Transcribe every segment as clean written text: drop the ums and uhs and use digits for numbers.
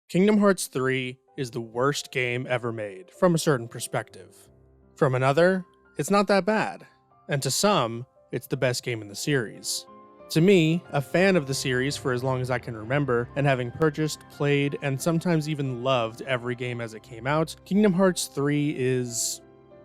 Kingdom Hearts 3 is the worst game ever made, from a certain perspective. From another, it's not that bad. And to some, it's the best game in the series. To me, a fan of the series for as long as I can remember, and having purchased, played, and sometimes even loved every game as it came out, Kingdom Hearts 3 is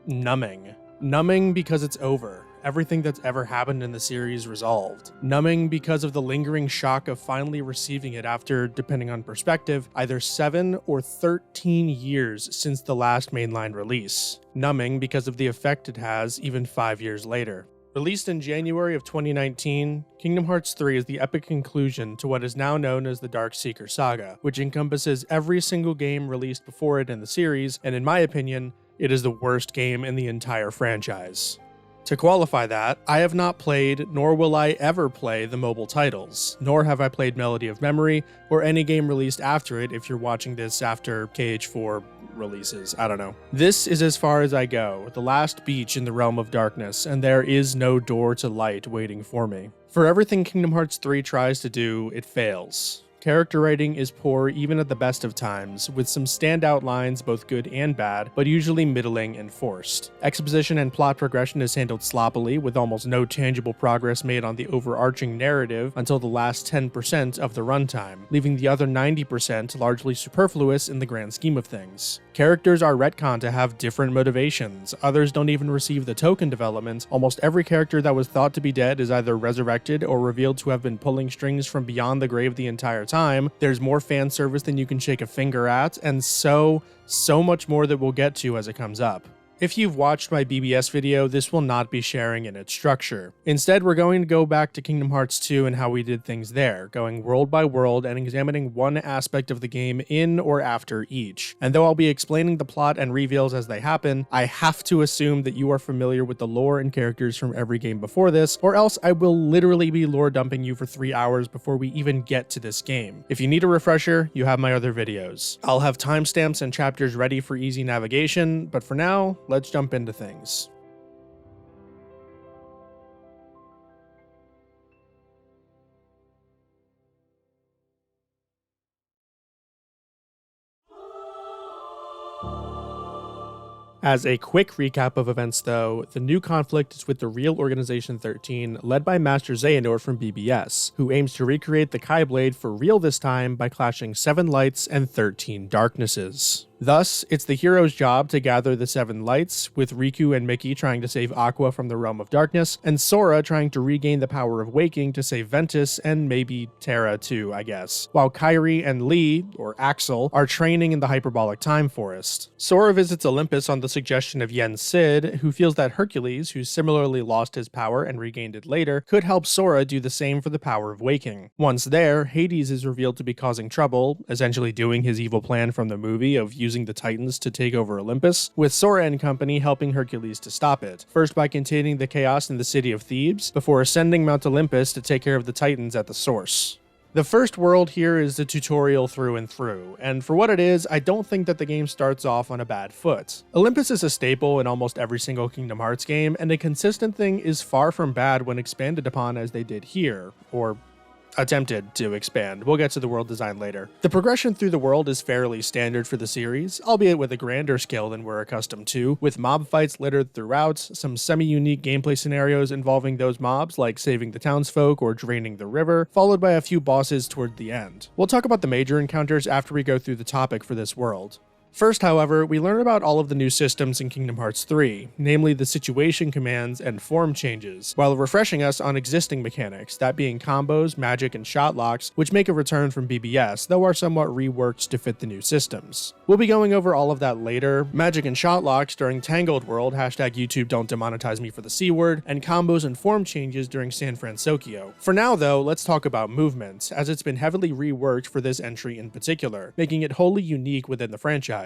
numbing. Numbing because it's over. Everything that's ever happened in the series resolved. Numbing because of the lingering shock of finally receiving it after, depending on perspective, either 7 or 13 years since the last mainline release. Numbing because of the effect it has even 5 years later. Released in January of 2019, Kingdom Hearts 3 is the epic conclusion to what is now known as the Dark Seeker Saga, which encompasses every single game released before it in the series, and in my opinion, it is the worst game in the entire franchise. To qualify that, I have not played, nor will I ever play the mobile titles, nor have I played Melody of Memory, or any game released after it if you're watching this after KH4 releases, I don't know. This is as far as I go, the last beach in the realm of darkness, and there is no door to light waiting for me. For everything Kingdom Hearts 3 tries to do, it fails. Character writing is poor even at the best of times, with some standout lines both good and bad, but usually middling and forced. Exposition and plot progression is handled sloppily, with almost no tangible progress made on the overarching narrative until the last 10% of the runtime, leaving the other 90% largely superfluous in the grand scheme of things. Characters are retconned to have different motivations, others don't even receive the token development, almost every character that was thought to be dead is either resurrected or revealed to have been pulling strings from beyond the grave the entire time. There's more fan service than you can shake a finger at, and so much more that we'll get to as it comes up. If you've watched my BBS video, this will not be sharing in its structure. Instead, we're going to go back to Kingdom Hearts 2 and how we did things there, going world by world and examining one aspect of the game in or after each. And though I'll be explaining the plot and reveals as they happen, I have to assume that you are familiar with the lore and characters from every game before this, or else I will literally be lore dumping you for 3 hours before we even get to this game. If you need a refresher, you have my other videos. I'll have timestamps and chapters ready for easy navigation, but for now, let's jump into things. As a quick recap of events though, the new conflict is with the real Organization 13, led by Master Xehanort from BBS, who aims to recreate the Kai Blade for real this time by clashing 7 lights and 13 darknesses. Thus, it's the hero's job to gather the 7 lights, with Riku and Mickey trying to save Aqua from the realm of darkness, and Sora trying to regain the power of waking to save Vanitas and maybe Terra too, I guess, while Kairi and Lee, or Axel, are training in the hyperbolic time forest. Sora visits Olympus on the suggestion of Yen Sid, who feels that Hercules, who similarly lost his power and regained it later, could help Sora do the same for the power of waking. Once there, Hades is revealed to be causing trouble, essentially doing his evil plan from the movie of using the Titans to take over Olympus, with Sora and company helping Hercules to stop it, first by containing the chaos in the city of Thebes, before ascending Mount Olympus to take care of the Titans at the source. The first world here is the tutorial through and through, and for what it is, I don't think that the game starts off on a bad foot. Olympus is a staple in almost every single Kingdom Hearts game, and a consistent thing is far from bad when expanded upon as they did here, or attempted to expand. We'll get to the world design later. The progression through the world is fairly standard for the series, albeit with a grander scale than we're accustomed to, with mob fights littered throughout, some semi-unique gameplay scenarios involving those mobs like saving the townsfolk or draining the river, followed by a few bosses toward the end. We'll talk about the major encounters after we go through the topic for this world. First, however, we learn about all of the new systems in Kingdom Hearts 3, namely the situation commands and form changes, while refreshing us on existing mechanics, that being combos, magic, and shotlocks, which make a return from BBS, though are somewhat reworked to fit the new systems. We'll be going over all of that later, magic and shotlocks during Tangled World, #YouTube don't demonetize me for the C word, and combos and form changes during San Fransokyo. For now though, let's talk about movement, as it's been heavily reworked for this entry in particular, making it wholly unique within the franchise.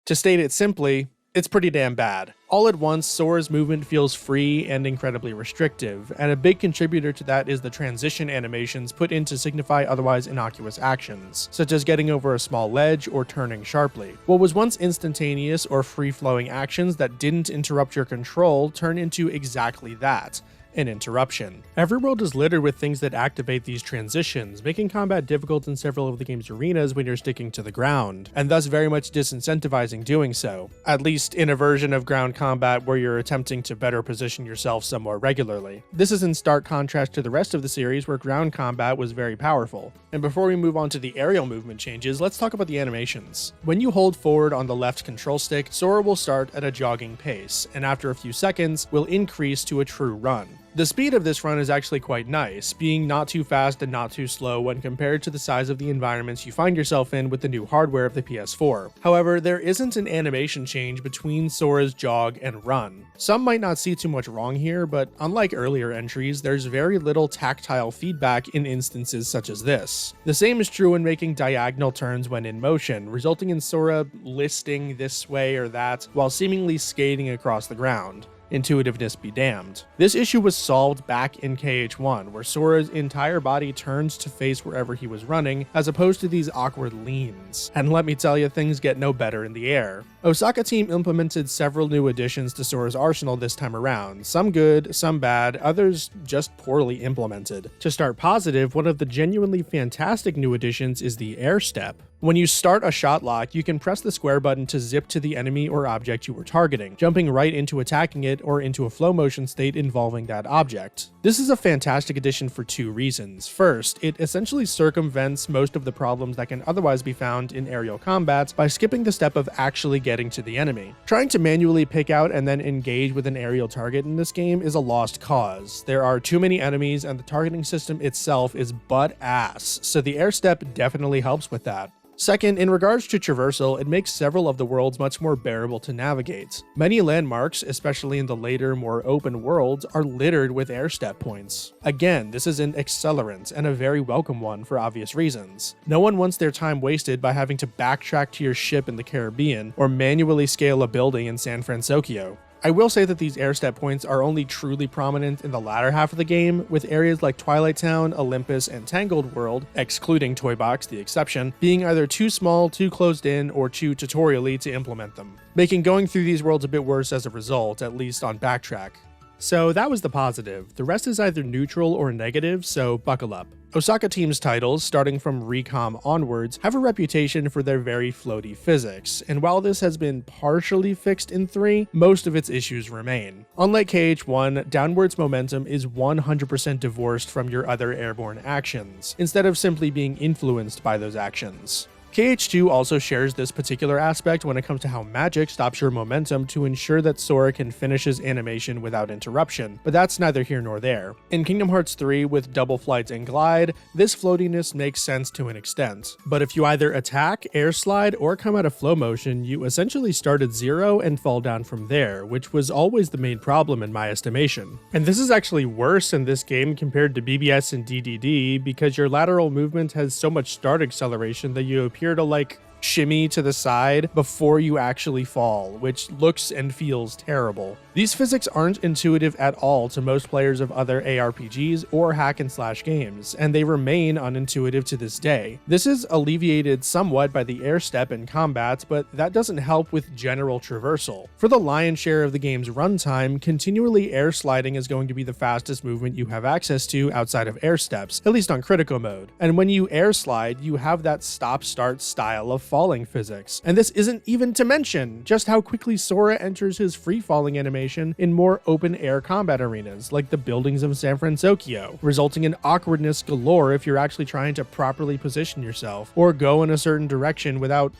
To state it simply, it's pretty damn bad. All at once, Sora's movement feels free and incredibly restrictive, and a big contributor to that is the transition animations put in to signify otherwise innocuous actions, such as getting over a small ledge or turning sharply. What was once instantaneous or free-flowing actions that didn't interrupt your control turn into exactly that, and interruption. Every world is littered with things that activate these transitions, making combat difficult in several of the game's arenas when you're sticking to the ground, and thus very much disincentivizing doing so, at least in a version of ground combat where you're attempting to better position yourself somewhat regularly. This is in stark contrast to the rest of the series where ground combat was very powerful. And before we move on to the aerial movement changes, let's talk about the animations. When you hold forward on the left control stick, Sora will start at a jogging pace, and after a few seconds will increase to a true run. The speed of this run is actually quite nice, being not too fast and not too slow when compared to the size of the environments you find yourself in with the new hardware of the PS4. However, there isn't an animation change between Sora's jog and run. Some might not see too much wrong here, but unlike earlier entries, there's very little tactile feedback in instances such as this. The same is true when making diagonal turns when in motion, resulting in Sora listing this way or that while seemingly skating across the ground. Intuitiveness be damned. This issue was solved back in KH1, where Sora's entire body turns to face wherever he was running, as opposed to these awkward leans. And let me tell you, things get no better in the air. Osaka Team implemented several new additions to Sora's arsenal this time around, some good, some bad, others just poorly implemented. To start positive, one of the genuinely fantastic new additions is the air step. When you start a shot lock, you can press the square button to zip to the enemy or object you were targeting, jumping right into attacking it or into a flow motion state involving that object. This is a fantastic addition for two reasons. First, it essentially circumvents most of the problems that can otherwise be found in aerial combat by skipping the step of actually getting to the enemy. Trying to manually pick out and then engage with an aerial target in this game is a lost cause. There are too many enemies and the targeting system itself is butt ass, so the air step definitely helps with that. Second, in regards to traversal, it makes several of the worlds much more bearable to navigate. Many landmarks, especially in the later, more open worlds, are littered with air step points. Again, this is an accelerant, and a very welcome one for obvious reasons. No one wants their time wasted by having to backtrack to your ship in the Caribbean, or manually scale a building in San Fransokyo. I will say that these air step points are only truly prominent in the latter half of the game, with areas like Twilight Town, Olympus, and Tangled World, excluding Toy Box, the exception, being either too small, too closed in, or too tutorial-y to implement them, making going through these worlds a bit worse as a result, at least on backtrack. So that was the positive. The rest is either neutral or negative, so buckle up. Osaka Team's titles, starting from Recom onwards, have a reputation for their very floaty physics, and while this has been partially fixed in 3, most of its issues remain. Unlike KH1, downwards momentum is 100% divorced from your other airborne actions, instead of simply being influenced by those actions. KH2 also shares this particular aspect when it comes to how magic stops your momentum to ensure that Sora can finish his animation without interruption, but that's neither here nor there. In Kingdom Hearts 3 with double flights and glide, this floatiness makes sense to an extent. But if you either attack, air slide, or come out of flow motion, you essentially start at 0 and fall down from there, which was always the main problem in my estimation. And this is actually worse in this game compared to BBS and DDD because your lateral movement has so much start acceleration that you appear to like shimmy to the side before you actually fall, which looks and feels terrible. These physics aren't intuitive at all to most players of other ARPGs or hack and slash games, and they remain unintuitive to this day. This is alleviated somewhat by the air step in combat, but that doesn't help with general traversal. For the lion's share of the game's runtime, continually air sliding is going to be the fastest movement you have access to outside of air steps, at least on critical mode. And when you air slide, you have that stop-start style of falling physics. And this isn't even to mention just how quickly Sora enters his free-falling animation in more open-air combat arenas, like the buildings of San Fransokyo, resulting in awkwardness galore if you're actually trying to properly position yourself, or go in a certain direction without,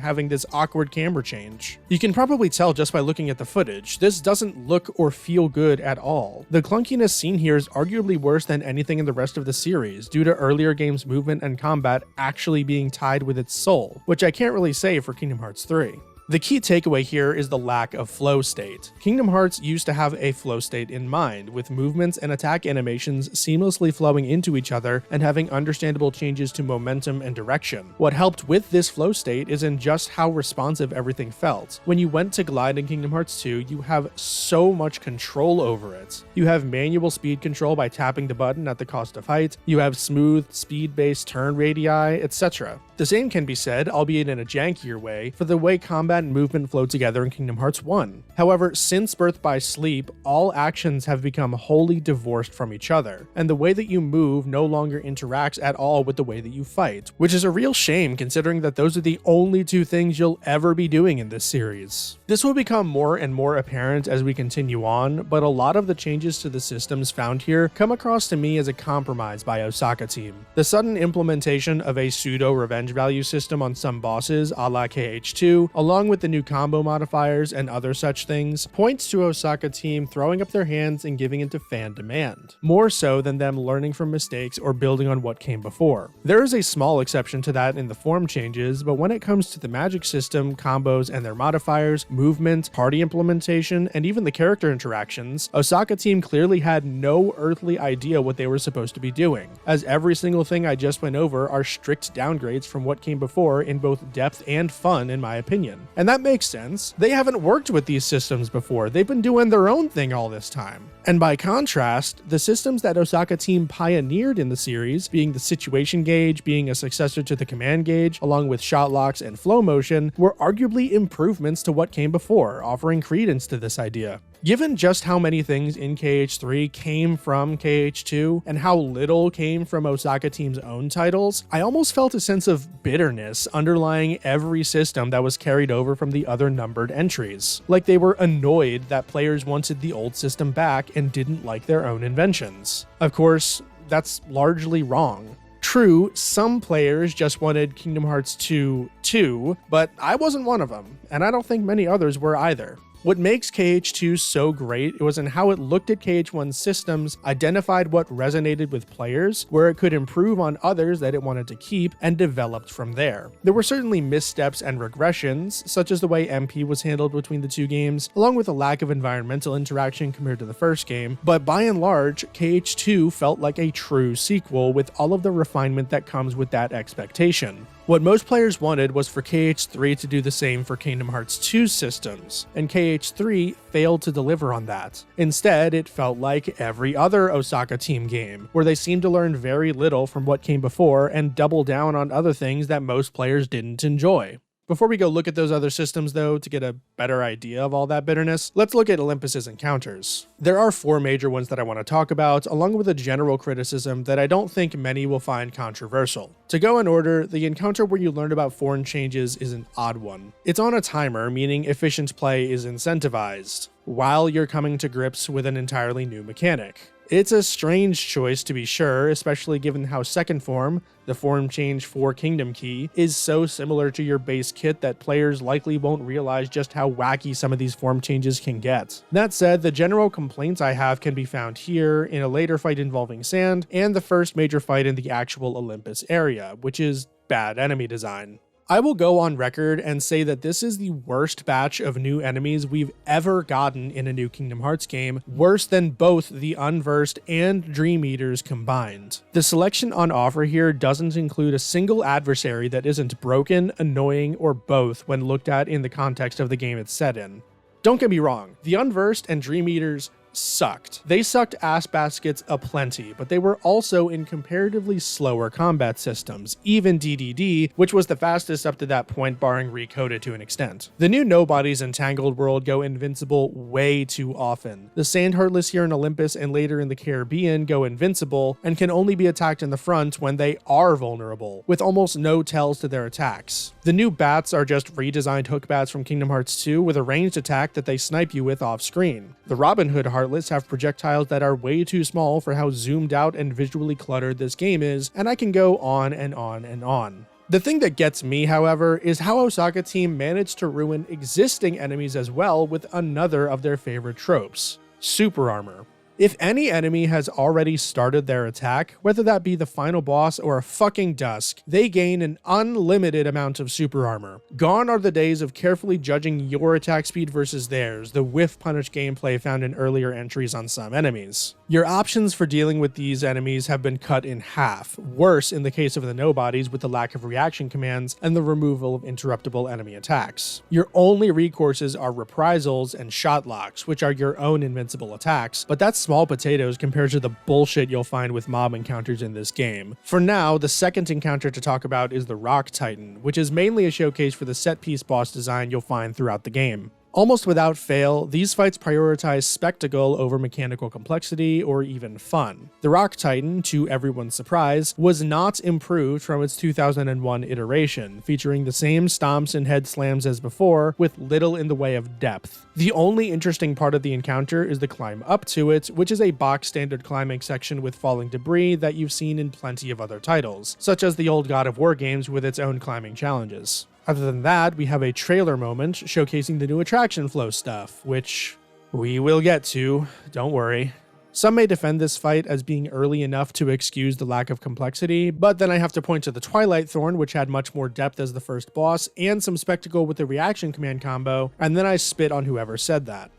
having this awkward camera change. You can probably tell just by looking at the footage, this doesn't look or feel good at all. The clunkiness seen here is arguably worse than anything in the rest of the series, due to earlier games' movement and combat actually being tied with its soul, which I can't really say for Kingdom Hearts 3. The key takeaway here is the lack of flow state. Kingdom Hearts used to have a flow state in mind, with movements and attack animations seamlessly flowing into each other and having understandable changes to momentum and direction. What helped with this flow state is in just how responsive everything felt. When you went to glide in Kingdom Hearts 2, you have so much control over it. You have manual speed control by tapping the button at the cost of height, you have smooth, speed-based turn radii, etc. The same can be said, albeit in a jankier way, for the way combat combat and movement flow together in Kingdom Hearts 1. However, since Birth by Sleep, all actions have become wholly divorced from each other, and the way that you move no longer interacts at all with the way that you fight, which is a real shame considering that those are the only two things you'll ever be doing in this series. This will become more and more apparent as we continue on, but a lot of the changes to the systems found here come across to me as a compromise by Osaka Team. The sudden implementation of a pseudo revenge value system on some bosses a la KH2, along with the new combo modifiers and other such things, points to Osaka Team throwing up their hands and giving into fan demand, more so than them learning from mistakes or building on what came before. There is a small exception to that in the Formchanges, but when it comes to the magic system, combos and their modifiers, movement, party implementation, and even the character interactions, Osaka Team clearly had no earthly idea what they were supposed to be doing, as every single thing I just went over are strict downgrades from what came before in both depth and fun in my opinion. And that makes sense. They haven't worked with these systems before, they've been doing their own thing all this time. And by contrast, the systems that Osaka Team pioneered in the series, being the situation gauge, being a successor to the command gauge, along with Shotlocks and flow motion, were arguably improvements to what came before, offering credence to this idea. Given just how many things in KH3 came from KH2 and how little came from Osaka Team's own titles, I almost felt a sense of bitterness underlying every system that was carried over from the other numbered entries. Like they were annoyed that players wanted the old system back and didn't like their own inventions. Of course, that's largely wrong. True, some players just wanted Kingdom Hearts 2 2, but I wasn't one of them, and I don't think many others were either. What makes KH2 so great was in how it looked at KH1's systems, identified what resonated with players, where it could improve on others that it wanted to keep, and developed from there. There were certainly missteps and regressions, such as the way MP was handled between the two games, along with a lack of environmental interaction compared to the first game, but by and large, KH2 felt like a true sequel with all of the refinement that comes with that expectation. What most players wanted was for KH3 to do the same for Kingdom Hearts 2 systems, and KH3 failed to deliver on that. Instead, it felt like every other Osaka Team game, where they seemed to learn very little from what came before and double down on other things that most players didn't enjoy. Before we go look at those other systems though, to get a better idea of all that bitterness, let's look at Olympus's encounters. There are 4 major ones that I want to talk about, along with a general criticism that I don't think many will find controversial. To go in order, the encounter where you learn about Formchanges is an odd one. It's on a timer, meaning efficient play is incentivized, while you're coming to grips with an entirely new mechanic. It's a strange choice to be sure, especially given how Second Form, the Form Change 4 Kingdom Key, is so similar to your base kit that players likely won't realize just how wacky some of these form changes can get. That said, the general complaints I have can be found here, in a later fight involving sand, and the first major fight in the actual Olympus area, which is bad enemy design. I will go on record and say that this is the worst batch of new enemies we've ever gotten in a new Kingdom Hearts game, worse than both the Unversed and Dream Eaters combined. The selection on offer here doesn't include a single adversary that isn't broken, annoying, or both when looked at in the context of the game it's set in. Don't get me wrong, the Unversed and Dream Eaters sucked. They sucked ass baskets aplenty, but they were also in comparatively slower combat systems, even DDD, which was the fastest up to that point barring Recoded to an extent. The new nobodies in Tangled World go invincible way too often. The Sand Heartless here in Olympus and later in the Caribbean go invincible and can only be attacked in the front when they are vulnerable, with almost no tells to their attacks. The new bats are just redesigned hook bats from Kingdom Hearts 2 with a ranged attack that they snipe you with off screen. The Robin Hood Heartless have projectiles that are way too small for how zoomed out and visually cluttered this game is, and I can go on and on and on. The thing that gets me, however, is how Osaka Team managed to ruin existing enemies as well with another of their favorite tropes: super armor. If any enemy has already started their attack, whether that be the final boss or a fucking dusk, they gain an unlimited amount of super armor. Gone are the days of carefully judging your attack speed versus theirs, the whiff punish gameplay found in earlier entries on some enemies. Your options for dealing with these enemies have been cut in half, worse in the case of the nobodies with the lack of reaction commands and the removal of interruptible enemy attacks. Your only recourses are reprisals and shotlocks, which are your own invincible attacks, but that's small potatoes compared to the bullshit you'll find with mob encounters in this game. For now, the second encounter to talk about is the Rock Titan, which is mainly a showcase for the set-piece boss design you'll find throughout the game. Almost without fail, these fights prioritize spectacle over mechanical complexity or even fun. The Rock Titan, to everyone's surprise, was not improved from its 2001 iteration, featuring the same stomps and head slams as before, with little in the way of depth. The only interesting part of the encounter is the climb up to it, which is a box standard climbing section with falling debris that you've seen in plenty of other titles, such as the old God of War games with its own climbing challenges. Other than that, we have a trailer moment showcasing the new attraction flow stuff, which we will get to, don't worry. Some may defend this fight as being early enough to excuse the lack of complexity, but then I have to point to the Twilight Thorn, which had much more depth as the first boss, and some spectacle with the reaction command combo, and then I spit on whoever said that.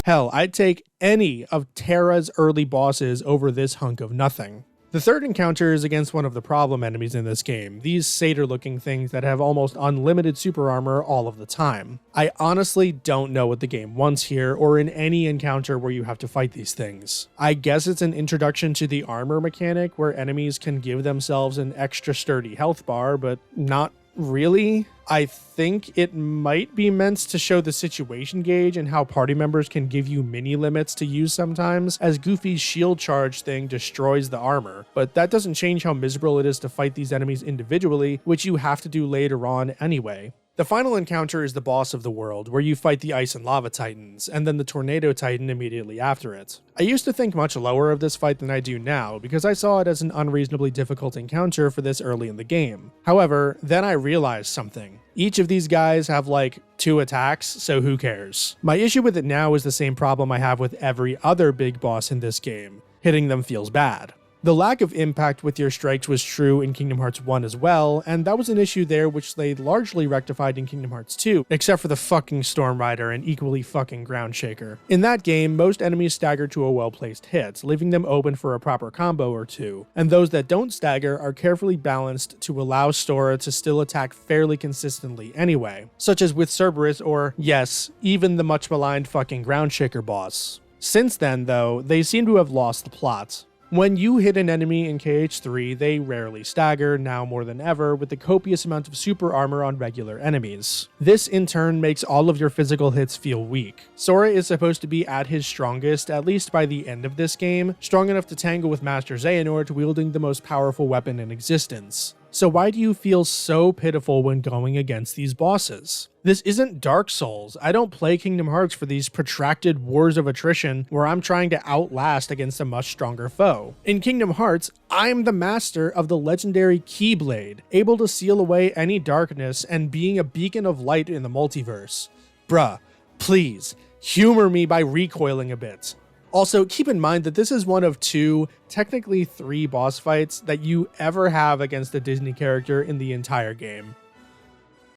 Hell, I'd take any of Terra's early bosses over this hunk of nothing. The third encounter is against one of the problem enemies in this game, these satyr-looking things that have almost unlimited super armor all of the time. I honestly don't know what the game wants here, or in any encounter where you have to fight these things. I guess it's an introduction to the armor mechanic where enemies can give themselves an extra sturdy health bar, but not really. I think it might be meant to show the situation gauge and how party members can give you mini limits to use sometimes, as Goofy's shield charge thing destroys the armor, but that doesn't change how miserable it is to fight these enemies individually, which you have to do later on anyway. The final encounter is the boss of the world, where you fight the Ice and Lava Titans, and then the Tornado Titan immediately after it. I used to think much lower of this fight than I do now, because I saw it as an unreasonably difficult encounter for this early in the game. However, then I realized something. Each of these guys have like 2 attacks, so who cares? My issue with it now is the same problem I have with every other big boss in this game. Hitting them feels bad. The lack of impact with your strikes was true in Kingdom Hearts 1 as well, and that was an issue there which they largely rectified in Kingdom Hearts 2, except for the fucking Storm Rider and equally fucking Ground Shaker. In that game, most enemies stagger to a well-placed hit, leaving them open for a proper combo or two, and those that don't stagger are carefully balanced to allow Sora to still attack fairly consistently anyway, such as with Cerberus or, yes, even the much maligned fucking Ground Shaker boss. Since then, though, they seem to have lost the plot. When you hit an enemy in KH3, they rarely stagger, now more than ever, with the copious amount of super armor on regular enemies. This in turn makes all of your physical hits feel weak. Sora is supposed to be at his strongest, at least by the end of this game, strong enough to tangle with Master Xehanort wielding the most powerful weapon in existence. So why do you feel so pitiful when going against these bosses? This isn't Dark Souls. I don't play Kingdom Hearts for these protracted wars of attrition where I'm trying to outlast against a much stronger foe. In Kingdom Hearts, I'm the master of the legendary Keyblade, able to seal away any darkness and being a beacon of light in the multiverse. Bruh, please, humor me by recoiling a bit. Also, keep in mind that this is one of 2, technically 3 boss fights that you ever have against a Disney character in the entire game.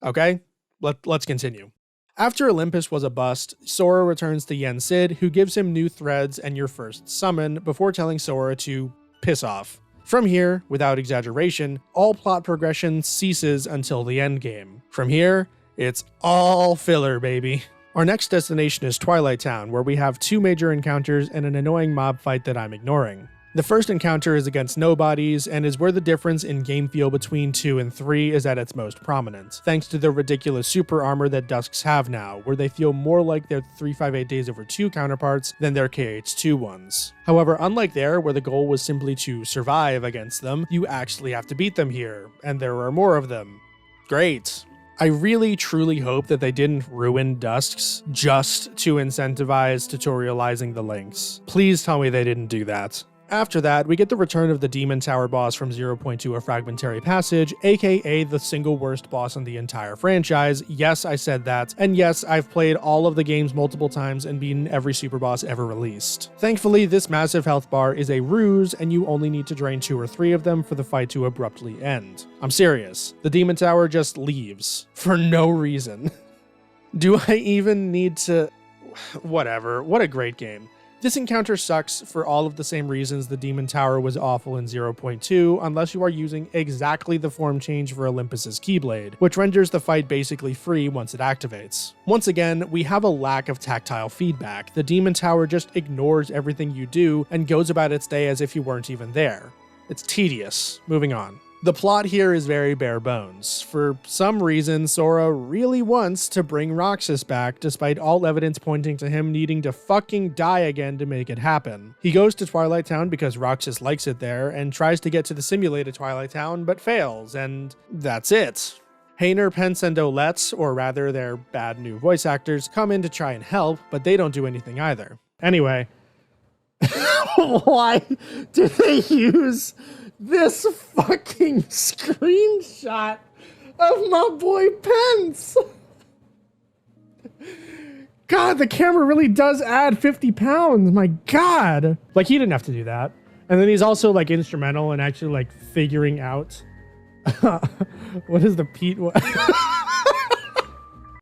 Okay, let's continue. After Olympus was a bust, Sora returns to Yen Sid, who gives him new threads and your first summon before telling Sora to piss off. From here, without exaggeration, all plot progression ceases until the endgame. From here, it's all filler, baby. Our next destination is Twilight Town, where we have 2 major encounters and an annoying mob fight that I'm ignoring. The first encounter is against nobodies, and is where the difference in game feel between 2 and 3 is at its most prominent, thanks to the ridiculous super armor that Dusks have now, where they feel more like their 358 Days Over 2 counterparts than their KH2 ones. However, unlike there, where the goal was simply to survive against them, you actually have to beat them here, and there are more of them. Great. I really truly hope that they didn't ruin Dusks just to incentivize tutorializing the links. Please tell me they didn't do that. After that, we get the return of the Demon Tower boss from 0.2 A Fragmentary Passage, aka the single worst boss in the entire franchise. Yes, I said that, and yes, I've played all of the games multiple times and beaten every super boss ever released. Thankfully, this massive health bar is a ruse, and you only need to drain 2 or 3 of them for the fight to abruptly end. I'm serious. The Demon Tower just leaves. For no reason. Do I even need to... Whatever, what a great game. This encounter sucks for all of the same reasons the Demon Tower was awful in 0.2, unless you are using exactly the form change for Olympus's Keyblade, which renders the fight basically free once it activates. Once again, we have a lack of tactile feedback. The Demon Tower just ignores everything you do and goes about its day as if you weren't even there. It's tedious. Moving on. The plot here is very bare bones. For some reason, Sora really wants to bring Roxas back, despite all evidence pointing to him needing to fucking die again to make it happen. He goes to Twilight Town because Roxas likes it there, and tries to get to the simulated Twilight Town, but fails, and that's it. Hayner, Pence, and Olette, or rather their bad new voice actors, come in to try and help, but they don't do anything either. Anyway, why did they use this fucking screenshot of my boy Pence? God, the camera really does add 50 pounds. My God. Like, he didn't have to do that. And then he's also like instrumental in actually like figuring out what is the Pete?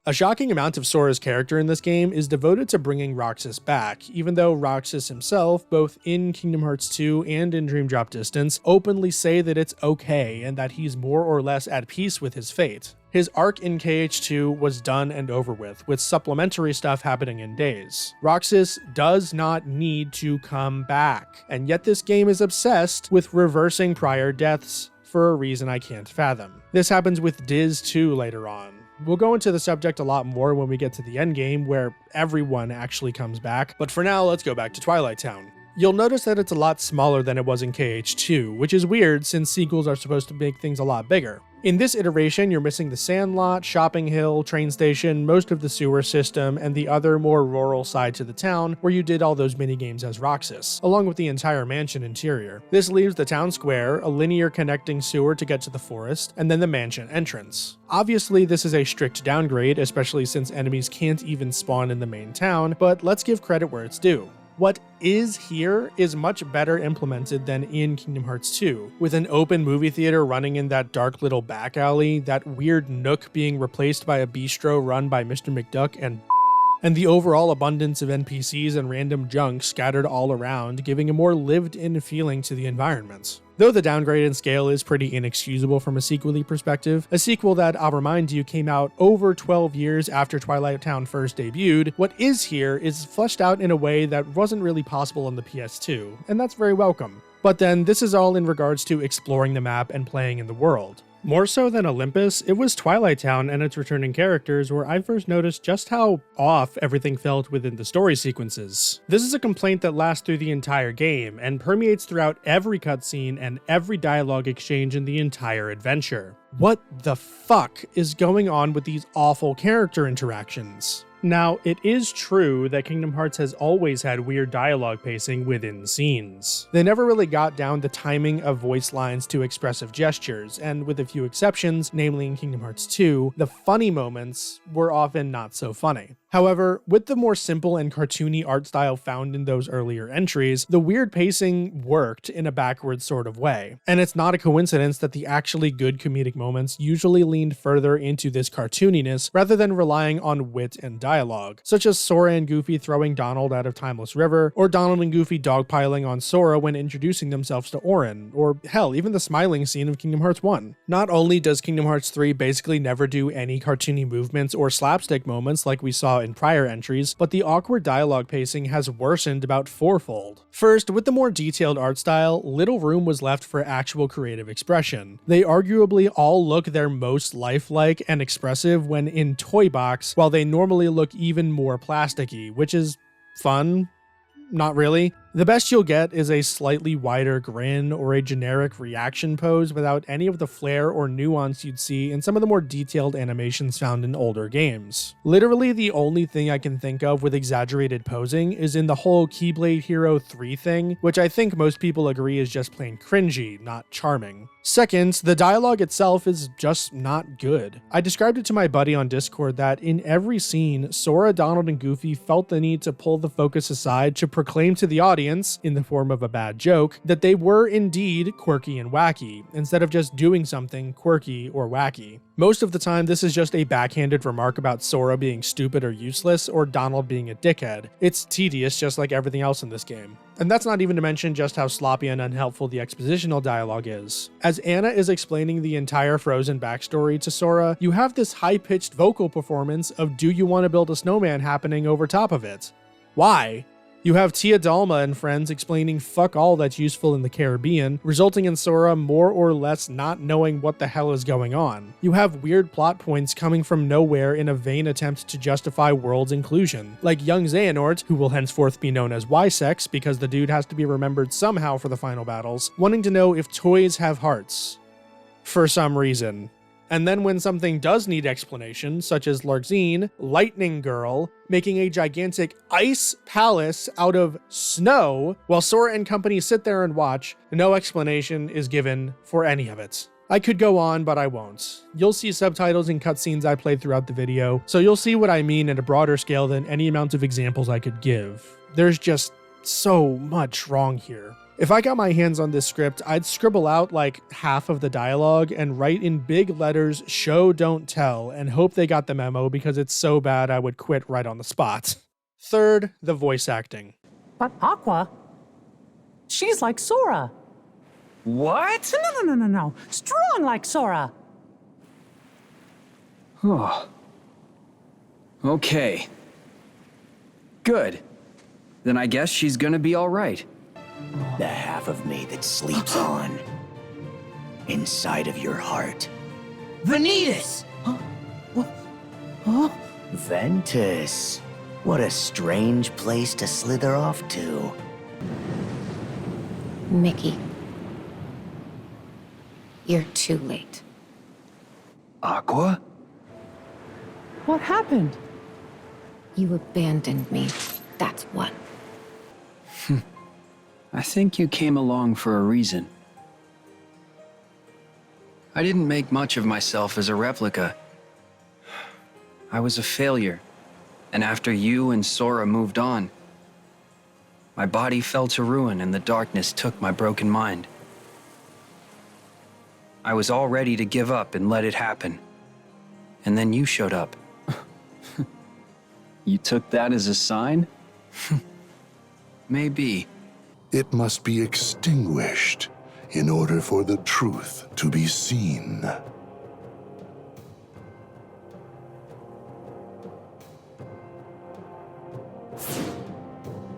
A shocking amount of Sora's character in this game is devoted to bringing Roxas back, even though Roxas himself, both in Kingdom Hearts 2 and in Dream Drop Distance, openly say that it's okay and that he's more or less at peace with his fate. His arc in KH2 was done and over with supplementary stuff happening in days. Roxas does not need to come back, and yet this game is obsessed with reversing prior deaths for a reason I can't fathom. This happens with Diz 2 later on. We'll go into the subject a lot more when we get to the endgame, where everyone actually comes back, but for now, let's go back to Twilight Town. You'll notice that it's a lot smaller than it was in KH2, which is weird since sequels are supposed to make things a lot bigger. In this iteration, you're missing the Sandlot, Shopping Hill, train station, most of the sewer system, and the other more rural side to the town where you did all those mini-games as Roxas, along with the entire mansion interior. This leaves the town square, a linear connecting sewer to get to the forest, and then the mansion entrance. Obviously, this is a strict downgrade, especially since enemies can't even spawn in the main town, but let's give credit where it's due. What is here is much better implemented than in Kingdom Hearts 2, with an open movie theater running in that dark little back alley, that weird nook being replaced by a bistro run by Mr. McDuck, and the overall abundance of NPCs and random junk scattered all around, giving a more lived-in feeling to the environment. Though the downgrade in scale is pretty inexcusable from a sequel-y perspective, a sequel that, I'll remind you, came out over 12 years after Twilight Town first debuted, what is here is fleshed out in a way that wasn't really possible on the PS2, and that's very welcome. But then, this is all in regards to exploring the map and playing in the world. More so than Olympus, it was Twilight Town and its returning characters where I first noticed just how off everything felt within the story sequences. This is a complaint that lasts through the entire game and permeates throughout every cutscene and every dialogue exchange in the entire adventure. What the fuck is going on with these awful character interactions? Now, it is true that Kingdom Hearts has always had weird dialogue pacing within scenes. They never really got down the timing of voice lines to expressive gestures, and with a few exceptions, namely in Kingdom Hearts 2, the funny moments were often not so funny. However, with the more simple and cartoony art style found in those earlier entries, the weird pacing worked in a backwards sort of way. And it's not a coincidence that the actually good comedic moments usually leaned further into this cartooniness rather than relying on wit and dialogue, such as Sora and Goofy throwing Donald out of Timeless River, or Donald and Goofy dogpiling on Sora when introducing themselves to Auron, or hell, even the smiling scene of Kingdom Hearts 1. Not only does Kingdom Hearts 3 basically never do any cartoony movements or slapstick moments like we saw in prior entries, but the awkward dialogue pacing has worsened about fourfold. First, with the more detailed art style, little room was left for actual creative expression. They arguably all look their most lifelike and expressive when in Toy Box, while they normally look even more plasticky, which is fun. Not really. The best you'll get is a slightly wider grin or a generic reaction pose without any of the flair or nuance you'd see in some of the more detailed animations found in older games. Literally the only thing I can think of with exaggerated posing is in the whole Keyblade Hero 3 thing, which I think most people agree is just plain cringy, not charming. Second, the dialogue itself is just not good. I described it to my buddy on Discord that in every scene, Sora, Donald, and Goofy felt the need to pull the focus aside to proclaim to the audience audience, in the form of a bad joke, that they were indeed quirky and wacky, instead of just doing something quirky or wacky. Most of the time, this is just a backhanded remark about Sora being stupid or useless, or Donald being a dickhead. It's tedious just like everything else in this game. And that's not even to mention just how sloppy and unhelpful the expositional dialogue is. As Anna is explaining the entire Frozen backstory to Sora, you have this high-pitched vocal performance of "Do you want to build a snowman" happening over top of it. Why? You have Tia Dalma and friends explaining fuck all that's useful in the Caribbean, resulting in Sora more or less not knowing what the hell is going on. You have weird plot points coming from nowhere in a vain attempt to justify world's inclusion, like young Xehanort, who will henceforth be known as YSex because the dude has to be remembered somehow for the final battles, wanting to know if toys have hearts. For some reason. And then when something does need explanation, such as Larxene, Lightning Girl, making a gigantic ice palace out of snow, while Sora and company sit there and watch, no explanation is given for any of it. I could go on, but I won't. You'll see subtitles and cutscenes I played throughout the video, so you'll see what I mean at a broader scale than any amount of examples I could give. There's just so much wrong here. If I got my hands on this script, I'd scribble out like half of the dialogue and write in big letters "show don't tell" and hope they got the memo because it's so bad I would quit right on the spot. Third, the voice acting. But Aqua, she's like Sora. What? No. Strong like Sora. Oh. Okay. Good. Then I guess she's gonna be all right. The half of me that sleeps on inside of your heart. Vanitas! Ventus. What a strange place to slither off to. Mickey, you're too late. Aqua? What happened? You abandoned me, that's what. I think you came along for a reason. I didn't make much of myself as a replica. I was a failure, and after you and Sora moved on, my body fell to ruin and the darkness took my broken mind. I was all ready to give up and let it happen. And then you showed up. You took that as a sign? Maybe. It must be extinguished in order for the truth to be seen.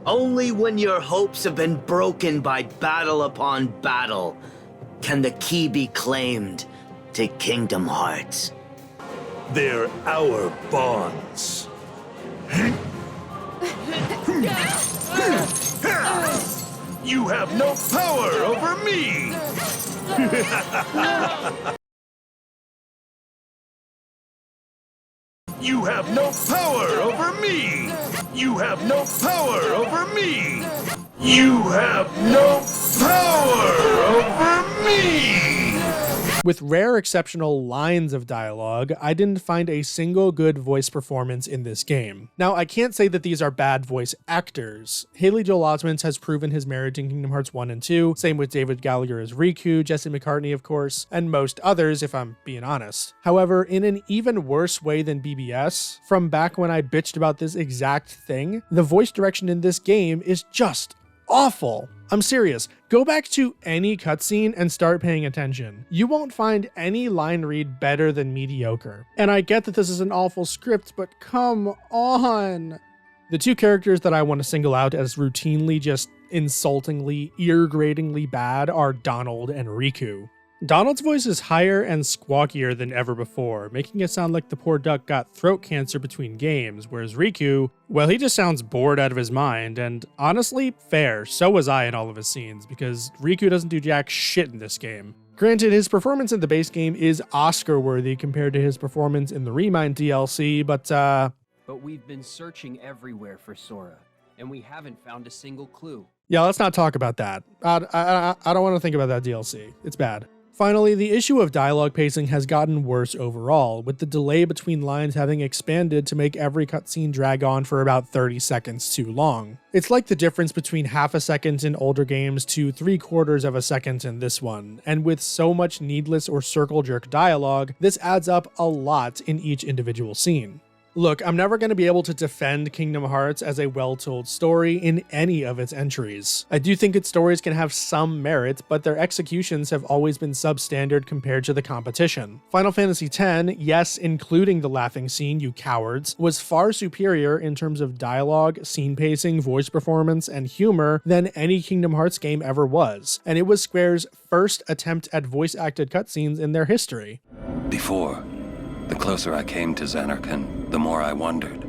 Only when your hopes have been broken by battle upon battle can the key be claimed to Kingdom Hearts. They're our bonds. You have no power over me! You have no power over me! You have no power over me! You have no power over me! With rare exceptional lines of dialogue, I didn't find a single good voice performance in this game. Now, I can't say that these are bad voice actors. Haley Joel Osment has proven his merit in Kingdom Hearts 1 and 2, same with David Gallagher as Riku, Jesse McCartney of course, and most others if I'm being honest. However, in an even worse way than BBS, from back when I bitched about this exact thing, the voice direction in this game is just awful. I'm serious. Go back to any cutscene and start paying attention. You won't find any line read better than mediocre. And I get that this is an awful script, but come on. The two characters that I want to single out as routinely just insultingly, ear-gratingly bad are Donald and Riku. Donald's voice is higher and squawkier than ever before, making it sound like the poor duck got throat cancer between games, whereas Riku, well, he just sounds bored out of his mind, and honestly, fair, so was I in all of his scenes, because Riku doesn't do jack shit in this game. Granted, his performance in the base game is Oscar-worthy compared to his performance in the Remind DLC, but But we've been searching everywhere for Sora, and we haven't found a single clue. Yeah, let's not talk about that. I don't want to think about that DLC. It's bad. Finally, the issue of dialogue pacing has gotten worse overall, with the delay between lines having expanded to make every cutscene drag on for about 30 seconds too long. It's like the difference between half a second in older games to 3/4 of a second in this one, and with so much needless or circle jerk dialogue, this adds up a lot in each individual scene. Look, I'm never going to be able to defend Kingdom Hearts as a well-told story in any of its entries. I do think its stories can have some merit, but their executions have always been substandard compared to the competition. Final Fantasy X, yes, including the laughing scene, you cowards, was far superior in terms of dialogue, scene pacing, voice performance, and humor than any Kingdom Hearts game ever was, and it was Square's first attempt at voice-acted cutscenes in their history. Before, the closer I came to Zanarkand, the more I wondered.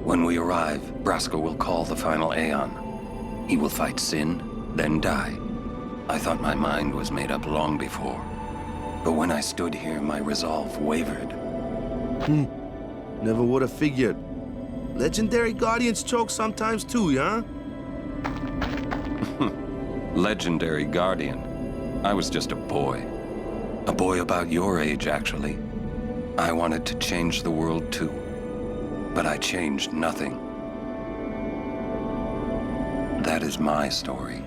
When we arrive, Braska will call the final Aeon. He will fight sin, then die. I thought my mind was made up long before. But when I stood here, my resolve wavered. Never would have figured. Legendary Guardians choke sometimes too, huh? Legendary Guardian. I was just a boy. A boy about your age, actually. I wanted to change the world too, but I changed nothing. That is my story.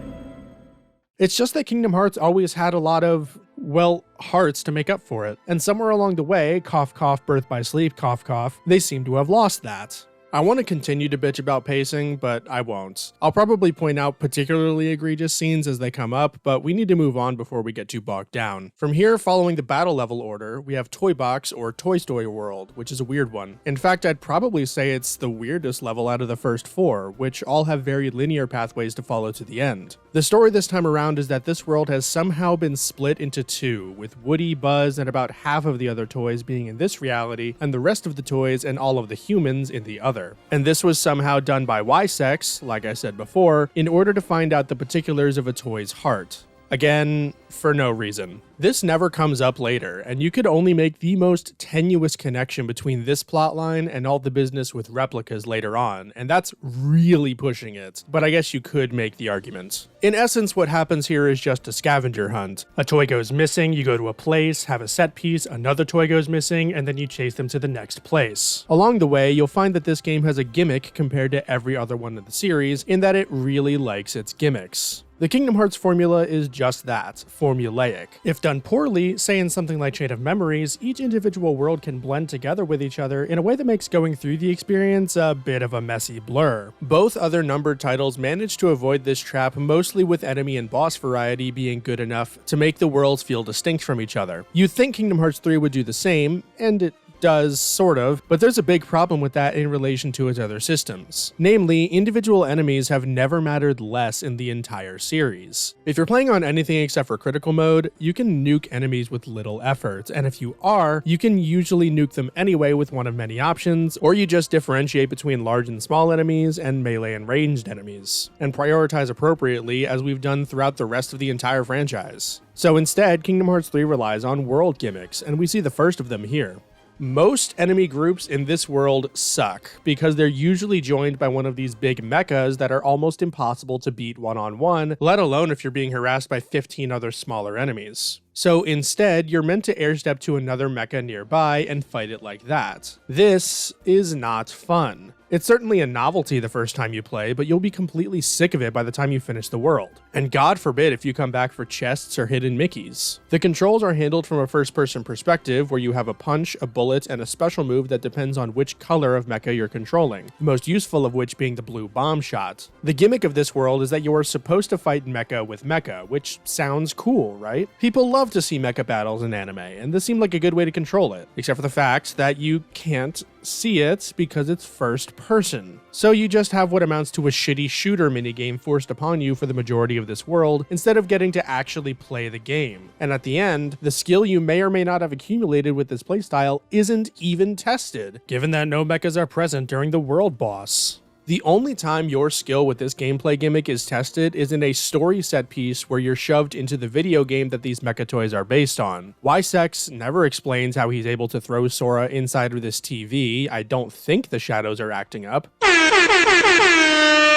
It's just that Kingdom Hearts always had a lot of, well, hearts to make up for it, and somewhere along the way, cough cough, birth by sleep, cough cough, they seem to have lost that. I want to continue to bitch about pacing, but I won't. I'll probably point out particularly egregious scenes as they come up, but we need to move on before we get too bogged down. From here, following the battle level order, we have Toy Box or Toy Story World, which is a weird one. In fact, I'd probably say it's the weirdest level out of the first 4, which all have very linear pathways to follow to the end. The story this time around is that this world has somehow been split into 2, with Woody, Buzz, and about half of the other toys being in this reality, and the rest of the toys and all of the humans in the other. And this was somehow done by YSex, like I said before, in order to find out the particulars of a toy's heart. Again, for no reason. This never comes up later, and you could only make the most tenuous connection between this plotline and all the business with replicas later on, and that's really pushing it, but I guess you could make the argument. In essence, what happens here is just a scavenger hunt. A toy goes missing, you go to a place, have a set piece, another toy goes missing, and then you chase them to the next place. Along the way, you'll find that this game has a gimmick compared to every other one in the series, in that it really likes its gimmicks. The Kingdom Hearts formula is just that, formulaic. If done poorly, say in something like Chain of Memories, each individual world can blend together with each other in a way that makes going through the experience a bit of a messy blur. Both other numbered titles manage to avoid this trap mostly with enemy and boss variety being good enough to make the worlds feel distinct from each other. You'd think Kingdom Hearts 3 would do the same, and it does, sort of, but there's a big problem with that in relation to its other systems. Namely, individual enemies have never mattered less in the entire series. If you're playing on anything except for critical mode, you can nuke enemies with little effort, and if you are, you can usually nuke them anyway with one of many options, or you just differentiate between large and small enemies and melee and ranged enemies, and prioritize appropriately as we've done throughout the rest of the entire franchise. So instead, Kingdom Hearts 3 relies on world gimmicks, and we see the first of them here. Most enemy groups in this world suck, because they're usually joined by one of these big mechas that are almost impossible to beat one-on-one, let alone if you're being harassed by 15 other smaller enemies. So instead, you're meant to airstep to another mecha nearby and fight it like that. This is not fun. It's certainly a novelty the first time you play, but you'll be completely sick of it by the time you finish the world. And God forbid if you come back for chests or hidden Mickeys. The controls are handled from a first-person perspective, where you have a punch, a bullet, and a special move that depends on which color of mecha you're controlling, the most useful of which being the blue bomb shot. The gimmick of this world is that you are supposed to fight mecha with mecha, which sounds cool, right? People love to see mecha battles in anime, and this seemed like a good way to control it, except for the fact that you can't see it because it's first person. So you just have what amounts to a shitty shooter minigame forced upon you for the majority of this world, instead of getting to actually play the game. And at the end, the skill you may or may not have accumulated with this playstyle isn't even tested, given that no mechas are present during the world boss. The only time your skill with this gameplay gimmick is tested is in a story set piece where you're shoved into the video game that these mecha toys are based on. YSex never explains how he's able to throw Sora inside of this TV. I don't think the shadows are acting up.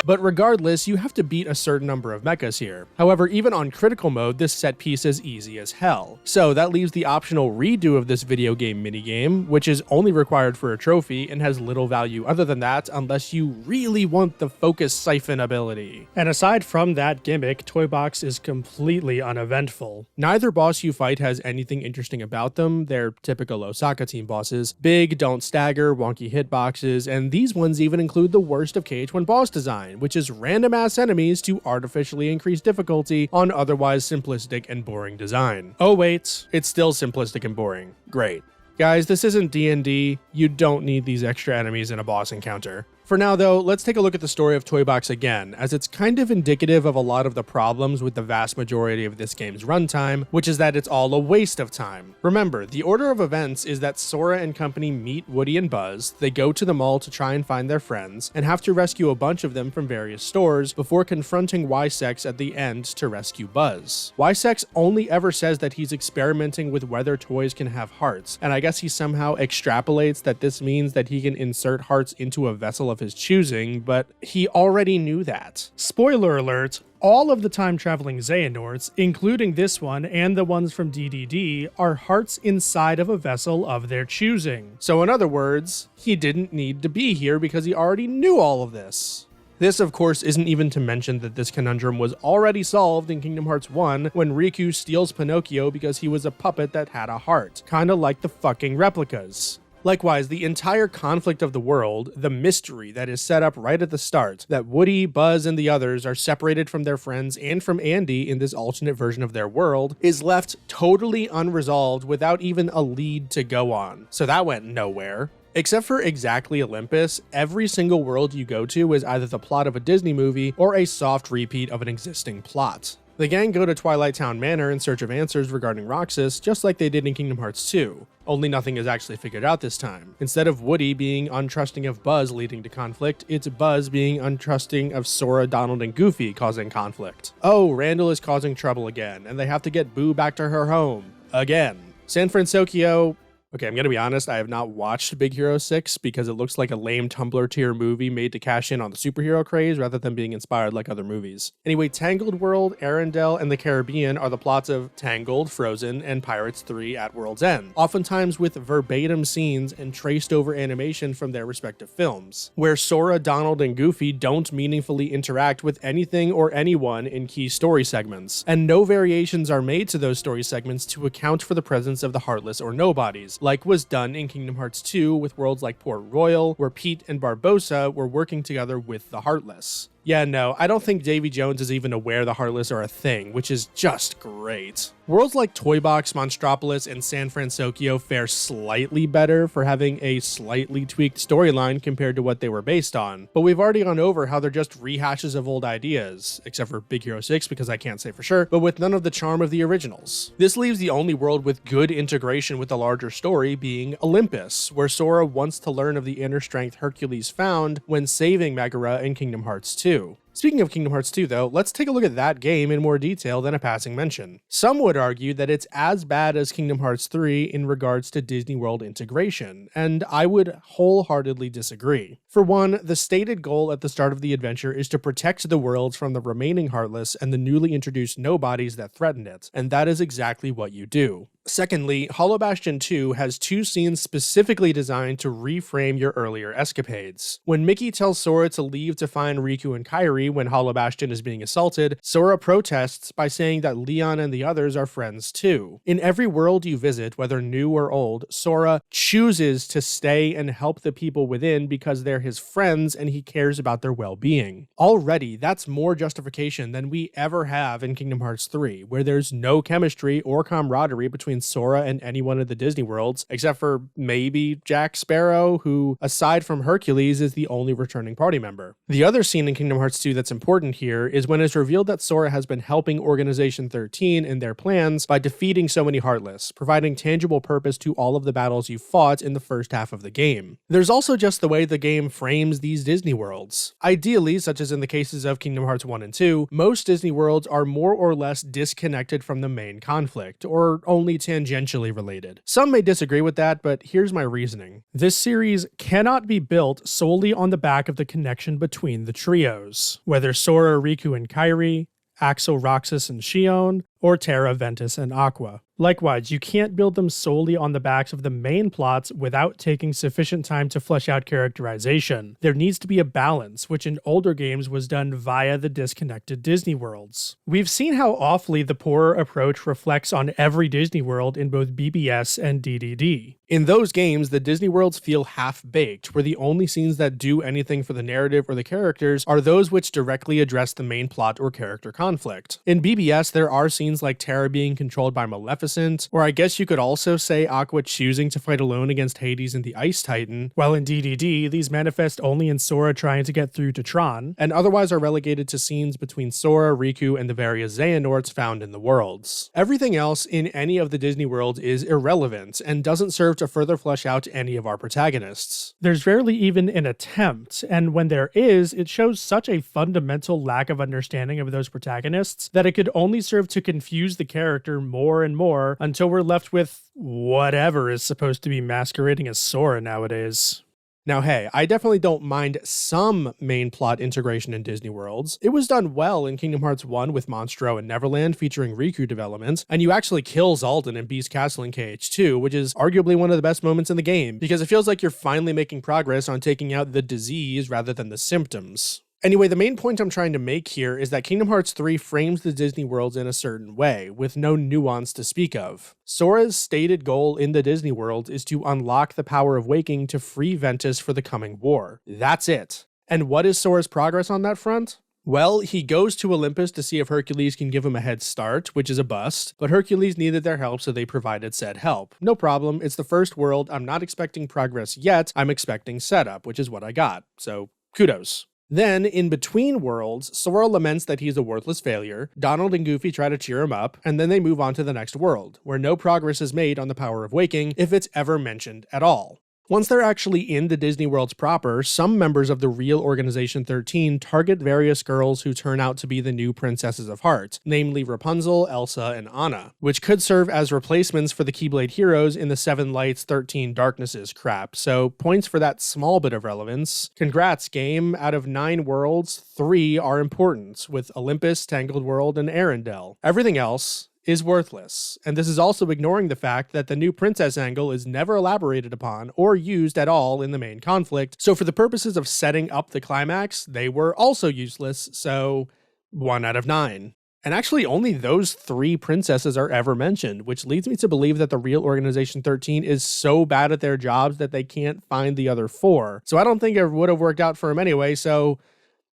But regardless, you have to beat a certain number of mechas here. However, even on critical mode, this set piece is easy as hell. So that leaves the optional redo of this video game minigame, which is only required for a trophy and has little value other than that unless you really want the focus siphon ability. And aside from that gimmick, Toy Box is completely uneventful. Neither boss you fight has anything interesting about them. They're typical Osaka team bosses. Big, don't stagger, wonky hitboxes, and these ones even include the worst of KH1 boss design, which is random ass enemies to artificially increase difficulty on otherwise simplistic and boring design. Oh wait, it's still simplistic and boring. Great. Guys, this isn't D&D. You don't need these extra enemies in a boss encounter. For now though, let's take a look at the story of Toy Box again, as it's kind of indicative of a lot of the problems with the vast majority of this game's runtime, which is that it's all a waste of time. Remember, the order of events is that Sora and company meet Woody and Buzz, they go to the mall to try and find their friends, and have to rescue a bunch of them from various stores before confronting YSex at the end to rescue Buzz. YSex only ever says that he's experimenting with whether toys can have hearts, and I guess he somehow extrapolates that this means that he can insert hearts into a vessel of his choosing, but he already knew that. Spoiler alert, all of the time-traveling Xehanorts, including this one and the ones from DDD, are hearts inside of a vessel of their choosing. So in other words, he didn't need to be here because he already knew all of this. This, of course, isn't even to mention that this conundrum was already solved in Kingdom Hearts 1 when Riku steals Pinocchio because he was a puppet that had a heart, kinda like the fucking replicas. Likewise, the entire conflict of the world, the mystery that is set up right at the start, that Woody, Buzz, and the others are separated from their friends and from Andy in this alternate version of their world, is left totally unresolved without even a lead to go on. So that went nowhere. Except for exactly Olympus, every single world you go to is either the plot of a Disney movie or a soft repeat of an existing plot. The gang go to Twilight Town Manor in search of answers regarding Roxas, just like they did in Kingdom Hearts 2. Only nothing is actually figured out this time. Instead of Woody being untrusting of Buzz leading to conflict, it's Buzz being untrusting of Sora, Donald, and Goofy causing conflict. Oh, Randall is causing trouble again, and they have to get Boo back to her home. Again. San Fransokyo... Okay, I'm gonna be honest, I have not watched Big Hero 6 because it looks like a lame Tumblr tier movie made to cash in on the superhero craze rather than being inspired like other movies. Anyway, Tangled World, Arendelle, and the Caribbean are the plots of Tangled, Frozen, and Pirates 3 at World's End, oftentimes with verbatim scenes and traced over animation from their respective films, where Sora, Donald, and Goofy don't meaningfully interact with anything or anyone in key story segments, and no variations are made to those story segments to account for the presence of the Heartless or Nobodies, like was done in Kingdom Hearts 2 with worlds like Port Royal, where Pete and Barbossa were working together with the Heartless. Yeah, no, I don't think Davy Jones is even aware the Heartless are a thing, which is just great. Worlds like Toy Box, Monstropolis, and San Fransokyo fare slightly better for having a slightly tweaked storyline compared to what they were based on, but we've already gone over how they're just rehashes of old ideas, except for Big Hero 6 because I can't say for sure, but with none of the charm of the originals. This leaves the only world with good integration with the larger story being Olympus, where Sora wants to learn of the inner strength Hercules found when saving Megara in Kingdom Hearts 2. Speaking of Kingdom Hearts 2 though, let's take a look at that game in more detail than a passing mention. Some would argue that it's as bad as Kingdom Hearts 3 in regards to Disney World integration, and I would wholeheartedly disagree. For one, the stated goal at the start of the adventure is to protect the worlds from the remaining Heartless and the newly introduced Nobodies that threaten it, and that is exactly what you do. Secondly, Hollow Bastion 2 has two scenes specifically designed to reframe your earlier escapades. When Mickey tells Sora to leave to find Riku and Kairi when Hollow Bastion is being assaulted, Sora protests by saying that Leon and the others are friends too. In every world you visit, whether new or old, Sora chooses to stay and help the people within because they're his friends and he cares about their well-being. Already, that's more justification than we ever have in Kingdom Hearts 3, where there's no chemistry or camaraderie between Sora and any one of the Disney worlds, except for maybe Jack Sparrow, who, aside from Hercules, is the only returning party member. The other scene in Kingdom Hearts 2 that's important here is when it's revealed that Sora has been helping Organization 13 in their plans by defeating so many Heartless, providing tangible purpose to all of the battles you fought in the first half of the game. There's also just the way the game frames these Disney worlds. Ideally, such as in the cases of Kingdom Hearts 1 and 2, most Disney worlds are more or less disconnected from the main conflict, or only tangentially related. Some may disagree with that, but here's my reasoning. This series cannot be built solely on the back of the connection between the trios. whether Sora, Riku, and Kairi, Axel, Roxas, and Xion, or Terra, Ventus, and Aqua. Likewise, you can't build them solely on the backs of the main plots without taking sufficient time to flesh out characterization. There needs to be a balance, which in older games was done via the disconnected Disney worlds. We've seen how awfully the poorer approach reflects on every Disney world in both BBS and DDD. In those games, the Disney worlds feel half-baked, where the only scenes that do anything for the narrative or the characters are those which directly address the main plot or character conflict. In BBS, there are scenes like Terra being controlled by Maleficent, or I guess you could also say Aqua choosing to fight alone against Hades and the Ice Titan, while in DDD, these manifest only in Sora trying to get through to Tron, and otherwise are relegated to scenes between Sora, Riku, and the various Xehanorts found in the worlds. Everything else in any of the Disney worlds is irrelevant, and doesn't serve to further flesh out any of our protagonists. There's rarely even an attempt, and when there is, it shows such a fundamental lack of understanding of those protagonists that it could only serve to confuse the character more and more until we're left with whatever is supposed to be masquerading as Sora nowadays. Now hey, I definitely don't mind some main plot integration in Disney worlds. It was done well in Kingdom Hearts 1 with Monstro and Neverland featuring Riku development, and you actually kill Xaldin in Beast Castle in KH2, which is arguably one of the best moments in the game, because it feels like you're finally making progress on taking out the disease rather than the symptoms. Anyway, the main point I'm trying to make here is that Kingdom Hearts 3 frames the Disney worlds in a certain way, with no nuance to speak of. Sora's stated goal in the Disney world is to unlock the power of waking to free Ventus for the coming war. That's it. And what is Sora's progress on that front? Well, he goes to Olympus to see if Hercules can give him a head start, which is a bust, but Hercules needed their help, so they provided said help. No problem, it's the first world, I'm not expecting progress yet, I'm expecting setup, which is what I got, so kudos. Then, in between worlds, Sora laments that he's a worthless failure, Donald and Goofy try to cheer him up, and then they move on to the next world, where no progress is made on the power of waking, if it's ever mentioned at all. Once they're actually in the Disney worlds proper, some members of the real Organization 13 target various girls who turn out to be the new Princesses of Heart, namely Rapunzel, Elsa, and Anna, which could serve as replacements for the Keyblade heroes in the 7 Lights, 13 Darknesses crap, so points for that small bit of relevance. Congrats, game. Out of 9 worlds, 3 are important, with Olympus, Tangled World, and Arendelle. Everything else is worthless, and this is also ignoring the fact that the new princess angle is never elaborated upon or used at all in the main conflict, so for the purposes of setting up the climax, they were also useless, so 1 out of 9. And actually only those 3 princesses are ever mentioned, which leads me to believe that the real Organization 13 is so bad at their jobs that they can't find the other 4. So I don't think it would have worked out for him anyway, so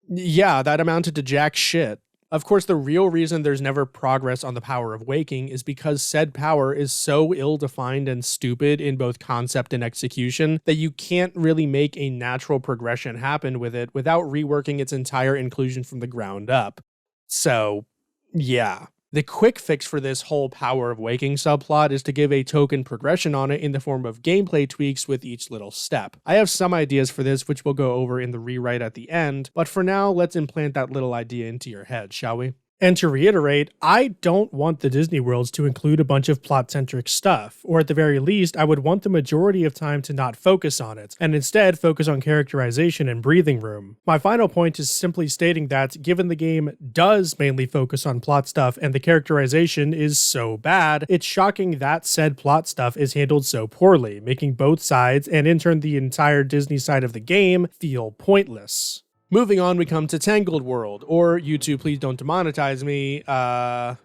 yeah, that amounted to jack shit. Of course, the real reason there's never progress on the power of waking is because said power is so ill-defined and stupid in both concept and execution that you can't really make a natural progression happen with it without reworking its entire inclusion from the ground up. So, yeah. The quick fix for this whole power of waking subplot is to give a token progression on it in the form of gameplay tweaks with each little step. I have some ideas for this which we'll go over in the rewrite at the end, but for now, let's implant that little idea into your head, shall we? And to reiterate, I don't want the Disney worlds to include a bunch of plot-centric stuff, or at the very least, I would want the majority of time to not focus on it, and instead focus on characterization and breathing room. My final point is simply stating that, given the game does mainly focus on plot stuff and the characterization is so bad, it's shocking that said plot stuff is handled so poorly, making both sides, and in turn the entire Disney side of the game, feel pointless. Moving on, we come to Tangled World, or YouTube, please don't demonetize me, Corona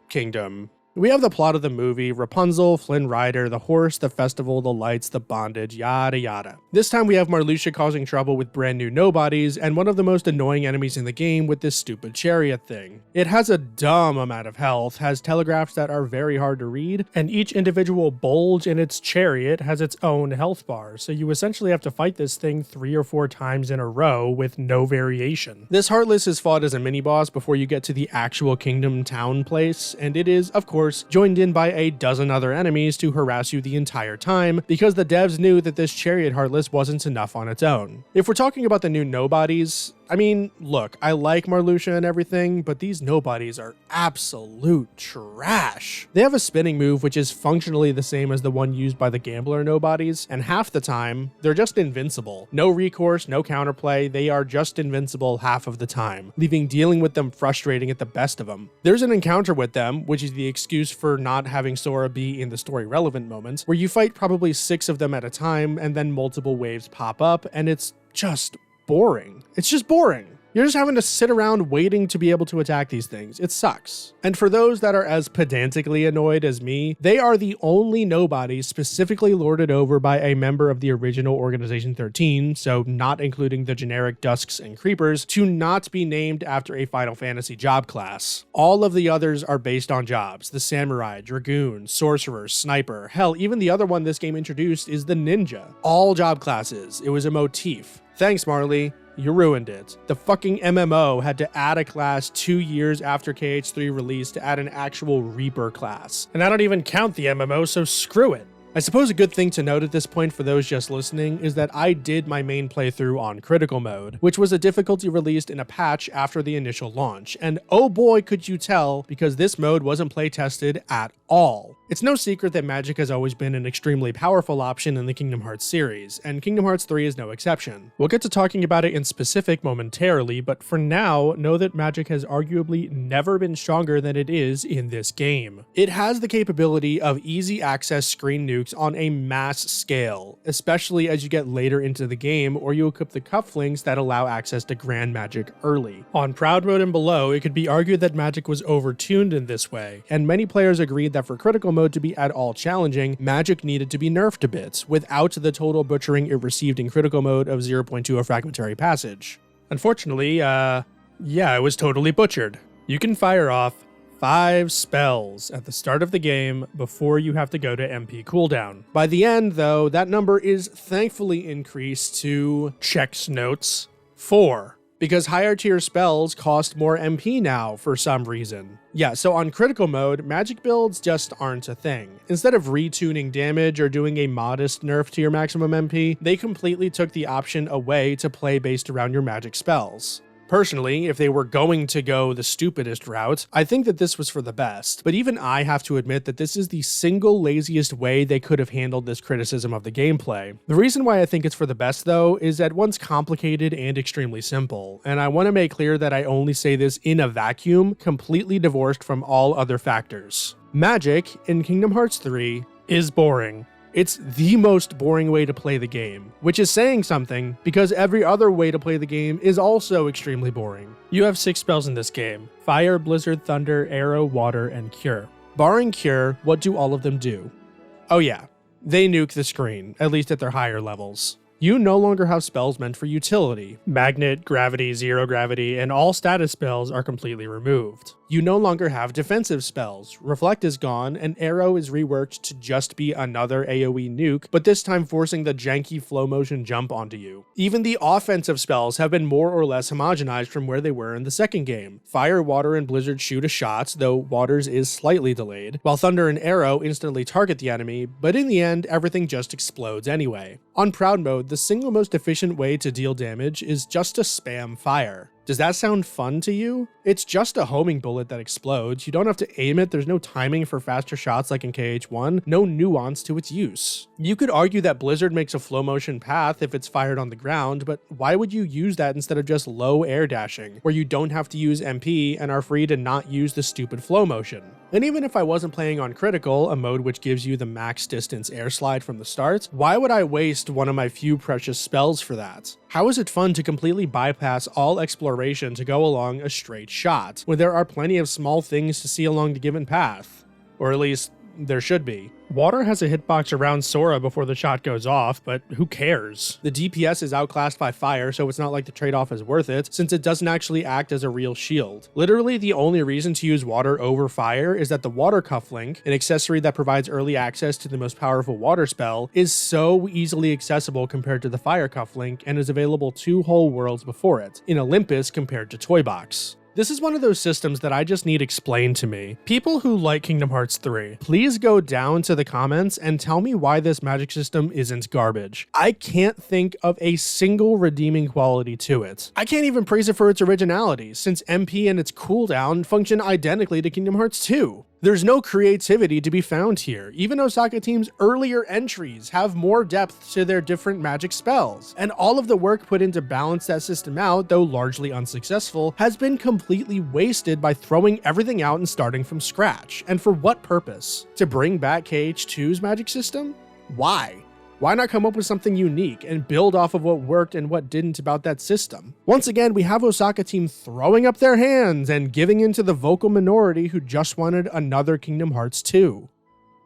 Kingdom. We have the plot of the movie, Rapunzel, Flynn Rider, the horse, the festival, the lights, the bondage, yada yada. This time we have Marluxia causing trouble with brand new nobodies, and one of the most annoying enemies in the game with this stupid chariot thing. It has a dumb amount of health, has telegraphs that are very hard to read, and each individual bulge in its chariot has its own health bar, so you essentially have to fight this thing 3 or 4 times in a row with no variation. This Heartless is fought as a mini-boss before you get to the actual Kingdom Town place, and it is, of course, joined in by a dozen other enemies to harass you the entire time, because the devs knew that this chariot Heartless wasn't enough on its own. If we're talking about the new nobodies, I mean, look, I like Marluxia and everything, but these nobodies are absolute trash. They have a spinning move which is functionally the same as the one used by the gambler nobodies, and half the time, they're just invincible. No recourse, no counterplay, they are just invincible half of the time, leaving dealing with them frustrating at the best of them. There's an encounter with them, which is the excuse for not having Sora be in the story relevant moments, where you fight probably 6 of them at a time, and then multiple waves pop up, and it's just boring. It's just boring. You're just having to sit around waiting to be able to attack these things. It sucks. And for those that are as pedantically annoyed as me, they are the only nobodies specifically lorded over by a member of the original Organization 13, so not including the generic Dusks and Creepers, to not be named after a Final Fantasy job class. All of the others are based on jobs. The Samurai, Dragoon, Sorcerer, Sniper, hell, even the other one this game introduced is the Ninja. All job classes. It was a motif. Thanks, Marley. You ruined it. The fucking MMO had to add a class 2 years after KH3 release to add an actual Reaper class. And I don't even count the MMO, so screw it. I suppose a good thing to note at this point for those just listening is that I did my main playthrough on critical mode, which was a difficulty released in a patch after the initial launch, and oh boy could you tell, because this mode wasn't playtested at all. It's no secret that magic has always been an extremely powerful option in the Kingdom Hearts series, and Kingdom Hearts 3 is no exception. We'll get to talking about it in specific momentarily, but for now, know that magic has arguably never been stronger than it is in this game. It has the capability of easy access screen nukes on a mass scale, especially as you get later into the game or you equip the cufflinks that allow access to grand magic early. On Proud Mode and below, it could be argued that magic was overtuned in this way, and many players agreed that for critical mode to be at all challenging, magic needed to be nerfed a bit, without the total butchering it received in critical mode of 0.2 of Fragmentary Passage. Unfortunately, yeah, it was totally butchered. You can fire off 5 spells at the start of the game before you have to go to MP cooldown. By the end, though, that number is thankfully increased to, checks notes, 4. Because higher tier spells cost more MP now for some reason. Yeah, so on critical mode, magic builds just aren't a thing. Instead of retuning damage or doing a modest nerf to your maximum MP, they completely took the option away to play based around your magic spells. Personally, if they were going to go the stupidest route, I think that this was for the best, but even I have to admit that this is the single laziest way they could have handled this criticism of the gameplay. The reason why I think it's for the best, though, is at once complicated and extremely simple, and I want to make clear that I only say this in a vacuum, completely divorced from all other factors. Magic in Kingdom Hearts 3 is boring. It's the most boring way to play the game, which is saying something because every other way to play the game is also extremely boring. You have 6 spells in this game: Fire, Blizzard, Thunder, Arrow, Water, and Cure. Barring Cure, what do all of them do? Oh yeah, they nuke the screen, at least at their higher levels. You no longer have spells meant for utility. Magnet, Gravity, Zero Gravity, and all status spells are completely removed. You no longer have defensive spells. Reflect is gone, and Arrow is reworked to just be another AoE nuke, but this time forcing the janky flow motion jump onto you. Even the offensive spells have been more or less homogenized from where they were in the second game. Fire, Water, and Blizzard shoot a shot, though Water's is slightly delayed, while Thunder and Arrow instantly target the enemy, but in the end, everything just explodes anyway. On Proud Mode, the single most efficient way to deal damage is just to spam Fire. Does that sound fun to you? It's just a homing bullet that explodes. You don't have to aim it. There's no timing for faster shots like in KH1. No nuance to its use. You could argue that Blizzard makes a flow motion path if it's fired on the ground, but why would you use that instead of just low air dashing, where you don't have to use MP and are free to not use the stupid flow motion? And even if I wasn't playing on critical, a mode which gives you the max distance air slide from the start, why would I waste one of my few precious spells for that? How is it fun to completely bypass all exploration to go along a straight shot, when there are plenty of small things to see along the given path? Or at least, there should be. Water has a hitbox around Sora before the shot goes off, but who cares? The DPS is outclassed by Fire, so it's not like the trade-off is worth it, since it doesn't actually act as a real shield. Literally, the only reason to use Water over Fire is that the Water Cufflink, an accessory that provides early access to the most powerful water spell, is so easily accessible compared to the Fire Cufflink and is available 2 whole worlds before it, in Olympus compared to Toy Box. This is one of those systems that I just need explained to me. People who like Kingdom Hearts 3, please go down to the comments and tell me why this magic system isn't garbage. I can't think of a single redeeming quality to it. I can't even praise it for its originality, since MP and its cooldown function identically to Kingdom Hearts 2. There's no creativity to be found here. Even Osaka Team's earlier entries have more depth to their different magic spells. And all of the work put in to balance that system out, though largely unsuccessful, has been completely wasted by throwing everything out and starting from scratch. And for what purpose? To bring back KH2's magic system? Why? Why not come up with something unique and build off of what worked and what didn't about that system? Once again, we have Osaka Team throwing up their hands and giving in to the vocal minority who just wanted another Kingdom Hearts 2.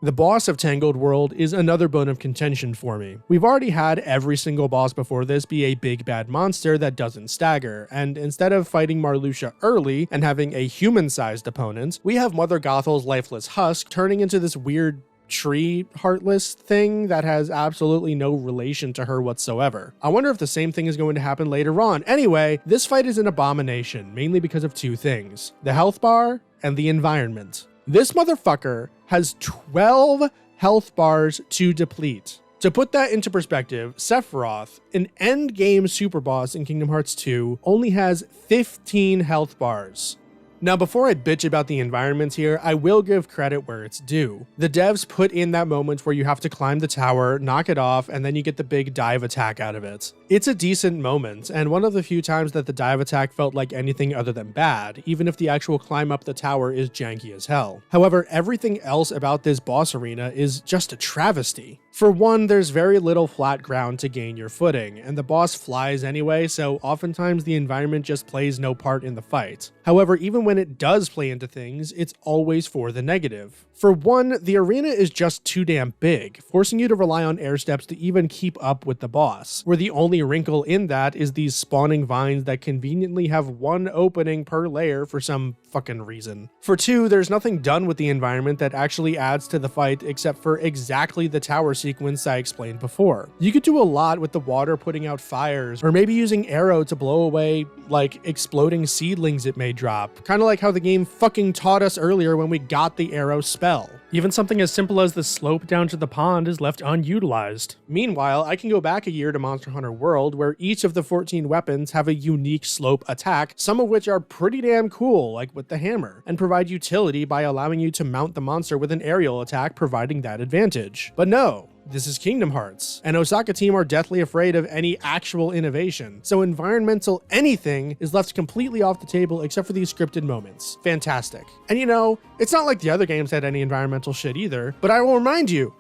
The boss of Tangled World is another bone of contention for me. We've already had every single boss before this be a big bad monster that doesn't stagger, and instead of fighting Marluxia early and having a human-sized opponent, we have Mother Gothel's lifeless husk turning into this weird tree heartless thing that has absolutely no relation to her whatsoever. I wonder if the same thing is going to happen later on. Anyway, this fight is an abomination, mainly because of two things: the health bar and the environment. This motherfucker has 12 health bars to deplete. To put that into perspective, Sephiroth, an endgame super boss in Kingdom Hearts 2, only has 15 health bars. Now, before I bitch about the environments here, I will give credit where it's due. The devs put in that moment where you have to climb the tower, knock it off, and then you get the big dive attack out of it. It's a decent moment, and one of the few times that the dive attack felt like anything other than bad, even if the actual climb up the tower is janky as hell. However, everything else about this boss arena is just a travesty. For one, there's very little flat ground to gain your footing, and the boss flies anyway, so oftentimes the environment just plays no part in the fight. However, even when it does play into things, it's always for the negative. For one, the arena is just too damn big, forcing you to rely on air steps to even keep up with the boss, where the only wrinkle in that is these spawning vines that conveniently have one opening per layer for some fucking reason. For two, there's nothing done with the environment that actually adds to the fight except for exactly the tower sequence I explained before. You could do a lot with the water putting out fires, or maybe using arrow to blow away like exploding seedlings it may drop, kind of like how the game fucking taught us earlier when we got the arrow spell. Even something as simple as the slope down to the pond is left unutilized. Meanwhile, I can go back a year to Monster Hunter World, where each of the 14 weapons have a unique slope attack, some of which are pretty damn cool, like with the hammer, and provide utility by allowing you to mount the monster with an aerial attack, providing that advantage. But no, this is Kingdom Hearts, and Osaka Team are deathly afraid of any actual innovation, so environmental anything is left completely off the table except for these scripted moments. Fantastic. And you know, it's not like the other games had any environmental shit either, but I will remind you,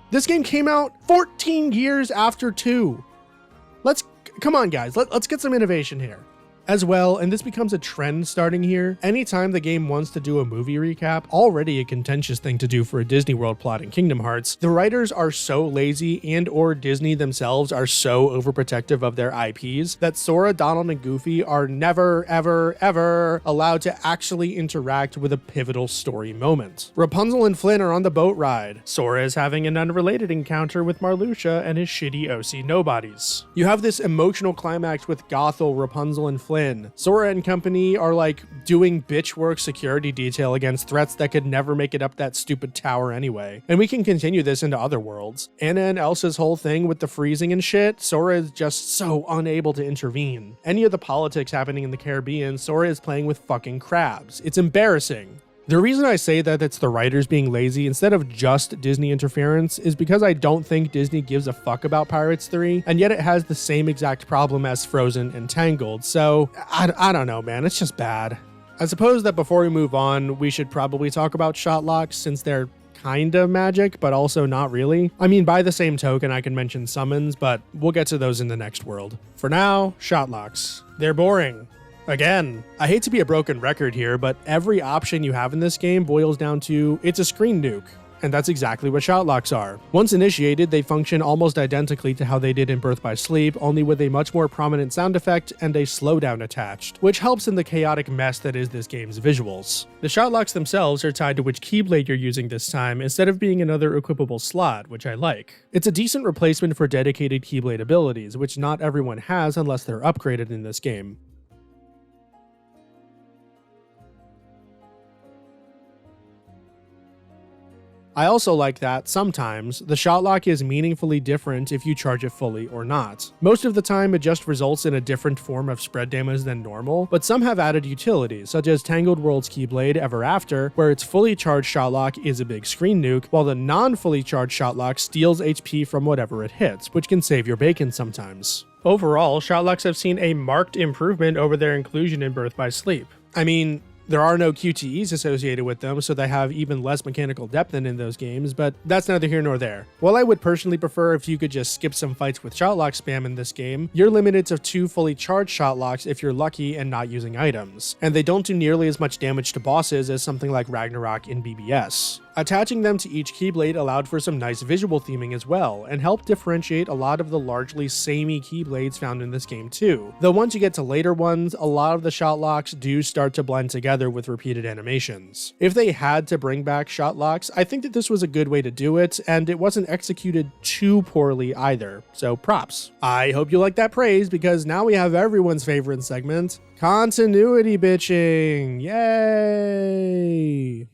this game came out 14 years after 2. Come on guys, let's get some innovation here. As well, and this becomes a trend starting here, anytime the game wants to do a movie recap, already a contentious thing to do for a Disney World plot in Kingdom Hearts, the writers are so lazy and or Disney themselves are so overprotective of their IPs that Sora, Donald, and Goofy are never, ever, ever allowed to actually interact with a pivotal story moment. Rapunzel and Flynn are on the boat ride. Sora is having an unrelated encounter with Marluxia and his shitty OC nobodies. You have this emotional climax with Gothel, Rapunzel, and Flynn. Sora and company are like doing bitch work security detail against threats that could never make it up that stupid tower anyway. And we can continue this into other worlds. Anna and Elsa's whole thing with the freezing and shit, Sora is just so unable to intervene. Any of the politics happening in the Caribbean, Sora is playing with fucking crabs. It's embarrassing. The reason I say that it's the writers being lazy instead of just Disney interference is because I don't think Disney gives a fuck about Pirates 3, and yet it has the same exact problem as Frozen and Tangled, so I don't know, man, it's just bad. I suppose that before we move on, we should probably talk about Shotlocks since they're kinda magic, but also not really. I mean, by the same token, I can mention summons, but we'll get to those in the next world. For now, Shotlocks. They're boring. Again, I hate to be a broken record here, but every option you have in this game boils down to it's a screen nuke. And that's exactly what Shotlocks are. Once initiated, they function almost identically to how they did in Birth by Sleep, only with a much more prominent sound effect and a slowdown attached, which helps in the chaotic mess that is this game's visuals. The Shotlocks themselves are tied to which Keyblade you're using this time, instead of being another equipable slot, which I like. It's a decent replacement for dedicated Keyblade abilities, which not everyone has unless they're upgraded in this game. I also like that, sometimes, the shotlock is meaningfully different if you charge it fully or not. Most of the time it just results in a different form of spread damage than normal, but some have added utilities, such as Tangled World's Keyblade Ever After, where its fully charged shotlock is a big screen nuke, while the non-fully charged shotlock steals HP from whatever it hits, which can save your bacon sometimes. Overall, shotlocks have seen a marked improvement over their inclusion in Birth by Sleep. I mean, there are no QTEs associated with them, so they have even less mechanical depth than in those games, but that's neither here nor there. While I would personally prefer if you could just skip some fights with shotlock spam in this game, you're limited to 2 fully charged shotlocks if you're lucky and not using items, and they don't do nearly as much damage to bosses as something like Ragnarok in BBS. Attaching them to each Keyblade allowed for some nice visual theming as well, and helped differentiate a lot of the largely samey Keyblades found in this game too. Though once you get to later ones, a lot of the shotlocks do start to blend together with repeated animations. If they had to bring back shotlocks, I think that this was a good way to do it, and it wasn't executed too poorly either, so props. I hope you like that praise, because now we have everyone's favorite segment, continuity bitching! Yay!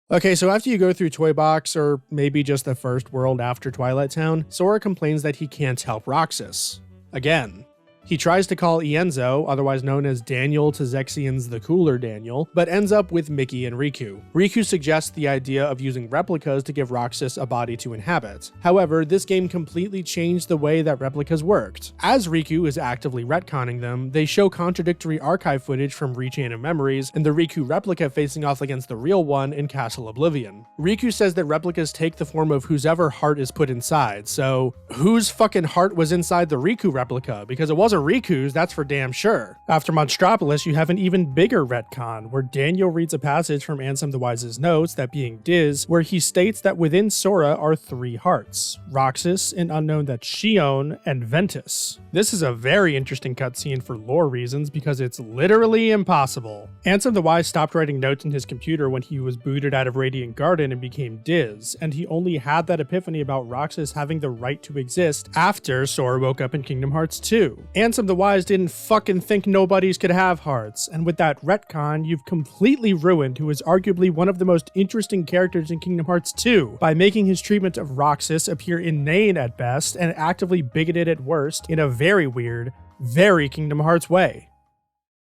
Okay, so after you go through Toy Box, or maybe just the first world after Twilight Town, Sora complains that he can't help Roxas. Again. He tries to call Ienzo, otherwise known as Daniel to Zexion's the cooler Daniel, but ends up with Mickey and Riku. Riku suggests the idea of using replicas to give Roxas a body to inhabit. However, this game completely changed the way that replicas worked. As Riku is actively retconning them, they show contradictory archive footage from Rechain of Memories and the Riku replica facing off against the real one in Castle Oblivion. Riku says that replicas take the form of whosever heart is put inside, so whose fucking heart was inside the Riku replica? Because it wasn't Riku's, that's for damn sure. After Monstropolis, you have an even bigger retcon, where Daniel reads a passage from Ansem the Wise's notes, that being Diz, where he states that within Sora are 3 hearts: Roxas, an unknown that Shion, and Ventus. This is a very interesting cutscene for lore reasons, because it's literally impossible. Ansem the Wise stopped writing notes in his computer when he was booted out of Radiant Garden and became Diz, and he only had that epiphany about Roxas having the right to exist after Sora woke up in Kingdom Hearts 2. Ansem the Wise didn't fucking think nobodies could have hearts, and with that retcon, you've completely ruined who is arguably one of the most interesting characters in Kingdom Hearts 2 by making his treatment of Roxas appear inane at best and actively bigoted at worst in a very weird, very Kingdom Hearts way.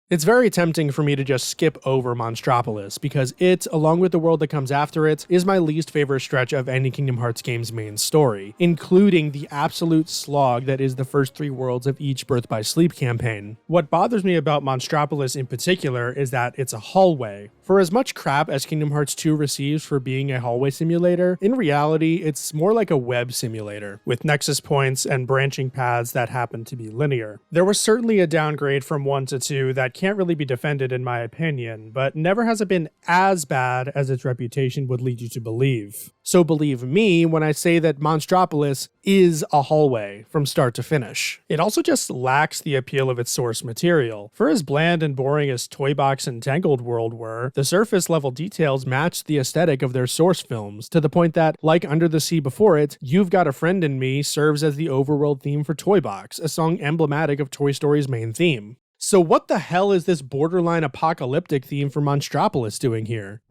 It's very tempting for me to just skip over Monstropolis, because it, along with the world that comes after it, is my least favorite stretch of any Kingdom Hearts game's main story, including the absolute slog that is the first 3 worlds of each Birth by Sleep campaign. What bothers me about Monstropolis in particular is that it's a hallway. For as much crap as Kingdom Hearts 2 receives for being a hallway simulator, in reality it's more like a web simulator, with nexus points and branching paths that happen to be linear. There was certainly a downgrade from 1 to 2 that can't really be defended in my opinion, but never has it been as bad as its reputation would lead you to believe. So believe me when I say that Monstropolis is a hallway from start to finish. It also just lacks the appeal of its source material. For as bland and boring as Toy Box and Tangled World were, the surface level details matched the aesthetic of their source films, to the point that, like Under the Sea before it, You've Got a Friend in Me serves as the overworld theme for Toy Box, a song emblematic of Toy Story's main theme. So what the hell is this borderline apocalyptic theme for Monstropolis doing here?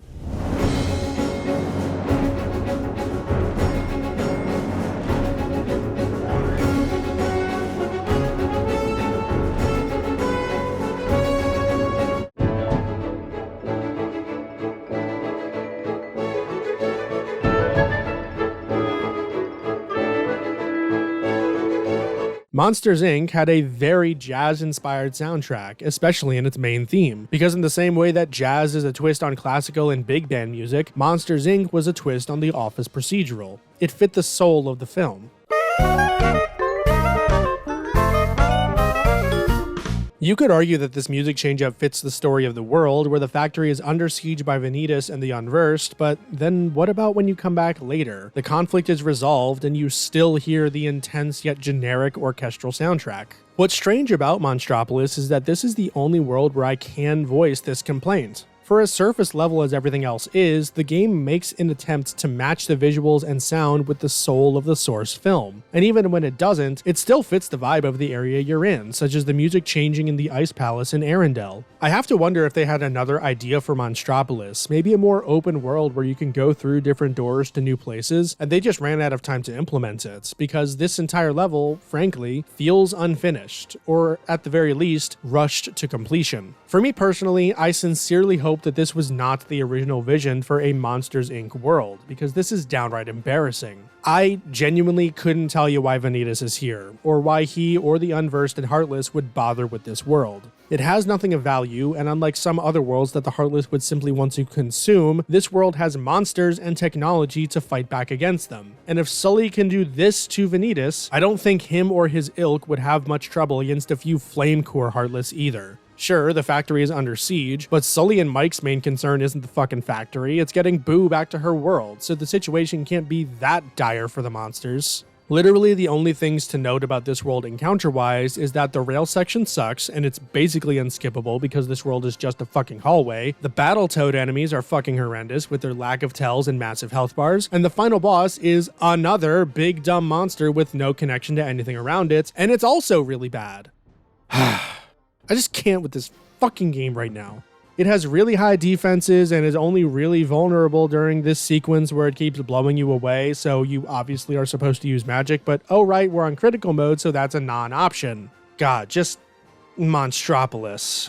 Monsters, Inc. had a very jazz-inspired soundtrack, especially in its main theme, because in the same way that jazz is a twist on classical and big band music, Monsters, Inc. was a twist on the Office procedural. It fit the soul of the film. You could argue that this music change-up fits the story of the world, where the factory is under siege by Vanitas and the Unversed, but then what about when you come back later? The conflict is resolved and you still hear the intense yet generic orchestral soundtrack. What's strange about Monstropolis is that this is the only world where I can voice this complaint. For For as surface level as everything else is, the game makes an attempt to match the visuals and sound with the soul of the source film. And even when it doesn't, it still fits the vibe of the area you're in, such as the music changing in the Ice Palace in Arendelle. I have to wonder if they had another idea for Monstropolis, maybe a more open world where you can go through different doors to new places, and they just ran out of time to implement it, because this entire level, frankly, feels unfinished, or at the very least, rushed to completion. For me personally, I sincerely hope that this was not the original vision for a Monsters Inc. world, because this is downright embarrassing. I genuinely couldn't tell you why Vanitas is here, or why he or the unversed and heartless would bother with this world. It has nothing of value, and unlike some other worlds that the heartless would simply want to consume, this world has monsters and technology to fight back against them. And if Sully can do this to Vanitas, I don't think him or his ilk would have much trouble against a few flame core heartless either. Sure, the factory is under siege, but Sully and Mike's main concern isn't the fucking factory, it's getting Boo back to her world, so the situation can't be that dire for the monsters. Literally the only things to note about this world encounter-wise is that the rail section sucks, and it's basically unskippable because this world is just a fucking hallway. The Battletoad enemies are fucking horrendous with their lack of tells and massive health bars, and the final boss is another big dumb monster with no connection to anything around it, and it's also really bad. I just can't with this fucking game right now. It has really high defenses and is only really vulnerable during this sequence where it keeps blowing you away, so you obviously are supposed to use magic, but oh right, we're on critical mode, so that's a non-option. God, just Monstropolis.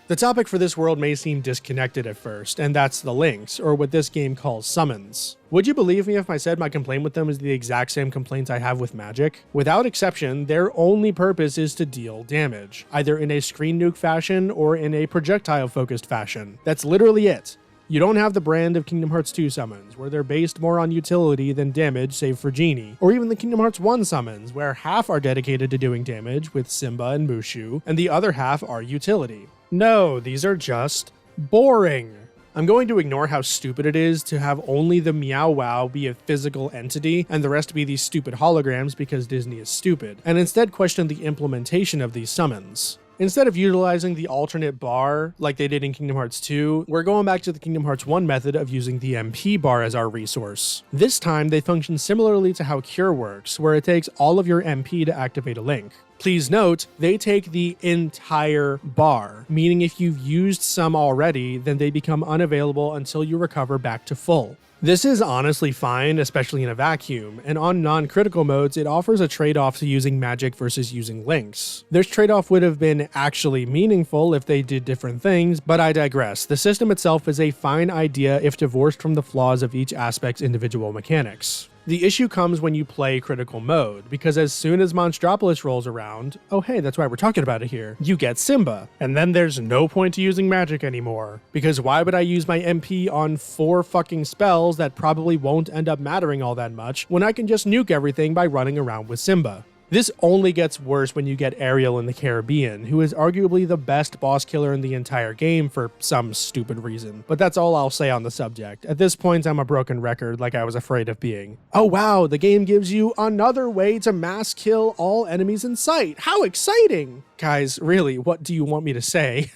The topic for this world may seem disconnected at first, and that's the links, or what this game calls summons. Would you believe me if I said my complaint with them is the exact same complaints I have with magic? Without exception, their only purpose is to deal damage, either in a screen nuke fashion or in a projectile-focused fashion. That's literally it. You don't have the brand of Kingdom Hearts 2 summons, where they're based more on utility than damage, save for Genie, or even the Kingdom Hearts 1 summons, where half are dedicated to doing damage with Simba and Mushu, and the other half are utility. No, these are just boring. I'm going to ignore how stupid it is to have only the Meow Wow be a physical entity and the rest be these stupid holograms because Disney is stupid, and instead question the implementation of these summons. Instead of utilizing the alternate bar like they did in Kingdom Hearts 2, we're going back to the Kingdom Hearts 1 method of using the MP bar as our resource. This time, they function similarly to how Cure works, where it takes all of your MP to activate a link. Please note, they take the entire bar, meaning if you've used some already, then they become unavailable until you recover back to full. This is honestly fine, especially in a vacuum, and on non-critical modes, it offers a trade-off to using magic versus using links. This trade-off would have been actually meaningful if they did different things, but I digress. The system itself is a fine idea if divorced from the flaws of each aspect's individual mechanics. The issue comes when you play critical mode, because as soon as Monstropolis rolls around, oh hey, that's why we're talking about it here, you get Simba, and then there's no point to using magic anymore, because why would I use my MP on 4 fucking spells that probably won't end up mattering all that much when I can just nuke everything by running around with Simba? This only gets worse when you get Ariel in the Caribbean, who is arguably the best boss killer in the entire game for some stupid reason. But that's all I'll say on the subject. At this point, I'm a broken record like I was afraid of being. Oh wow, the game gives you another way to mass kill all enemies in sight. How exciting! Guys, really, what do you want me to say?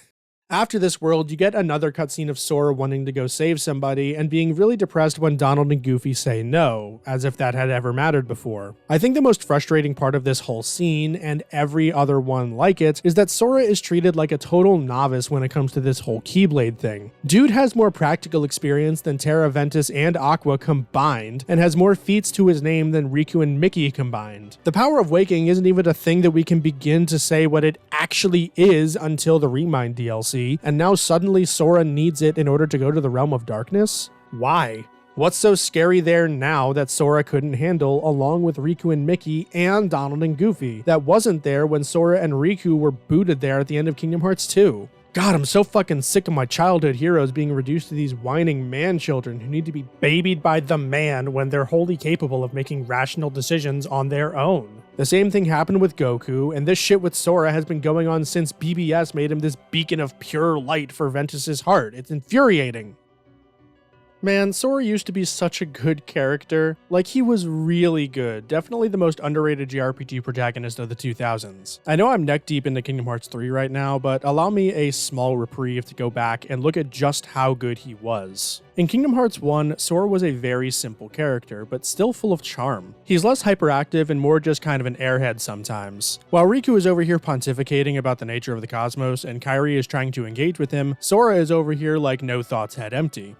After this world, you get another cutscene of Sora wanting to go save somebody and being really depressed when Donald and Goofy say no, as if that had ever mattered before. I think the most frustrating part of this whole scene, and every other one like it, is that Sora is treated like a total novice when it comes to this whole Keyblade thing. Dude has more practical experience than Terra, Ventus, and Aqua combined, and has more feats to his name than Riku and Mickey combined. The power of waking isn't even a thing that we can begin to say what it actually is until the Remind DLC. And now suddenly Sora needs it in order to go to the Realm of Darkness? Why? What's so scary there now that Sora couldn't handle along with Riku and Mickey and Donald and Goofy that wasn't there when Sora and Riku were booted there at the end of Kingdom Hearts 2? God, I'm so fucking sick of my childhood heroes being reduced to these whining man-children who need to be babied by the man when they're wholly capable of making rational decisions on their own. The same thing happened with Goku, and this shit with Sora has been going on since BBS made him this beacon of pure light for Ventus's heart. It's infuriating. Man, Sora used to be such a good character. Like, he was really good. Definitely the most underrated JRPG protagonist of the 2000s. I know I'm neck deep into Kingdom Hearts 3 right now, but allow me a small reprieve to go back and look at just how good he was. In Kingdom Hearts 1, Sora was a very simple character, but still full of charm. He's less hyperactive and more just kind of an airhead sometimes. While Riku is over here pontificating about the nature of the cosmos and Kairi is trying to engage with him, Sora is over here like no thoughts head empty.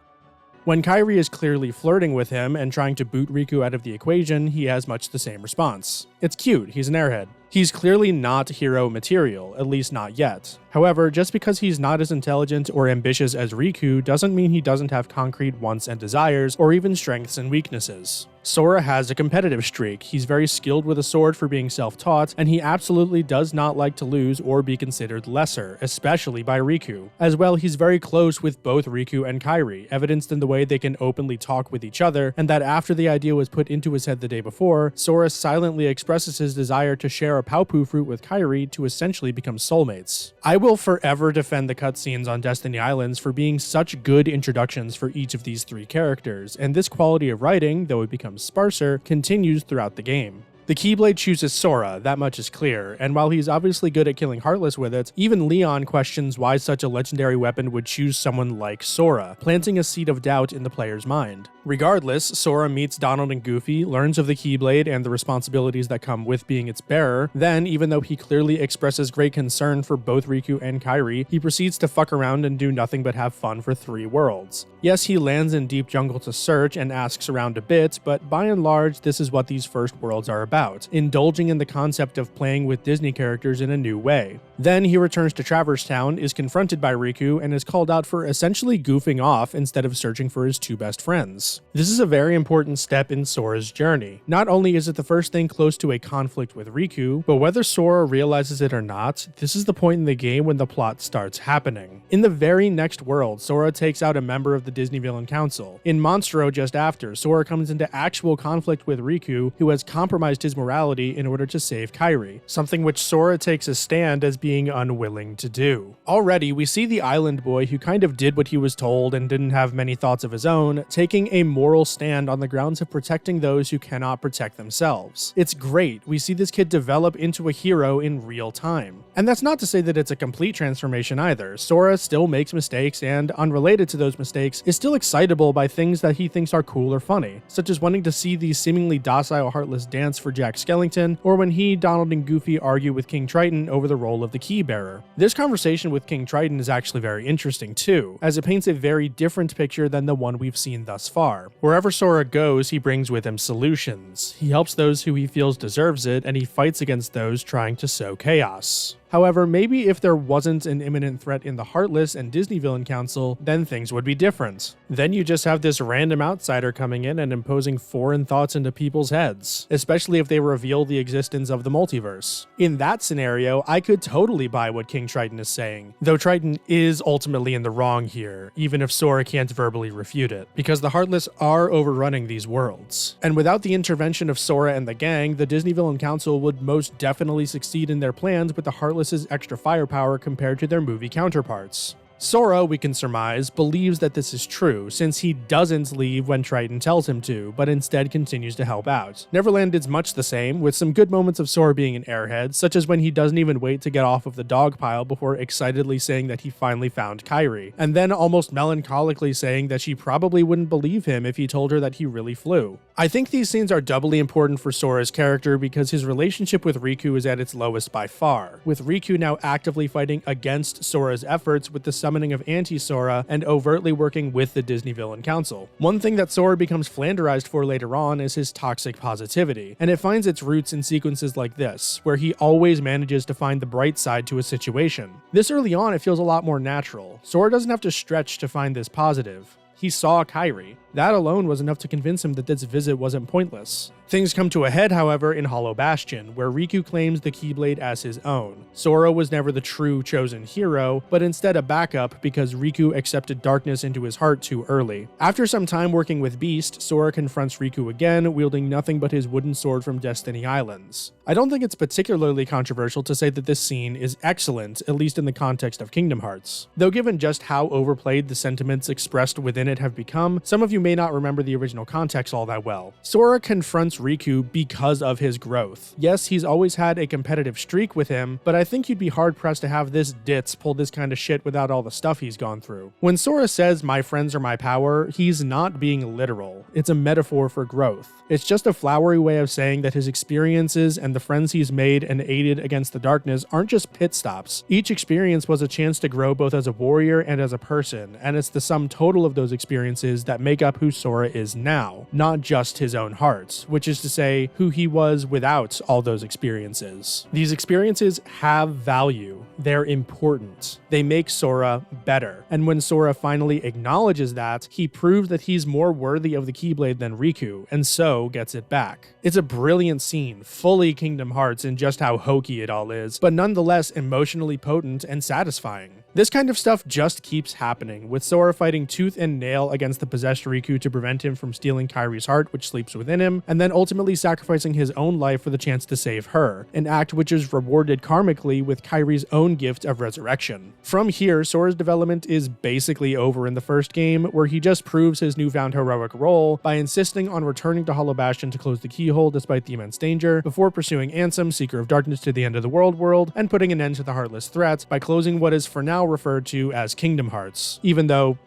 When Kairi is clearly flirting with him and trying to boot Riku out of the equation, he has much the same response. It's cute, he's an airhead. He's clearly not hero material, at least not yet. However, just because he's not as intelligent or ambitious as Riku doesn't mean he doesn't have concrete wants and desires, or even strengths and weaknesses. Sora has a competitive streak, he's very skilled with a sword for being self-taught, and he absolutely does not like to lose or be considered lesser, especially by Riku. As well, he's very close with both Riku and Kairi, evidenced in the way they can openly talk with each other, and that after the idea was put into his head the day before, Sora silently expresses his desire to share a Paopu fruit with Kairi to essentially become soulmates. I will forever defend the cutscenes on Destiny Islands for being such good introductions for each of these three characters, and this quality of writing, though it becomes sparser, continues throughout the game. The Keyblade chooses Sora, that much is clear, and while he's obviously good at killing Heartless with it, even Leon questions why such a legendary weapon would choose someone like Sora, planting a seed of doubt in the player's mind. Regardless, Sora meets Donald and Goofy, learns of the Keyblade and the responsibilities that come with being its bearer, then, even though he clearly expresses great concern for both Riku and Kairi, he proceeds to fuck around and do nothing but have fun for 3 worlds. Yes, he lands in Deep Jungle to search and asks around a bit, but by and large, this is what these first worlds are about, indulging in the concept of playing with Disney characters in a new way. Then he returns to Traverse Town, is confronted by Riku, and is called out for essentially goofing off instead of searching for his 2 best friends. This is a very important step in Sora's journey. Not only is it the first thing close to a conflict with Riku, but whether Sora realizes it or not, this is the point in the game when the plot starts happening. In the very next world, Sora takes out a member of the Disney Villain Council. In Monstro just after, Sora comes into actual conflict with Riku, who has compromised his morality in order to save Kairi, something which Sora takes a stand as being unwilling to do. Already, we see the island boy who kind of did what he was told and didn't have many thoughts of his own, taking a moral stand on the grounds of protecting those who cannot protect themselves. It's great, we see this kid develop into a hero in real time. And that's not to say that it's a complete transformation either. Sora still makes mistakes and, unrelated to those mistakes, is still excitable by things that he thinks are cool or funny, such as wanting to see the seemingly docile Heartless dance for Jack Skellington, or when he, Donald, and Goofy argue with King Triton over the role of the key bearer. This conversation with King Triton is actually very interesting too, as it paints a very different picture than the one we've seen thus far. Wherever Sora goes, he brings with him solutions. He helps those who he feels deserves it, and he fights against those trying to sow chaos. However, maybe if there wasn't an imminent threat in the Heartless and Disney Villain Council, then things would be different. Then you just have this random outsider coming in and imposing foreign thoughts into people's heads, especially if they reveal the existence of the multiverse. In that scenario, I could totally buy what King Triton is saying, though Triton is ultimately in the wrong here, even if Sora can't verbally refute it, because the Heartless are overrunning these worlds. And without the intervention of Sora and the gang, the Disney Villain Council would most definitely succeed in their plans with the Heartless extra firepower compared to their movie counterparts. Sora, we can surmise, believes that this is true, since he doesn't leave when Triton tells him to, but instead continues to help out. Neverland is much the same, with some good moments of Sora being an airhead, such as when he doesn't even wait to get off of the dog pile before excitedly saying that he finally found Kairi, and then almost melancholically saying that she probably wouldn't believe him if he told her that he really flew. I think these scenes are doubly important for Sora's character because his relationship with Riku is at its lowest by far, with Riku now actively fighting against Sora's efforts with the summoning of Anti-Sora and overtly working with the Disney Villain Council. One thing that Sora becomes Flanderized for later on is his toxic positivity, and it finds its roots in sequences like this, where he always manages to find the bright side to a situation. This early on, it feels a lot more natural. Sora doesn't have to stretch to find this positive. He saw Kairi. That alone was enough to convince him that this visit wasn't pointless. Things come to a head, however, in Hollow Bastion, where Riku claims the Keyblade as his own. Sora was never the true chosen hero, but instead a backup because Riku accepted darkness into his heart too early. After some time working with Beast, Sora confronts Riku again, wielding nothing but his wooden sword from Destiny Islands. I don't think it's particularly controversial to say that this scene is excellent, at least in the context of Kingdom Hearts. Though given just how overplayed the sentiments expressed within it have become, some of you may not remember the original context all that well. Sora confronts Riku because of his growth. Yes, he's always had a competitive streak with him, but I think you'd be hard-pressed to have this ditz pull this kind of shit without all the stuff he's gone through. When Sora says, "My friends are my power," he's not being literal. It's a metaphor for growth. It's just a flowery way of saying that his experiences and the friends he's made and aided against the darkness aren't just pit stops. Each experience was a chance to grow both as a warrior and as a person, and it's the sum total of those experiences that make up who Sora is now, not just his own heart, which is to say, who he was without all those experiences. These experiences have value. They're important. They make Sora better. And when Sora finally acknowledges that, he proves that he's more worthy of the Keyblade than Riku, and so gets it back. It's a brilliant scene, fully Kingdom Hearts in just how hokey it all is, but nonetheless emotionally potent and satisfying. This kind of stuff just keeps happening, with Sora fighting tooth and nail against the possessed Riku to prevent him from stealing Kairi's heart, which sleeps within him, and then ultimately sacrificing his own life for the chance to save her, an act which is rewarded karmically with Kairi's own gift of resurrection. From here, Sora's development is basically over in the first game, where he just proves his newfound heroic role by insisting on returning to Hollow Bastion to close the keyhole despite the immense danger, before pursuing Ansem, Seeker of Darkness, to the end of the world, and putting an end to the Heartless threat by closing what is for now referred to as Kingdom Hearts, even though,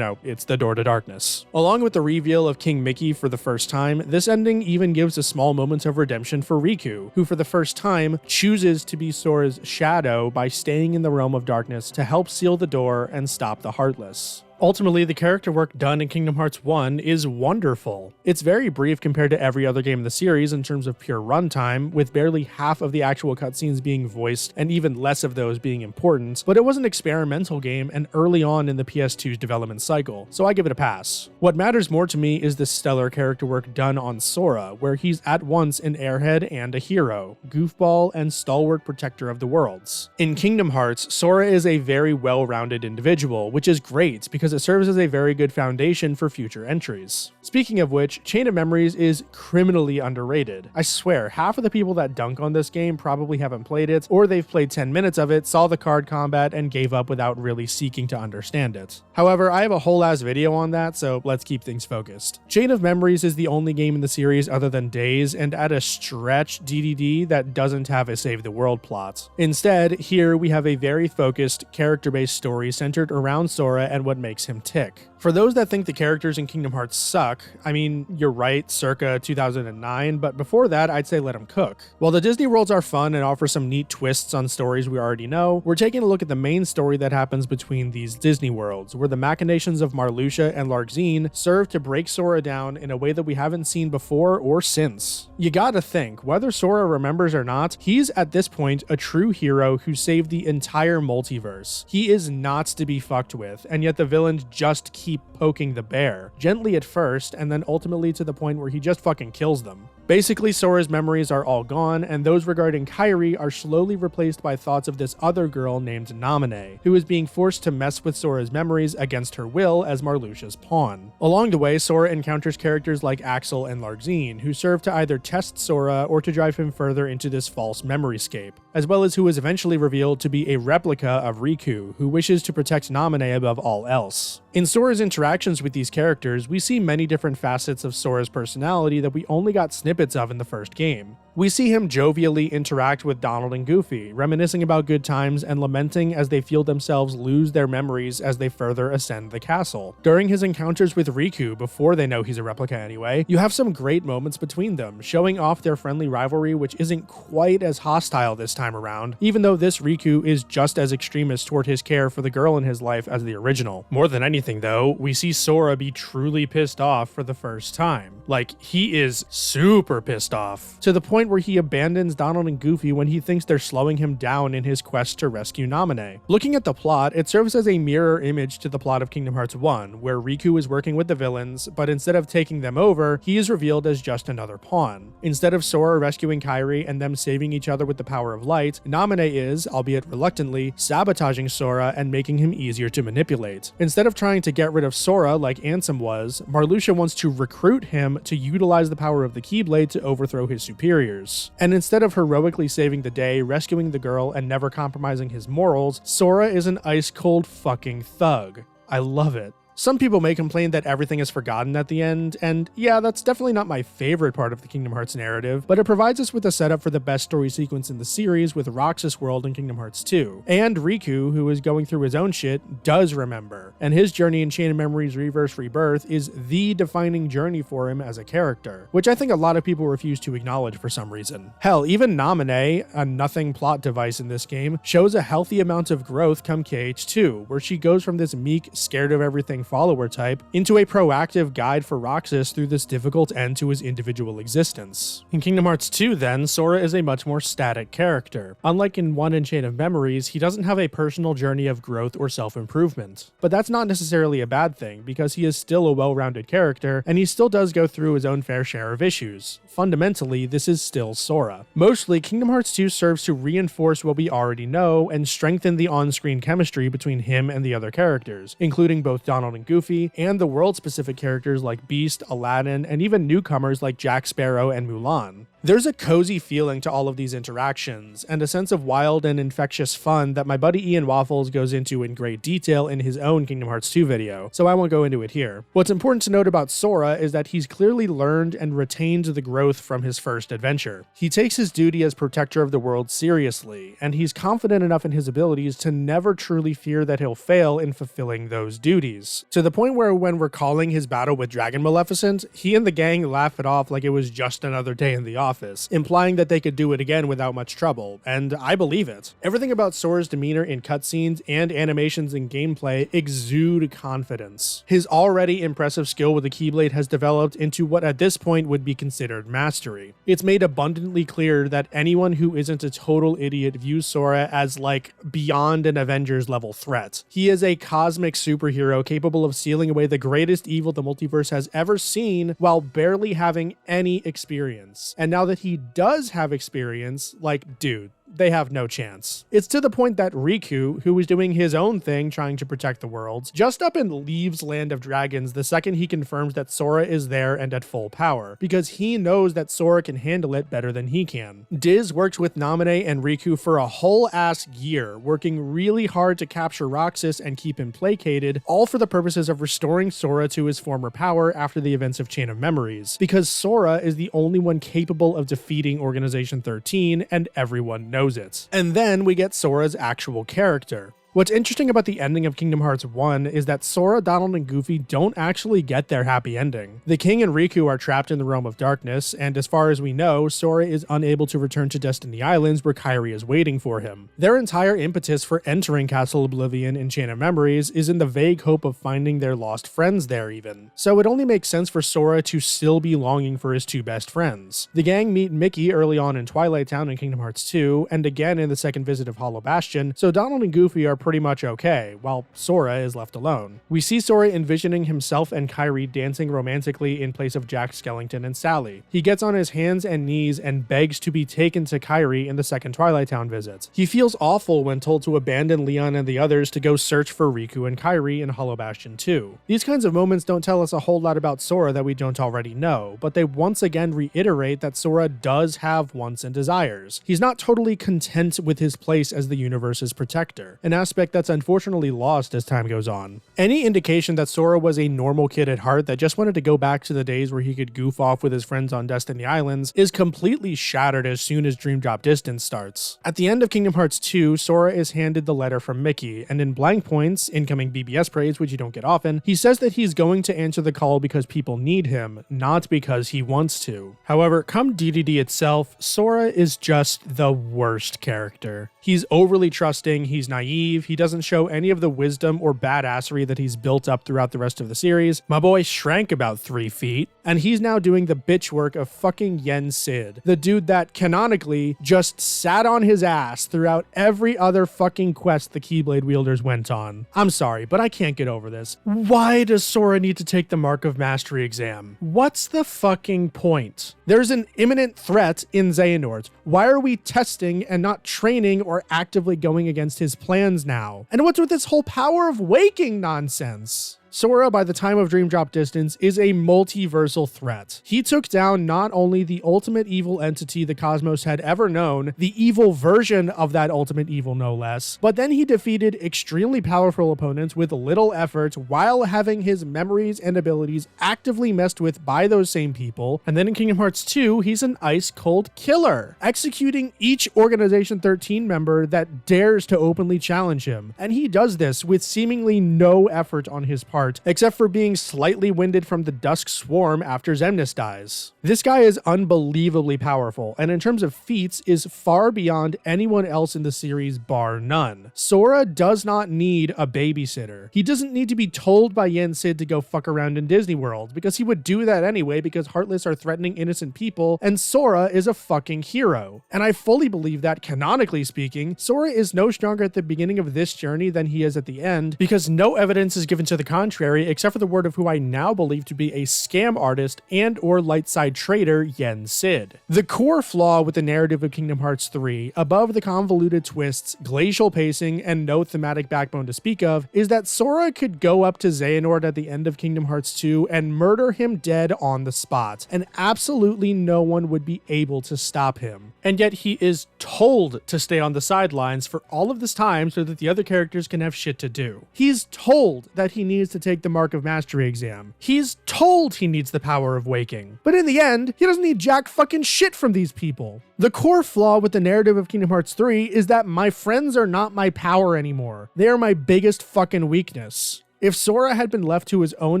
it's the door to darkness. Along with the reveal of King Mickey for the first time, this ending even gives a small moment of redemption for Riku, who for the first time chooses to be Sora's shadow by staying in the realm of darkness to help seal the door and stop the Heartless. Ultimately, the character work done in Kingdom Hearts 1 is wonderful. It's very brief compared to every other game in the series in terms of pure runtime, with barely half of the actual cutscenes being voiced and even less of those being important, but it was an experimental game and early on in the PS2's development cycle, so I give it a pass. What matters more to me is the stellar character work done on Sora, where he's at once an airhead and a hero, goofball and stalwart protector of the worlds. In Kingdom Hearts, Sora is a very well-rounded individual, which is great because it serves as a very good foundation for future entries. Speaking of which, Chain of Memories is criminally underrated. I swear, half of the people that dunk on this game probably haven't played it, or they've played 10 minutes of it, saw the card combat, and gave up without really seeking to understand it. However, I have a whole ass video on that, so let's keep things focused. Chain of Memories is the only game in the series other than Days, and at a stretch DDD that doesn't have a Save the World plot. Instead, here we have a very focused, character-based story centered around Sora and what makes him tick. For those that think the characters in Kingdom Hearts suck, I mean, you're right, circa 2009, but before that, I'd say let them cook. While the Disney worlds are fun and offer some neat twists on stories we already know, we're taking a look at the main story that happens between these Disney worlds, where the machinations of Marluxia and Larxene serve to break Sora down in a way that we haven't seen before or since. You gotta think, whether Sora remembers or not, he's at this point a true hero who saved the entire multiverse. He is not to be fucked with, and yet the villains just keep poking the bear, gently at first, and then ultimately to the point where he just fucking kills them. Basically, Sora's memories are all gone, and those regarding Kairi are slowly replaced by thoughts of this other girl named Naminé, who is being forced to mess with Sora's memories against her will as Marluxia's pawn. Along the way, Sora encounters characters like Axel and Larxene, who serve to either test Sora or to drive him further into this false memoryscape, as well as who is eventually revealed to be a replica of Riku, who wishes to protect Naminé above all else. In Sora's interactions with these characters, we see many different facets of Sora's personality that we only got snippets of in the first game. We see him jovially interact with Donald and Goofy, reminiscing about good times and lamenting as they feel themselves lose their memories as they further ascend the castle. During his encounters with Riku, before they know he's a replica anyway, you have some great moments between them, showing off their friendly rivalry, which isn't quite as hostile this time around, even though this Riku is just as extremist toward his care for the girl in his life as the original. More than anything though, we see Sora be truly pissed off for the first time. Like, he is super pissed off, to the point point where he abandons Donald and Goofy when he thinks they're slowing him down in his quest to rescue Naminé. Looking at the plot, it serves as a mirror image to the plot of Kingdom Hearts 1, where Riku is working with the villains, but instead of taking them over, he is revealed as just another pawn. Instead of Sora rescuing Kairi and them saving each other with the power of light, Naminé is, albeit reluctantly, sabotaging Sora and making him easier to manipulate. Instead of trying to get rid of Sora like Ansem was, Marluxia wants to recruit him to utilize the power of the Keyblade to overthrow his superiors. And instead of heroically saving the day, rescuing the girl, and never compromising his morals, Sora is an ice-cold fucking thug. I love it. Some people may complain that everything is forgotten at the end, and yeah, that's definitely not my favorite part of the Kingdom Hearts narrative, but it provides us with a setup for the best story sequence in the series with Roxas World in Kingdom Hearts 2. And Riku, who is going through his own shit, does remember, and his journey in Chain of Memories Reverse Rebirth is the defining journey for him as a character, which I think a lot of people refuse to acknowledge for some reason. Hell, even Naminé, a nothing plot device in this game, shows a healthy amount of growth come KH2, where she goes from this meek, scared of everything follower type into a proactive guide for Roxas through this difficult end to his individual existence. In Kingdom Hearts 2 then, Sora is a much more static character. Unlike in 1 and Chain of Memories, he doesn't have a personal journey of growth or self-improvement. But that's not necessarily a bad thing, because he is still a well-rounded character, and he still does go through his own fair share of issues. Fundamentally, this is still Sora. Mostly, Kingdom Hearts 2 serves to reinforce what we already know and strengthen the on-screen chemistry between him and the other characters, including both Donald and Goofy, and the world-specific characters like Beast, Aladdin, and even newcomers like Jack Sparrow and Mulan. There's a cozy feeling to all of these interactions, and a sense of wild and infectious fun that my buddy Ian Waffles goes into in great detail in his own Kingdom Hearts 2 video, so I won't go into it here. What's important to note about Sora is that he's clearly learned and retained the growth from his first adventure. He takes his duty as protector of the world seriously, and he's confident enough in his abilities to never truly fear that he'll fail in fulfilling those duties. To the point where when recalling his battle with Dragon Maleficent, he and the gang laugh it off like it was just another day in the office, implying that they could do it again without much trouble, and I believe it. Everything about Sora's demeanor in cutscenes and animations and gameplay exude confidence. His already impressive skill with the Keyblade has developed into what at this point would be considered mastery. It's made abundantly clear that anyone who isn't a total idiot views Sora as like beyond an Avengers level threat. He is a cosmic superhero capable of sealing away the greatest evil the multiverse has ever seen while barely having any experience. And now that he does have experience, like, dude, they have no chance. It's to the point that Riku, who is doing his own thing trying to protect the world, just up and leaves Land of Dragons the second he confirms that Sora is there and at full power, because he knows that Sora can handle it better than he can. Diz worked with Naminé and Riku for a whole ass year, working really hard to capture Roxas and keep him placated, all for the purposes of restoring Sora to his former power after the events of Chain of Memories, because Sora is the only one capable of defeating Organization 13, and everyone knows it. And then we get Sora's actual character. What's interesting about the ending of Kingdom Hearts 1 is that Sora, Donald, and Goofy don't actually get their happy ending. The King and Riku are trapped in the Realm of Darkness, and as far as we know, Sora is unable to return to Destiny Islands where Kairi is waiting for him. Their entire impetus for entering Castle Oblivion in Chain of Memories is in the vague hope of finding their lost friends there even. So it only makes sense for Sora to still be longing for his two best friends. The gang meet Mickey early on in Twilight Town in Kingdom Hearts 2, and again in the second visit of Hollow Bastion, so Donald and Goofy are pretty much okay, while Sora is left alone. We see Sora envisioning himself and Kairi dancing romantically in place of Jack Skellington and Sally. He gets on his hands and knees and begs to be taken to Kairi in the second Twilight Town visit. He feels awful when told to abandon Leon and the others to go search for Riku and Kairi in Hollow Bastion 2. These kinds of moments don't tell us a whole lot about Sora that we don't already know, but they once again reiterate that Sora does have wants and desires. He's not totally content with his place as the universe's protector, an aspect that's unfortunately lost as time goes on. Any indication that Sora was a normal kid at heart that just wanted to go back to the days where he could goof off with his friends on Destiny Islands is completely shattered as soon as Dream Drop Distance starts. At the end of Kingdom Hearts 2, Sora is handed the letter from Mickey, and in blank points, incoming BBS praise, which you don't get often, he says that he's going to answer the call because people need him, not because he wants to. However, come DDD itself, Sora is just the worst character. He's overly trusting, he's naive, leave. He doesn't show any of the wisdom or badassery that he's built up throughout the rest of the series. My boy shrank about 3 feet, and he's now doing the bitch work of fucking Yen Sid, the dude that canonically just sat on his ass throughout every other fucking quest the Keyblade wielders went on. I'm sorry, but I can't get over this. Why does Sora need to take the Mark of Mastery exam? What's the fucking point? There's an imminent threat in Xehanort. Why are we testing and not training or actively going against his plans now? And what's with this whole power of waking nonsense? Sora, by the time of Dream Drop Distance, is a multiversal threat. He took down not only the ultimate evil entity the cosmos had ever known, the evil version of that ultimate evil no less, but then he defeated extremely powerful opponents with little effort while having his memories and abilities actively messed with by those same people. And then in Kingdom Hearts 2, he's an ice-cold killer, executing each Organization 13 member that dares to openly challenge him. And he does this with seemingly no effort on his part, except for being slightly winded from the Dusk Swarm after Xemnas dies. This guy is unbelievably powerful, and in terms of feats, is far beyond anyone else in the series bar none. Sora does not need a babysitter. He doesn't need to be told by Yen Sid to go fuck around in Disney World, because he would do that anyway because Heartless are threatening innocent people, and Sora is a fucking hero. And I fully believe that, canonically speaking, Sora is no stronger at the beginning of this journey than he is at the end, because no evidence is given to the contrary, except for the word of who I now believe to be a scam artist and or light side traitor, Yen Sid. The core flaw with the narrative of Kingdom Hearts 3, above the convoluted twists, glacial pacing, and no thematic backbone to speak of, is that Sora could go up to Xehanort at the end of Kingdom Hearts 2 and murder him dead on the spot, and absolutely no one would be able to stop him. And yet he is told to stay on the sidelines for all of this time so that the other characters can have shit to do. He's told that he needs to take the Mark of Mastery exam. He's told he needs the power of waking. But in the end, he doesn't need jack fucking shit from these people. The core flaw with the narrative of Kingdom Hearts 3 is that my friends are not my power anymore. They are my biggest fucking weakness. If Sora had been left to his own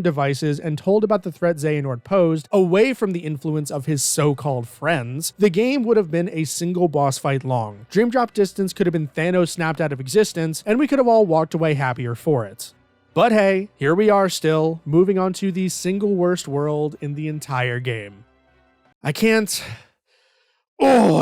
devices and told about the threat Xehanort posed, away from the influence of his so-called friends, the game would have been a single boss fight long. Dream Drop Distance could have been Thanos snapped out of existence, and we could have all walked away happier for it. But hey, here we are still, moving on to the single worst world in the entire game. I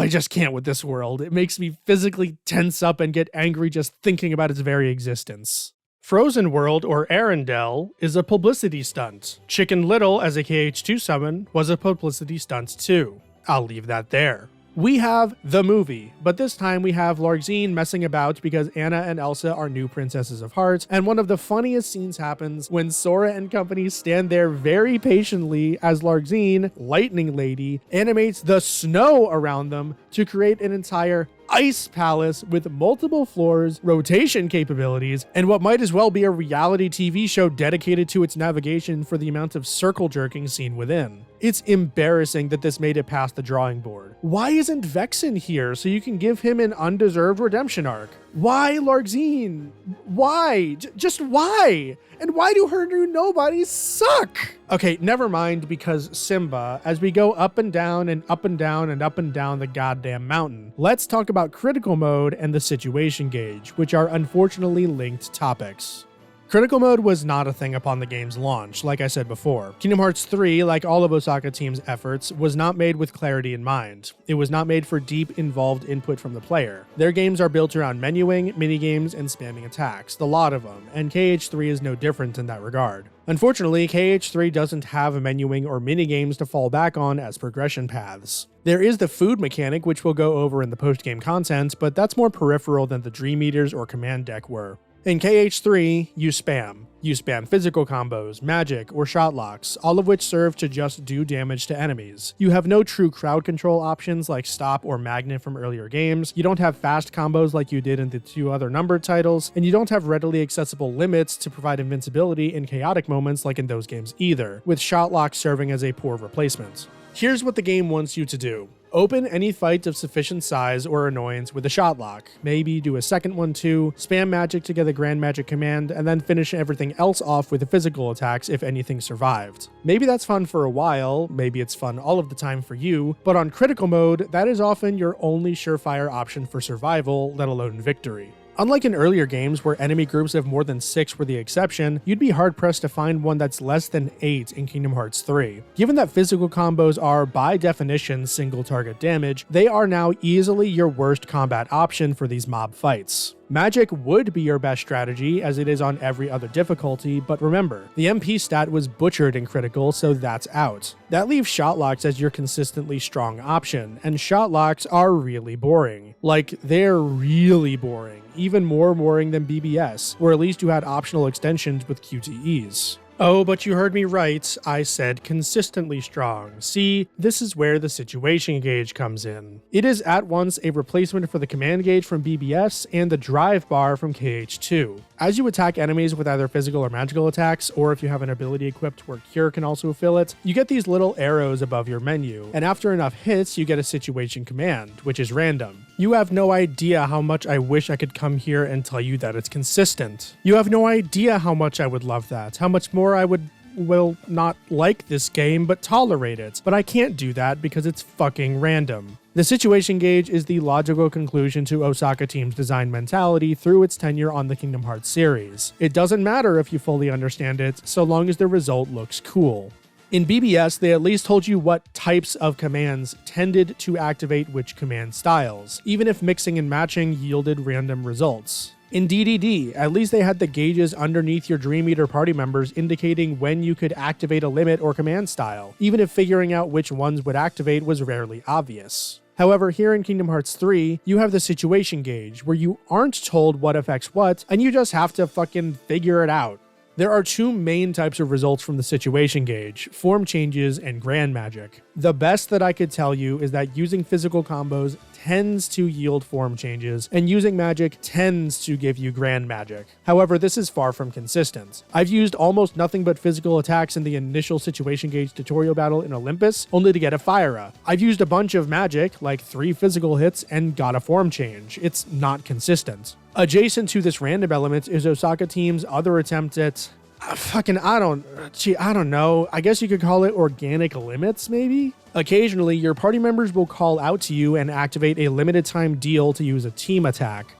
just can't with this world. It makes me physically tense up and get angry just thinking about its very existence. Frozen World, or Arendelle, is a publicity stunt. Chicken Little as a KH2 summon was a publicity stunt too. I'll leave that there. We have the movie, but this time we have Larxene messing about because Anna and Elsa are new princesses of heart, and one of the funniest scenes happens when Sora and company stand there very patiently as Larxene, Lightning Lady, animates the snow around them to create an entire ice palace with multiple floors, rotation capabilities, and what might as well be a reality TV show dedicated to its navigation for the amount of circle jerking seen within. It's embarrassing that this made it past the drawing board. Why isn't Vexen here so you can give him an undeserved redemption arc? Why Larxene? Why? Just why? And why do her new nobodies suck? Okay, never mind, because Simba, as we go up and down and up and down and up and down the goddamn mountain, let's talk about critical mode and the situation gauge, which are unfortunately linked topics. Critical mode was not a thing upon the game's launch, like I said before. Kingdom Hearts 3, like all of Osaka Team's efforts, was not made with clarity in mind. It was not made for deep, involved input from the player. Their games are built around menuing, minigames, and spamming attacks, the lot of them, and KH3 is no different in that regard. Unfortunately, KH3 doesn't have menuing or minigames to fall back on as progression paths. There is the food mechanic, which we'll go over in the post-game content, but that's more peripheral than the Dream Eaters or Command Deck were. In KH3, you spam. You spam physical combos, magic, or shotlocks, all of which serve to just do damage to enemies. You have no true crowd control options like stop or magnet from earlier games, you don't have fast combos like you did in the 2 other numbered titles, and you don't have readily accessible limits to provide invincibility in chaotic moments like in those games either, with shotlocks serving as a poor replacement. Here's what the game wants you to do. Open any fight of sufficient size or annoyance with a shotlock. Maybe do a second one too, spam magic to get a grand magic command, and then finish everything else off with the physical attacks if anything survived. Maybe that's fun for a while, maybe it's fun all of the time for you, but on critical mode, that is often your only surefire option for survival, let alone victory. Unlike in earlier games where enemy groups of more than 6 were the exception, you'd be hard-pressed to find one that's less than 8 in Kingdom Hearts 3. Given that physical combos are, by definition, single-target damage, they are now easily your worst combat option for these mob fights. Magic would be your best strategy, as it is on every other difficulty, but remember, the MP stat was butchered in Critical, so that's out. That leaves Shotlocks as your consistently strong option, and Shotlocks are really boring. Like, they're really boring, even more boring than BBS, where at least you had optional extensions with QTEs. Oh, but you heard me right, I said consistently strong. See, this is where the situation gauge comes in. It is at once a replacement for the command gauge from BBS and the drive bar from KH2. As you attack enemies with either physical or magical attacks, or if you have an ability equipped where Cure can also fill it, you get these little arrows above your menu, and after enough hits, you get a situation command, which is random. You have no idea how much I wish I could come here and tell you that it's consistent. You have no idea how much I would love that, how much more I would, well, not like this game, but tolerate it. But I can't do that because it's fucking random. The situation gauge is the logical conclusion to Osaka Team's design mentality through its tenure on the Kingdom Hearts series. It doesn't matter if you fully understand it, so long as the result looks cool. In BBS, they at least told you what types of commands tended to activate which command styles, even if mixing and matching yielded random results. In DDD, at least they had the gauges underneath your Dream Eater party members indicating when you could activate a limit or command style, even if figuring out which ones would activate was rarely obvious. However, here in Kingdom Hearts 3, you have the situation gauge, where you aren't told what affects what, and you just have to fucking figure it out. There are two main types of results from the situation gauge, form changes and grand magic. The best that I could tell you is that using physical combos tends to yield form changes, and using magic tends to give you grand magic. However, this is far from consistent. I've used almost nothing but physical attacks in the initial situation gauge tutorial battle in Olympus, only to get a fire-up. I've used a bunch of magic, like 3 physical hits, and got a form change. It's not consistent. Adjacent to this random element is Osaka Team's other attempt at I don't know. I guess you could call it organic limits, maybe? Occasionally, your party members will call out to you and activate a limited time deal to use a team attack.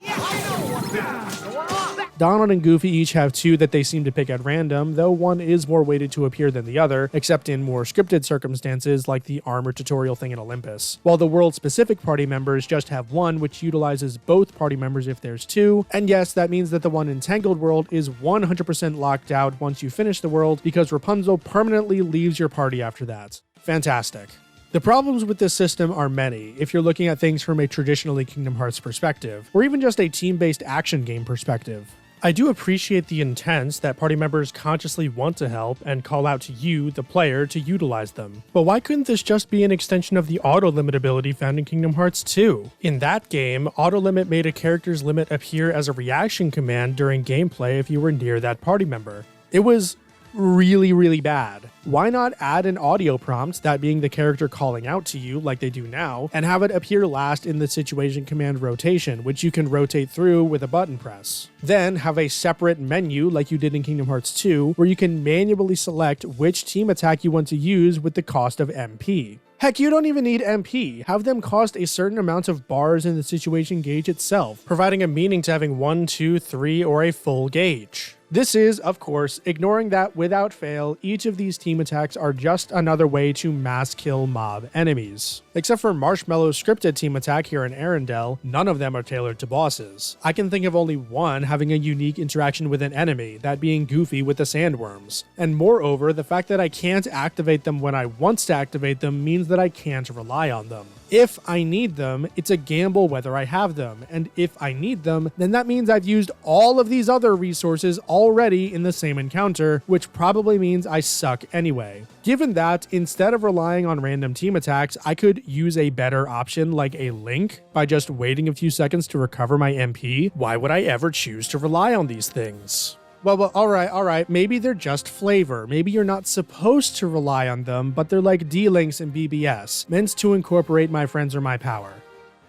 Donald and Goofy each have 2 that they seem to pick at random, though one is more weighted to appear than the other, except in more scripted circumstances like the armor tutorial thing in Olympus. While the world-specific party members just have 1, which utilizes both party members if there's 2, and yes, that means that the one in Tangled World is 100% locked out once you finish the world, because Rapunzel permanently leaves your party after that. Fantastic. The problems with this system are many, if you're looking at things from a traditionally Kingdom Hearts perspective, or even just a team-based action game perspective. I do appreciate the intent that party members consciously want to help and call out to you, the player, to utilize them. But why couldn't this just be an extension of the auto-limit ability found in Kingdom Hearts 2? In that game, auto-limit made a character's limit appear as a reaction command during gameplay if you were near that party member. It was really bad. Why not add an audio prompt, that being the character calling out to you like they do now, and have it appear last in the situation command rotation, which you can rotate through with a button press. Then have a separate menu like you did in Kingdom Hearts 2, where you can manually select which team attack you want to use with the cost of MP. Heck, you don't even need MP. Have them cost a certain amount of bars in the situation gauge itself, providing a meaning to having 1, 2, 3, or a full gauge. This is, of course, ignoring that without fail, each of these team attacks are just another way to mass kill mob enemies. Except for Marshmallow's scripted team attack here in Arendelle, none of them are tailored to bosses. I can think of only one having a unique interaction with an enemy, that being Goofy with the sandworms. And moreover, the fact that I can't activate them when I want to activate them means that I can't rely on them. If I need them, it's a gamble whether I have them, and if I need them, then that means I've used all of these other resources already in the same encounter, which probably means I suck anyway. Given that, instead of relying on random team attacks, I could use a better option like a Link by just waiting a few seconds to recover my MP. Why would I ever choose to rely on these things? Well, all right. Maybe they're just flavor. Maybe you're not supposed to rely on them, but they're like D-Links in BBS, meant to incorporate my friends or my power.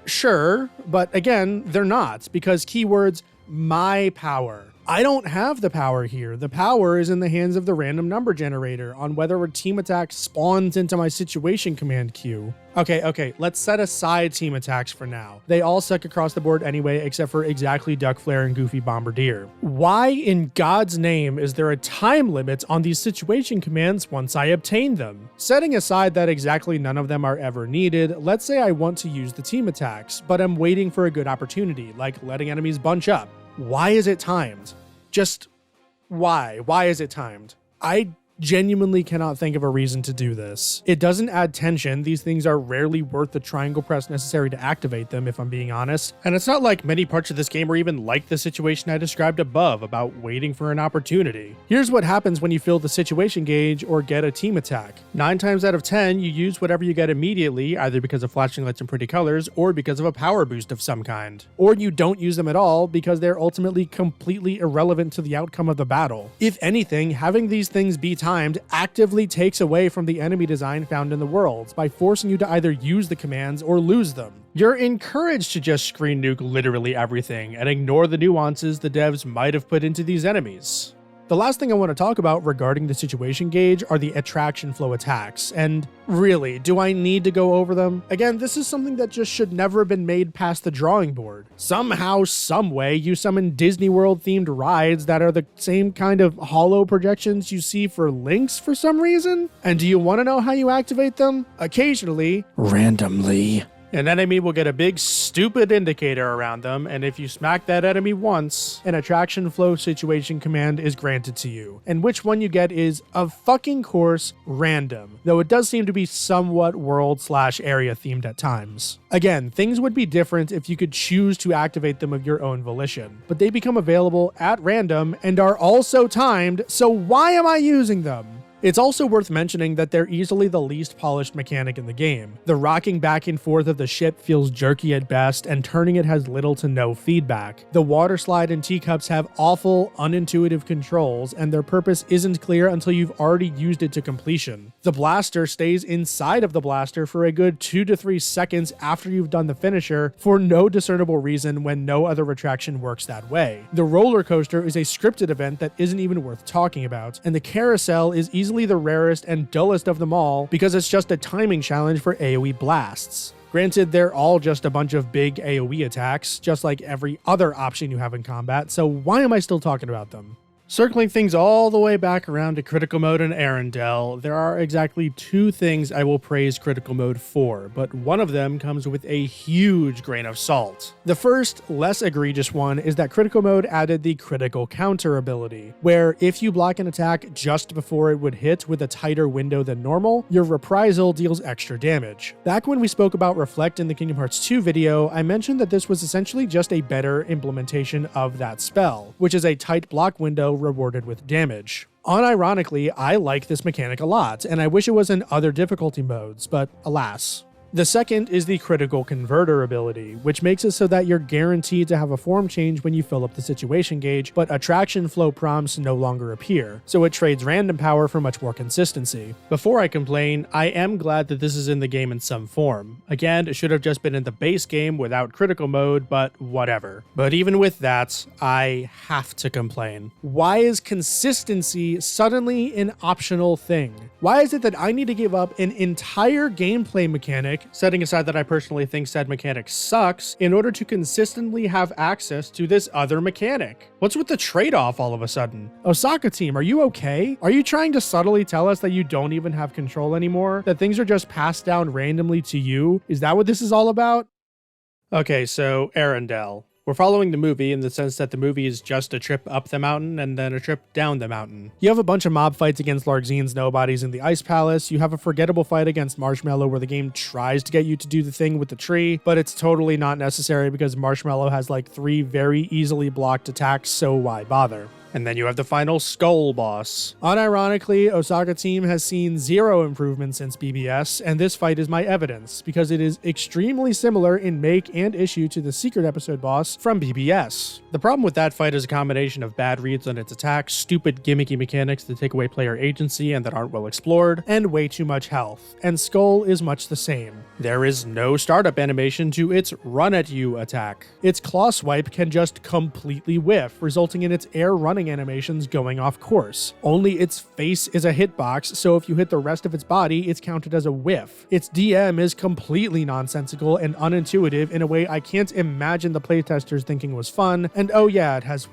Sure, but again, they're not, because keywords, my power. I don't have the power here. The power is in the hands of the random number generator on whether a team attack spawns into my situation command queue. Okay, let's set aside team attacks for now. They all suck across the board anyway, except for exactly Duck Flare and Goofy Bombardier. Why in God's name is there a time limit on these situation commands once I obtain them? Setting aside that exactly none of them are ever needed, let's say I want to use the team attacks, but I'm waiting for a good opportunity, like letting enemies bunch up. Why is it timed? Just why? Why is it timed? I genuinely cannot think of a reason to do this. It doesn't add tension. These things are rarely worth the triangle press necessary to activate them, if I'm being honest. And it's not like many parts of this game are even like the situation I described above about waiting for an opportunity. Here's what happens when you fill the situation gauge or get a team attack. 9 times out of 10, you use whatever you get immediately, either because of flashing lights and pretty colors, or because of a power boost of some kind. Or you don't use them at all because they're ultimately completely irrelevant to the outcome of the battle. If anything, having these things be timed actively takes away from the enemy design found in the worlds by forcing you to either use the commands or lose them. You're encouraged to just screen nuke literally everything and ignore the nuances the devs might have put into these enemies. The last thing I want to talk about regarding the situation gauge are the attraction flow attacks, and really, do I need to go over them? Again, this is something that just should never have been made past the drawing board. Somehow, someway, you summon Disney World themed rides that are the same kind of hollow projections you see for Lynx for some reason? And do you want to know how you activate them? Occasionally, randomly, an enemy will get a big stupid indicator around them, and if you smack that enemy once, an attraction flow situation command is granted to you. And which one you get is, of fucking course, random, though it does seem to be somewhat world/area themed at times. Again, things would be different if you could choose to activate them of your own volition, but they become available at random and are also timed, so why am I using them? It's also worth mentioning that they're easily the least polished mechanic in the game. The rocking back and forth of the ship feels jerky at best, and turning it has little to no feedback. The water slide and teacups have awful, unintuitive controls, and their purpose isn't clear until you've already used it to completion. The blaster stays inside of the blaster for a good 2 to 3 seconds after you've done the finisher for no discernible reason when no other retraction works that way. The roller coaster is a scripted event that isn't even worth talking about, and the carousel is easily the rarest and dullest of them all because it's just a timing challenge for AoE blasts. Granted, they're all just a bunch of big AoE attacks, just like every other option you have in combat, so why am I still talking about them? Circling things all the way back around to critical mode in Arendelle, there are exactly 2 things I will praise critical mode for, but one of them comes with a huge grain of salt. The first, less egregious one is that critical mode added the critical counter ability, where if you block an attack just before it would hit with a tighter window than normal, your reprisal deals extra damage. Back when we spoke about Reflect in the Kingdom Hearts 2 video, I mentioned that this was essentially just a better implementation of that spell, which is a tight block window rewarded with damage. Unironically, I like this mechanic a lot, and I wish it was in other difficulty modes, but alas. The second is the critical converter ability, which makes it so that you're guaranteed to have a form change when you fill up the situation gauge, but attraction flow prompts no longer appear, so it trades random power for much more consistency. Before I complain, I am glad that this is in the game in some form. Again, it should have just been in the base game without critical mode, but whatever. But even with that, I have to complain. Why is consistency suddenly an optional thing? Why is it that I need to give up an entire gameplay mechanic, setting aside that I personally think said mechanic sucks, in order to consistently have access to this other mechanic? What's with the trade-off all of a sudden? Osaka team, are you okay? Are you trying to subtly tell us that you don't even have control anymore? That things are just passed down randomly to you? Is that what this is all about? Okay, so Arendelle. We're following the movie in the sense that the movie is just a trip up the mountain and then a trip down the mountain. You have a bunch of mob fights against Larxine's nobodies in the Ice Palace. You have a forgettable fight against Marshmallow where the game tries to get you to do the thing with the tree, but it's totally not necessary because Marshmallow has like 3 very easily blocked attacks, so why bother? And then you have the final Skull boss. Unironically, Osaka Team has seen zero improvement since BBS, and this fight is my evidence, because it is extremely similar in make and issue to the Secret Episode boss from BBS. The problem with that fight is a combination of bad reads on its attacks, stupid gimmicky mechanics that take away player agency and that aren't well explored, and way too much health. And Skull is much the same. There is no startup animation to its run at you attack. Its claw swipe can just completely whiff, resulting in its air running animations going off course. Only its face is a hitbox, so if you hit the rest of its body, it's counted as a whiff. Its DM is completely nonsensical and unintuitive in a way I can't imagine the playtesters thinking was fun, and oh yeah, it has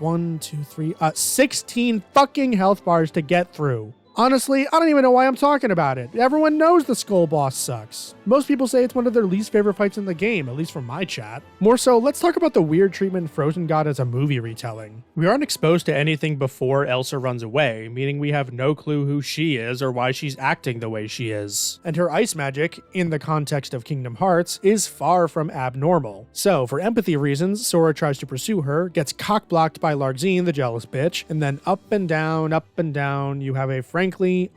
16 fucking health bars to get through. Honestly, I don't even know why I'm talking about it. Everyone knows the Skull boss sucks. Most people say it's one of their least favorite fights in the game, at least from my chat. More so, let's talk about the weird treatment Frozen got as a movie retelling. We aren't exposed to anything before Elsa runs away, meaning we have no clue who she is or why she's acting the way she is. And her ice magic, in the context of Kingdom Hearts, is far from abnormal. So, for empathy reasons, Sora tries to pursue her, gets cock-blocked by Larxene, the jealous bitch, and then up and down, you have a frankly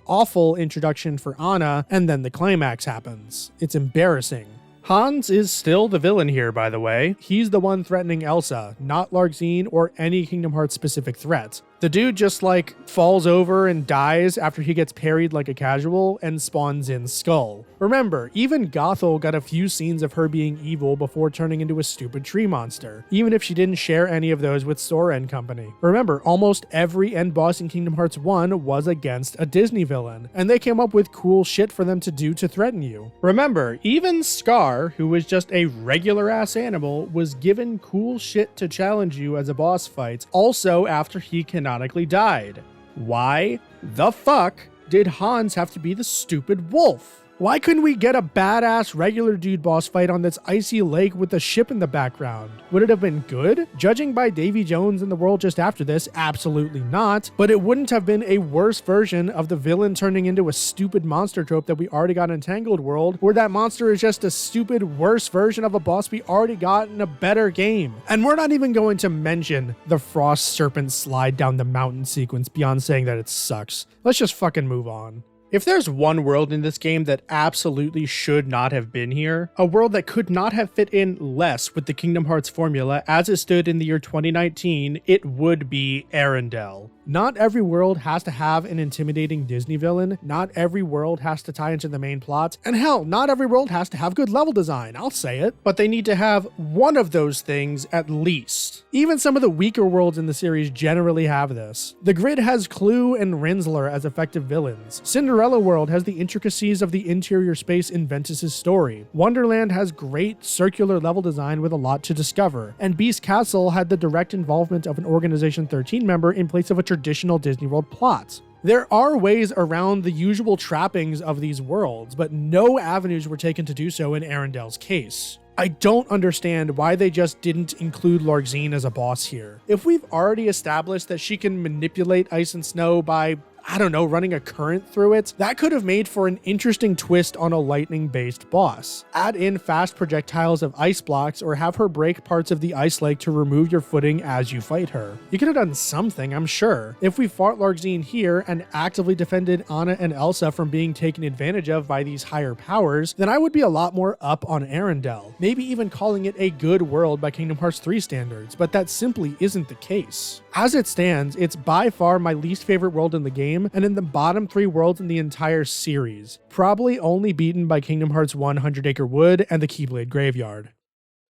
awful introduction for Anna, and then the climax happens. It's embarrassing. Hans is still the villain here, by the way. He's the one threatening Elsa, not Larxene or any Kingdom Hearts specific threat. The dude just falls over and dies after he gets parried like a casual and spawns in Skull. Remember, even Gothel got a few scenes of her being evil before turning into a stupid tree monster, even if she didn't share any of those with Sora and company. Remember, almost every end boss in Kingdom Hearts 1 was against a Disney villain, and they came up with cool shit for them to do to threaten you. Remember, even Scar, who was just a regular ass animal, was given cool shit to challenge you as a boss fight, also after he canonically died. Why the fuck did Hans have to be the stupid wolf? Why couldn't we get a badass regular dude boss fight on this icy lake with the ship in the background? Would it have been good? Judging by Davy Jones and the world just after this, absolutely not, but it wouldn't have been a worse version of the villain turning into a stupid monster trope that we already got in Entangled World, where that monster is just a stupid worse version of a boss we already got in a better game. And we're not even going to mention the Frost Serpent slide down the mountain sequence beyond saying that it sucks. Let's just fucking move on. If there's one world in this game that absolutely should not have been here, a world that could not have fit in less with the Kingdom Hearts formula as it stood in the year 2019, it would be Arendelle. Not every world has to have an intimidating Disney villain, not every world has to tie into the main plot, and hell, not every world has to have good level design, I'll say it, but they need to have one of those things at least. Even some of the weaker worlds in the series generally have this. The Grid has Clue and Rinsler as effective villains. Cinderella World has the intricacies of the interior space in Ventus's story. Wonderland has great circular level design with a lot to discover, and Beast Castle had the direct involvement of an Organization 13 member in place of a traditional Disney World plot. There are ways around the usual trappings of these worlds, but no avenues were taken to do so in Arendelle's case. I don't understand why they just didn't include Larxene as a boss here. If we've already established that she can manipulate ice and snow by, I don't know, running a current through it, that could have made for an interesting twist on a lightning-based boss. Add in fast projectiles of ice blocks or have her break parts of the ice lake to remove your footing as you fight her. You could have done something, I'm sure. If we fought Larxene here and actively defended Anna and Elsa from being taken advantage of by these higher powers, then I would be a lot more up on Arendelle. Maybe even calling it a good world by Kingdom Hearts 3 standards, but that simply isn't the case. As it stands, it's by far my least favorite world in the game, and in the bottom 3 worlds in the entire series, probably only beaten by Kingdom Hearts 1 100 Acre Wood and the Keyblade Graveyard.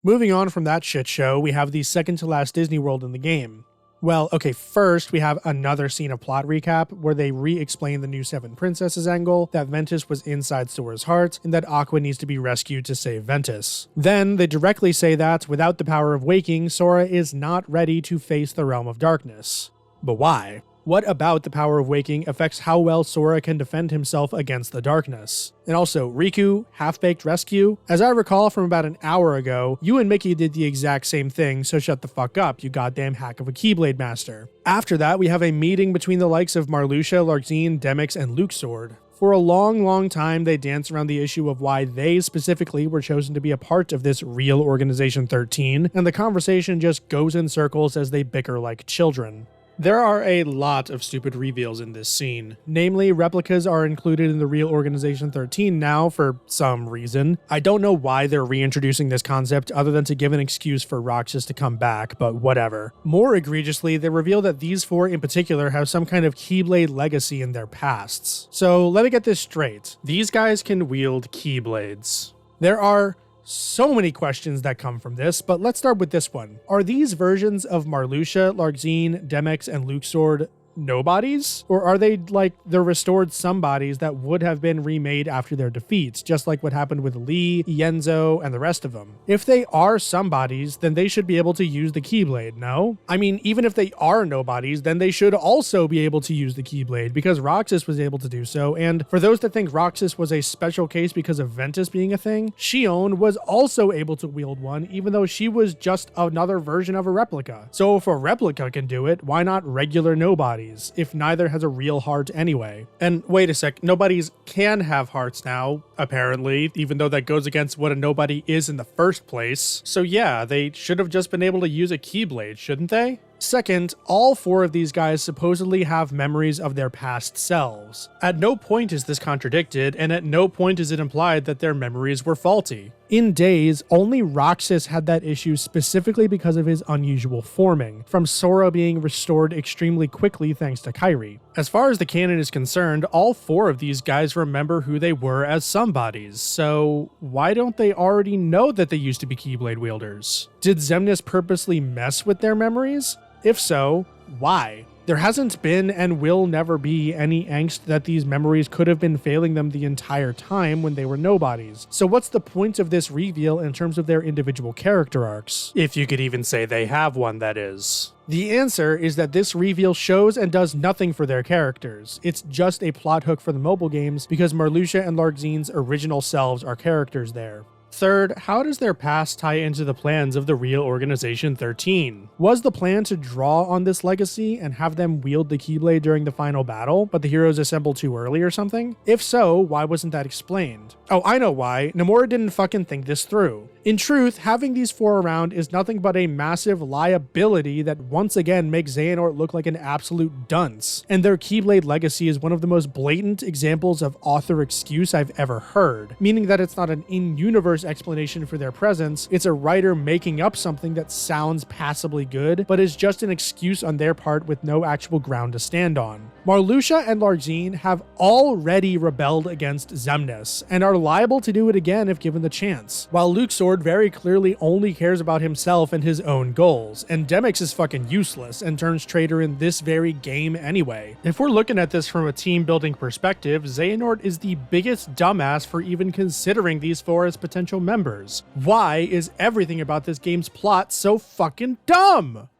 Moving on from that shit show, we have the second to last Disney world in the game. Well, okay, first we have another scene of plot recap where they re-explain the new 7 princesses angle, that Ventus was inside Sora's heart, and that Aqua needs to be rescued to save Ventus. Then they directly say that, without the power of waking, Sora is not ready to face the realm of darkness. But why? What about the power of waking affects how well Sora can defend himself against the darkness? And also, Riku, half-baked rescue? As I recall from about an hour ago, you and Mickey did the exact same thing, so shut the fuck up, you goddamn hack of a Keyblade Master. After that, we have a meeting between the likes of Marluxia, Larxene, Demyx, and Luke Sword. For a long time, they dance around the issue of why they specifically were chosen to be a part of this real Organization 13, and the conversation just goes in circles as they bicker like children. There are a lot of stupid reveals in this scene. Namely, replicas are included in the real Organization 13 now for some reason. I don't know why they're reintroducing this concept other than to give an excuse for Roxas to come back, but whatever. More egregiously, they reveal that these four in particular have some kind of Keyblade legacy in their pasts. So let me get this straight. These guys can wield Keyblades. There are so many questions that come from this, but let's start with this one. Are these versions of Marluxia, Larxene, Demyx, and Luxord nobodies? Or are they like the restored somebodies that would have been remade after their defeats, just like what happened with Lee, Ienzo, and the rest of them? If they are somebodies, then they should be able to use the Keyblade, no? I mean, even if they are nobodies, then they should also be able to use the Keyblade, because Roxas was able to do so, and for those that think Roxas was a special case because of Ventus being a thing, Xion was also able to wield one, even though she was just another version of a replica. So if a replica can do it, why not regular nobodies? If neither has a real heart anyway? And wait a sec, nobodies can have hearts now, apparently, even though that goes against what a nobody is in the first place. So yeah, they should have just been able to use a Keyblade, shouldn't they? Second, all four of these guys supposedly have memories of their past selves. At no point is this contradicted, and at no point is it implied that their memories were faulty. In Days, only Roxas had that issue specifically because of his unusual forming, from Sora being restored extremely quickly thanks to Kairi. As far as the canon is concerned, all four of these guys remember who they were as somebodies, so why don't they already know that they used to be Keyblade wielders? Did Xemnas purposely mess with their memories? If so, why? There hasn't been and will never be any angst that these memories could have been failing them the entire time when they were nobodies. So what's the point of this reveal in terms of their individual character arcs? If you could even say they have one, that is. The answer is that this reveal shows and does nothing for their characters. It's just a plot hook for the mobile games because Marluxia and Larxene's original selves are characters there. Third, how does their past tie into the plans of the real Organization 13? Was the plan to draw on this legacy and have them wield the Keyblade during the final battle, but the heroes assembled too early or something? If so, why wasn't that explained? Oh, I know why. Nomura didn't fucking think this through. In truth, having these four around is nothing but a massive liability that once again makes Xehanort look like an absolute dunce, and their Keyblade legacy is one of the most blatant examples of author excuse I've ever heard, meaning that it's not an in-universe explanation for their presence, it's a writer making up something that sounds passably good, but is just an excuse on their part with no actual ground to stand on. Marluxia and Larxene have already rebelled against Xemnas, and are liable to do it again if given the chance, while Luxord very clearly only cares about himself and his own goals, and Demyx is fucking useless and turns traitor in this very game anyway. If we're looking at this from a team building perspective, Xehanort is the biggest dumbass for even considering these four as potential members. Why is everything about this game's plot so fucking dumb?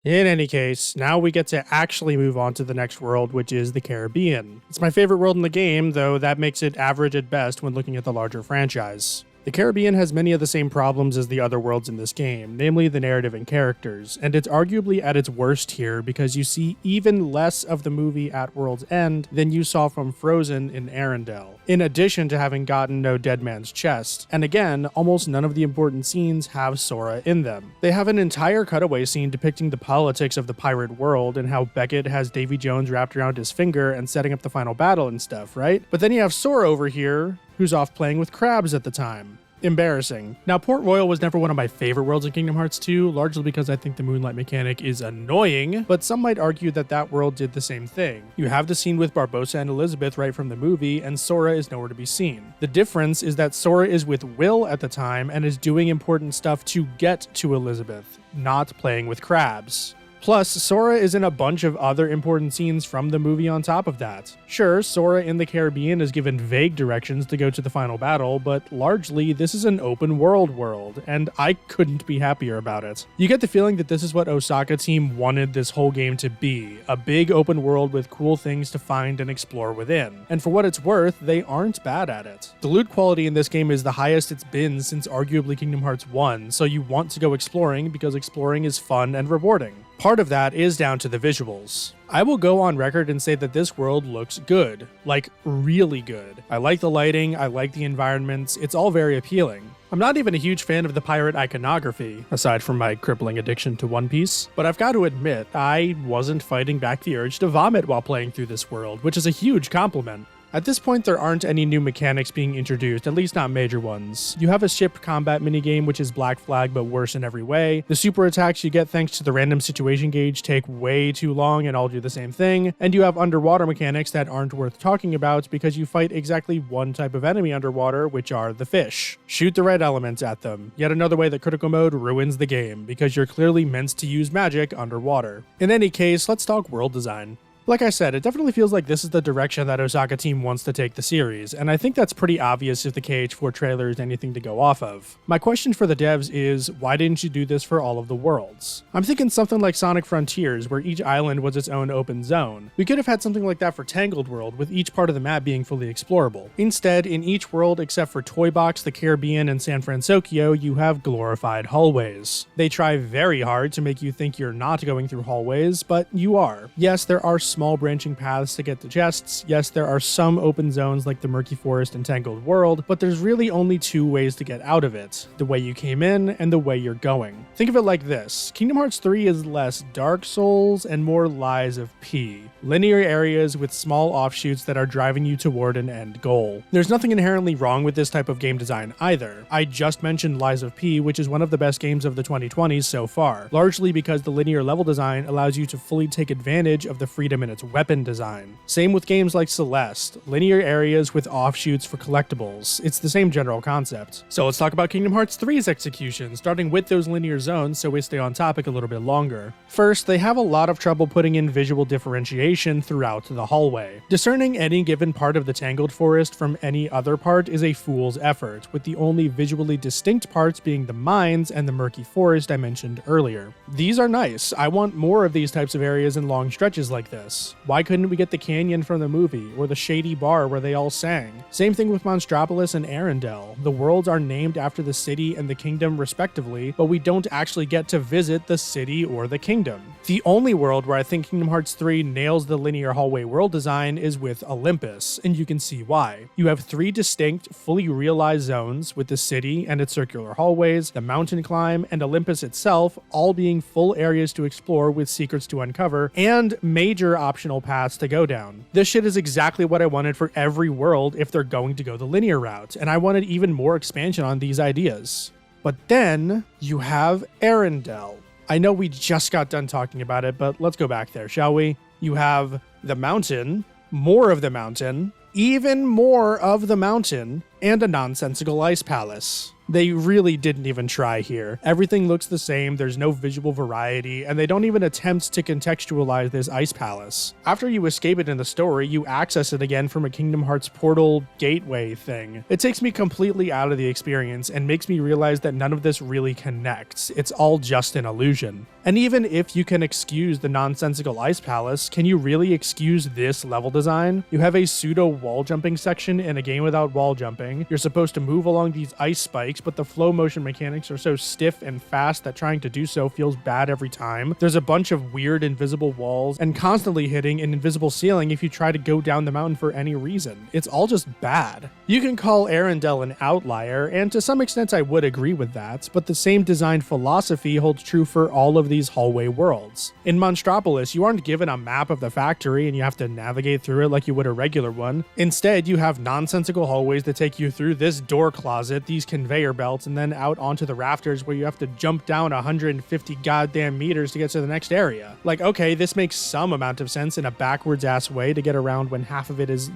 In any case, now we get to actually move on to the next world, which is the Caribbean. It's my favorite world in the game, though that makes it average at best when looking at the larger franchise. The Caribbean has many of the same problems as the other worlds in this game, namely the narrative and characters, and it's arguably at its worst here because you see even less of the movie at World's End than you saw from Frozen in Arendelle, in addition to having gotten no Dead Man's Chest. And again, almost none of the important scenes have Sora in them. They have an entire cutaway scene depicting the politics of the pirate world and how Beckett has Davy Jones wrapped around his finger and setting up the final battle and stuff, right? But then you have Sora over here, who's off playing with crabs at the time. Embarrassing. Now, Port Royal was never one of my favorite worlds in Kingdom Hearts 2, largely because I think the moonlight mechanic is annoying, but some might argue that that world did the same thing. You have the scene with Barbossa and Elizabeth right from the movie, and Sora is nowhere to be seen. The difference is that Sora is with Will at the time and is doing important stuff to get to Elizabeth, not playing with crabs. Plus, Sora is in a bunch of other important scenes from the movie on top of that. Sure, Sora in the Caribbean is given vague directions to go to the final battle, but largely this is an open world, and I couldn't be happier about it. You get the feeling that this is what Osaka team wanted this whole game to be, a big open world with cool things to find and explore within. And for what it's worth, they aren't bad at it. The loot quality in this game is the highest it's been since arguably Kingdom Hearts 1, so you want to go exploring because exploring is fun and rewarding. Part of that is down to the visuals. I will go on record and say that this world looks good, like really good. I like the lighting, I like the environments, it's all very appealing. I'm not even a huge fan of the pirate iconography, aside from my crippling addiction to One Piece, but I've got to admit, I wasn't fighting back the urge to vomit while playing through this world, which is a huge compliment. At this point, there aren't any new mechanics being introduced, at least not major ones. You have a ship combat minigame, which is Black Flag but worse in every way. The super attacks you get thanks to the random situation gauge take way too long and all do the same thing, and you have underwater mechanics that aren't worth talking about because you fight exactly one type of enemy underwater, which are the fish. Shoot the red elements at them. Yet another way that critical mode ruins the game, because you're clearly meant to use magic underwater. In any case, let's talk world design. Like I said, it definitely feels like this is the direction that Osaka Team wants to take the series, and I think that's pretty obvious if the KH4 trailer is anything to go off of. My question for the devs is, why didn't you do this for all of the worlds? I'm thinking something like Sonic Frontiers, where each island was its own open zone. We could have had something like that for Tangled World, with each part of the map being fully explorable. Instead, in each world except for Toy Box, the Caribbean, and San Fransokyo, you have glorified hallways. They try very hard to make you think you're not going through hallways, but you are. Yes, there are small branching paths to get to chests. Yes, there are some open zones like the Murky Forest and Tangled World, but there's really only two ways to get out of it: the way you came in and the way you're going. Think of it like this: Kingdom Hearts 3 is less Dark Souls and more Lies of P. Linear areas with small offshoots that are driving you toward an end goal. There's nothing inherently wrong with this type of game design either. I just mentioned Lies of P, which is one of the best games of the 2020s so far, largely because the linear level design allows you to fully take advantage of the freedom in its weapon design. Same with games like Celeste, linear areas with offshoots for collectibles. It's the same general concept. So let's talk about Kingdom Hearts 3's execution, starting with those linear zones so we stay on topic a little bit longer. First, they have a lot of trouble putting in visual differentiation throughout the hallway. Discerning any given part of the Tangled Forest from any other part is a fool's effort, with the only visually distinct parts being the mines and the Murky Forest I mentioned earlier. These are nice. I want more of these types of areas in long stretches like this. Why couldn't we get the canyon from the movie, or the shady bar where they all sang? Same thing with Monstropolis and Arendelle. The worlds are named after the city and the kingdom respectively, but we don't actually get to visit the city or the kingdom. The only world where I think Kingdom Hearts 3 nails the linear hallway world design is with Olympus, and you can see why. You have 3 distinct, fully realized zones, with the city and its circular hallways, the mountain climb, and Olympus itself all being full areas to explore with secrets to uncover, and major optional paths to go down. This shit is exactly what I wanted for every world if they're going to go the linear route, and I wanted even more expansion on these ideas. But then, you have Arendelle. I know we just got done talking about it, but let's go back there, shall we? You have the mountain, more of the mountain, even more of the mountain, and a nonsensical ice palace. They really didn't even try here. Everything looks the same, there's no visual variety, and they don't even attempt to contextualize this ice palace. After you escape it in the story, you access it again from a Kingdom Hearts portal gateway thing. It takes me completely out of the experience and makes me realize that none of this really connects. It's all just an illusion. And even if you can excuse the nonsensical ice palace, can you really excuse this level design? You have a pseudo wall jumping section in a game without wall jumping. You're supposed to move along these ice spikes, but the flow motion mechanics are so stiff and fast that trying to do so feels bad every time. There's a bunch of weird invisible walls and constantly hitting an invisible ceiling if you try to go down the mountain for any reason. It's all just bad. You can call Arendelle an outlier, and to some extent I would agree with that, but the same design philosophy holds true for all of these hallway worlds. In Monstropolis, you aren't given a map of the factory and you have to navigate through it like you would a regular one. Instead, you have nonsensical hallways that take you through this door closet, these conveyor belts, and then out onto the rafters where you have to jump down 150 goddamn meters to get to the next area. Like, okay, this makes some amount of sense in a backwards ass way to get around when half of it is,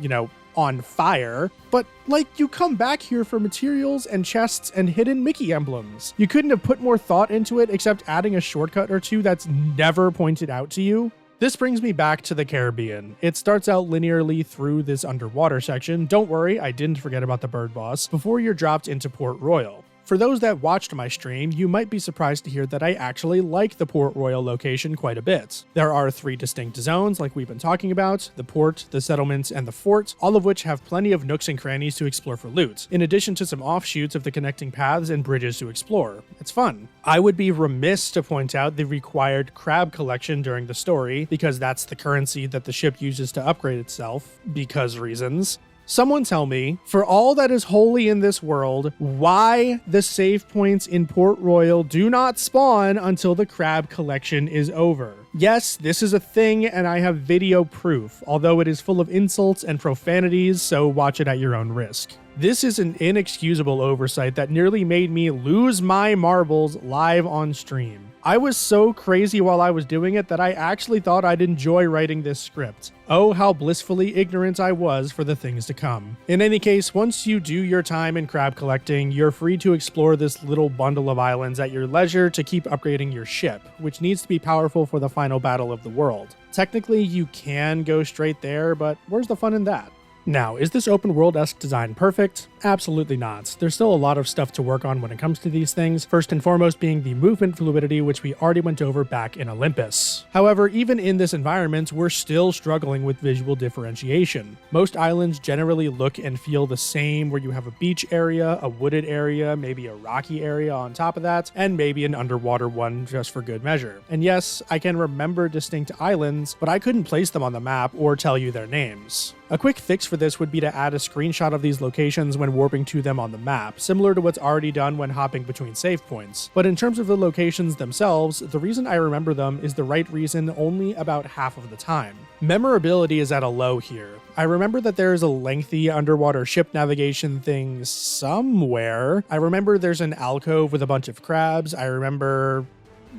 on fire, but you come back here for materials and chests and hidden Mickey emblems. You couldn't have put more thought into it except adding a shortcut or two that's never pointed out to you. This brings me back to the Caribbean. It starts out linearly through this underwater section. Don't worry, I didn't forget about the bird boss, before you're dropped into Port Royal. For those that watched my stream, you might be surprised to hear that I actually like the Port Royal location quite a bit. There are 3 distinct zones like we've been talking about: the port, the settlements, and the fort, all of which have plenty of nooks and crannies to explore for loot, in addition to some offshoots of the connecting paths and bridges to explore. It's fun. I would be remiss to point out the required crab collection during the story, because that's the currency that the ship uses to upgrade itself, because reasons. Someone tell me, for all that is holy in this world, why the save points in Port Royal do not spawn until the crab collection is over. Yes, this is a thing and I have video proof, although it is full of insults and profanities, so watch it at your own risk. This is an inexcusable oversight that nearly made me lose my marbles live on stream. I was so crazy while I was doing it that I actually thought I'd enjoy writing this script. Oh, how blissfully ignorant I was for the things to come. In any case, once you do your time in crab collecting, you're free to explore this little bundle of islands at your leisure to keep upgrading your ship, which needs to be powerful for the final battle of the world. Technically, you can go straight there, but where's the fun in that? Now, is this open world-esque design perfect? Absolutely not. There's still a lot of stuff to work on when it comes to these things, first and foremost being the movement fluidity, which we already went over back in Olympus. However, even in this environment, we're still struggling with visual differentiation. Most islands generally look and feel the same, where you have a beach area, a wooded area, maybe a rocky area on top of that, and maybe an underwater one just for good measure. And yes, I can remember distinct islands, but I couldn't place them on the map or tell you their names. A quick fix for this would be to add a screenshot of these locations when warping to them on the map, similar to what's already done when hopping between save points. But in terms of the locations themselves, the reason I remember them is the right reason only about half of the time. Memorability is at a low here. I remember that there is a lengthy underwater ship navigation thing somewhere. I remember there's an alcove with a bunch of crabs. I remember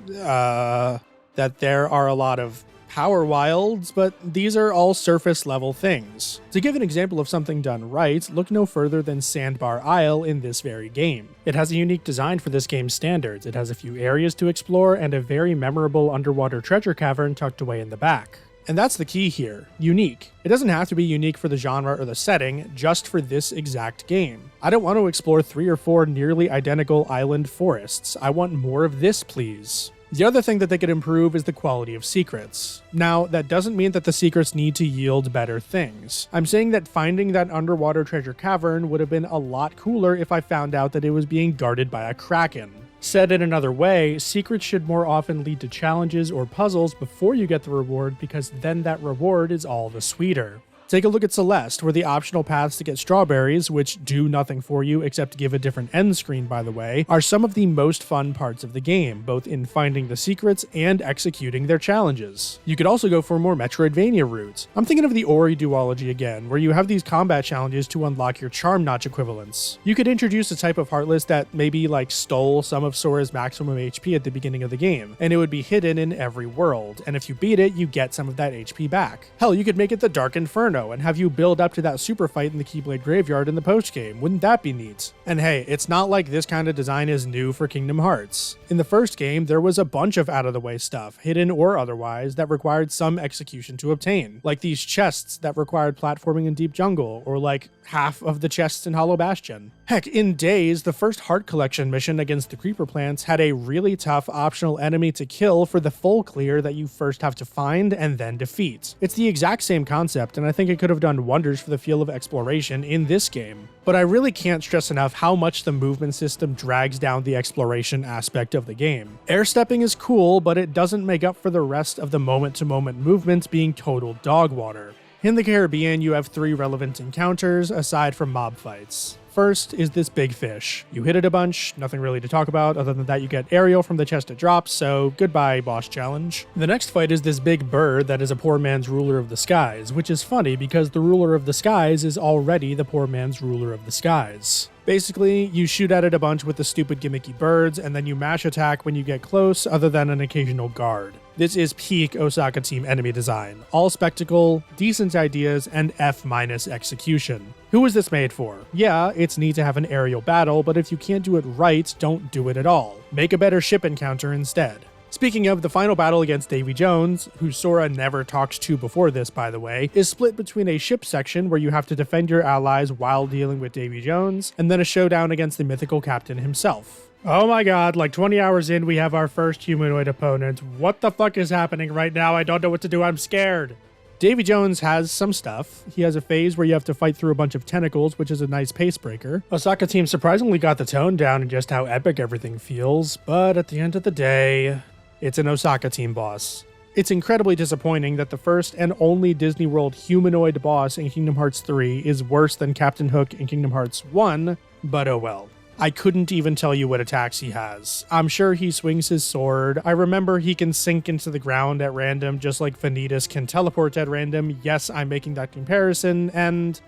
that there are a lot of power wilds, but these are all surface level things. To give an example of something done right, look no further than Sandbar Isle in this very game. It has a unique design for this game's standards. It has a few areas to explore and a very memorable underwater treasure cavern tucked away in the back. And that's the key here, unique. It doesn't have to be unique for the genre or the setting, just for this exact game. I don't want to explore 3 or 4 nearly identical island forests. I want more of this, please. The other thing that they could improve is the quality of secrets. Now, that doesn't mean that the secrets need to yield better things. I'm saying that finding that underwater treasure cavern would have been a lot cooler if I found out that it was being guarded by a kraken. Said in another way, secrets should more often lead to challenges or puzzles before you get the reward, because then that reward is all the sweeter. Take a look at Celeste, where the optional paths to get strawberries, which do nothing for you except give a different end screen by the way, are some of the most fun parts of the game, both in finding the secrets and executing their challenges. You could also go for a more Metroidvania route. I'm thinking of the Ori duology again, where you have these combat challenges to unlock your charm notch equivalents. You could introduce a type of Heartless that maybe stole some of Sora's maximum HP at the beginning of the game, and it would be hidden in every world, and if you beat it, you get some of that HP back. Hell, you could make it the Dark Inferno, and have you build up to that super fight in the Keyblade Graveyard in the post-game. Wouldn't that be neat? And hey, it's not like this kind of design is new for Kingdom Hearts. In the first game, there was a bunch of out-of-the-way stuff, hidden or otherwise, that required some execution to obtain. Like these chests that required platforming in Deep Jungle, or like half of the chests in Hollow Bastion. Heck, in Days, the first Heart Collection mission against the Creeper Plants had a really tough optional enemy to kill for the full clear that you first have to find and then defeat. It's the exact same concept, and I think it could have done wonders for the feel of exploration in this game. But I really can't stress enough how much the movement system drags down the exploration aspect of the game. Air stepping is cool, but it doesn't make up for the rest of the moment-to-moment movement being total dog water. In the Caribbean, you have 3 relevant encounters, aside from mob fights. First is this big fish. You hit it a bunch, nothing really to talk about, other than that you get Ariel from the chest it drops, so goodbye boss challenge. The next fight is this big bird that is a poor man's ruler of the skies, which is funny because the ruler of the skies is already the poor man's ruler of the skies. Basically, you shoot at it a bunch with the stupid gimmicky birds, and then you mash attack when you get close, other than an occasional guard. This is peak Osaka Team enemy design. All spectacle, decent ideas, and F- execution. Who is this made for? Yeah, it's neat to have an aerial battle, but if you can't do it right, don't do it at all. Make a better ship encounter instead. Speaking of, the final battle against Davy Jones, who Sora never talked to before this by the way, is split between a ship section where you have to defend your allies while dealing with Davy Jones, and then a showdown against the mythical captain himself. Oh my god, 20 hours in, we have our first humanoid opponent. What the fuck is happening right now? I don't know what to do, I'm scared. Davy Jones has some stuff. He has a phase where you have to fight through a bunch of tentacles, which is a nice pace breaker. Osaka Team surprisingly got the tone down and just how epic everything feels, but at the end of the day, it's an Osaka Team boss. It's incredibly disappointing that the first and only Disney World humanoid boss in Kingdom Hearts 3 is worse than Captain Hook in Kingdom Hearts 1, but oh well. I couldn't even tell you what attacks he has. I'm sure he swings his sword. I remember he can sink into the ground at random, just like Vanitas can teleport at random. Yes, I'm making that comparison, and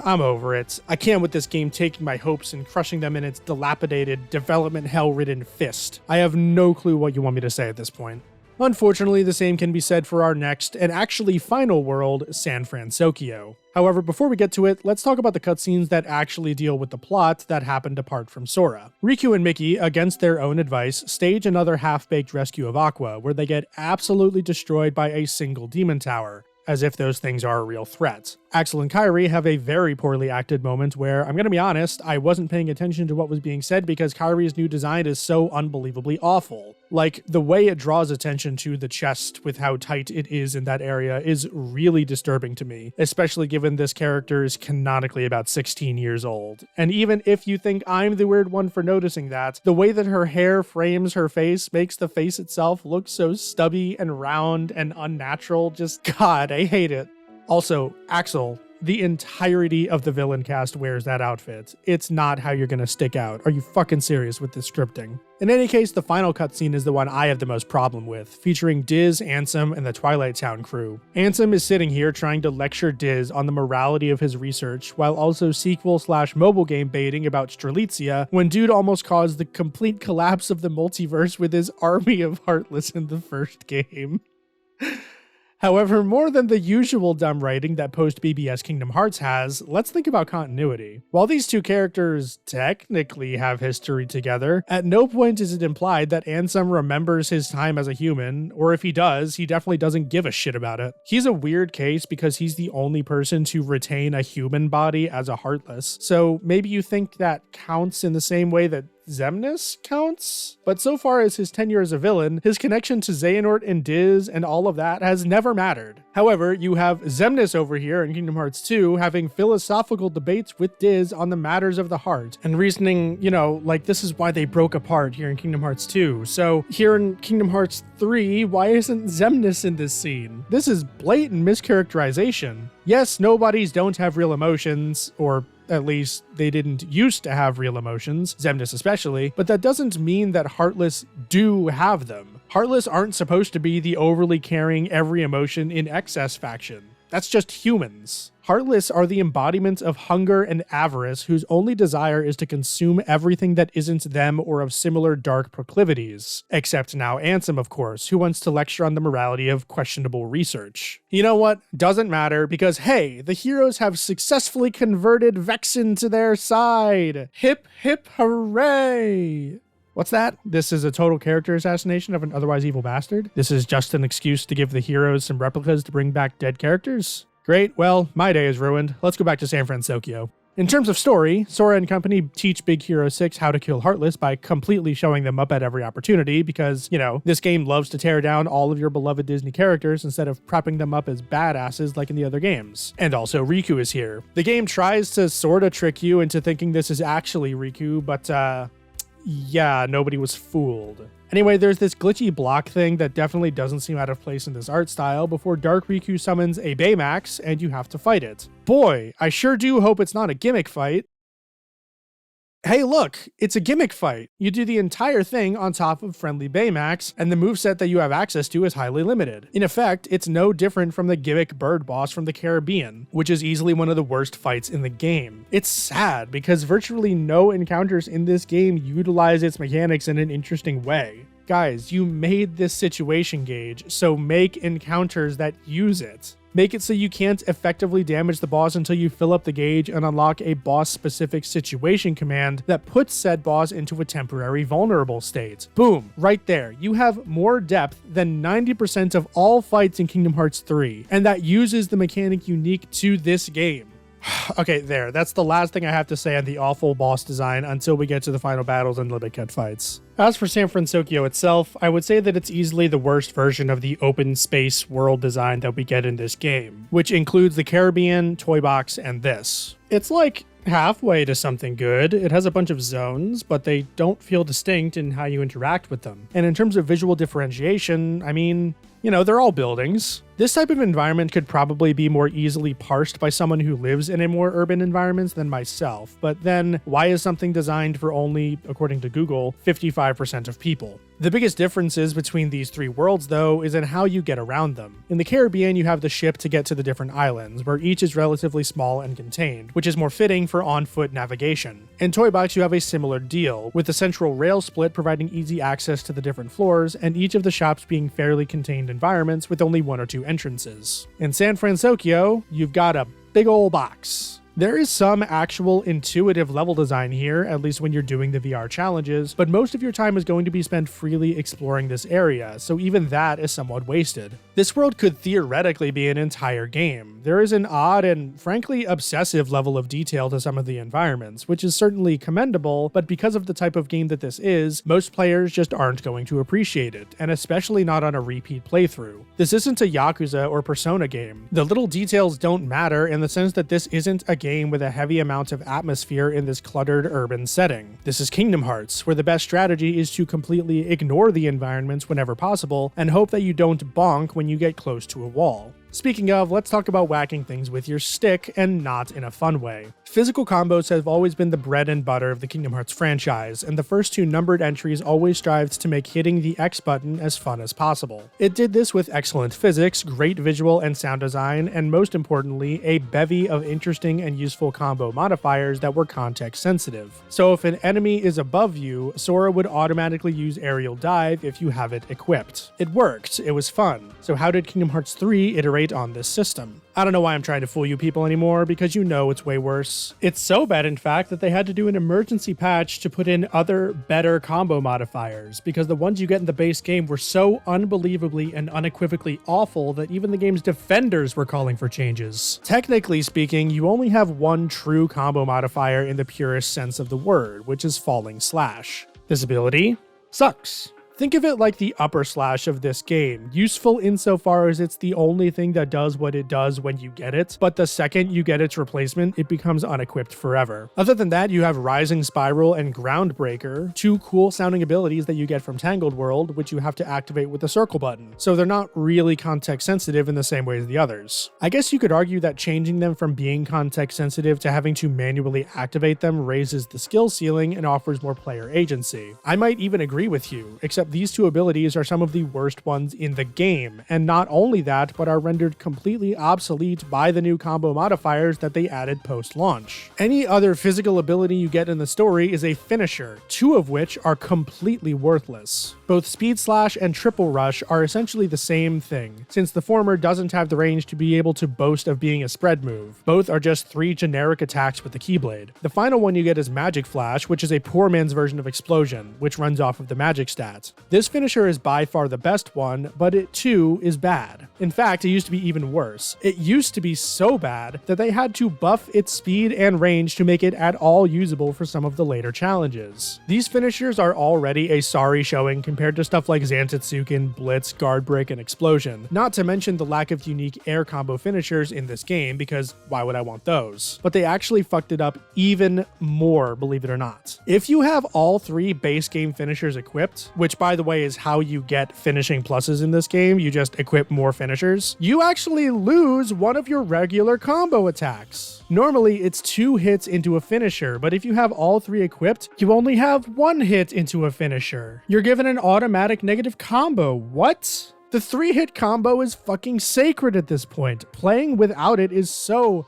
I'm over it. I can't with this game taking my hopes and crushing them in its dilapidated, development hell-ridden fist. I have no clue what you want me to say at this point. Unfortunately, the same can be said for our next, and actually final world, San Fransokyo. However, before we get to it, let's talk about the cutscenes that actually deal with the plot that happened apart from Sora. Riku and Mickey, against their own advice, stage another half-baked rescue of Aqua, where they get absolutely destroyed by a single demon tower, as if those things are a real threat. Axel and Kairi have a very poorly acted moment where, I'm gonna be honest, I wasn't paying attention to what was being said because Kairi's new design is so unbelievably awful. Like, the way it draws attention to the chest with how tight it is in that area is really disturbing to me, especially given this character is canonically about 16 years old. And even if you think I'm the weird one for noticing that, the way that her hair frames her face makes the face itself look so stubby and round and unnatural. Just, God, I hate it. Also, Axel, the entirety of the villain cast wears that outfit. It's not how you're gonna stick out. Are you fucking serious with this scripting? In any case, the final cutscene is the one I have the most problem with, featuring Diz, Ansem, and the Twilight Town crew. Ansem is sitting here trying to lecture Diz on the morality of his research, while also sequel/mobile game baiting about Strelitzia, when dude almost caused the complete collapse of the multiverse with his army of Heartless in the first game. However, more than the usual dumb writing that post-BBS Kingdom Hearts has, let's think about continuity. While these two characters technically have history together, at no point is it implied that Ansem remembers his time as a human, or if he does, he definitely doesn't give a shit about it. He's a weird case because he's the only person to retain a human body as a Heartless, so maybe you think that counts in the same way that Xemnas counts? But so far as his tenure as a villain, his connection to Xehanort and Diz and all of that has never mattered. However, you have Xemnas over here in Kingdom Hearts 2 having philosophical debates with Diz on the matters of the heart, and reasoning, you know, like this is why they broke apart here in Kingdom Hearts 2. So here in Kingdom Hearts 3, why isn't Xemnas in this scene? This is blatant mischaracterization. Yes, nobodies don't have real emotions, or at least they didn't used to have real emotions, Xemnas especially, but that doesn't mean that Heartless do have them. Heartless aren't supposed to be the overly caring every emotion in excess faction. That's just humans. Heartless are the embodiment of hunger and avarice whose only desire is to consume everything that isn't them or of similar dark proclivities. Except now Ansem, of course, who wants to lecture on the morality of questionable research. You know what? Doesn't matter, because hey, the heroes have successfully converted Vexen to their side! Hip hip hooray! What's that? This is a total character assassination of an otherwise evil bastard? This is just an excuse to give the heroes some replicas to bring back dead characters? Great, well, my day is ruined. Let's go back to San Fransokyo. In terms of story, Sora and company teach Big Hero 6 how to kill Heartless by completely showing them up at every opportunity because, you know, this game loves to tear down all of your beloved Disney characters instead of prepping them up as badasses like in the other games. And also, Riku is here. The game tries to sorta trick you into thinking this is actually Riku, but yeah, nobody was fooled. Anyway, there's this glitchy block thing that definitely doesn't seem out of place in this art style before Dark Riku summons a Baymax and you have to fight it. Boy, I sure do hope it's not a gimmick fight. Hey look, it's a gimmick fight. You do the entire thing on top of friendly Baymax, and the moveset that you have access to is highly limited. In effect, it's no different from the gimmick bird boss from the Caribbean, which is easily one of the worst fights in the game. It's sad because virtually no encounters in this game utilize its mechanics in an interesting way. Guys, you made this situation gauge, so make encounters that use it. Make it so you can't effectively damage the boss until you fill up the gauge and unlock a boss-specific situation command that puts said boss into a temporary vulnerable state. Boom, right there. You have more depth than 90% of all fights in Kingdom Hearts 3, and that uses the mechanic unique to this game. Okay, there. That's the last thing I have to say on the awful boss design until we get to the final battles and limit cut fights. As for San Fransokyo itself, I would say that it's easily the worst version of the open space world design that we get in this game, which includes the Caribbean, Toy Box, and this. It's like halfway to something good. It has a bunch of zones, but they don't feel distinct in how you interact with them. And in terms of visual differentiation, I mean, You know, they're all buildings. This type of environment could probably be more easily parsed by someone who lives in a more urban environment than myself, but then why is something designed for only, according to Google, 55% of people? The biggest differences between these three worlds, though, is in how you get around them. In the Caribbean, you have the ship to get to the different islands, where each is relatively small and contained, which is more fitting for on-foot navigation. In Toy Box, you have a similar deal, with the central rail split providing easy access to the different floors, and each of the shops being fairly contained environments with only 1 or 2 entrances. In San Fransokyo, you've got a big ol' box. There is some actual intuitive level design here, at least when you're doing the VR challenges, but most of your time is going to be spent freely exploring this area, so even that is somewhat wasted. This world could theoretically be an entire game. There is an odd and frankly obsessive level of detail to some of the environments, which is certainly commendable, but because of the type of game that this is, most players just aren't going to appreciate it, and especially not on a repeat playthrough. This isn't a Yakuza or Persona game. The little details don't matter in the sense that this isn't a game with a heavy amount of atmosphere in this cluttered urban setting. This is Kingdom Hearts, where the best strategy is to completely ignore the environments whenever possible and hope that you don't bonk when you get close to a wall. Speaking of, let's talk about whacking things with your stick, and not in a fun way. Physical combos have always been the bread and butter of the Kingdom Hearts franchise, and the first 2 numbered entries always strived to make hitting the X button as fun as possible. It did this with excellent physics, great visual and sound design, and most importantly, a bevy of interesting and useful combo modifiers that were context sensitive. So if an enemy is above you, Sora would automatically use aerial dive if you have it equipped. It worked, it was fun. So how did Kingdom Hearts 3 iterate on this system? I don't know why I'm trying to fool you people anymore, because you know it's way worse. It's so bad, in fact, that they had to do an emergency patch to put in other, better combo modifiers, because the ones you get in the base game were so unbelievably and unequivocally awful that even the game's defenders were calling for changes. Technically speaking, you only have one true combo modifier in the purest sense of the word, which is Falling Slash. This ability sucks. Think of it like the upper slash of this game, useful insofar as it's the only thing that does what it does when you get it, but the second you get its replacement, it becomes unequipped forever. Other than that, you have Rising Spiral and Groundbreaker, 2 cool sounding abilities that you get from Tangled World, which you have to activate with the circle button, so they're not really context sensitive in the same way as the others. I guess you could argue that changing them from being context sensitive to having to manually activate them raises the skill ceiling and offers more player agency. I might even agree with you, except these 2 abilities are some of the worst ones in the game, and not only that, but are rendered completely obsolete by the new combo modifiers that they added post-launch. Any other physical ability you get in the story is a finisher, 2 of which are completely worthless. Both Speed Slash and Triple Rush are essentially the same thing, since the former doesn't have the range to be able to boast of being a spread move. Both are just 3 generic attacks with the Keyblade. The final one you get is Magic Flash, which is a poor man's version of Explosion, which runs off of the magic stat. This finisher is by far the best one, but it too is bad. In fact, it used to be even worse. It used to be so bad that they had to buff its speed and range to make it at all usable for some of the later challenges. These finishers are already a sorry showing compared to stuff like Zantetsuken, Blitz, Guard Break, and Explosion, not to mention the lack of unique air combo finishers in this game, because why would I want those? But they actually fucked it up even more, believe it or not. If you have all 3 base game finishers equipped, which by the way is how you get finishing pluses in this game, you just equip more finishers, you actually lose one of your regular combo attacks. Normally, it's 2 hits into a finisher, but if you have all 3 equipped, you only have 1 hit into a finisher. You're given an automatic negative combo. What? The 3-hit combo is fucking sacred at this point. Playing without it is so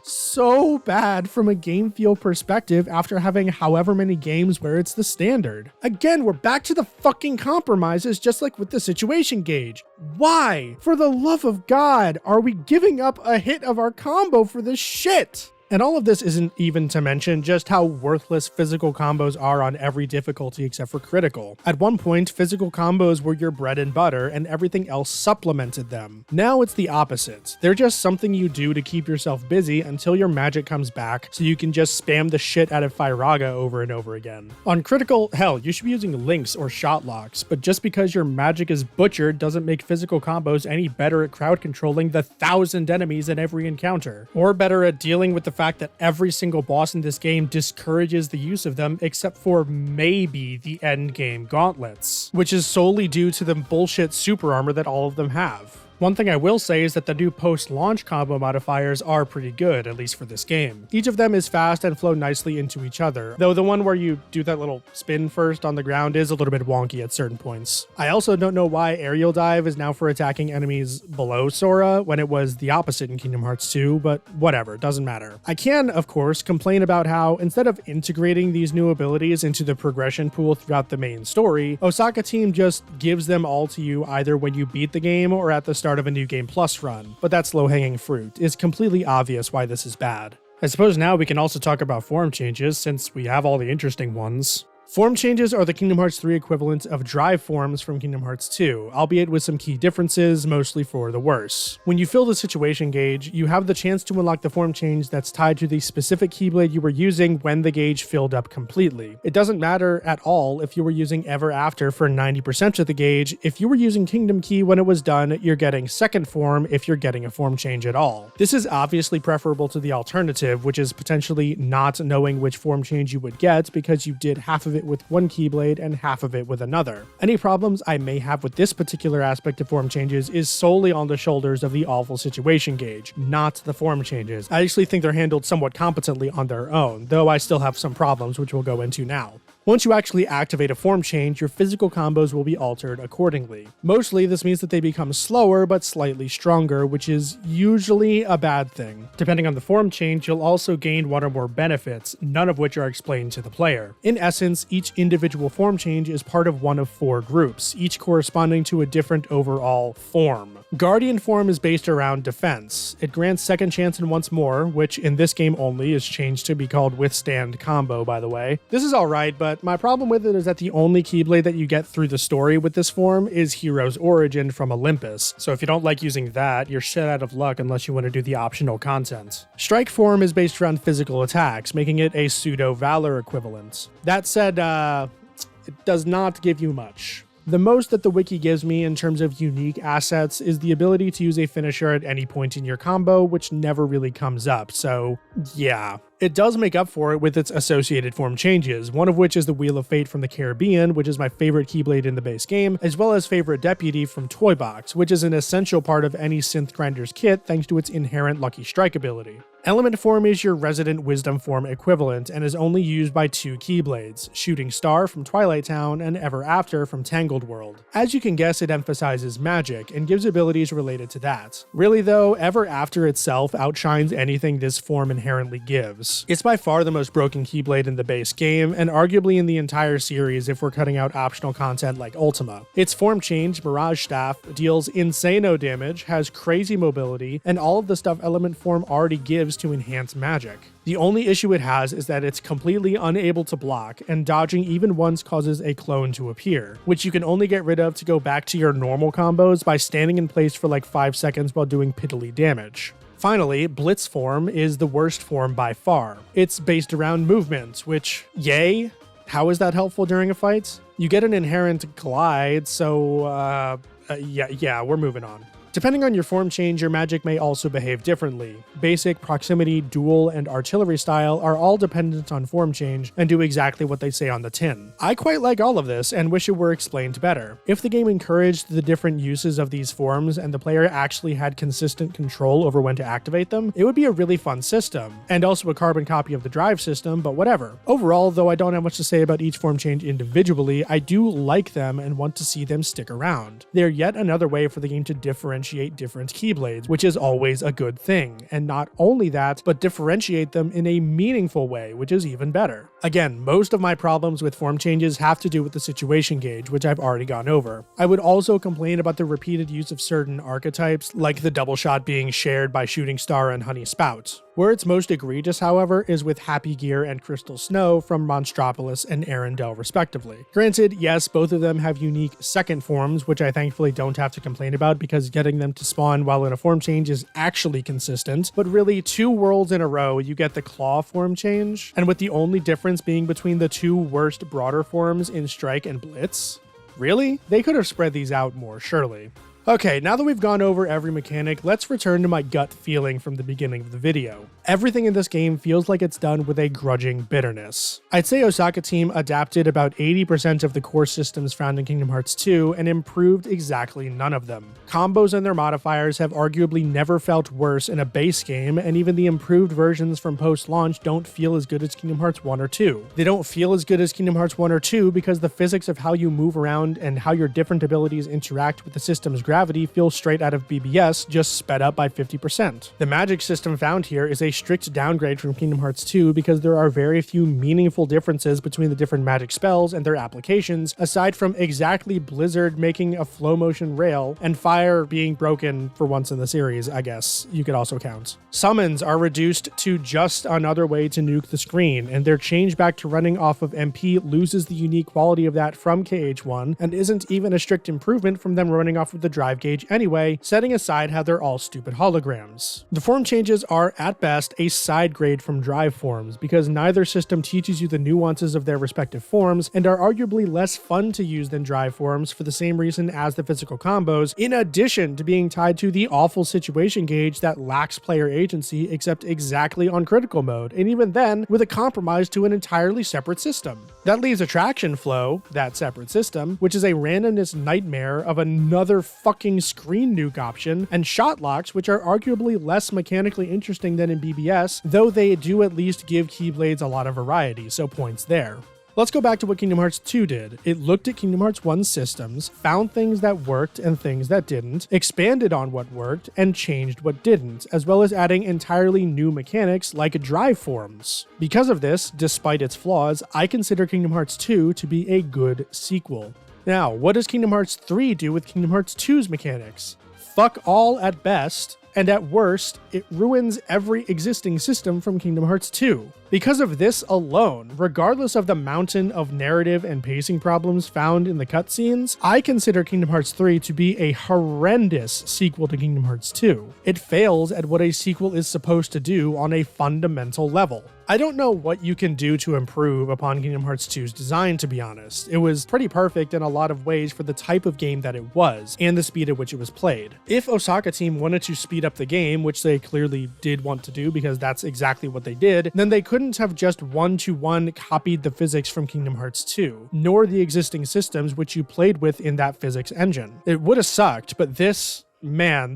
bad from a game feel perspective after having however many games where it's the standard. Again, we're back to the fucking compromises, just like with the situation gauge. Why, for the love of God, are we giving up a hit of our combo for this shit? And all of this isn't even to mention just how worthless physical combos are on every difficulty except for critical. At one point, physical combos were your bread and butter, and everything else supplemented them. Now it's the opposite. They're just something you do to keep yourself busy until your magic comes back, so you can just spam the shit out of Firaga over and over again. On critical, hell, you should be using links or shotlocks, but just because your magic is butchered doesn't make physical combos any better at crowd controlling the 1,000 enemies in every encounter, or better at dealing with the fact that every single boss in this game discourages the use of them except for maybe the endgame gauntlets, which is solely due to the bullshit super armor that all of them have. One thing I will say is that the new post-launch combo modifiers are pretty good, at least for this game. Each of them is fast and flow nicely into each other, though the one where you do that little spin first on the ground is a little bit wonky at certain points. I also don't know why aerial dive is now for attacking enemies below Sora when it was the opposite in Kingdom Hearts 2, but whatever, doesn't matter. I can, of course, complain about how instead of integrating these new abilities into the progression pool throughout the main story, Osaka Team just gives them all to you either when you beat the game or at the start of a New Game Plus run, but that's low-hanging fruit. It's completely obvious why this is bad. I suppose now we can also talk about form changes, since we have all the interesting ones. Form changes are the Kingdom Hearts 3 equivalent of drive forms from Kingdom Hearts 2, albeit with some key differences, mostly for the worse. When you fill the situation gauge, you have the chance to unlock the form change that's tied to the specific Keyblade you were using when the gauge filled up completely. It doesn't matter at all if you were using Ever After for 90% of the gauge. If you were using Kingdom Key when it was done, you're getting second form if you're getting a form change at all. This is obviously preferable to the alternative, which is potentially not knowing which form change you would get because you did half of it with one Keyblade and half of it with another. Any problems I may have with this particular aspect of form changes is solely on the shoulders of the awful situation gauge, not the form changes. I actually think they're handled somewhat competently on their own, though I still have some problems which we'll go into now. Once you actually activate a form change, your physical combos will be altered accordingly. Mostly, this means that they become slower but slightly stronger, which is usually a bad thing. Depending on the form change, you'll also gain one or more benefits, none of which are explained to the player. In essence, each individual form change is part of one of 4 groups, each corresponding to a different overall form. Guardian form is based around defense. It grants second chance and once more, which in this game only is changed to be called Withstand Combo, by the way. This is alright, but my problem with it is that the only Keyblade that you get through the story with this form is Hero's Origin from Olympus, so if you don't like using that, you're shit out of luck unless you want to do the optional content. Strike form is based around physical attacks, making it a pseudo-Valor equivalent. That said, it does not give you much. The most that the wiki gives me in terms of unique assets is the ability to use a finisher at any point in your combo, which never really comes up, so yeah. It does make up for it with its associated form changes, one of which is the Wheel of Fate from the Caribbean, which is my favorite Keyblade in the base game, as well as favorite Deputy from Toy Box, which is an essential part of any Synth Grinder's kit thanks to its inherent Lucky Strike ability. Element form is your resident wisdom form equivalent and is only used by 2 Keyblades, Shooting Star from Twilight Town and Ever After from Tangled World. As you can guess, it emphasizes magic and gives abilities related to that. Really though, Ever After itself outshines anything this form inherently gives. It's by far the most broken Keyblade in the base game, and arguably in the entire series if we're cutting out optional content like Ultima. Its form change, Mirage Staff, deals insano damage, has crazy mobility, and all of the stuff Element form already gives to enhance magic. The only issue it has is that it's completely unable to block, and dodging even once causes a clone to appear, which you can only get rid of to go back to your normal combos by standing in place for like 5 seconds while doing piddly damage. Finally, Blitz form is the worst form by far. It's based around movement, which, yay? How is that helpful during a fight? You get an inherent glide, so yeah, we're moving on. Depending on your form change, your magic may also behave differently. Basic, proximity, dual, and artillery style are all dependent on form change and do exactly what they say on the tin. I quite like all of this and wish it were explained better. If the game encouraged the different uses of these forms and the player actually had consistent control over when to activate them, it would be a really fun system, and also a carbon copy of the drive system, but whatever. Overall, though I don't have much to say about each form change individually, I do like them and want to see them stick around. They're yet another way for the game to differentiate different Keyblades, which is always a good thing, and not only that, but differentiate them in a meaningful way, which is even better. Again, most of my problems with form changes have to do with the situation gauge, which I've already gone over. I would also complain about the repeated use of certain archetypes, like the double shot being shared by Shooting Star and Honey Spout. Where it's most egregious, however, is with Happy Gear and Crystal Snow from Monstropolis and Arendelle, respectively. Granted, yes, both of them have unique second forms, which I thankfully don't have to complain about because getting them to spawn while in a form change is actually consistent, but really 2 worlds in a row you get the Claw form change, and with the only difference being between the 2 worst broader forms in Strike and Blitz? Really? They could have spread these out more, surely. Okay, now that we've gone over every mechanic, let's return to my gut feeling from the beginning of the video. Everything in this game feels like it's done with a grudging bitterness. I'd say Osaka Team adapted about 80% of the core systems found in Kingdom Hearts 2 and improved exactly none of them. Combos and their modifiers have arguably never felt worse in a base game, and even the improved versions from post-launch don't feel as good as Kingdom Hearts 1 or 2. They don't feel as good as Kingdom Hearts 1 or 2 because the physics of how you move around and how your different abilities interact with the system's gravity feel straight out of BBS, just sped up by 50%. The magic system found here is a strict downgrade from Kingdom Hearts 2 because there are very few meaningful differences between the different magic spells and their applications, aside from exactly Blizzard making a flow motion rail and fire being broken for once in the series, I guess you could also count. Summons are reduced to just another way to nuke the screen, and their change back to running off of MP loses the unique quality of that from KH1 and isn't even a strict improvement from them running off of the drive gauge anyway, setting aside how they're all stupid holograms. The form changes are, at best, a side grade from drive forms, because neither system teaches you the nuances of their respective forms, and are arguably less fun to use than drive forms for the same reason as the physical combos, in addition to being tied to the awful situation gauge that lacks player agency except exactly on critical mode, and even then, with a compromise to an entirely separate system. That leaves Attraction Flow, that separate system, which is a randomness nightmare of another fucking screen nuke option, and Shotlocks, which are arguably less mechanically interesting than in BBS, though they do at least give Keyblades a lot of variety, so points there. Let's go back to what Kingdom Hearts 2 did. It looked at Kingdom Hearts 1's systems, found things that worked and things that didn't, expanded on what worked, and changed what didn't, as well as adding entirely new mechanics like drive forms. Because of this, despite its flaws, I consider Kingdom Hearts 2 to be a good sequel. Now, what does Kingdom Hearts 3 do with Kingdom Hearts 2's mechanics? Fuck all at best, and at worst, it ruins every existing system from Kingdom Hearts 2. Because of this alone, regardless of the mountain of narrative and pacing problems found in the cutscenes, I consider Kingdom Hearts 3 to be a horrendous sequel to Kingdom Hearts 2. It fails at what a sequel is supposed to do on a fundamental level. I don't know what you can do to improve upon Kingdom Hearts 2's design, to be honest. It was pretty perfect in a lot of ways for the type of game that it was, and the speed at which it was played. If Osaka Team wanted to speed up the game, which they clearly did want to do because that's exactly what they did, then they couldn't have just one-to-one copied the physics from Kingdom Hearts 2, nor the existing systems which you played with in that physics engine. It would have sucked, but this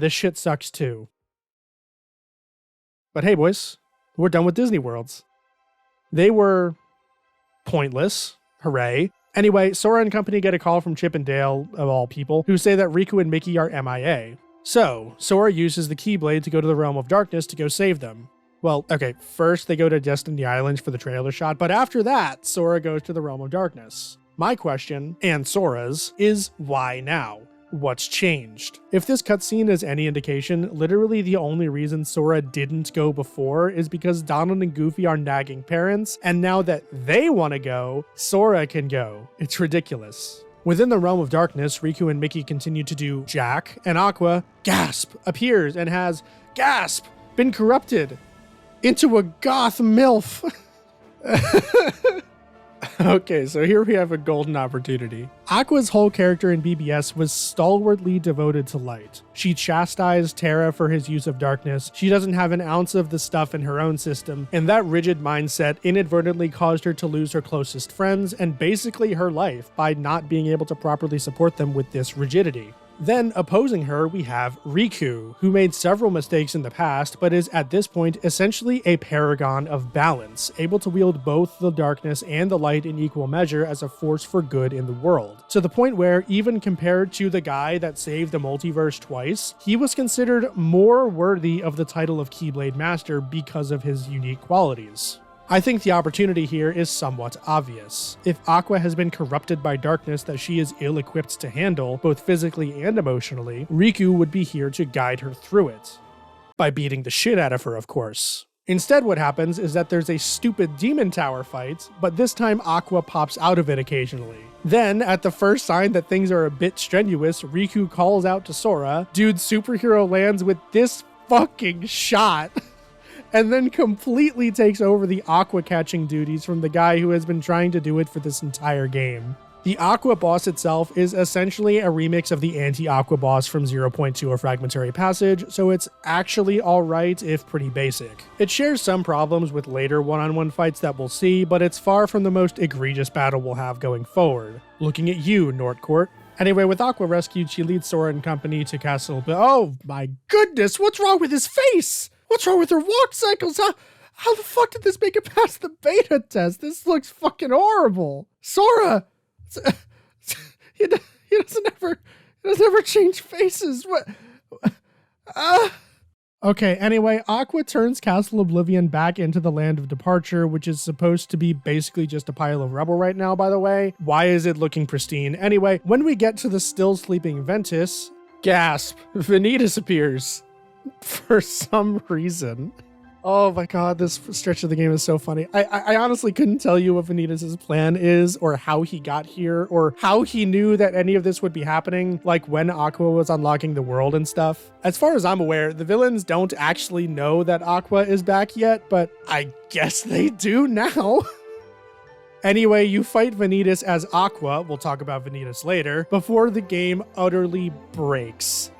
shit sucks too. But hey boys, we're done with Disney Worlds. They were pointless. Hooray. Anyway, Sora and company get a call from Chip and Dale, of all people, who say that Riku and Mickey are MIA. So, Sora uses the Keyblade to go to the Realm of Darkness to go save them. Well, okay, first they go to Destiny Islands for the trailer shot, but after that, Sora goes to the Realm of Darkness. My question, and Sora's, is why now? What's changed? If this cutscene is any indication, literally the only reason Sora didn't go before is because Donald and Goofy are nagging parents, and now that they want to go, Sora can go. It's ridiculous. Within the Realm of Darkness, Riku and Mickey continue to do Jack, and Aqua, gasp, appears and has, gasp, been corrupted into a goth MILF. Okay, so here we have a golden opportunity. Aqua's whole character in BBS was stalwartly devoted to light. She chastised Terra for his use of darkness, she doesn't have an ounce of the stuff in her own system, and that rigid mindset inadvertently caused her to lose her closest friends and basically her life by not being able to properly support them with this rigidity. Then, opposing her, we have Riku, who made several mistakes in the past, but is at this point essentially a paragon of balance, able to wield both the darkness and the light in equal measure as a force for good in the world. To the point where, even compared to the guy that saved the multiverse twice, he was considered more worthy of the title of Keyblade Master because of his unique qualities. I think the opportunity here is somewhat obvious. If Aqua has been corrupted by darkness that she is ill-equipped to handle, both physically and emotionally, Riku would be here to guide her through it. By beating the shit out of her, of course. Instead, what happens is that there's a stupid demon tower fight, but this time Aqua pops out of it occasionally. Then, at the first sign that things are a bit strenuous, Riku calls out to Sora, dude superhero lands with this fucking shot. And then completely takes over the aqua catching duties from the guy who has been trying to do it for this entire game. The Aqua boss itself is essentially a remix of the anti-Aqua boss from 0.2 A Fragmentary Passage, so it's actually alright if pretty basic. It shares some problems with later one-on-one fights that we'll see, but it's far from the most egregious battle we'll have going forward. Looking at you, Nordcourt. Anyway, with Aqua rescued, she leads Sora and company to Castle... Oh my goodness, what's wrong with his face? What's wrong with her walk cycles? How the fuck did this make it past the beta test? This looks fucking horrible. Sora! He doesn't ever change faces. What? Okay, anyway, Aqua turns Castle Oblivion back into the Land of Departure, which is supposed to be basically just a pile of rubble right now, by the way. Why is it looking pristine? Anyway, when we get to the still sleeping Ventus, gasp, Vanitas appears. For some reason. Oh my god, this stretch of the game is so funny. I honestly couldn't tell you what Vanitas' plan is, or how he got here, or how he knew that any of this would be happening, like when Aqua was unlocking the world and stuff. As far as I'm aware, the villains don't actually know that Aqua is back yet, but I guess they do now. Anyway, you fight Vanitas as Aqua, we'll talk about Vanitas later, before the game utterly breaks.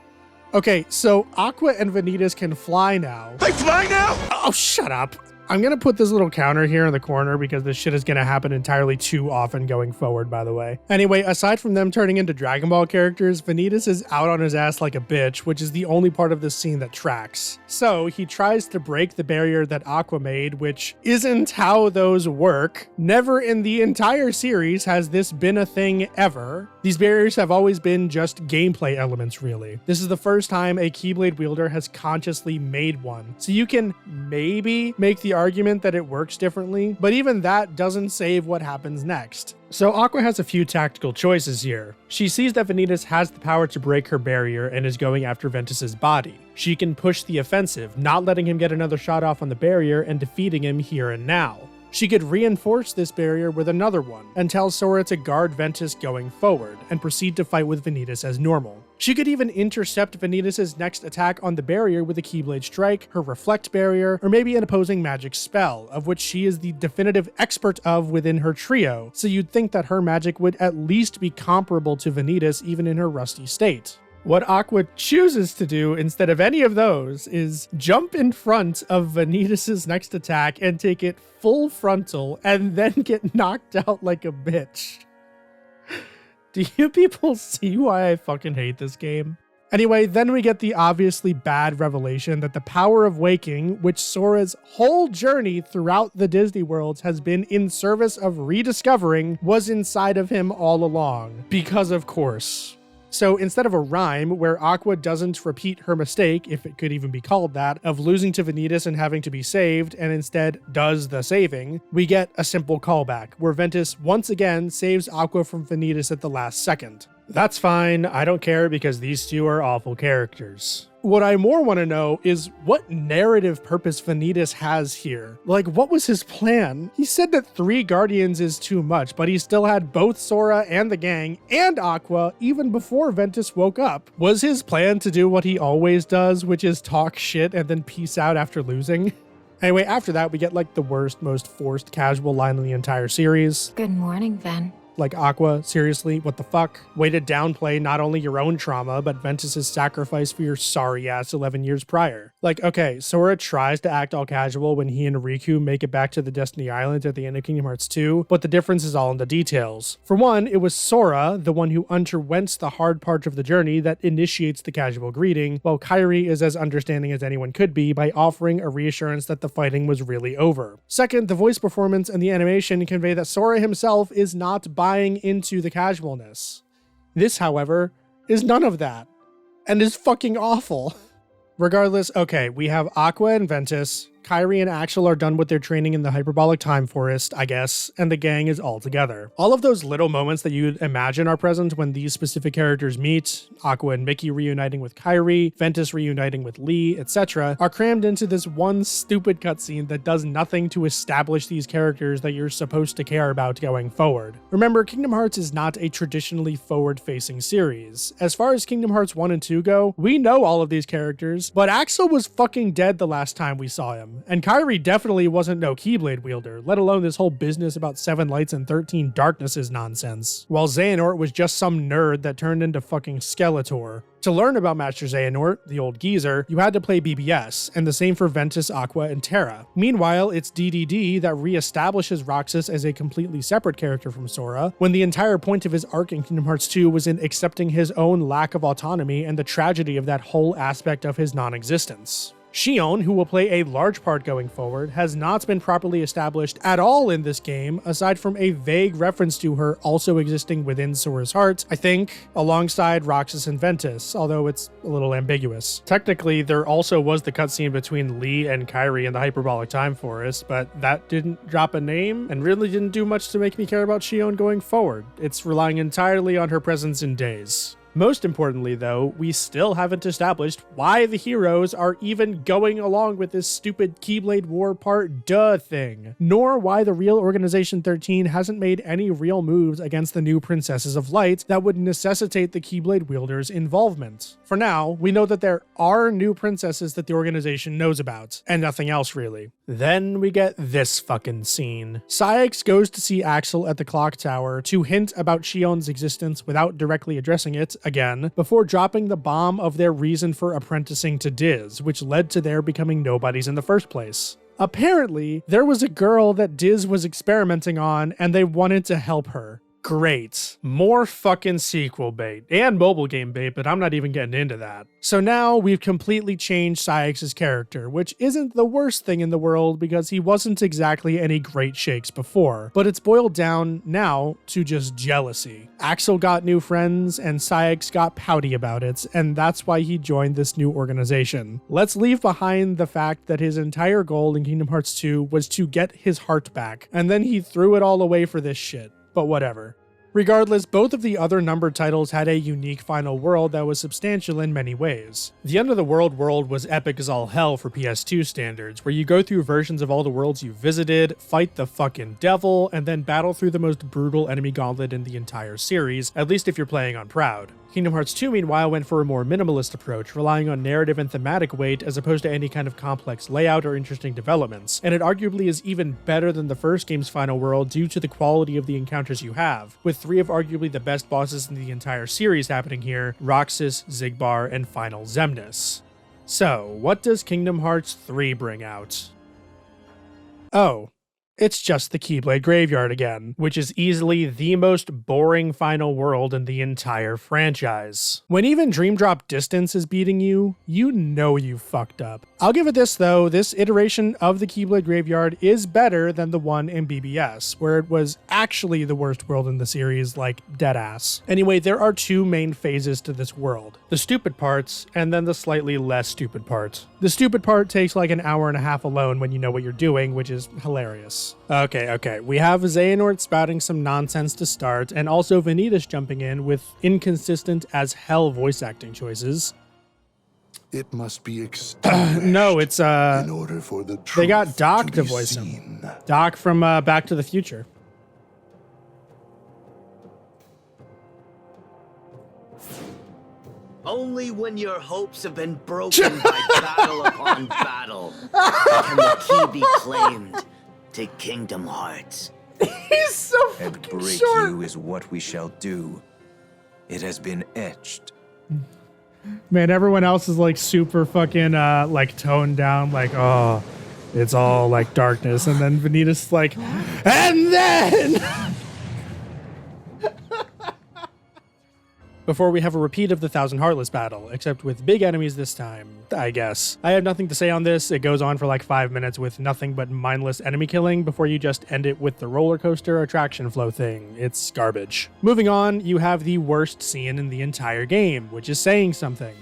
Okay, so Aqua and Vanitas can fly now. They fly now? Oh, shut up. I'm going to put this little counter here in the corner because this shit is going to happen entirely too often going forward, by the way. Anyway, aside from them turning into Dragon Ball characters, Vanitas is out on his ass like a bitch, which is the only part of this scene that tracks. So he tries to break the barrier that Aqua made, which isn't how those work. Never in the entire series has this been a thing ever. These barriers have always been just gameplay elements, really. This is the first time a Keyblade wielder has consciously made one. So you can maybe make the argument that it works differently, but even that doesn't save what happens next. So Aqua has a few tactical choices here. She sees that Vanitas has the power to break her barrier and is going after Ventus's body. She can push the offensive, not letting him get another shot off on the barrier and defeating him here and now. She could reinforce this barrier with another one and tell Sora to guard Ventus going forward and proceed to fight with Vanitas as normal. She could even intercept Vanitas' next attack on the barrier with a Keyblade Strike, her Reflect barrier, or maybe an opposing magic spell, of which she is the definitive expert of within her trio, so you'd think that her magic would at least be comparable to Vanitas even in her rusty state. What Aqua chooses to do instead of any of those is jump in front of Vanitas' next attack and take it full frontal and then get knocked out like a bitch. Do you people see why I fucking hate this game? Anyway, then we get the obviously bad revelation that the power of waking, which Sora's whole journey throughout the Disney worlds has been in service of rediscovering, was inside of him all along. Because of course. So instead of a rhyme where Aqua doesn't repeat her mistake, if it could even be called that, of losing to Vanitas and having to be saved, and instead does the saving, we get a simple callback, where Ventus once again saves Aqua from Vanitas at the last second. That's fine, I don't care because these two are awful characters. What I more want to know is what narrative purpose Vanitas has here. Like, what was his plan? He said that 3 Guardians is too much, but he still had both Sora and the gang and Aqua even before Ventus woke up. Was his plan to do what he always does, which is talk shit and then peace out after losing? Anyway, after that, we get like the worst, most forced casual line in the entire series. Good morning, Ven. Like, Aqua, seriously, what the fuck? Way to downplay not only your own trauma, but Ventus' sacrifice for your sorry ass 11 years prior. Like, okay, Sora tries to act all casual when he and Riku make it back to the Destiny Island at the end of Kingdom Hearts 2, but the difference is all in the details. For one, it was Sora, the one who underwent the hard part of the journey, that initiates the casual greeting, while Kairi is as understanding as anyone could be by offering a reassurance that the fighting was really over. Second, the voice performance and the animation convey that Sora himself is not buying into the casualness. This, however, is none of that, and is fucking awful. Regardless, okay, we have Aqua and Ventus, Kairi and Axel are done with their training in the hyperbolic time forest, I guess, and the gang is all together. All of those little moments that you'd imagine are present when these specific characters meet, Aqua and Mickey reuniting with Kairi, Ventus reuniting with Lee, etc., are crammed into this one stupid cutscene that does nothing to establish these characters that you're supposed to care about going forward. Remember, Kingdom Hearts is not a traditionally forward-facing series. As far as Kingdom Hearts 1 and 2 go, we know all of these characters, but Axel was fucking dead the last time we saw him. them. And Kairi definitely wasn't no Keyblade wielder, let alone this whole business about 7 lights and 13 darknesses nonsense. While Xehanort was just some nerd that turned into fucking Skeletor. To learn about Master Xehanort, the old geezer, you had to play BBS, and the same for Ventus, Aqua, and Terra. Meanwhile, it's DDD that re-establishes Roxas as a completely separate character from Sora, when the entire point of his arc in Kingdom Hearts 2 was in accepting his own lack of autonomy and the tragedy of that whole aspect of his non-existence. Xion, who will play a large part going forward, has not been properly established at all in this game, aside from a vague reference to her also existing within Sora's heart, I think, alongside Roxas and Ventus, although it's a little ambiguous. Technically, there also was the cutscene between Lee and Kairi in the Hyperbolic Time Forest, but that didn't drop a name, and really didn't do much to make me care about Xion going forward. It's relying entirely on her presence in Days. Most importantly, though, we still haven't established why the heroes are even going along with this stupid Keyblade War Part Duh thing, nor why the real Organization 13 hasn't made any real moves against the new Princesses of Light that would necessitate the Keyblade wielders' involvement. For now, we know that there are new princesses that the organization knows about, and nothing else really. Then we get this fucking scene. YSex goes to see Axel at the clock tower to hint about Xion's existence without directly addressing it, again, before dropping the bomb of their reason for apprenticing to Diz, which led to their becoming nobodies in the first place. Apparently, there was a girl that Diz was experimenting on, and they wanted to help her. Great. More fucking sequel bait. And mobile game bait, but I'm not even getting into that. So now we've completely changed YSex's character, which isn't the worst thing in the world because he wasn't exactly any great shakes before, but it's boiled down now to just jealousy. Axel got new friends and YSex got pouty about it, and that's why he joined this new organization. Let's leave behind the fact that his entire goal in Kingdom Hearts 2 was to get his heart back, and then he threw it all away for this shit. But whatever. Regardless, both of the other numbered titles had a unique final world that was substantial in many ways. The End of the World world was epic as all hell for PS2 standards, where you go through versions of all the worlds you visited, fight the fucking devil, and then battle through the most brutal enemy gauntlet in the entire series, at least if you're playing on Proud. Kingdom Hearts 2, meanwhile, went for a more minimalist approach, relying on narrative and thematic weight as opposed to any kind of complex layout or interesting developments, and it arguably is even better than the first game's final world due to the quality of the encounters you have, with 3 of arguably the best bosses in the entire series happening here: Roxas, Xigbar, and Final Xemnas. So, what does Kingdom Hearts 3 bring out? Oh. It's just the Keyblade Graveyard again, which is easily the most boring final world in the entire franchise. When even Dream Drop Distance is beating you, you know you fucked up. I'll give it this though, this iteration of the Keyblade Graveyard is better than the one in BBS, where it was actually the worst world in the series, like deadass. Anyway, there are 2 main phases to this world. The stupid parts, and then the slightly less stupid part. The stupid part takes like an hour and a half alone when you know what you're doing, which is hilarious. Okay. We have Xehanort spouting some nonsense to start, and also Vanitas jumping in with inconsistent as hell voice acting choices. It must be extinguished. No, it's in order for the they got truth Doc to be voice seen. him. Doc from Back to the Future. Only when your hopes have been broken by battle upon battle can the key be claimed to Kingdom Hearts. He's so And fucking break short. you is what we shall do. It has been etched. Man, everyone else is like super fucking like toned down, like, oh, it's all like darkness, and then Vanitas is like, and then before we have a repeat of the Thousand Heartless battle, except with big enemies this time, I guess. I have nothing to say on this. It goes on for like 5 minutes with nothing but mindless enemy killing before you just end it with the roller coaster attraction flow thing. It's garbage. Moving on, you have the worst scene in the entire game, which is saying something.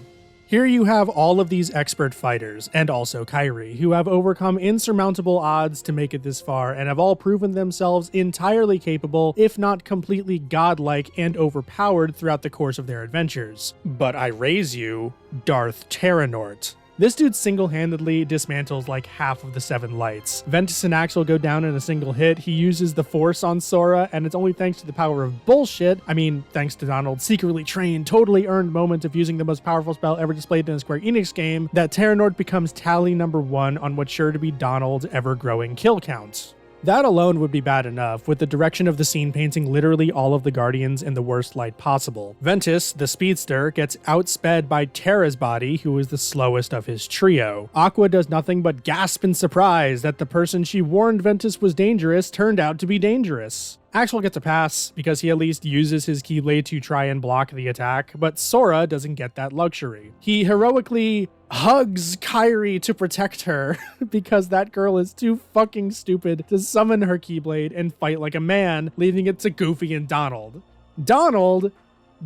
Here you have all of these expert fighters, and also Kairi, who have overcome insurmountable odds to make it this far and have all proven themselves entirely capable, if not completely godlike and overpowered throughout the course of their adventures. But I raise you, Darth Terranort. This dude single-handedly dismantles like half of the 7 lights. Ventus and Axel go down in a single hit. He uses the Force on Sora, and it's only thanks to the power of bullshit, I mean, thanks to Donald's secretly trained, totally earned moment of using the most powerful spell ever displayed in a Square Enix game, that Terranort becomes tally number 1 on what's sure to be Donald's ever-growing kill count. That alone would be bad enough, with the direction of the scene painting literally all of the Guardians in the worst light possible. Ventus, the speedster, gets outsped by Terra's body, who is the slowest of his trio. Aqua does nothing but gasp in surprise that the person she warned Ventus was dangerous turned out to be dangerous. Axel gets a pass because he at least uses his Keyblade to try and block the attack, but Sora doesn't get that luxury. He heroically hugs Kairi to protect her because that girl is too fucking stupid to summon her Keyblade and fight like a man, leaving it to Goofy and Donald. Donald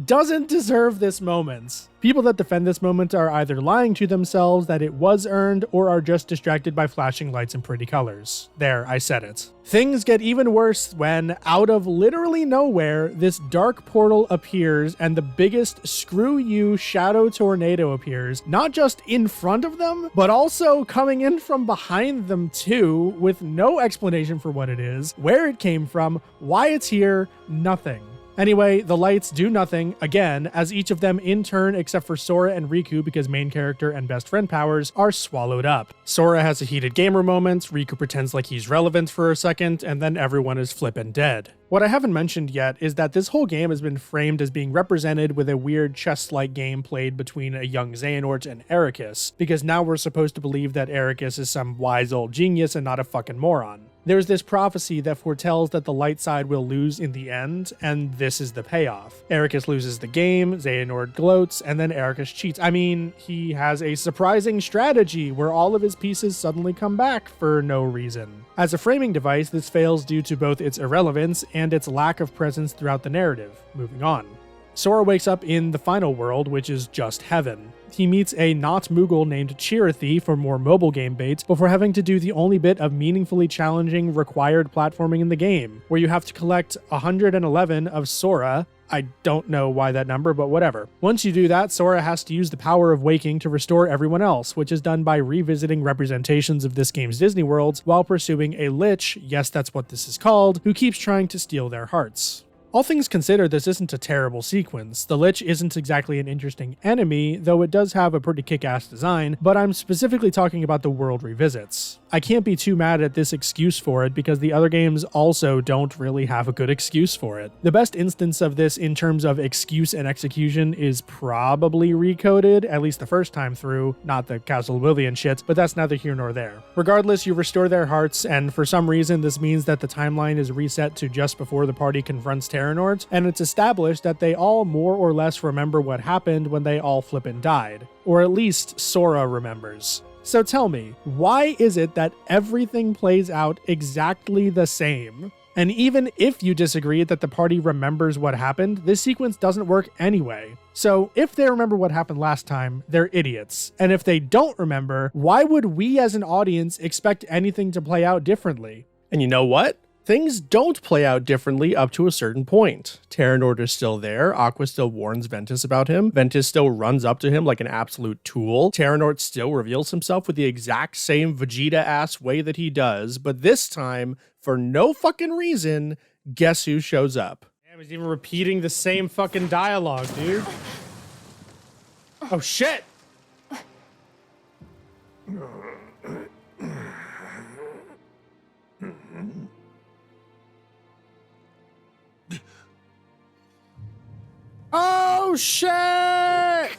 doesn't deserve this moment. People that defend this moment are either lying to themselves that it was earned or are just distracted by flashing lights and pretty colors. There, I said it. Things get even worse when, out of literally nowhere, this dark portal appears and the biggest screw you shadow tornado appears, not just in front of them, but also coming in from behind them too, with no explanation for what it is, where it came from, why it's here, nothing. Anyway, the lights do nothing, again, as each of them in turn, except for Sora and Riku, because main character and best friend powers, are swallowed up. Sora has a heated gamer moment, Riku pretends like he's relevant for a second, and then everyone is flippin' dead. What I haven't mentioned yet is that this whole game has been framed as being represented with a weird chess-like game played between a young Xehanort and Ericus, because now we're supposed to believe that Ericus is some wise old genius and not a fucking moron. There's this prophecy that foretells that the light side will lose in the end, and this is the payoff. Ericus loses the game, Xehanort gloats, and then Ericus cheats. I mean, he has a surprising strategy where all of his pieces suddenly come back for no reason. As a framing device, this fails due to both its irrelevance and its lack of presence throughout the narrative. Moving on. Sora wakes up in the final world, which is just heaven. He meets a not Moogle named Chirithy for more mobile game baits before having to do the only bit of meaningfully challenging required platforming in the game, where you have to collect 111 of Sora. I don't know why that number, but whatever. Once you do that, Sora has to use the power of waking to restore everyone else, which is done by revisiting representations of this game's Disney worlds while pursuing a lich, yes, that's what this is called, who keeps trying to steal their hearts. All things considered, this isn't a terrible sequence. The Lich isn't exactly an interesting enemy, though it does have a pretty kick-ass design, but I'm specifically talking about the world revisits. I can't be too mad at this excuse for it because the other games also don't really have a good excuse for it. The best instance of this in terms of excuse and execution is probably Recoded, at least the first time through, not the Castle Oblivion shit, but that's neither here nor there. Regardless, you restore their hearts, and for some reason this means that the timeline is reset to just before the party confronts Terranort, and it's established that they all more or less remember what happened when they all flippin' died. Or at least Sora remembers. So tell me, why is it that everything plays out exactly the same? And even if you disagree that the party remembers what happened, this sequence doesn't work anyway. So if they remember what happened last time, they're idiots. And if they don't remember, why would we as an audience expect anything to play out differently? And you know what? Things don't play out differently up to a certain point. Terranort is still there, Aqua still warns Ventus about him, Ventus still runs up to him like an absolute tool, Terranort still reveals himself with the exact same Vegeta-ass way that he does, but this time, for no fucking reason, guess who shows up? Damn, he's even repeating the same fucking dialogue, dude. Oh shit! Oh shit!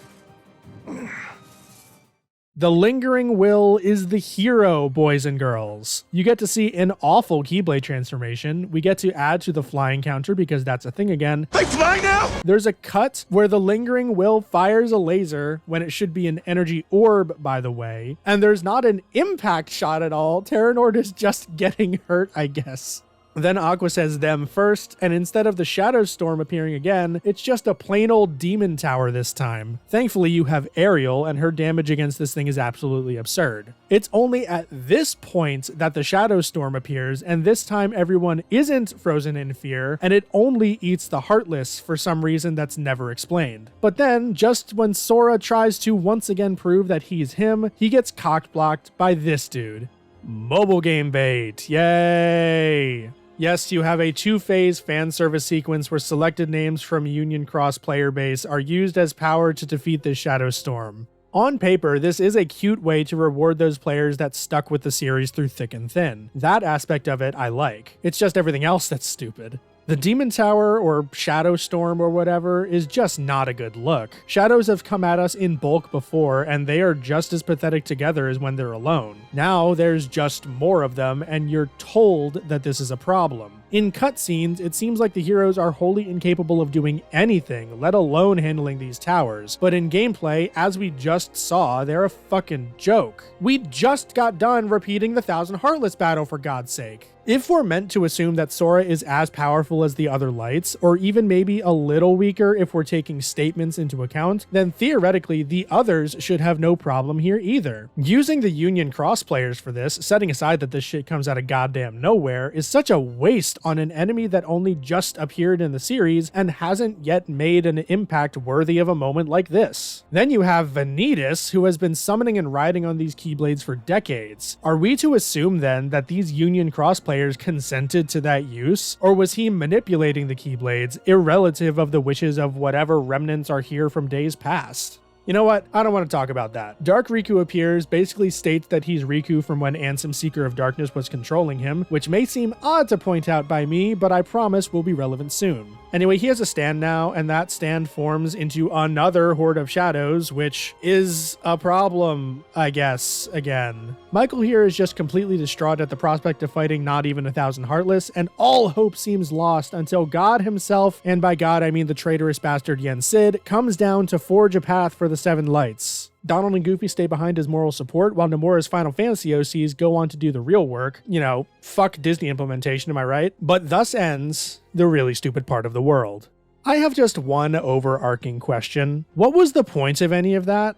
The Lingering Will is the hero, boys and girls. You get to see an awful Keyblade transformation. We get to add to the flying counter because that's a thing again. I fly now! There's a cut where the Lingering Will fires a laser when it should be an energy orb, by the way. And there's not an impact shot at all. Terranort is just getting hurt, I guess. Then Aqua says them first, and instead of the Shadow Storm appearing again, it's just a plain old demon tower this time. Thankfully, you have Ariel, and her damage against this thing is absolutely absurd. It's only at this point that the Shadow Storm appears, and this time everyone isn't frozen in fear, and it only eats the Heartless for some reason that's never explained. But then, just when Sora tries to once again prove that he's him, he gets cock-blocked by this dude. Mobile game bait. Yay! Yes, you have a 2-phase fan service sequence where selected names from Union Cross player base are used as power to defeat this Shadow Storm. On paper, this is a cute way to reward those players that stuck with the series through thick and thin. That aspect of it I like. It's just everything else that's stupid. The Demon Tower, or Shadow Storm or whatever, is just not a good look. Shadows have come at us in bulk before, and they are just as pathetic together as when they're alone. Now there's just more of them, and you're told that this is a problem. In cutscenes, it seems like the heroes are wholly incapable of doing anything, let alone handling these towers. But in gameplay, as we just saw, they're a fucking joke. We just got done repeating the 1000 Heartless battle, for God's sake. If we're meant to assume that Sora is as powerful as the other lights, or even maybe a little weaker if we're taking statements into account, then theoretically the others should have no problem here either. Using the Union Cross players for this, setting aside that this shit comes out of goddamn nowhere, is such a waste on an enemy that only just appeared in the series and hasn't yet made an impact worthy of a moment like this. Then you have Vanitas, who has been summoning and riding on these Keyblades for decades. Are we to assume then that these Union Cross players consented to that use, or was he manipulating the Keyblades, irrelative of the wishes of whatever remnants are here from days past? You know what? I don't want to talk about that. Dark Riku appears, basically states that he's Riku from when Ansem, Seeker of Darkness, was controlling him, which may seem odd to point out by me, but I promise will be relevant soon. Anyway, he has a stand now, and that stand forms into another Horde of Shadows, which is a problem, I guess, again. Michael here is just completely distraught at the prospect of fighting not even 1000 Heartless, and all hope seems lost until God himself, and by God I mean the traitorous bastard Yen Sid, comes down to forge a path for the 7 lights. Donald and Goofy stay behind as moral support, while Nomura's Final Fantasy OCs go on to do the real work. You know, fuck Disney implementation, am I right? But thus ends the really stupid part of the world. I have just one overarching question. What was the point of any of that?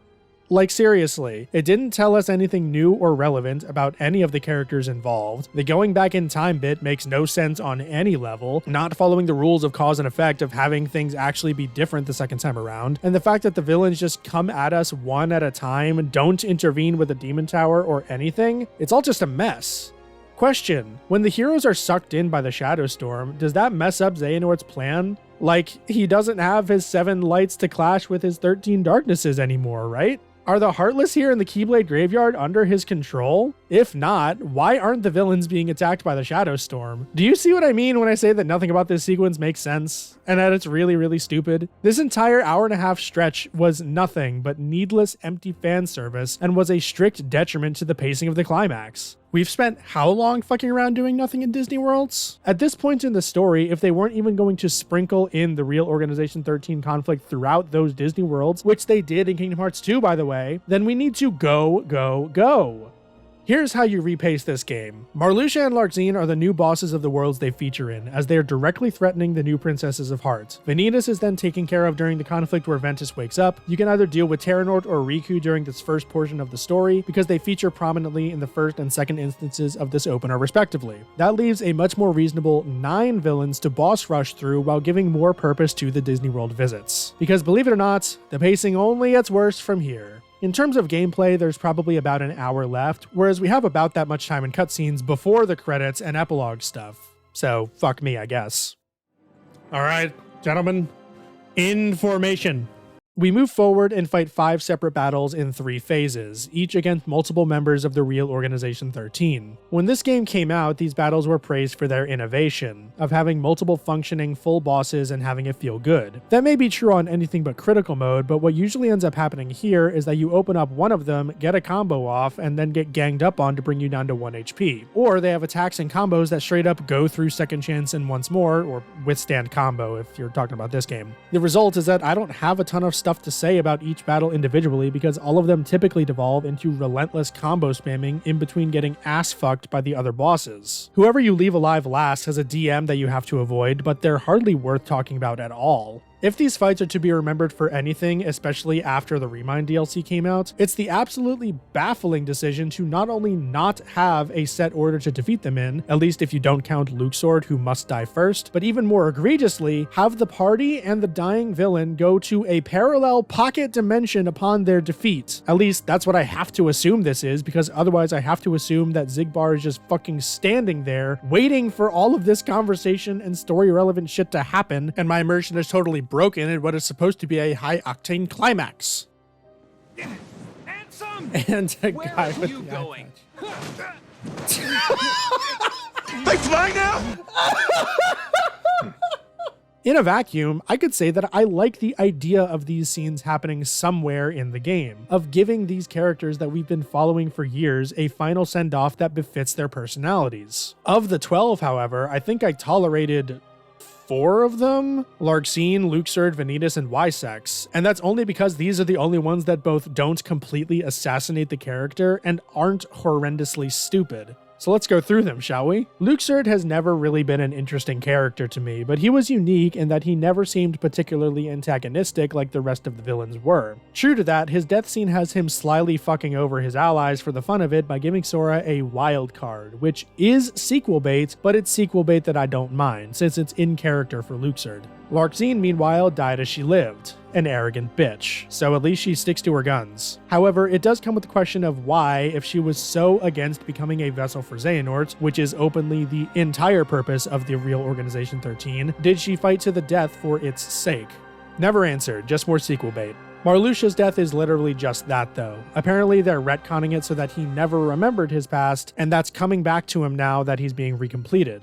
Like, seriously, it didn't tell us anything new or relevant about any of the characters involved. The going back in time bit makes no sense on any level, not following the rules of cause and effect of having things actually be different the second time around, and the fact that the villains just come at us one at a time, don't intervene with the Demon Tower or anything, it's all just a mess. Question: when the heroes are sucked in by the Shadow Storm, does that mess up Xehanort's plan? Like, he doesn't have his 7 lights to clash with his 13 darknesses anymore, right? Are the Heartless here in the Keyblade Graveyard under his control? If not, why aren't the villains being attacked by the Shadow Storm? Do you see what I mean when I say that nothing about this sequence makes sense? And that it's really, really stupid? This entire hour-and-a-half stretch was nothing but needless, empty fan service and was a strict detriment to the pacing of the climax. We've spent how long fucking around doing nothing in Disney Worlds? At this point in the story, if they weren't even going to sprinkle in the real Organization 13 conflict throughout those Disney Worlds, which they did in Kingdom Hearts 2, by the way, then we need to go. Here's how you repace this game. Marluxia and Larxene are the new bosses of the worlds they feature in, as they are directly threatening the new Princesses of Heart. Vanitas is then taken care of during the conflict where Ventus wakes up. You can either deal with Terranort or Riku during this first portion of the story, because they feature prominently in the first and second instances of this opener respectively. That leaves a much more reasonable 9 villains to boss rush through while giving more purpose to the Disney World visits. Because believe it or not, the pacing only gets worse from here. In terms of gameplay, there's probably about an hour left, whereas we have about that much time in cutscenes before the credits and epilogue stuff. So, fuck me, I guess. Alright, gentlemen, in formation. We move forward and fight 5 separate battles in 3 phases, each against multiple members of the real Organization 13. When this game came out, these battles were praised for their innovation, of having multiple functioning full bosses and having it feel good. That may be true on anything but critical mode, but what usually ends up happening here is that you open up one of them, get a combo off, and then get ganged up on to bring you down to 1 HP. Or they have attacks and combos that straight up go through second chance and once more, or withstand combo if you're talking about this game. The result is that I don't have a ton of stuff stuff to say about each battle individually because all of them typically devolve into relentless combo spamming in between getting ass fucked by the other bosses. Whoever you leave alive last has a DM that you have to avoid, but they're hardly worth talking about at all. If these fights are to be remembered for anything, especially after the Remind DLC came out, it's the absolutely baffling decision to not only not have a set order to defeat them in, at least if you don't count Luxord who must die first, but even more egregiously, have the party and the dying villain go to a parallel pocket dimension upon their defeat. At least that's what I have to assume this is, because otherwise I have to assume that Xigbar is just fucking standing there, waiting for all of this conversation and story relevant shit to happen, and my immersion is totally broken in what is supposed to be a high-octane climax. Ansem! And a Where guy are with you the going? They fly now? In a vacuum, I could say that I like the idea of these scenes happening somewhere in the game, of giving these characters that we've been following for years a final send-off that befits their personalities. Of the 12, however, I think I tolerated 4 of them? Larxene, Luxord, Vanitas, and YSex. And that's only because these are the only ones that both don't completely assassinate the character and aren't horrendously stupid. So let's go through them, shall we? Luxord has never really been an interesting character to me, but he was unique in that he never seemed particularly antagonistic like the rest of the villains were. True to that, his death scene has him slyly fucking over his allies for the fun of it by giving Sora a wild card, which is sequel bait, but it's sequel bait that I don't mind, since it's in character for Luxord. Larxene, meanwhile, died as she lived, an arrogant bitch, so at least she sticks to her guns. However, it does come with the question of why, if she was so against becoming a vessel for Xehanort, which is openly the entire purpose of the real Organization 13, did she fight to the death for its sake? Never answered, just more sequel bait. Marluxia's death is literally just that though. Apparently they're retconning it so that he never remembered his past, and that's coming back to him now that he's being recompleted.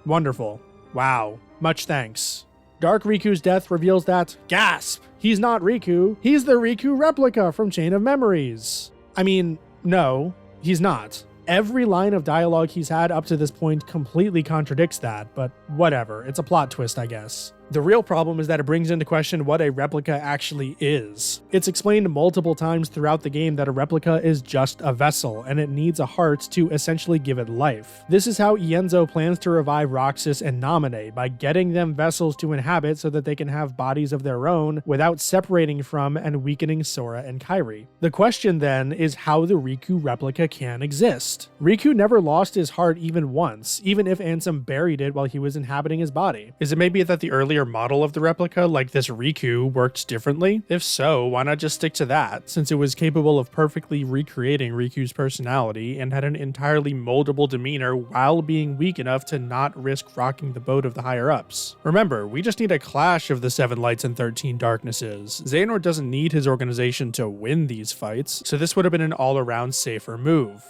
Wonderful. Wow. Much thanks. Dark Riku's death reveals that, gasp, he's not Riku, he's the Riku replica from Chain of Memories. I mean, no, he's not. Every line of dialogue he's had up to this point completely contradicts that, but whatever, it's a plot twist, I guess. The real problem is that it brings into question what a replica actually is. It's explained multiple times throughout the game that a replica is just a vessel, and it needs a heart to essentially give it life. This is how Ienzo plans to revive Roxas and Naminé, by getting them vessels to inhabit so that they can have bodies of their own without separating from and weakening Sora and Kairi. The question then is how the Riku replica can exist. Riku never lost his heart even once, even if Ansem buried it while he was inhabiting his body. Is it maybe that the earlier model of the replica, like this Riku, worked differently? If so, why not just stick to that, since it was capable of perfectly recreating Riku's personality and had an entirely moldable demeanor while being weak enough to not risk rocking the boat of the higher-ups? Remember, we just need a clash of the 7 lights and 13 darknesses. Xehanort doesn't need his organization to win these fights, so this would have been an all-around safer move.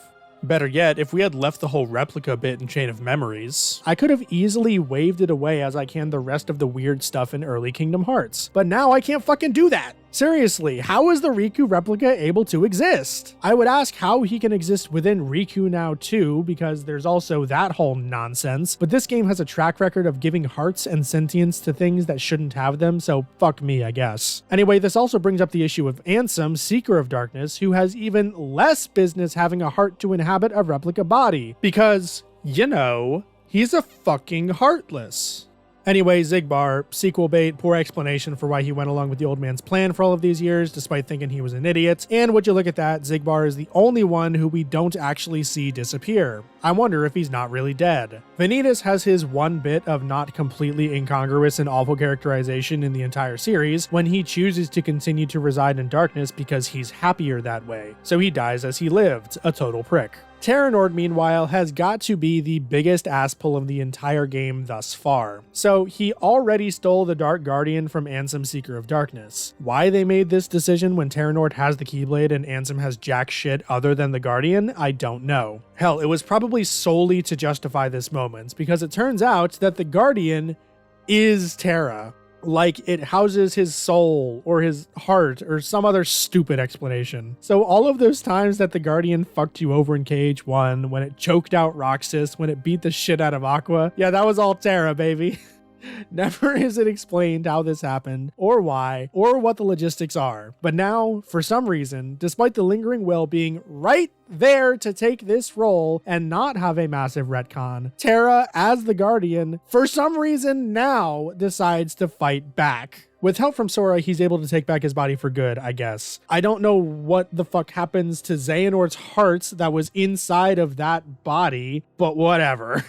Better yet, if we had left the whole replica bit in Chain of Memories, I could have easily waved it away as I can the rest of the weird stuff in early Kingdom Hearts. But now I can't fucking do that! Seriously, how is the Riku replica able to exist? I would ask how he can exist within Riku now too, because there's also that whole nonsense, but this game has a track record of giving hearts and sentience to things that shouldn't have them, so fuck me, I guess. Anyway, this also brings up the issue of Ansem, Seeker of Darkness, who has even less business having a heart to inhabit a replica body, because, you know, he's a fucking heartless. Anyway, Xigbar, sequel bait, poor explanation for why he went along with the old man's plan for all of these years, despite thinking he was an idiot. And would you look at that, Xigbar is the only one who we don't actually see disappear. I wonder if he's not really dead. Vanitas has his one bit of not completely incongruous and awful characterization in the entire series when he chooses to continue to reside in darkness because he's happier that way. So he dies as he lived, a total prick. Terranord, meanwhile, has got to be the biggest ass pull of the entire game thus far. So he already stole the Dark Guardian from Ansem, Seeker of Darkness. Why they made this decision when Terranord has the Keyblade and Ansem has jack shit other than the Guardian, I don't know. Hell, it was probably solely to justify this moment, because it turns out that the Guardian is Terra. Like it houses his soul or his heart or some other stupid explanation. So all of those times that the Guardian fucked you over in KH1, when it choked out Roxas, when it beat the shit out of Aqua, yeah, that was all Terra, baby. Never is it explained how this happened, or why, or what the logistics are. But now, for some reason, despite the lingering will being right there to take this role and not have a massive retcon, Terra, as the Guardian, for some reason now decides to fight back. With help from Sora, he's able to take back his body for good, I guess. I don't know what the fuck happens to Xehanort's heart that was inside of that body, but whatever.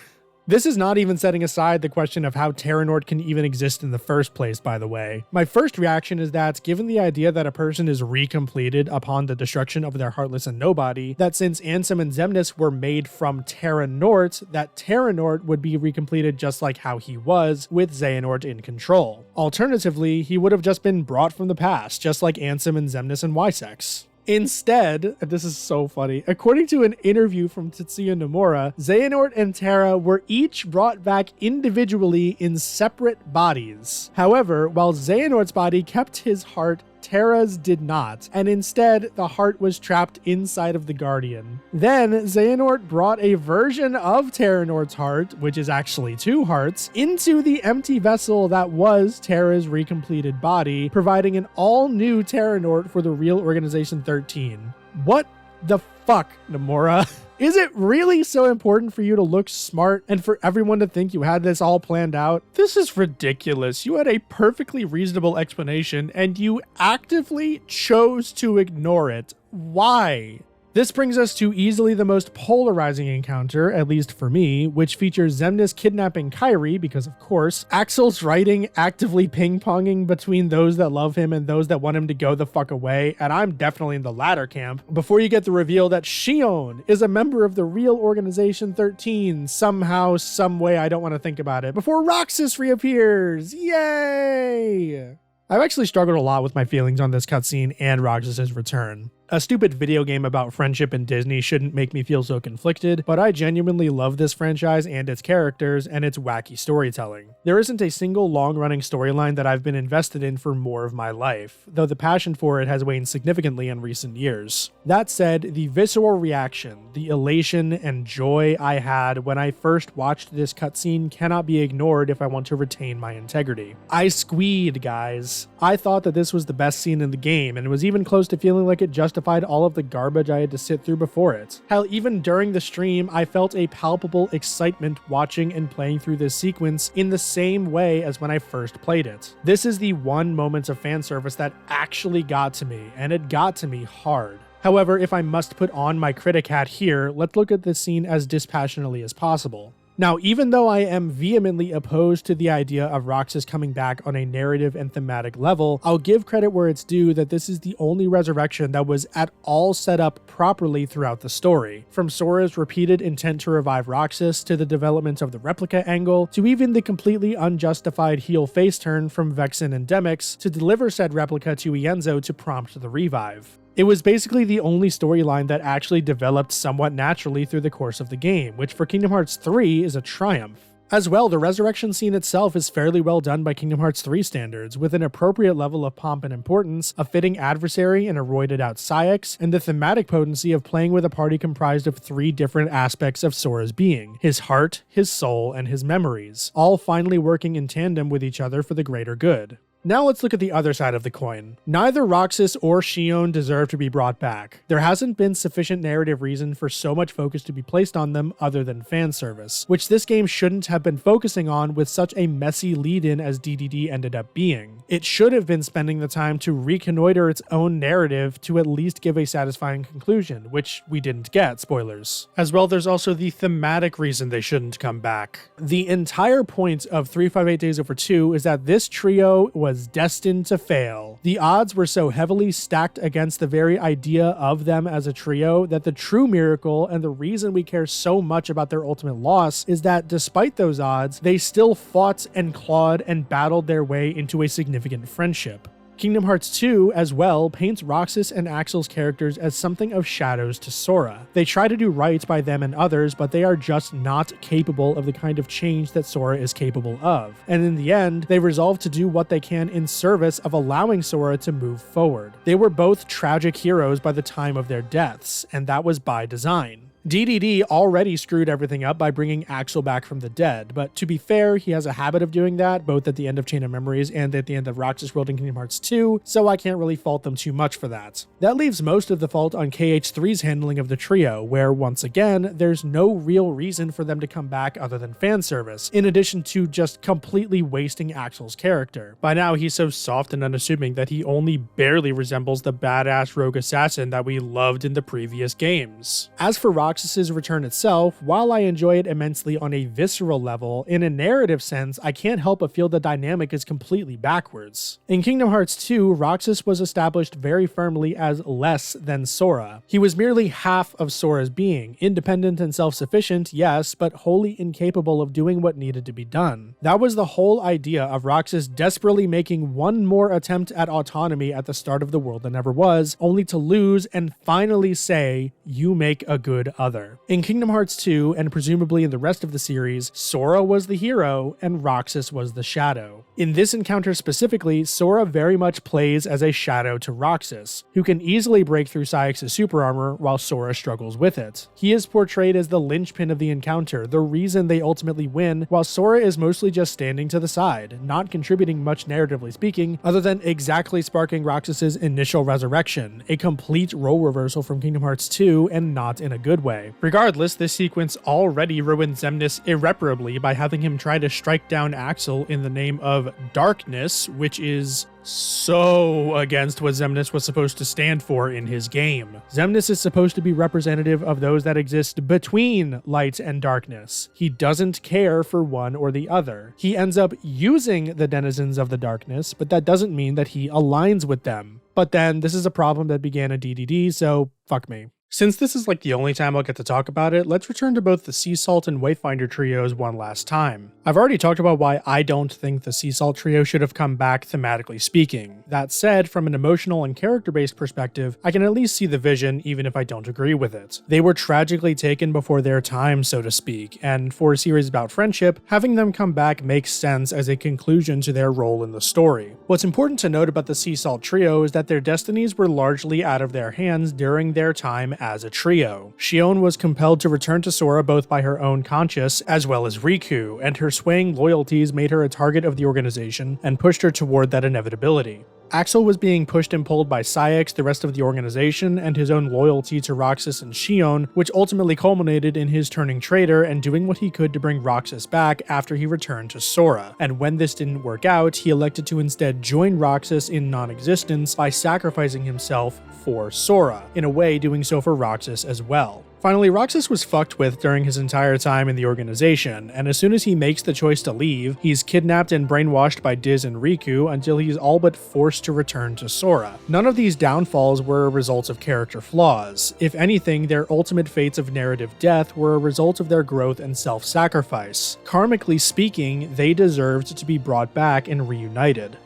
This is not even setting aside the question of how Terranort can even exist in the first place, by the way. My first reaction is that, given the idea that a person is recompleted upon the destruction of their Heartless and Nobody, that since Ansem and Xemnas were made from Terranort, that Terranort would be recompleted just like how he was, with Xehanort in control. Alternatively, he would have just been brought from the past, just like Ansem and Xemnas and YSex. Instead, this is so funny, according to an interview from Tetsuya Nomura, Xehanort and Terra were each brought back individually in separate bodies. However, while Xehanort's body kept his heart, Terra's did not, and instead the heart was trapped inside of the Guardian. Then Xehanort brought a version of Terranort's heart, which is actually 2 hearts, into the empty vessel that was Terra's recompleted body, providing an all-new Terranort for the real Organization 13. What the fuck, Nomura? Is it really so important for you to look smart and for everyone to think you had this all planned out? This is ridiculous. You had a perfectly reasonable explanation and you actively chose to ignore it. Why? This brings us to easily the most polarizing encounter, at least for me, which features Xemnas kidnapping Kairi, because of course, Axel's writing actively ping-ponging between those that love him and those that want him to go the fuck away, and I'm definitely in the latter camp, before you get the reveal that Shion is a member of the real Organization 13, somehow, some way, I don't want to think about it, before Roxas reappears! Yay! I've actually struggled a lot with my feelings on this cutscene and Roxas's return. A stupid video game about friendship and Disney shouldn't make me feel so conflicted, but I genuinely love this franchise and its characters and its wacky storytelling. There isn't a single long-running storyline that I've been invested in for more of my life, though the passion for it has waned significantly in recent years. That said, the visceral reaction, the elation and joy I had when I first watched this cutscene cannot be ignored if I want to retain my integrity. I squeed, guys. I thought that this was the best scene in the game, and was even close to feeling like it justified all of the garbage I had to sit through before it. Hell, even during the stream, I felt a palpable excitement watching and playing through this sequence in the same way as when I first played it. This is the one moment of fan service that actually got to me, and it got to me hard. However, if I must put on my critic hat here, let's look at this scene as dispassionately as possible. Now, even though I am vehemently opposed to the idea of Roxas coming back on a narrative and thematic level, I'll give credit where it's due that this is the only resurrection that was at all set up properly throughout the story. From Sora's repeated intent to revive Roxas, to the development of the replica angle, to even the completely unjustified heel face turn from Vexen and Demyx to deliver said replica to Ienzo to prompt the revive. It was basically the only storyline that actually developed somewhat naturally through the course of the game, which for Kingdom Hearts 3 is a triumph. As well, the resurrection scene itself is fairly well done by Kingdom Hearts 3 standards, with an appropriate level of pomp and importance, a fitting adversary and a roided out Saïx, and the thematic potency of playing with a party comprised of 3 different aspects of Sora's being: his heart, his soul, and his memories, all finally working in tandem with each other for the greater good. Now let's look at the other side of the coin. Neither Roxas or Shion deserve to be brought back. There hasn't been sufficient narrative reason for so much focus to be placed on them other than fan service, which this game shouldn't have been focusing on with such a messy lead-in as DDD ended up being. It should have been spending the time to reconnoiter its own narrative to at least give a satisfying conclusion, which we didn't get, spoilers. As well, there's also the thematic reason they shouldn't come back. The entire point of 358 Days Over 2 is that this trio was destined to fail. The odds were so heavily stacked against the very idea of them as a trio that the true miracle and the reason we care so much about their ultimate loss is that despite those odds, they still fought and clawed and battled their way into a significant friendship. Kingdom Hearts 2, as well, paints Roxas and Axel's characters as something of shadows to Sora. They try to do right by them and others, but they are just not capable of the kind of change that Sora is capable of. And in the end, they resolve to do what they can in service of allowing Sora to move forward. They were both tragic heroes by the time of their deaths, and that was by design. DDD already screwed everything up by bringing Axel back from the dead, but to be fair, he has a habit of doing that, both at the end of Chain of Memories and at the end of Roxas World in Kingdom Hearts 2, so I can't really fault them too much for that. That leaves most of the fault on KH3's handling of the trio, where once again, there's no real reason for them to come back other than fan service, in addition to just completely wasting Axel's character. By now, he's so soft and unassuming that he only barely resembles the badass rogue assassin that we loved in the previous games. As for Roxas's return itself, while I enjoy it immensely on a visceral level, in a narrative sense, I can't help but feel the dynamic is completely backwards. In Kingdom Hearts 2, Roxas was established very firmly as less than Sora. He was merely half of Sora's being, independent and self-sufficient, yes, but wholly incapable of doing what needed to be done. That was the whole idea of Roxas desperately making one more attempt at autonomy at the start of the world than ever was, only to lose and finally say, "You make a good other." In Kingdom Hearts 2, and presumably in the rest of the series, Sora was the hero and Roxas was the shadow. In this encounter specifically, Sora very much plays as a shadow to Roxas, who can easily break through Sayex's super armor while Sora struggles with it. He is portrayed as the linchpin of the encounter, the reason they ultimately win, while Sora is mostly just standing to the side, not contributing much narratively speaking, other than exactly sparking Roxas's initial resurrection, a complete role reversal from Kingdom Hearts 2 and not in a good way. Regardless, this sequence already ruined Xemnas irreparably by having him try to strike down Axel in the name of darkness, which is so against what Xemnas was supposed to stand for in his game. Xemnas is supposed to be representative of those that exist between light and darkness. He doesn't care for one or the other. He ends up using the denizens of the darkness, but that doesn't mean that he aligns with them. But then, this is a problem that began at DDD, so fuck me. Since this is like the only time I'll get to talk about it, let's return to both the Sea Salt and Wayfinder trios one last time. I've already talked about why I don't think the Sea Salt trio should have come back thematically speaking. That said, from an emotional and character-based perspective, I can at least see the vision even if I don't agree with it. They were tragically taken before their time, so to speak, and for a series about friendship, having them come back makes sense as a conclusion to their role in the story. What's important to note about the Sea Salt trio is that their destinies were largely out of their hands during their time as a trio. Xion was compelled to return to Sora both by her own conscience as well as Riku, and her swaying loyalties made her a target of the organization and pushed her toward that inevitability. Axel was being pushed and pulled by Sayx, the rest of the organization, and his own loyalty to Roxas and Xion, which ultimately culminated in his turning traitor and doing what he could to bring Roxas back after he returned to Sora. And when this didn't work out, he elected to instead join Roxas in non-existence by sacrificing himself for Sora, in a way doing so for Roxas as well. Finally, Roxas was fucked with during his entire time in the organization, and as soon as he makes the choice to leave, he's kidnapped and brainwashed by Diz and Riku until he's all but forced to return to Sora. None of these downfalls were a result of character flaws. If anything, their ultimate fates of narrative death were a result of their growth and self-sacrifice. Karmically speaking, they deserved to be brought back and reunited.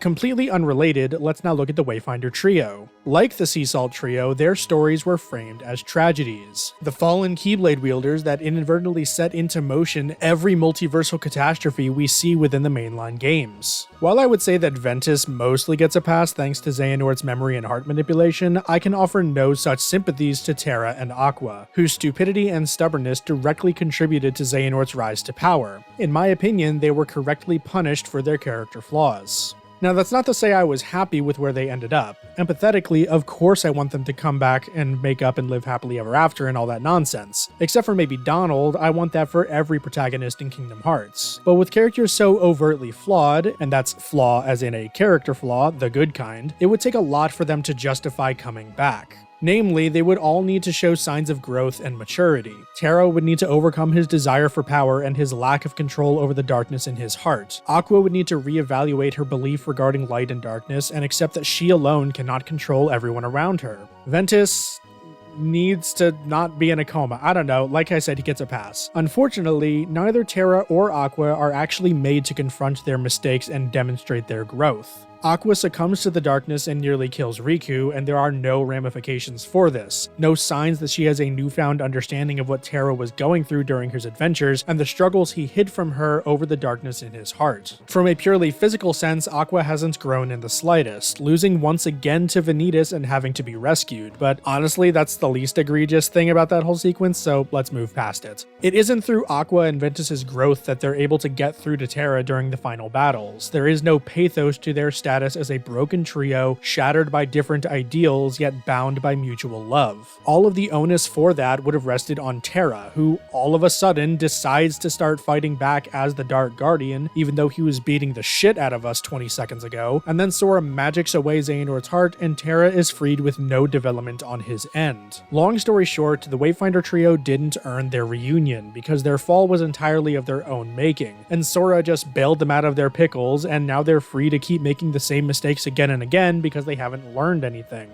Completely unrelated, let's now look at the Wayfinder trio. Like the Sea Salt trio, their stories were framed as tragedies. The fallen Keyblade wielders that inadvertently set into motion every multiversal catastrophe we see within the mainline games. While I would say that Ventus mostly gets a pass thanks to Xehanort's memory and heart manipulation, I can offer no such sympathies to Terra and Aqua, whose stupidity and stubbornness directly contributed to Xehanort's rise to power. In my opinion, they were correctly punished for their character flaws. Now, that's not to say I was happy with where they ended up. Empathetically, of course I want them to come back and make up and live happily ever after and all that nonsense. Except for maybe Donald, I want that for every protagonist in Kingdom Hearts. But with characters so overtly flawed, and that's flaw as in a character flaw, the good kind, it would take a lot for them to justify coming back. Namely, they would all need to show signs of growth and maturity. Terra would need to overcome his desire for power and his lack of control over the darkness in his heart. Aqua would need to reevaluate her belief regarding light and darkness and accept that she alone cannot control everyone around her. Ventus needs to not be in a coma. I don't know, like I said, he gets a pass. Unfortunately, neither Terra or Aqua are actually made to confront their mistakes and demonstrate their growth. Aqua succumbs to the darkness and nearly kills Riku, and there are no ramifications for this. No signs that she has a newfound understanding of what Terra was going through during his adventures, and the struggles he hid from her over the darkness in his heart. From a purely physical sense, Aqua hasn't grown in the slightest, losing once again to Vanitas and having to be rescued, but honestly, that's the least egregious thing about that whole sequence, so let's move past it. It isn't through Aqua and Ventus's growth that they're able to get through to Terra during the final battles. There is no pathos to their status as a broken trio, shattered by different ideals, yet bound by mutual love. All of the onus for that would have rested on Terra, who all of a sudden decides to start fighting back as the Dark Guardian, even though he was beating the shit out of us 20 seconds ago, and then Sora magics away Xehanort's heart, and Terra is freed with no development on his end. Long story short, the Wayfinder trio didn't earn their reunion, because their fall was entirely of their own making, and Sora just bailed them out of their pickles, and now they're free to keep making the same mistakes again and again because they haven't learned anything.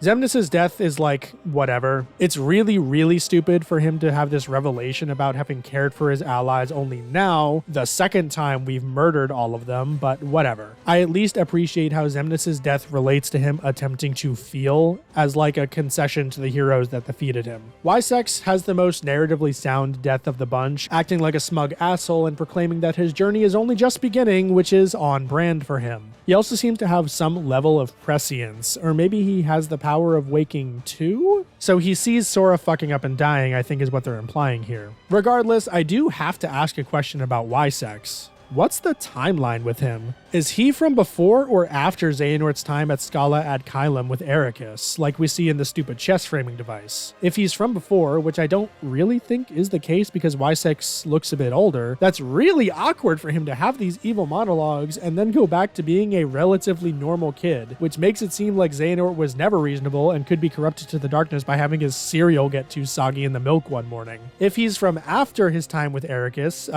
Xemnas' death is like, whatever. It's really stupid for him to have this revelation about having cared for his allies only now, the second time we've murdered all of them, but whatever. I at least appreciate how Xemnas' death relates to him attempting to feel, as like a concession to the heroes that defeated him. YSex has the most narratively sound death of the bunch, acting like a smug asshole and proclaiming that his journey is only just beginning, which is on brand for him. He also seems to have some level of prescience, or maybe he has the power of waking too? So he sees Sora fucking up and dying, I think is what they're implying here. Regardless, I do have to ask a question about YSex. What's the timeline with him? Is he from before or after Xehanort's time at Scala ad Caelum with Ericus, like we see in the stupid chest framing device? If he's from before, which I don't really think is the case because YSex looks a bit older, that's really awkward for him to have these evil monologues and then go back to being a relatively normal kid, which makes it seem like Xehanort was never reasonable and could be corrupted to the darkness by having his cereal get too soggy in the milk one morning. If he's from after his time with Ericus,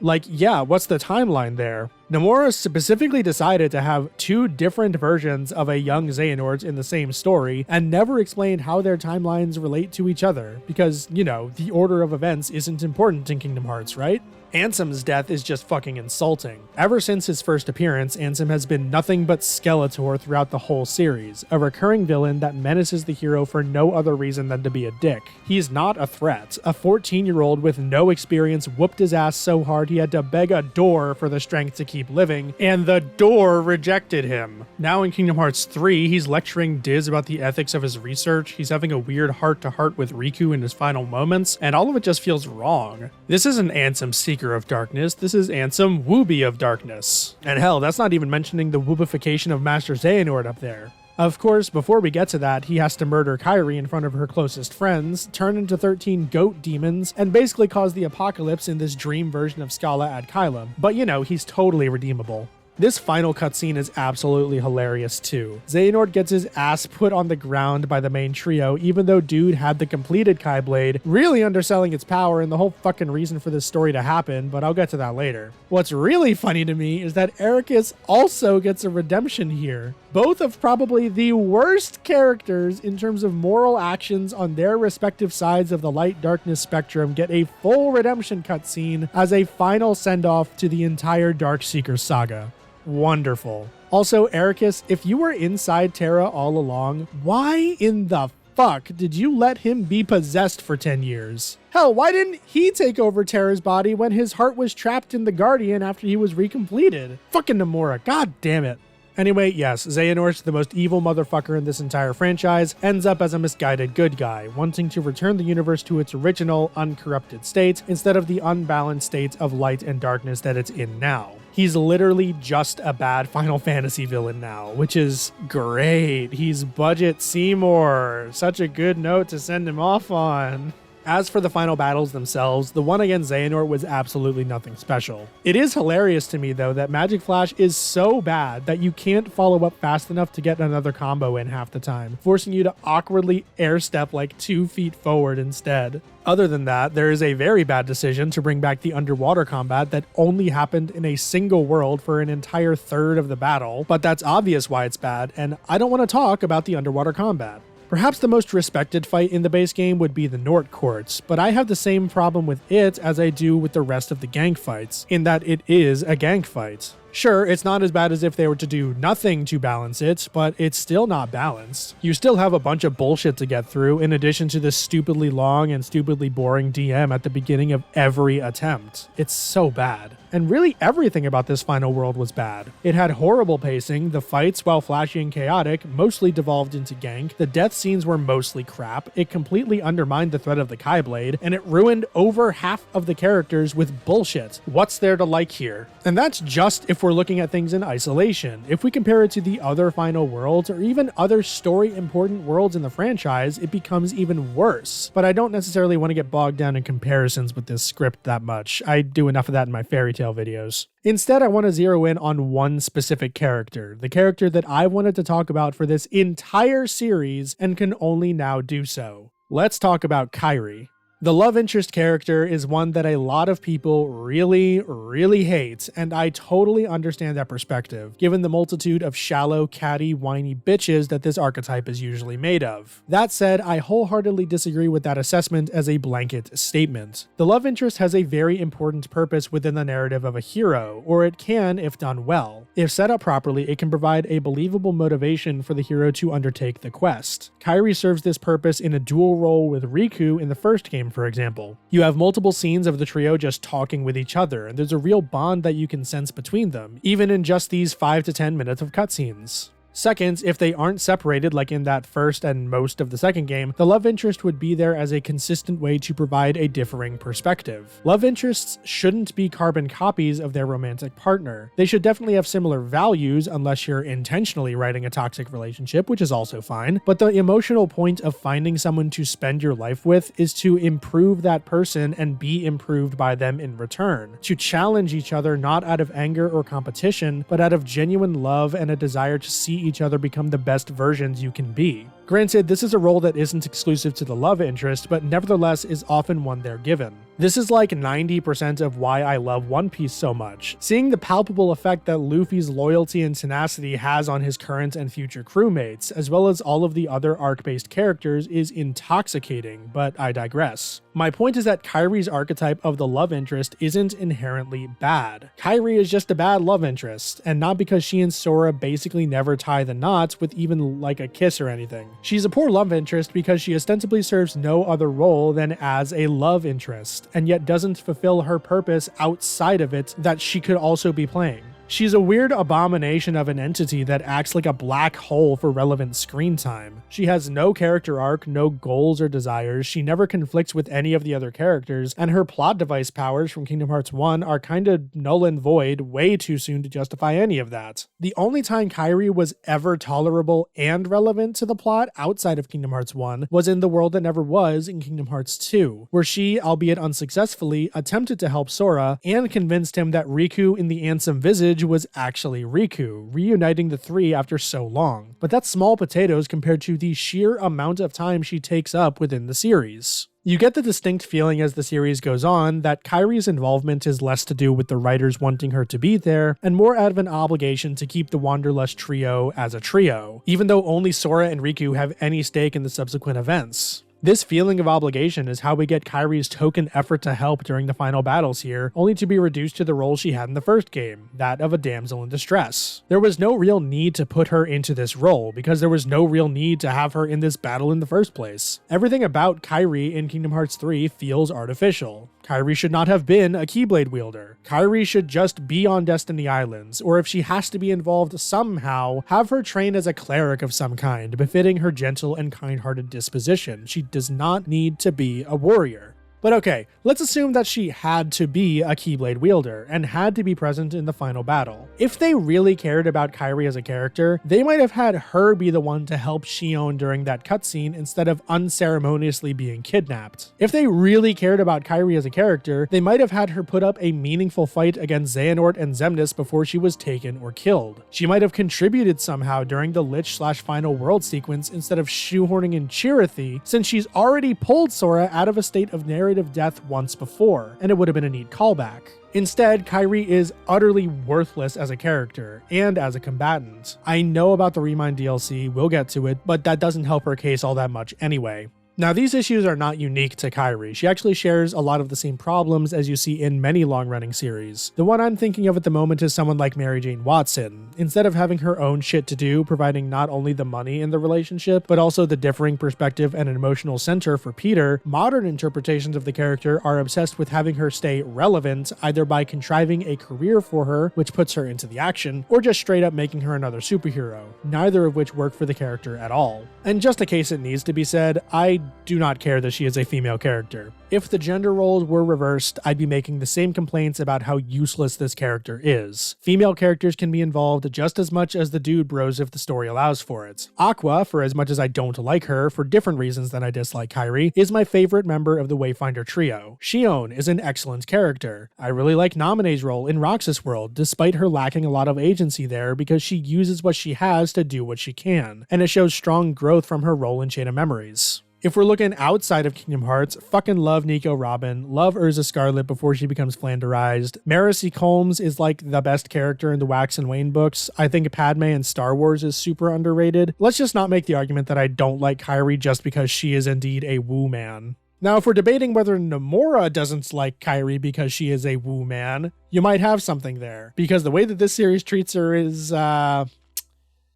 what's the timeline there? Nomura specifically decided to have two different versions of a young Xehanort in the same story and never explained how their timelines relate to each other because, the order of events isn't important in Kingdom Hearts, right? Ansem's death is just fucking insulting. Ever since his first appearance, Ansem has been nothing but Skeletor throughout the whole series, a recurring villain that menaces the hero for no other reason than to be a dick. He's not a threat. A 14-year-old with no experience whooped his ass so hard he had to beg a door for the strength to keep living, and the door rejected him. Now in Kingdom Hearts 3, he's lecturing Diz about the ethics of his research, he's having a weird heart-to-heart with Riku in his final moments, and all of it just feels wrong. This isn't Ansem Seeker of Darkness, this is Ansem Wooby of Darkness. And hell, that's not even mentioning the woobification of Master Xehanort up there. Of course, before we get to that, he has to murder Kairi in front of her closest friends, turn into 13 goat demons, and basically cause the apocalypse in this dream version of Scala ad Caelum. But he's totally redeemable. This final cutscene is absolutely hilarious too. Xehanort gets his ass put on the ground by the main trio, even though dude had the completed Kai Blade, really underselling its power and the whole fucking reason for this story to happen, but I'll get to that later. What's really funny to me is that Ericus also gets a redemption here. Both of probably the worst characters in terms of moral actions on their respective sides of the light-darkness spectrum get a full redemption cutscene as a final send-off to the entire Darkseeker saga. Wonderful. Also, Ericus, if you were inside Terra all along, why in the fuck did you let him be possessed for 10 years? Hell, why didn't he take over Terra's body when his heart was trapped in the Guardian after he was recompleted? Fucking Nomura, god damn it. Anyway, yes, Xehanort, the most evil motherfucker in this entire franchise, ends up as a misguided good guy, wanting to return the universe to its original, uncorrupted state instead of the unbalanced state of light and darkness that it's in now. He's literally just a bad Final Fantasy villain now, which is great. He's Budget Seymour. Such a good note to send him off on. As for the final battles themselves, the one against Xehanort was absolutely nothing special. It is hilarious to me though that Magic Flash is so bad that you can't follow up fast enough to get another combo in half the time, forcing you to awkwardly air step like 2 feet forward instead. Other than that, there is a very bad decision to bring back the underwater combat that only happened in a single world for an entire third of the battle, but that's obvious why it's bad, and I don't want to talk about the underwater combat. Perhaps the most respected fight in the base game would be the Nort Courts, but I have the same problem with it as I do with the rest of the gank fights, in that it is a gank fight. Sure, it's not as bad as if they were to do nothing to balance it, but it's still not balanced. You still have a bunch of bullshit to get through in addition to this stupidly long and stupidly boring DM at the beginning of every attempt. It's so bad. And really everything about this final world was bad. It had horrible pacing, the fights, while flashy and chaotic, mostly devolved into gank, the death scenes were mostly crap, it completely undermined the threat of the Kai Blade, and it ruined over half of the characters with bullshit. What's there to like here? And that's just if we're looking at things in isolation. If we compare it to the other final worlds, or even other story-important worlds in the franchise, it becomes even worse. But I don't necessarily want to get bogged down in comparisons with this script that much. I do enough of that in my fairy tale videos. Instead, I want to zero in on one specific character, the character that I wanted to talk about for this entire series and can only now do so. Let's talk about Kairi. The love interest character is one that a lot of people really, really hate, and I totally understand that perspective, given the multitude of shallow, catty, whiny bitches that this archetype is usually made of. That said, I wholeheartedly disagree with that assessment as a blanket statement. The love interest has a very important purpose within the narrative of a hero, or it can if done well. If set up properly, it can provide a believable motivation for the hero to undertake the quest. Kairi serves this purpose in a dual role with Riku in the first game, for example. You have multiple scenes of the trio just talking with each other, and there's a real bond that you can sense between them, even in just these 5 to 10 minutes of cutscenes. Second, if they aren't separated like in that first and most of the second game, the love interest would be there as a consistent way to provide a differing perspective. Love interests shouldn't be carbon copies of their romantic partner. They should definitely have similar values unless you're intentionally writing a toxic relationship, which is also fine, but the emotional point of finding someone to spend your life with is to improve that person and be improved by them in return, to challenge each other not out of anger or competition, but out of genuine love and a desire to see each other become the best versions you can be. Granted, this is a role that isn't exclusive to the love interest, but nevertheless is often one they're given. This is like 90% of why I love One Piece so much. Seeing the palpable effect that Luffy's loyalty and tenacity has on his current and future crewmates, as well as all of the other arc-based characters, is intoxicating, but I digress. My point is that Kairi's archetype of the love interest isn't inherently bad. Kairi is just a bad love interest, and not because she and Sora basically never tie the knots with even like a kiss or anything. She's a poor love interest because she ostensibly serves no other role than as a love interest, and yet doesn't fulfill her purpose outside of it that she could also be playing. She's a weird abomination of an entity that acts like a black hole for relevant screen time. She has no character arc, no goals or desires, she never conflicts with any of the other characters, and her plot device powers from Kingdom Hearts 1 are kinda null and void way too soon to justify any of that. The only time Kairi was ever tolerable and relevant to the plot outside of Kingdom Hearts 1 was in The World That Never Was in Kingdom Hearts 2, where she, albeit unsuccessfully, attempted to help Sora and convinced him that Riku in the Ansem Visage was actually Riku, reuniting the three after so long. But that's small potatoes compared to the sheer amount of time she takes up within the series. You get the distinct feeling as the series goes on that Kairi's involvement is less to do with the writers wanting her to be there, and more out of an obligation to keep the Wanderlust trio as a trio, even though only Sora and Riku have any stake in the subsequent events. This feeling of obligation is how we get Kairi's token effort to help during the final battles here, only to be reduced to the role she had in the first game, that of a damsel in distress. There was no real need to put her into this role, because there was no real need to have her in this battle in the first place. Everything about Kairi in Kingdom Hearts 3 feels artificial. Kairi should not have been a Keyblade wielder. Kairi should just be on Destiny Islands, or if she has to be involved somehow, have her train as a cleric of some kind, befitting her gentle and kind-hearted disposition. She does not need to be a warrior. But okay, let's assume that she had to be a Keyblade wielder and had to be present in the final battle. If they really cared about Kairi as a character, they might have had her be the one to help Xion during that cutscene instead of unceremoniously being kidnapped. If they really cared about Kairi as a character, they might have had her put up a meaningful fight against Xehanort and Xemnas before she was taken or killed. She might have contributed somehow during the Lich/Final World sequence instead of shoehorning in Chirithy, since she's already pulled Sora out of a state of narrative death once before, and it would have been a neat callback. Instead, Kairi is utterly worthless as a character and as a combatant. I know about the Remind DLC, we'll get to it, but that doesn't help her case all that much anyway. Now, these issues are not unique to Kairi. She actually shares a lot of the same problems as you see in many long-running series. The one I'm thinking of at the moment is someone like Mary Jane Watson. Instead of having her own shit to do, providing not only the money in the relationship, but also the differing perspective and an emotional center for Peter, modern interpretations of the character are obsessed with having her stay relevant, either by contriving a career for her, which puts her into the action, or just straight up making her another superhero, neither of which work for the character at all. And just in case it needs to be said, I do not care that she is a female character. If the gender roles were reversed, I'd be making the same complaints about how useless this character is. Female characters can be involved just as much as the dude bros if the story allows for it. Aqua, for as much as I don't like her, for different reasons than I dislike Kairi, is my favorite member of the Wayfinder trio. Shion is an excellent character. I really like Naminé's role in Roxas World, despite her lacking a lot of agency there because she uses what she has to do what she can, and it shows strong growth from her role in Chain of Memories. If we're looking outside of Kingdom Hearts, fucking love Nico Robin, love Urza Scarlet before she becomes Flanderized. Marcy Combs is like the best character in the Wax and Wayne books. I think Padme in Star Wars is super underrated. Let's just not make the argument that I don't like Kairi just because she is indeed a woo man. Now, if we're debating whether Nomura doesn't like Kairi because she is a woo man, you might have something there. Because the way that this series treats her is,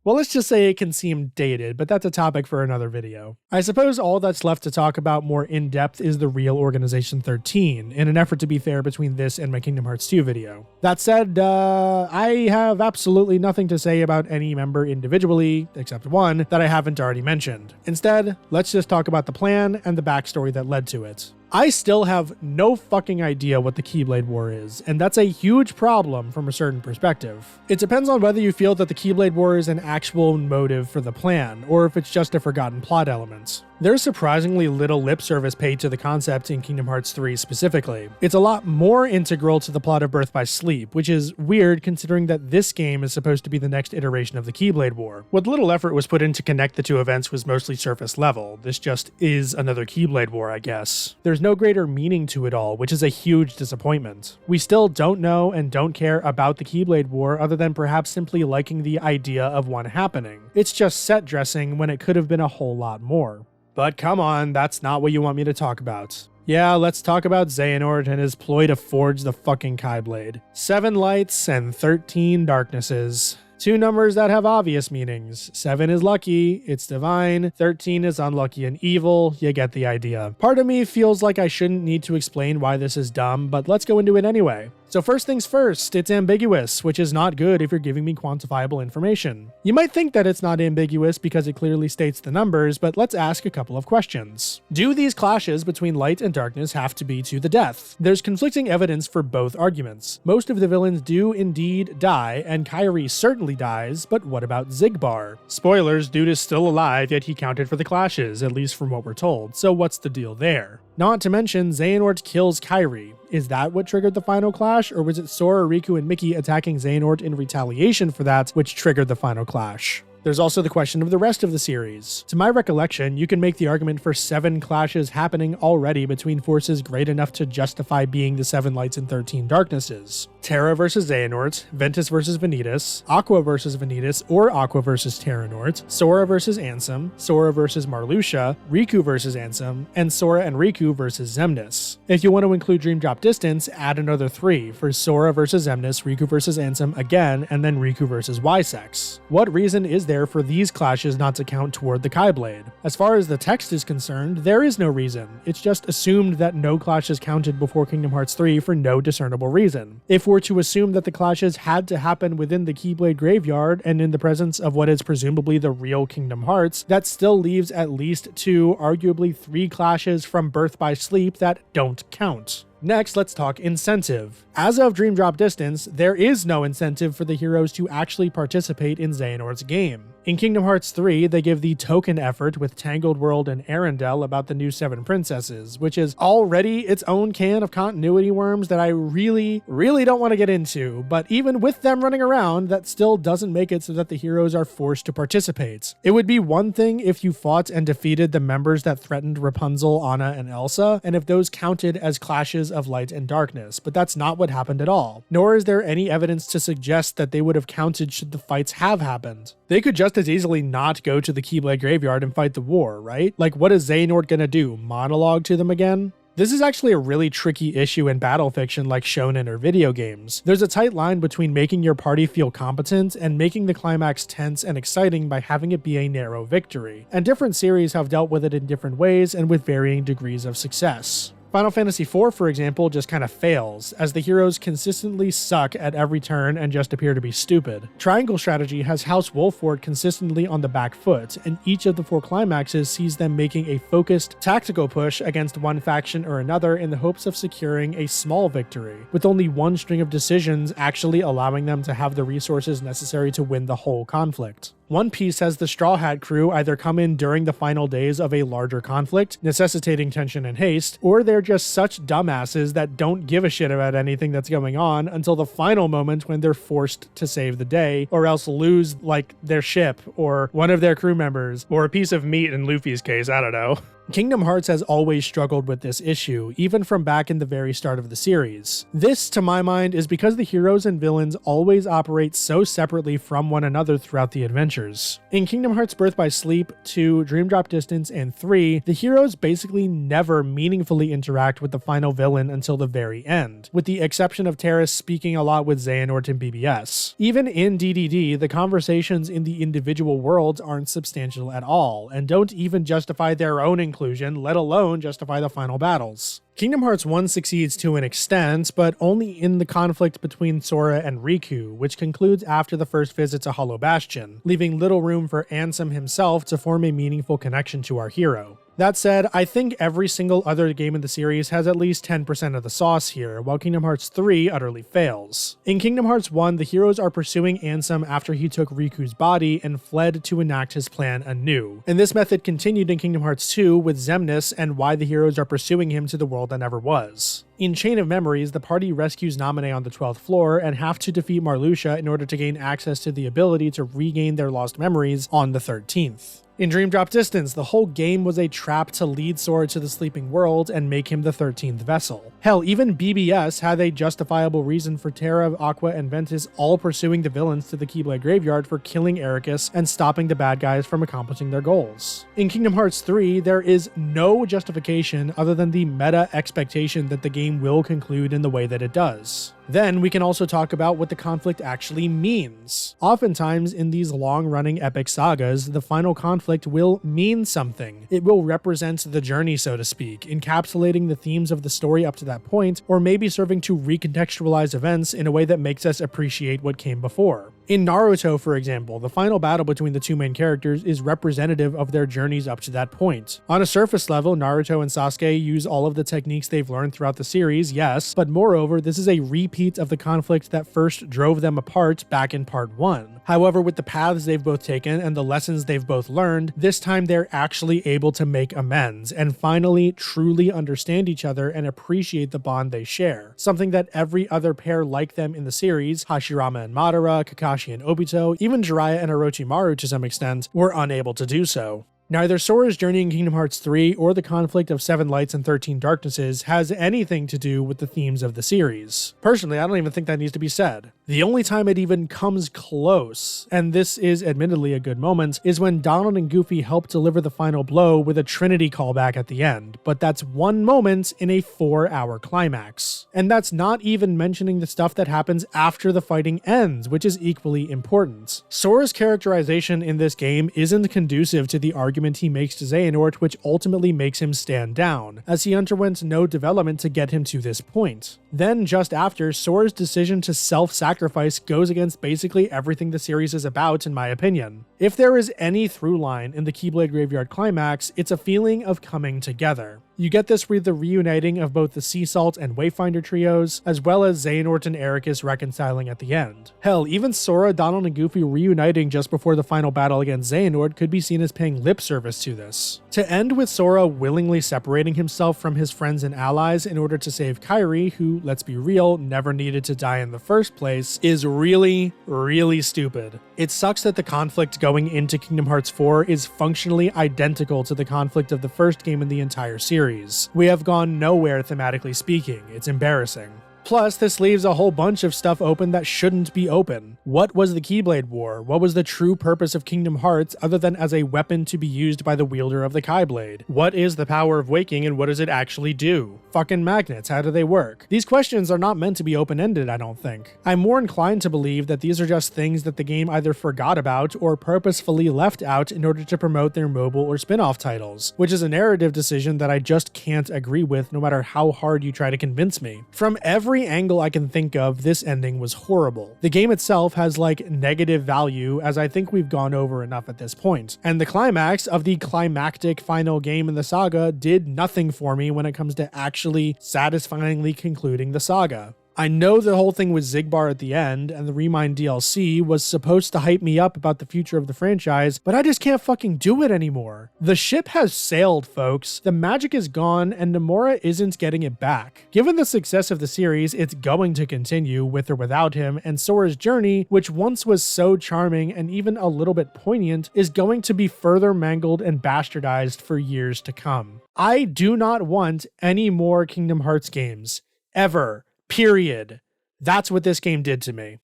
well, let's just say it can seem dated, but that's a topic for another video. I suppose all that's left to talk about more in-depth is the real Organization 13, in an effort to be fair between this and my Kingdom Hearts 2 video. That said, I have absolutely nothing to say about any member individually, except one, that I haven't already mentioned. Instead, let's just talk about the plan and the backstory that led to it. I still have no fucking idea what the Keyblade War is, and that's a huge problem from a certain perspective. It depends on whether you feel that the Keyblade War is an actual motive for the plan, or if it's just a forgotten plot element. There's surprisingly little lip service paid to the concept in Kingdom Hearts 3 specifically. It's a lot more integral to the plot of Birth by Sleep, which is weird considering that this game is supposed to be the next iteration of the Keyblade War. What little effort was put in to connect the two events was mostly surface level. This just is another Keyblade War, I guess. There's no greater meaning to it all, which is a huge disappointment. We still don't know and don't care about the Keyblade War other than perhaps simply liking the idea of one happening. It's just set dressing when it could have been a whole lot more. But come on, that's not what you want me to talk about. Yeah, let's talk about Xehanort and his ploy to forge the fucking Keyblade. 7 lights and 13 darknesses. Two numbers that have obvious meanings. 7 is lucky, it's divine. 13 is unlucky and evil. You get the idea. Part of me feels like I shouldn't need to explain why this is dumb, but let's go into it anyway. So first things first, it's ambiguous, which is not good if you're giving me quantifiable information. You might think that it's not ambiguous because it clearly states the numbers, but let's ask a couple of questions. Do these clashes between light and darkness have to be to the death? There's conflicting evidence for both arguments. Most of the villains do indeed die, and Kairi certainly dies, but what about Xigbar? Spoilers, dude is still alive, yet he counted for the clashes, at least from what we're told, so what's the deal there? Not to mention, Xehanort kills Kairi. Is that what triggered the final clash, or was it Sora, Riku, and Mickey attacking Xehanort in retaliation for that which triggered the final clash? There's also the question of the rest of the series. To my recollection, you can make the argument for 7 clashes happening already between forces great enough to justify being the 7 lights and 13 darknesses. Terra versus Xehanort, Ventus versus Vanitas, Aqua versus Vanitas or Aqua versus Terranort, Sora versus Ansem, Sora versus Marluxia, Riku versus Ansem, and Sora and Riku versus Xemnas. If you want to include Dream Drop Distance, add another 3 for Sora versus Xemnas, Riku versus Ansem again, and then Riku versus YSex. What reason is there for these clashes not to count toward the Keyblade? As far as the text is concerned, there is no reason. It's just assumed that no clashes counted before Kingdom Hearts 3 for no discernible reason. If we're to assume that the clashes had to happen within the Keyblade graveyard and in the presence of what is presumably the real Kingdom Hearts, that still leaves at least 2, arguably 3 clashes from Birth by Sleep that don't count. Next, let's talk incentive. As of Dream Drop Distance, there is no incentive for the heroes to actually participate in Xehanort's game. In Kingdom Hearts 3, they give the token effort with Tangled World and Arendelle about the new 7 princesses, which is already its own can of continuity worms that I really don't want to get into, but even with them running around, that still doesn't make it so that the heroes are forced to participate. It would be one thing if you fought and defeated the members that threatened Rapunzel, Anna, and Elsa, and if those counted as clashes phases of light and darkness, but that's not what happened at all. Nor is there any evidence to suggest that they would have counted should the fights have happened. They could just as easily not go to the Keyblade graveyard and fight the war, right? Like, what is Xehanort gonna do? Monologue to them again? This is actually a really tricky issue in battle fiction like shonen or video games. There's a tight line between making your party feel competent and making the climax tense and exciting by having it be a narrow victory, and different series have dealt with it in different ways and with varying degrees of success. Final Fantasy IV, for example, just kind of fails, as the heroes consistently suck at every turn and just appear to be stupid. Triangle Strategy has House Wolford consistently on the back foot, and each of the 4 climaxes sees them making a focused, tactical push against one faction or another in the hopes of securing a small victory, with only one string of decisions actually allowing them to have the resources necessary to win the whole conflict. One Piece has the Straw Hat crew either come in during the final days of a larger conflict, necessitating tension and haste, or they're just such dumbasses that don't give a shit about anything that's going on until the final moment when they're forced to save the day, or else lose, like, their ship, or one of their crew members, or a piece of meat in Luffy's case, I don't know. Kingdom Hearts has always struggled with this issue, even from back in the very start of the series. This, to my mind, is because the heroes and villains always operate so separately from one another throughout the adventures. In Kingdom Hearts Birth by Sleep, 2, Dream Drop Distance, and 3, the heroes basically never meaningfully interact with the final villain until the very end, with the exception of Terrace speaking a lot with Xehanort and BBS. Even in DDD, the conversations in the individual worlds aren't substantial at all, and don't even justify their own inclusion, let alone justify the final battles. Kingdom Hearts 1 succeeds to an extent, but only in the conflict between Sora and Riku, which concludes after the first visit to Hollow Bastion, leaving little room for Ansem himself to form a meaningful connection to our hero. That said, I think every single other game in the series has at least 10% of the sauce here, while Kingdom Hearts 3 utterly fails. In Kingdom Hearts 1, the heroes are pursuing Ansem after he took Riku's body and fled to enact his plan anew. And this method continued in Kingdom Hearts 2 with Xemnas and why the heroes are pursuing him to the world that never was. In Chain of Memories, the party rescues Naminé on the 12th floor and have to defeat Marluxia in order to gain access to the ability to regain their lost memories on the 13th. In Dream Drop Distance, the whole game was a trap to lead Sora to the sleeping world and make him the 13th vessel. Hell, even BBS had a justifiable reason for Terra, Aqua, and Ventus all pursuing the villains to the Keyblade graveyard for killing Ericus and stopping the bad guys from accomplishing their goals. In Kingdom Hearts 3, there is no justification other than the meta expectation that the game will conclude in the way that it does. Then we can also talk about what the conflict actually means. Oftentimes in these long-running epic sagas, the final conflict will mean something. It will represent the journey, so to speak, encapsulating the themes of the story up to that point, or maybe serving to recontextualize events in a way that makes us appreciate what came before. In Naruto, for example, the final battle between the two main characters is representative of their journeys up to that point. On a surface level, Naruto and Sasuke use all of the techniques they've learned throughout the series, yes, but moreover, this is a repeat of the conflict that first drove them apart back in part 1. However, with the paths they've both taken and the lessons they've both learned, this time they're actually able to make amends and finally truly understand each other and appreciate the bond they share, something that every other pair like them in the series, Hashirama and Madara, Kakashi and Obito, even Jiraiya and Orochimaru to some extent, were unable to do so. Neither Sora's journey in Kingdom Hearts 3 or the conflict of 7 Lights and 13 Darknesses has anything to do with the themes of the series. Personally, I don't even think that needs to be said. The only time it even comes close, and this is admittedly a good moment, is when Donald and Goofy help deliver the final blow with a Trinity callback at the end, but that's one moment in a 4-hour climax. And that's not even mentioning the stuff that happens after the fighting ends, which is equally important. Sora's characterization in this game isn't conducive to the argument he makes to Xehanort, which ultimately makes him stand down, as he underwent no development to get him to this point. Then, just after, Sora's decision to self-sacrifice goes against basically everything the series is about, in my opinion. If there is any through line in the Keyblade Graveyard climax, it's a feeling of coming together. You get this with the reuniting of both the Sea Salt and Wayfinder trios, as well as Xehanort and Ericus reconciling at the end. Hell, even Sora, Donald, and Goofy reuniting just before the final battle against Xehanort could be seen as paying lip service to this. To end with Sora willingly separating himself from his friends and allies in order to save Kairi, who, let's be real, never needed to die in the first place, is really, really stupid. It sucks that the conflict going into Kingdom Hearts 4 is functionally identical to the conflict of the first game in the entire series. We have gone nowhere thematically speaking. It's embarrassing. Plus, this leaves a whole bunch of stuff open that shouldn't be open. What was the Keyblade War? What was the true purpose of Kingdom Hearts other than as a weapon to be used by the wielder of the Keyblade? What is the power of waking and what does it actually do? Fucking magnets, how do they work? These questions are not meant to be open-ended, I don't think. I'm more inclined to believe that these are just things that the game either forgot about or purposefully left out in order to promote their mobile or spin-off titles, which is a narrative decision that I just can't agree with no matter how hard you try to convince me. From every angle I can think of, this ending was horrible. The game itself has like negative value, as I think we've gone over enough at this point. And the climax of the climactic final game in the saga did nothing for me when it comes to actually satisfyingly concluding the saga. I know the whole thing with Xigbar at the end, and the Remind DLC was supposed to hype me up about the future of the franchise, but I just can't fucking do it anymore. The ship has sailed, folks. The magic is gone, and Nomura isn't getting it back. Given the success of the series, it's going to continue, with or without him, and Sora's journey, which once was so charming and even a little bit poignant, is going to be further mangled and bastardized for years to come. I do not want any more Kingdom Hearts games. Ever. Period. That's what this game did to me.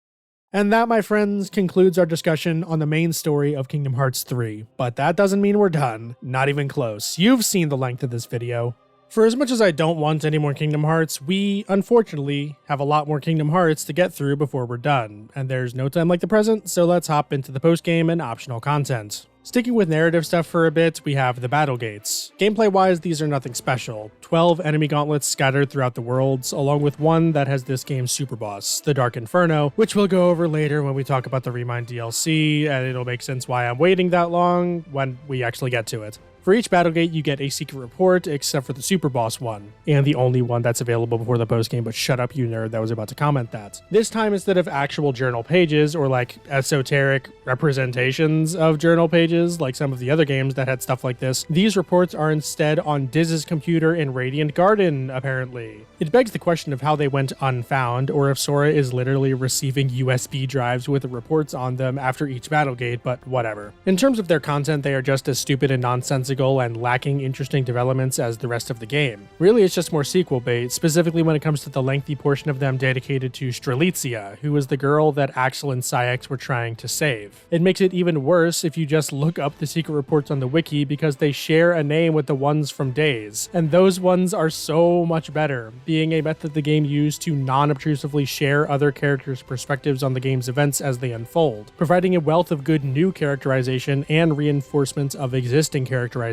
And that, my friends, concludes our discussion on the main story of Kingdom Hearts 3. But that doesn't mean we're done. Not even close. You've seen the length of this video. For as much as I don't want any more Kingdom Hearts, we, unfortunately, have a lot more Kingdom Hearts to get through before we're done. And there's no time like the present, so let's hop into the post-game and optional content. Sticking with narrative stuff for a bit, we have the Battlegates. Gameplay-wise, these are nothing special. 12 enemy gauntlets scattered throughout the worlds, along with one that has this game's super boss, the Dark Inferno, which we'll go over later when we talk about the Remind DLC, and it'll make sense why I'm waiting that long when we actually get to it. For each Battlegate, you get a secret report, except for the Super Boss one, and the only one that's available before the postgame, but shut up, you nerd that was about to comment that. This time, instead of actual journal pages, or like esoteric representations of journal pages, like some of the other games that had stuff like this, these reports are instead on Diz's computer in Radiant Garden, apparently. It begs the question of how they went unfound, or if Sora is literally receiving USB drives with reports on them after each Battlegate, but whatever. In terms of their content, they are just as stupid and nonsensical and lacking interesting developments as the rest of the game. Really, it's just more sequel bait, specifically when it comes to the lengthy portion of them dedicated to Strelitzia, who was the girl that Axel and Syx were trying to save. It makes it even worse if you just look up the secret reports on the wiki because they share a name with the ones from Days, and those ones are so much better, being a method the game used to non-obtrusively share other characters' perspectives on the game's events as they unfold, providing a wealth of good new characterization and reinforcements of existing characterization.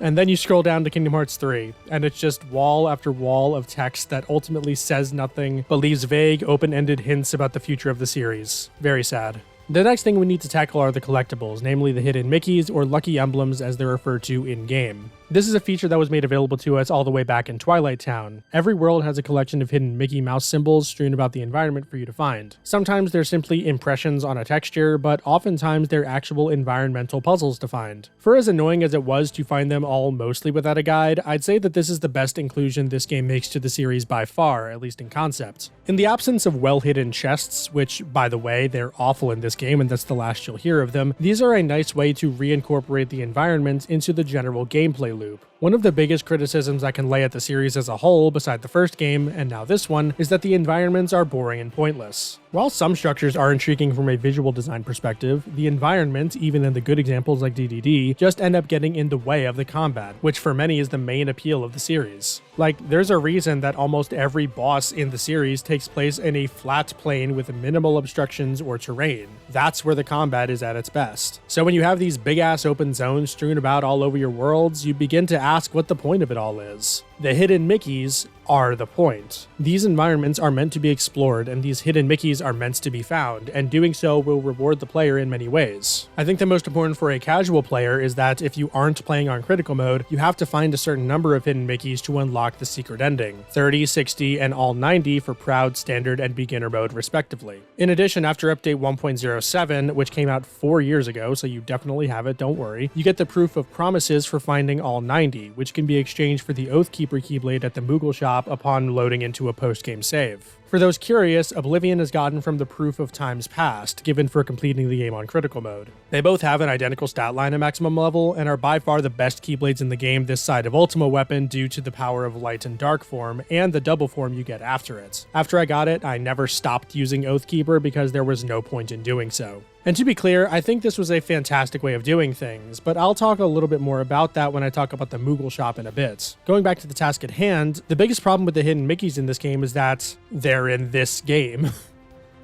And then you scroll down to Kingdom Hearts 3, and it's just wall after wall of text that ultimately says nothing, but leaves vague, open-ended hints about the future of the series. Very sad. The next thing we need to tackle are the collectibles, namely the hidden Mickeys, or lucky emblems as they're referred to in-game. This is a feature that was made available to us all the way back in Twilight Town. Every world has a collection of hidden Mickey Mouse symbols strewn about the environment for you to find. Sometimes they're simply impressions on a texture, but oftentimes they're actual environmental puzzles to find. For as annoying as it was to find them all mostly without a guide, I'd say that this is the best inclusion this game makes to the series by far, at least in concept. In the absence of well-hidden chests, which, by the way, they're awful in this game and that's the last you'll hear of them, these are a nice way to reincorporate the environment into the general gameplay loop. One of the biggest criticisms I can lay at the series as a whole, beside the first game, and now this one, is that the environments are boring and pointless. While some structures are intriguing from a visual design perspective, the environment, even in the good examples like DDD, just end up getting in the way of the combat, which for many is the main appeal of the series. Like, there's a reason that almost every boss in the series takes place in a flat plane with minimal obstructions or terrain. That's where the combat is at its best. So when you have these big-ass open zones strewn about all over your worlds, you begin to ask what the point of it all is. The hidden Mickeys are the point. These environments are meant to be explored, and these hidden Mickeys are meant to be found, and doing so will reward the player in many ways. I think the most important for a casual player is that if you aren't playing on critical mode, you have to find a certain number of hidden Mickeys to unlock the secret ending, 30, 60, and all 90 for Proud, Standard, and Beginner mode respectively. In addition, after update 1.07, which came out 4 years ago, so you definitely have it, don't worry, you get the proof of promises for finding all 90, which can be exchanged for the Oathkeeper Keeper Keyblade at the Moogle shop upon loading into a post-game save. For those curious, Oblivion is gotten from the Proof of Times Past, given for completing the game on critical mode. They both have an identical stat line at maximum level, and are by far the best Keyblades in the game this side of Ultima Weapon due to the power of Light and Dark form, and the double form you get after it. After I got it, I never stopped using Oathkeeper because there was no point in doing so. And to be clear, I think this was a fantastic way of doing things, but I'll talk a little bit more about that when I talk about the Moogle shop in a bit. Going back to the task at hand, the biggest problem with the hidden Mickeys in this game is that they're in this game.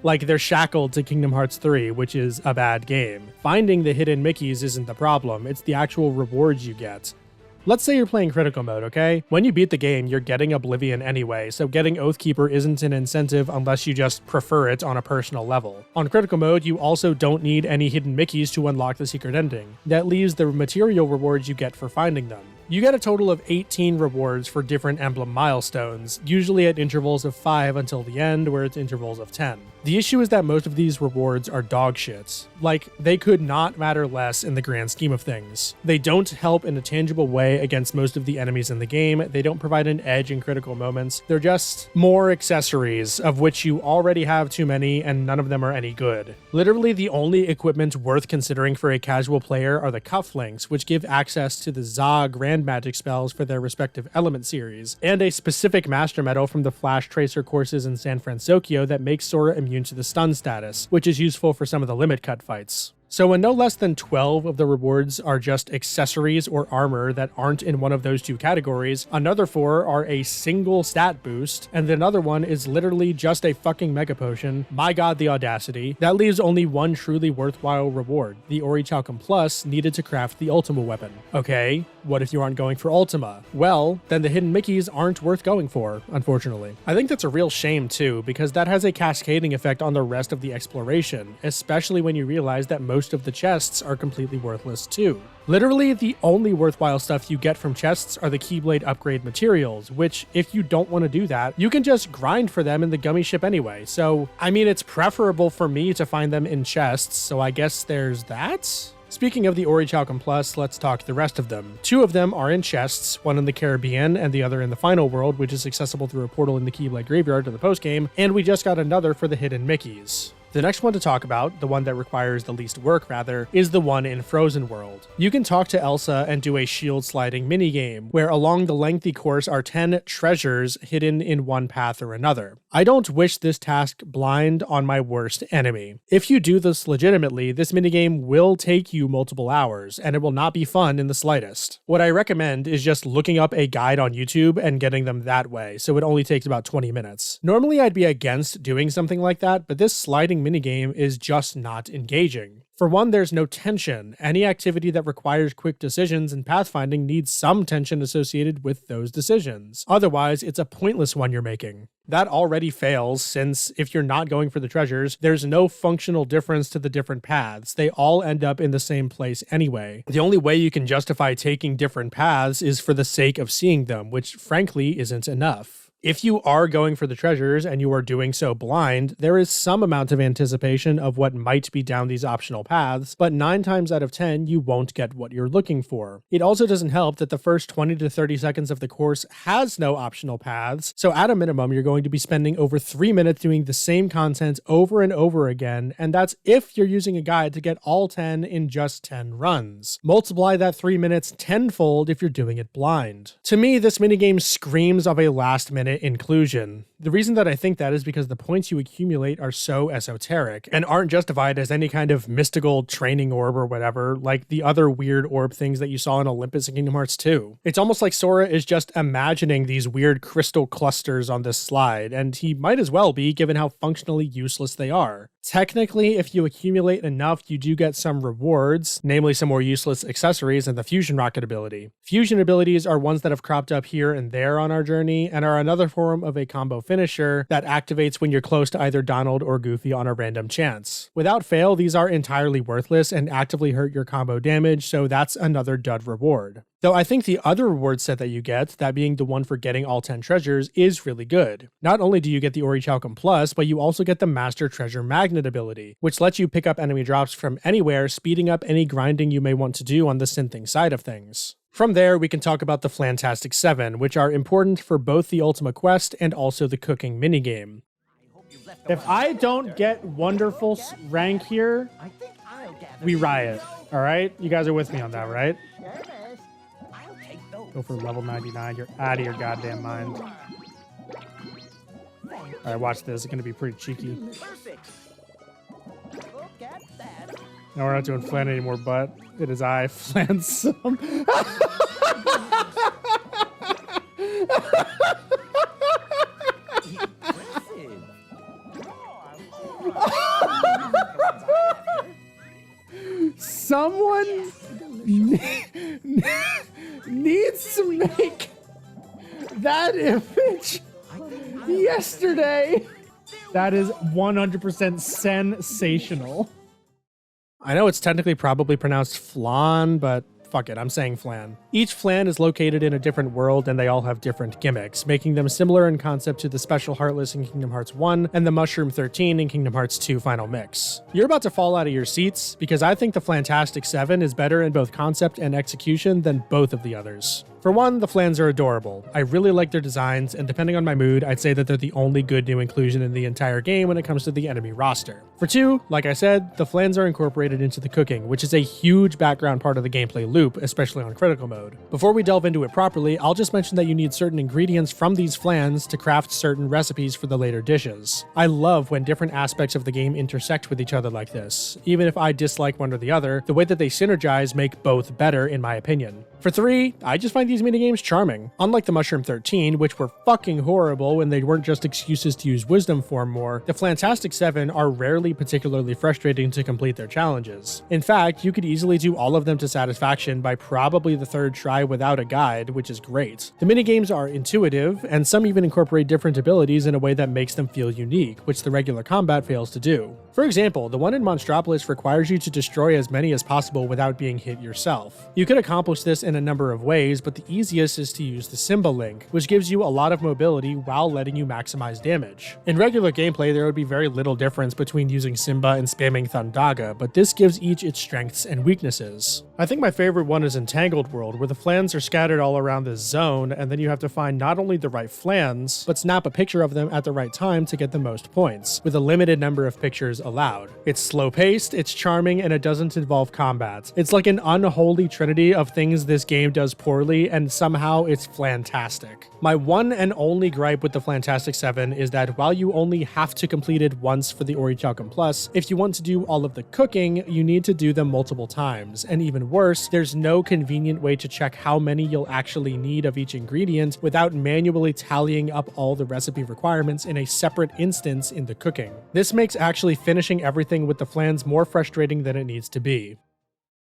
Like, they're shackled to Kingdom Hearts 3, which is a bad game. Finding the hidden Mickeys isn't the problem, it's the actual rewards you get. Let's say you're playing critical mode, okay? When you beat the game, you're getting Oblivion anyway, so getting Oathkeeper isn't an incentive unless you just prefer it on a personal level. On critical mode, you also don't need any hidden Mickeys to unlock the secret ending. That leaves the material rewards you get for finding them. You get a total of 18 rewards for different emblem milestones, usually at intervals of 5 until the end, where it's intervals of 10. The issue is that most of these rewards are dog shits. Like, they could not matter less in the grand scheme of things. They don't help in a tangible way against most of the enemies in the game, they don't provide an edge in critical moments, they're just more accessories, of which you already have too many and none of them are any good. Literally the only equipment worth considering for a casual player are the cufflinks, which give access to the Za Grand Magic spells for their respective element series, and a specific Master Medal from the Flash Tracer courses in San Fransokyo that makes Sora immune to the stun status, which is useful for some of the limit cut fights. So when no less than 12 of the rewards are just accessories or armor that aren't in one of those two categories, another 4 are a single stat boost, and another one is literally just a fucking Mega Potion, my god the audacity, that leaves only one truly worthwhile reward, the Orichalcum Plus needed to craft the Ultima weapon. Okay, what if you aren't going for Ultima? Well, then the hidden Mickeys aren't worth going for, unfortunately. I think that's a real shame too, because that has a cascading effect on the rest of the exploration, especially when you realize that most of the chests are completely worthless too. Literally, the only worthwhile stuff you get from chests are the Keyblade upgrade materials, which, if you don't want to do that, you can just grind for them in the Gummi ship anyway. So, I mean, it's preferable for me to find them in chests, so I guess there's that? Speaking of the Orichalcum Plus, let's talk the rest of them. 2 of them are in chests, one in the Caribbean and the other in the final world, which is accessible through a portal in the Keyblade Graveyard to the postgame, and we just got another for the hidden Mickeys. The next one to talk about, the one that requires the least work rather, is the one in Frozen World. You can talk to Elsa and do a shield sliding minigame, where along the lengthy course are 10 treasures hidden in one path or another. I don't wish this task blind on my worst enemy. If you do this legitimately, this minigame will take you multiple hours, and it will not be fun in the slightest. What I recommend is just looking up a guide on YouTube and getting them that way, so it only takes about 20 minutes. Normally I'd be against doing something like that, but this sliding minigame is just not engaging. For one, there's no tension. Any activity that requires quick decisions in pathfinding needs some tension associated with those decisions. Otherwise, it's a pointless one you're making. That already fails, since if you're not going for the treasures, there's no functional difference to the different paths. They all end up in the same place anyway. The only way you can justify taking different paths is for the sake of seeing them, which frankly isn't enough. If you are going for the treasures and you are doing so blind, there is some amount of anticipation of what might be down these optional paths, but 9 times out of 10, you won't get what you're looking for. It also doesn't help that the first 20 to 30 seconds of the course has no optional paths, so at a minimum, you're going to be spending over 3 minutes doing the same content over and over again, and that's if you're using a guide to get all 10 in just 10 runs. Multiply that 3 minutes tenfold if you're doing it blind. To me, this minigame screams of a last-minute inclusion. The reason that I think that is because the points you accumulate are so esoteric and aren't justified as any kind of mystical training orb or whatever, like the other weird orb things that you saw in Olympus and Kingdom Hearts 2. It's almost like Sora is just imagining these weird crystal clusters on this slide, and he might as well be given how functionally useless they are. Technically, if you accumulate enough, you do get some rewards, namely some more useless accessories and the fusion rocket ability. Fusion abilities are ones that have cropped up here and there on our journey, and are another form of a combo finisher that activates when you're close to either Donald or Goofy on a random chance. Without fail, these are entirely worthless and actively hurt your combo damage, so that's another dud reward. Though I think the other reward set that you get, that being the one for getting all 10 treasures, is really good. Not only do you get the Orichalcum Plus, but you also get the Master Treasure Magnet ability, which lets you pick up enemy drops from anywhere, speeding up any grinding you may want to do on the synthing side of things. From there, we can talk about the Flantastic Seven, which are important for both the Ultima Quest and also the cooking minigame. If I don't get wonderful rank here, we riot. All right? You guys are with me on that, right? Go for level 99. You're out of your goddamn mind. All right, watch this. It's going to be pretty cheeky. No, we're not doing Flan anymore, but it is I, Flansome. Someone needs to make that image yesterday. That is 100% sensational. I know it's technically probably pronounced flan, but fuck it, I'm saying flan. Each flan is located in a different world and they all have different gimmicks, making them similar in concept to the Special Heartless in Kingdom Hearts 1 and the Mushroom 13 in Kingdom Hearts 2 Final Mix. You're about to fall out of your seats because I think the Flantastic Seven is better in both concept and execution than both of the others. For one, the flans are adorable. I really like their designs, and depending on my mood, I'd say that they're the only good new inclusion in the entire game when it comes to the enemy roster. For two, like I said, the flans are incorporated into the cooking, which is a huge background part of the gameplay loop, especially on critical mode. Before we delve into it properly, I'll just mention that you need certain ingredients from these flans to craft certain recipes for the later dishes. I love when different aspects of the game intersect with each other like this. Even if I dislike one or the other, the way that they synergize make both better in my opinion. For three, I just find these minigames charming. Unlike the Mushroom 13, which were fucking horrible when they weren't just excuses to use Wisdom Form more, the Flantastic Seven are rarely particularly frustrating to complete their challenges. In fact, you could easily do all of them to satisfaction by probably the third try without a guide, which is great. The minigames are intuitive, and some even incorporate different abilities in a way that makes them feel unique, which the regular combat fails to do. For example, the one in Monstropolis requires you to destroy as many as possible without being hit yourself. You could accomplish this in a number of ways, but the easiest is to use the Simba link, which gives you a lot of mobility while letting you maximize damage. In regular gameplay, there would be very little difference between using Simba and spamming Thundaga, but this gives each its strengths and weaknesses. I think my favorite one is Entangled World, where the flans are scattered all around this zone, and then you have to find not only the right flans, but snap a picture of them at the right time to get the most points, with a limited number of pictures allowed. It's slow-paced, it's charming, and it doesn't involve combat. It's like an unholy trinity of things this game does poorly, and somehow it's flantastic. My one and only gripe with the Flantastic Seven is that while you only have to complete it once for the Orichalcum Plus, if you want to do all of the cooking, you need to do them multiple times, and even worse, there's no convenient way to check how many you'll actually need of each ingredient without manually tallying up all the recipe requirements in a separate instance in the cooking. This makes actually finishing everything with the flans more frustrating than it needs to be.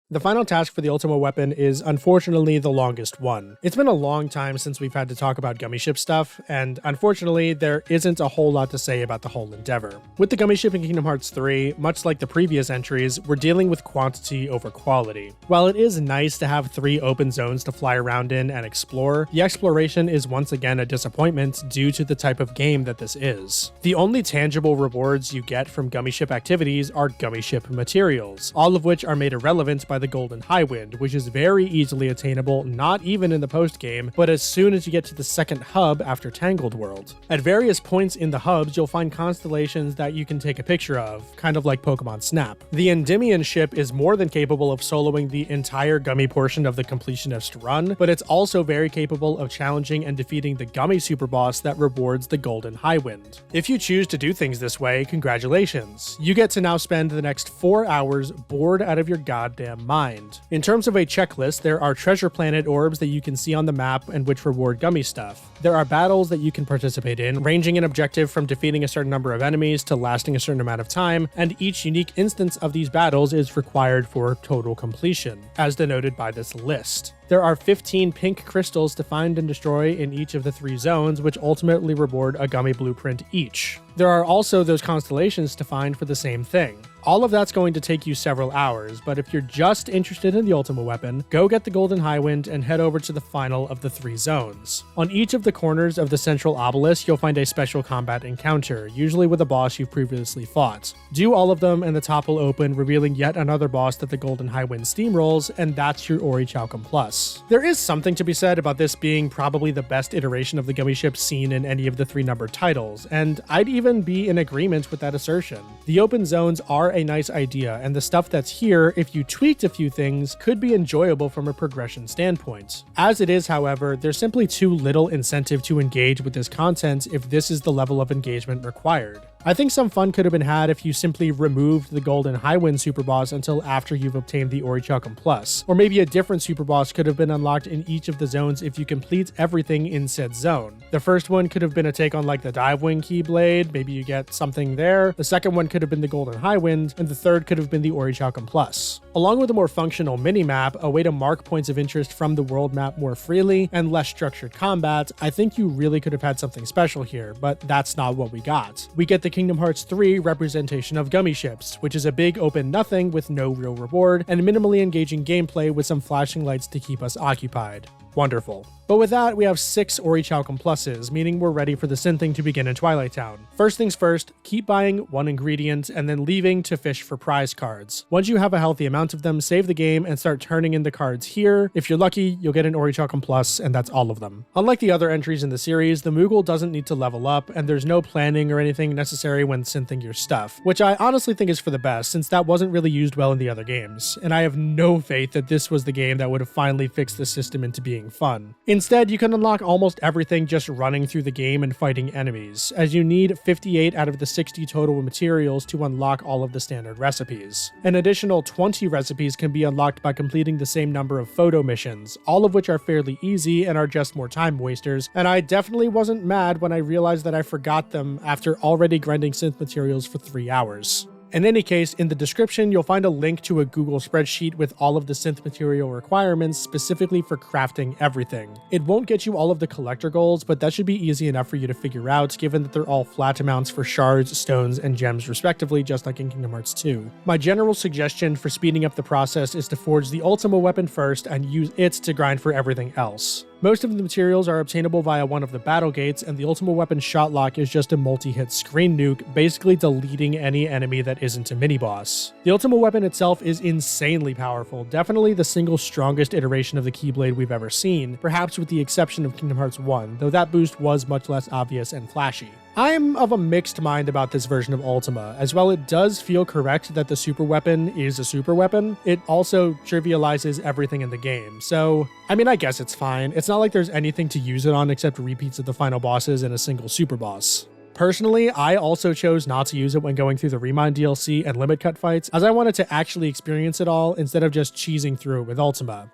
The final task for the Ultima weapon is unfortunately the longest one. It's been a long time since we've had to talk about Gummi ship stuff, and unfortunately there isn't a whole lot to say about the whole endeavor. With the Gummi ship in Kingdom Hearts 3, much like the previous entries, we're dealing with quantity over quality. While it is nice to have 3 open zones to fly around in and explore, the exploration is once again a disappointment due to the type of game that this is. The only tangible rewards you get from Gummi ship activities are Gummi ship materials, all of which are made irrelevant by the Golden Highwind, which is very easily attainable not even in the post-game, but as soon as you get to the second hub after Tangled World. At various points in the hubs, you'll find constellations that you can take a picture of, kind of like Pokemon Snap. The Endymion ship is more than capable of soloing the entire Gummi portion of the completionist run, but it's also very capable of challenging and defeating the Gummi super boss that rewards the Golden Highwind. If you choose to do things this way, congratulations. You get to now spend the next 4 hours bored out of your goddamn mind. In terms of a checklist, there are treasure planet orbs that you can see on the map and which reward Gummi stuff. There are battles that you can participate in, ranging in objective from defeating a certain number of enemies to lasting a certain amount of time, and each unique instance of these battles is required for total completion, as denoted by this list. There are 15 pink crystals to find and destroy in each of the 3 zones, which ultimately reward a Gummi blueprint each. There are also those constellations to find for the same thing. All of that's going to take you several hours, but if you're just interested in the ultimate weapon, go get the Golden Highwind and head over to the final of the 3 zones. On each of the corners of the central obelisk, you'll find a special combat encounter, usually with a boss you've previously fought. Do all of them and the top will open, revealing yet another boss that the Golden Highwind steamrolls, and that's your Orichalcum Plus. There is something to be said about this being probably the best iteration of the Gummi ship seen in any of the 3 numbered titles, and I'd even be in agreement with that assertion. The open zones are a nice idea, and the stuff that's here, if you tweaked a few things, could be enjoyable from a progression standpoint. As it is, however, there's simply too little incentive to engage with this content if this is the level of engagement required. I think some fun could have been had if you simply removed the Golden Highwind superboss until after you've obtained the Orichalcum Plus, or maybe a different superboss could have been unlocked in each of the zones if you complete everything in said zone. The first one could have been a take on like the Divewing Keyblade, maybe you get something there. The second one could have been the Golden Highwind, and the third could have been the Orichalcum Plus. Along with a more functional mini-map, a way to mark points of interest from the world map more freely, and less structured combat, I think you really could have had something special here, but that's not what we got. We get the Kingdom Hearts 3 representation of Gummi ships, which is a big open nothing with no real reward, and minimally engaging gameplay with some flashing lights to keep us occupied. Wonderful. But with that, we have 6 Orichalcum Pluses, meaning we're ready for the Synthing to begin in Twilight Town. First things first, keep buying 1 ingredient and then leaving to fish for prize cards. Once you have a healthy amount of them, save the game and start turning in the cards here. If you're lucky, you'll get an Orichalcum Plus, and that's all of them. Unlike the other entries in the series, the Moogle doesn't need to level up, and there's no planning or anything necessary when synthing your stuff, which I honestly think is for the best, since that wasn't really used well in the other games, and I have no faith that this was the game that would have finally fixed the system into being fun. Instead, you can unlock almost everything just running through the game and fighting enemies, as you need 58 out of the 60 total materials to unlock all of the standard recipes. An additional 20 recipes can be unlocked by completing the same number of photo missions, all of which are fairly easy and are just more time wasters, and I definitely wasn't mad when I realized that I forgot them after already grinding synth materials for 3 hours. In any case, in the description, you'll find a link to a Google spreadsheet with all of the synth material requirements specifically for crafting everything. It won't get you all of the collector goals, but that should be easy enough for you to figure out, given that they're all flat amounts for shards, stones, and gems respectively, just like in Kingdom Hearts 2. My general suggestion for speeding up the process is to forge the Ultima weapon first and use it to grind for everything else. Most of the materials are obtainable via one of the Battlegates, and the Ultima weapon Shotlock is just a multi-hit screen nuke, basically deleting any enemy that isn't a mini-boss. The Ultima weapon itself is insanely powerful, definitely the single strongest iteration of the Keyblade we've ever seen, perhaps with the exception of Kingdom Hearts 1, though that boost was much less obvious and flashy. I'm of a mixed mind about this version of Ultima. As well, it does feel correct that the super weapon is a super weapon, it also trivializes everything in the game. So, I mean, I guess it's fine. It's not like there's anything to use it on except repeats of the final bosses and a single super boss. Personally, I also chose not to use it when going through the Remind DLC and Limit Cut fights, as I wanted to actually experience it all instead of just cheesing through it with Ultima.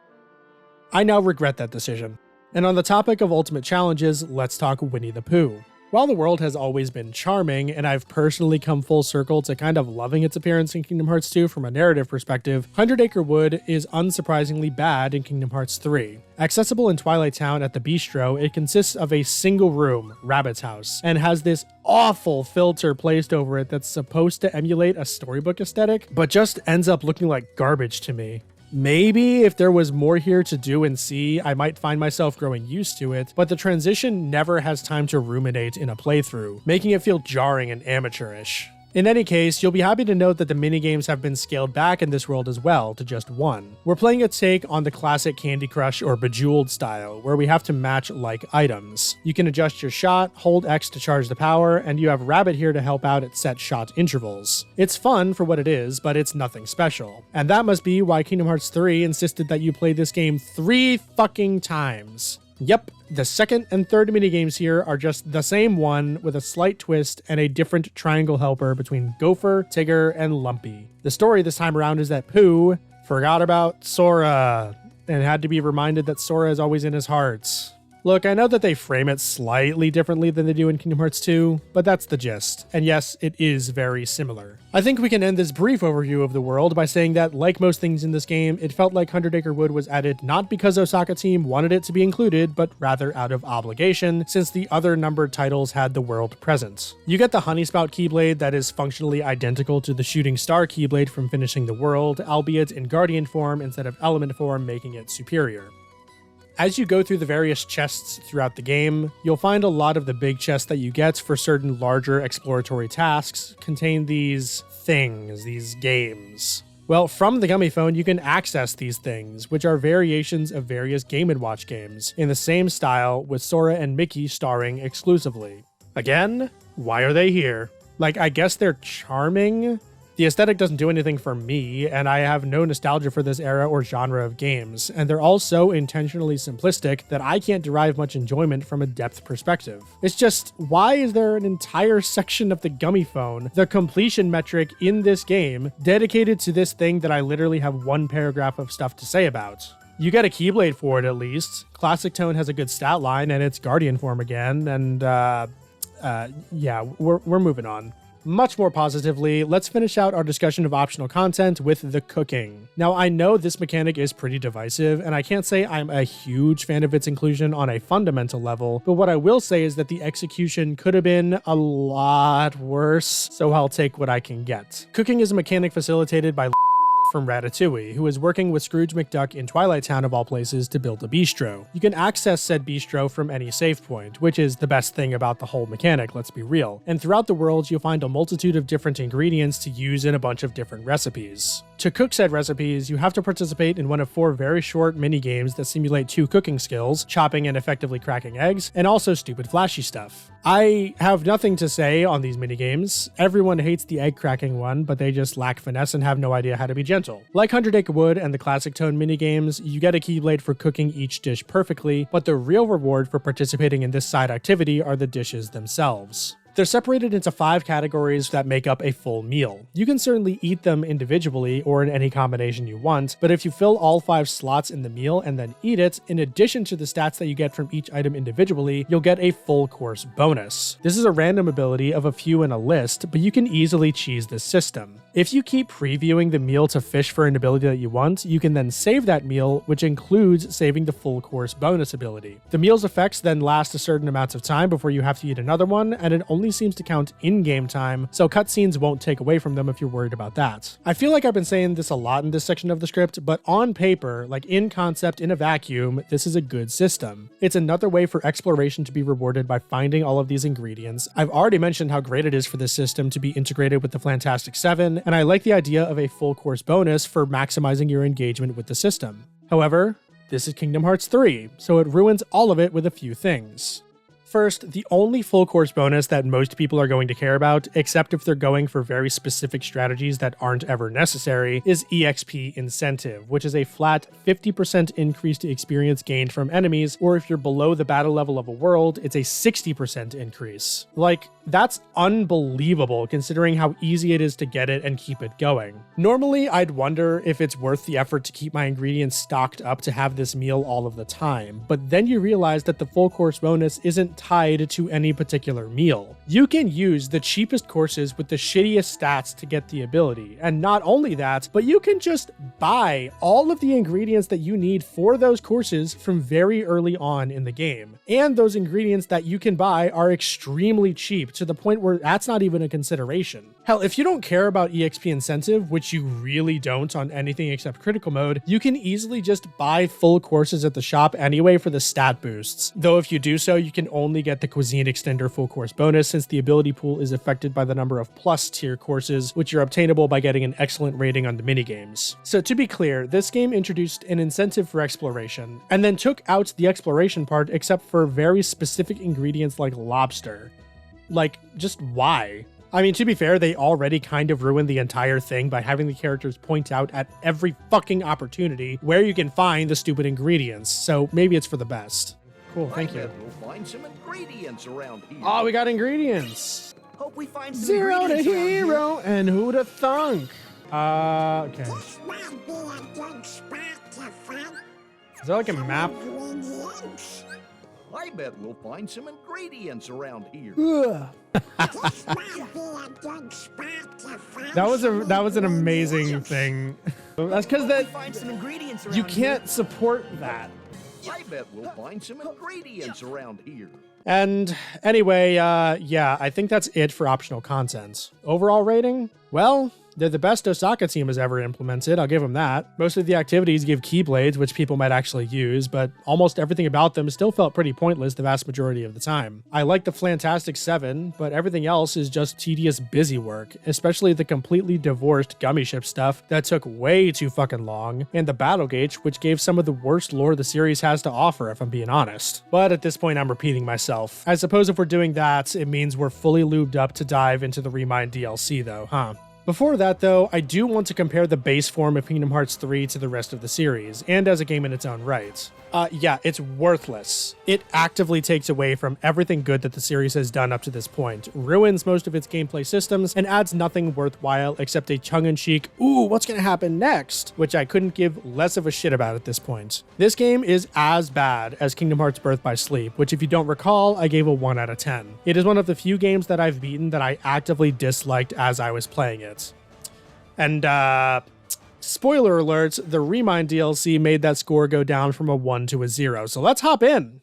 I now regret that decision. And on the topic of ultimate challenges, let's talk Winnie the Pooh. While the world has always been charming, and I've personally come full circle to kind of loving its appearance in Kingdom Hearts 2 from a narrative perspective, 100 Acre Wood is unsurprisingly bad in Kingdom Hearts 3. Accessible in Twilight Town at the Bistro, it consists of a single room, Rabbit's House, and has this awful filter placed over it that's supposed to emulate a storybook aesthetic, but just ends up looking like garbage to me. Maybe if there was more here to do and see, I might find myself growing used to it, but the transition never has time to ruminate in a playthrough, making it feel jarring and amateurish. In any case, you'll be happy to note that the minigames have been scaled back in this world as well, to just 1. We're playing a take on the classic Candy Crush or Bejeweled style, where we have to match like items. You can adjust your shot, hold X to charge the power, and you have Rabbit here to help out at set shot intervals. It's fun for what it is, but it's nothing special. And that must be why Kingdom Hearts 3 insisted that you play this game 3 fucking times. Yep, the second and third minigames here are just the same one with a slight twist and a different triangle helper between Gopher, Tigger, and Lumpy. The story this time around is that Pooh forgot about Sora and had to be reminded that Sora is always in his heart. Look, I know that they frame it slightly differently than they do in Kingdom Hearts 2, but that's the gist. And yes, it is very similar. I think we can end this brief overview of the world by saying that, like most things in this game, it felt like 100 Acre Wood was added not because Osaka Team wanted it to be included, but rather out of obligation, since the other numbered titles had the world present. You get the Honey Spout Keyblade that is functionally identical to the Shooting Star Keyblade from Finishing the World, albeit in Guardian form instead of Element form, making it superior. As you go through the various chests throughout the game, you'll find a lot of the big chests that you get for certain larger exploratory tasks contain these things, these games. Well, from the Gummi phone, you can access these things, which are variations of various Game & Watch games, in the same style, with Sora and Mickey starring exclusively. Again, why are they here? Like, I guess they're charming? The aesthetic doesn't do anything for me, and I have no nostalgia for this era or genre of games, and they're all so intentionally simplistic that I can't derive much enjoyment from a depth perspective. It's just, why is there an entire section of the Gummi phone, the completion metric in this game, dedicated to this thing that I literally have one paragraph of stuff to say about? You get a Keyblade for it at least. Classic Tone has a good stat line, and it's Guardian form again, and yeah, we're moving on. Much more positively, let's finish out our discussion of optional content with the cooking. Now, I know this mechanic is pretty divisive, and I can't say I'm a huge fan of its inclusion on a fundamental level, but what I will say is that the execution could have been a lot worse, so I'll take what I can get. Cooking is a mechanic facilitated by from Ratatouille, who is working with Scrooge McDuck in Twilight Town of all places to build a bistro. You can access said bistro from any save point, which is the best thing about the whole mechanic, let's be real. And throughout the world, you'll find a multitude of different ingredients to use in a bunch of different recipes. To cook said recipes, you have to participate in one of 4 very short mini-games that simulate 2 cooking skills, chopping and effectively cracking eggs, and also stupid flashy stuff. I have nothing to say on these minigames. Everyone hates the egg cracking one, but they just lack finesse and have no idea how to be gentle. Like 100 Acre Wood and the Classic Tone minigames, you get a Keyblade for cooking each dish perfectly, but the real reward for participating in this side activity are the dishes themselves. They're separated into 5 categories that make up a full meal. You can certainly eat them individually or in any combination you want, but if you fill all 5 slots in the meal and then eat it, in addition to the stats that you get from each item individually, you'll get a full course bonus. This is a random ability of a few in a list, but you can easily cheese this system. If you keep previewing the meal to fish for an ability that you want, you can then save that meal, which includes saving the full course bonus ability. The meal's effects then last a certain amount of time before you have to eat another one, and it only seems to count in-game time, so cutscenes won't take away from them if you're worried about that. I feel like I've been saying this a lot in this section of the script, but on paper, like in concept, in a vacuum, this is a good system. It's another way for exploration to be rewarded by finding all of these ingredients. I've already mentioned how great it is for this system to be integrated with the Flantastic Seven, and I like the idea of a full course bonus for maximizing your engagement with the system. However, this is Kingdom Hearts 3, so it ruins all of it with a few things. First, the only full course bonus that most people are going to care about, except if they're going for very specific strategies that aren't ever necessary, is EXP Incentive, which is a flat 50% increase to experience gained from enemies, or if you're below the battle level of a world, it's a 60% increase. Like, that's unbelievable considering how easy it is to get it and keep it going. Normally, I'd wonder if it's worth the effort to keep my ingredients stocked up to have this meal all of the time, but then you realize that the full course bonus isn't tied to any particular meal. You can use the cheapest courses with the shittiest stats to get the ability, and not only that, but you can just buy all of the ingredients that you need for those courses from very early on in the game. And those ingredients that you can buy are extremely cheap, to the point where that's not even a consideration. Hell, if you don't care about EXP Incentive, which you really don't on anything except critical mode, you can easily just buy full courses at the shop anyway for the stat boosts. Though if you do so, you can only get the Cuisine Extender full course bonus, since the ability pool is affected by the number of plus tier courses, which are obtainable by getting an excellent rating on the minigames. So to be clear, this game introduced an incentive for exploration, and then took out the exploration part except for very specific ingredients like lobster. Like, just why? I mean, to be fair, they already kind of ruined the entire thing by having the characters point out at every fucking opportunity where you can find the stupid ingredients, so maybe it's for the best. Cool, thank you. We'll find some ingredients around here. Oh, we got ingredients. Hope we find some 0 to ingredients around here. hero, and who to thunk? Okay. This might be a good spot to find Is there like a map? ingredients. I bet we'll find some ingredients around here. That was an amazing thing. That's because you can't support that. I bet we'll find some ingredients around here. And anyway, yeah, I think that's it for optional content. Overall rating? Well, they're the best Osaka team has ever implemented, I'll give them that. Most of the activities give keyblades, which people might actually use, but almost everything about them still felt pretty pointless the vast majority of the time. I like the Flantastic Seven, but everything else is just tedious busy work, especially the completely divorced Gummi ship stuff that took way too fucking long, and the Battlegates, which gave some of the worst lore the series has to offer, if I'm being honest. But at this point, I'm repeating myself. I suppose if we're doing that, it means we're fully lubed up to dive into the Remind DLC though, huh? Before that, though, I do want to compare the base form of Kingdom Hearts 3 to the rest of the series, and as a game in its own right. Yeah, it's worthless. It actively takes away from everything good that the series has done up to this point, ruins most of its gameplay systems, and adds nothing worthwhile except a tongue-in-cheek, ooh, what's gonna happen next? Which I couldn't give less of a shit about at this point. This game is as bad as Kingdom Hearts Birth by Sleep, which if you don't recall, I gave a 1 out of 10. It is one of the few games that I've beaten that I actively disliked as I was playing it. And, spoiler alerts, the Remind DLC made that score go down from a 1 to a 0, so let's hop in!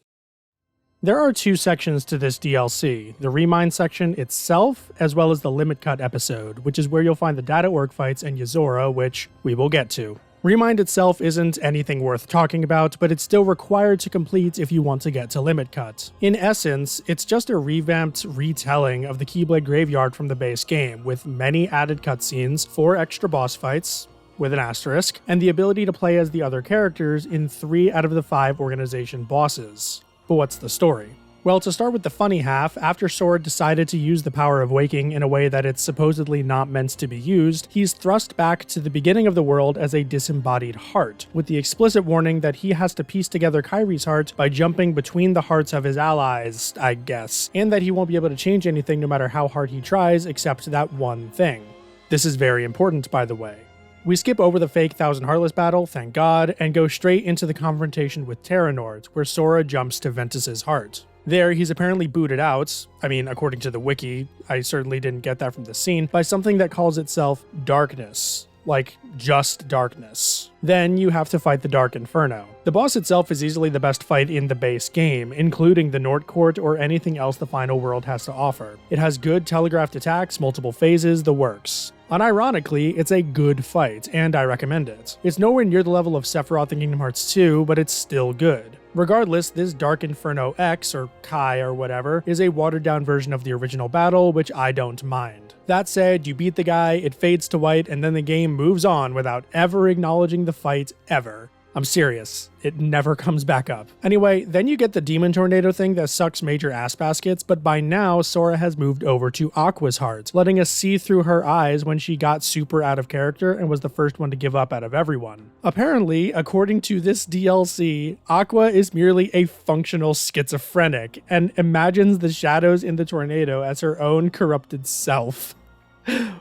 There are two sections to this DLC, the Remind section itself, as well as the Limit Cut episode, which is where you'll find the Data Org fights and Yozora, which we will get to. Remind itself isn't anything worth talking about, but it's still required to complete if you want to get to Limit Cut. In essence, it's just a revamped retelling of the Keyblade Graveyard from the base game, with many added cutscenes, 4 extra boss fights, with an asterisk, and the ability to play as the other characters in 3 out of the 5 organization bosses. But what's the story? Well, to start with the funny half, after Sora decided to use the power of waking in a way that it's supposedly not meant to be used, he's thrust back to the beginning of the world as a disembodied heart, with the explicit warning that he has to piece together Kairi's heart by jumping between the hearts of his allies, I guess, and that he won't be able to change anything no matter how hard he tries except that one thing. This is very important, by the way. We skip over the fake Thousand Heartless battle, thank God, and go straight into the confrontation with Terranords, where Sora jumps to Ventus's heart. There, he's apparently booted out, I mean, according to the wiki, I certainly didn't get that from the scene, by something that calls itself Darkness. Like, just darkness. Then you have to fight the Dark Inferno. The boss itself is easily the best fight in the base game, including the Nort Court or anything else the final world has to offer. It has good telegraphed attacks, multiple phases, the works. Unironically, it's a good fight, and I recommend it. It's nowhere near the level of Sephiroth in Kingdom Hearts 2, but it's still good. Regardless, this Dark Inferno X, or Kai or whatever, is a watered down version of the original battle, which I don't mind. That said, you beat the guy, it fades to white, and then the game moves on without ever acknowledging the fight, ever. I'm serious, it never comes back up. Anyway, then you get the Demon Tornado thing that sucks major ass baskets, but by now, Sora has moved over to Aqua's heart, letting us see through her eyes when she got super out of character and was the first one to give up out of everyone. Apparently, according to this DLC, Aqua is merely a functional schizophrenic, and imagines the shadows in the tornado as her own corrupted self.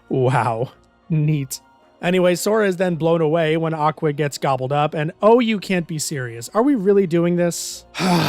Wow. Neat. Anyway, Sora is then blown away when Aqua gets gobbled up, and oh, you can't be serious. Are we really doing this?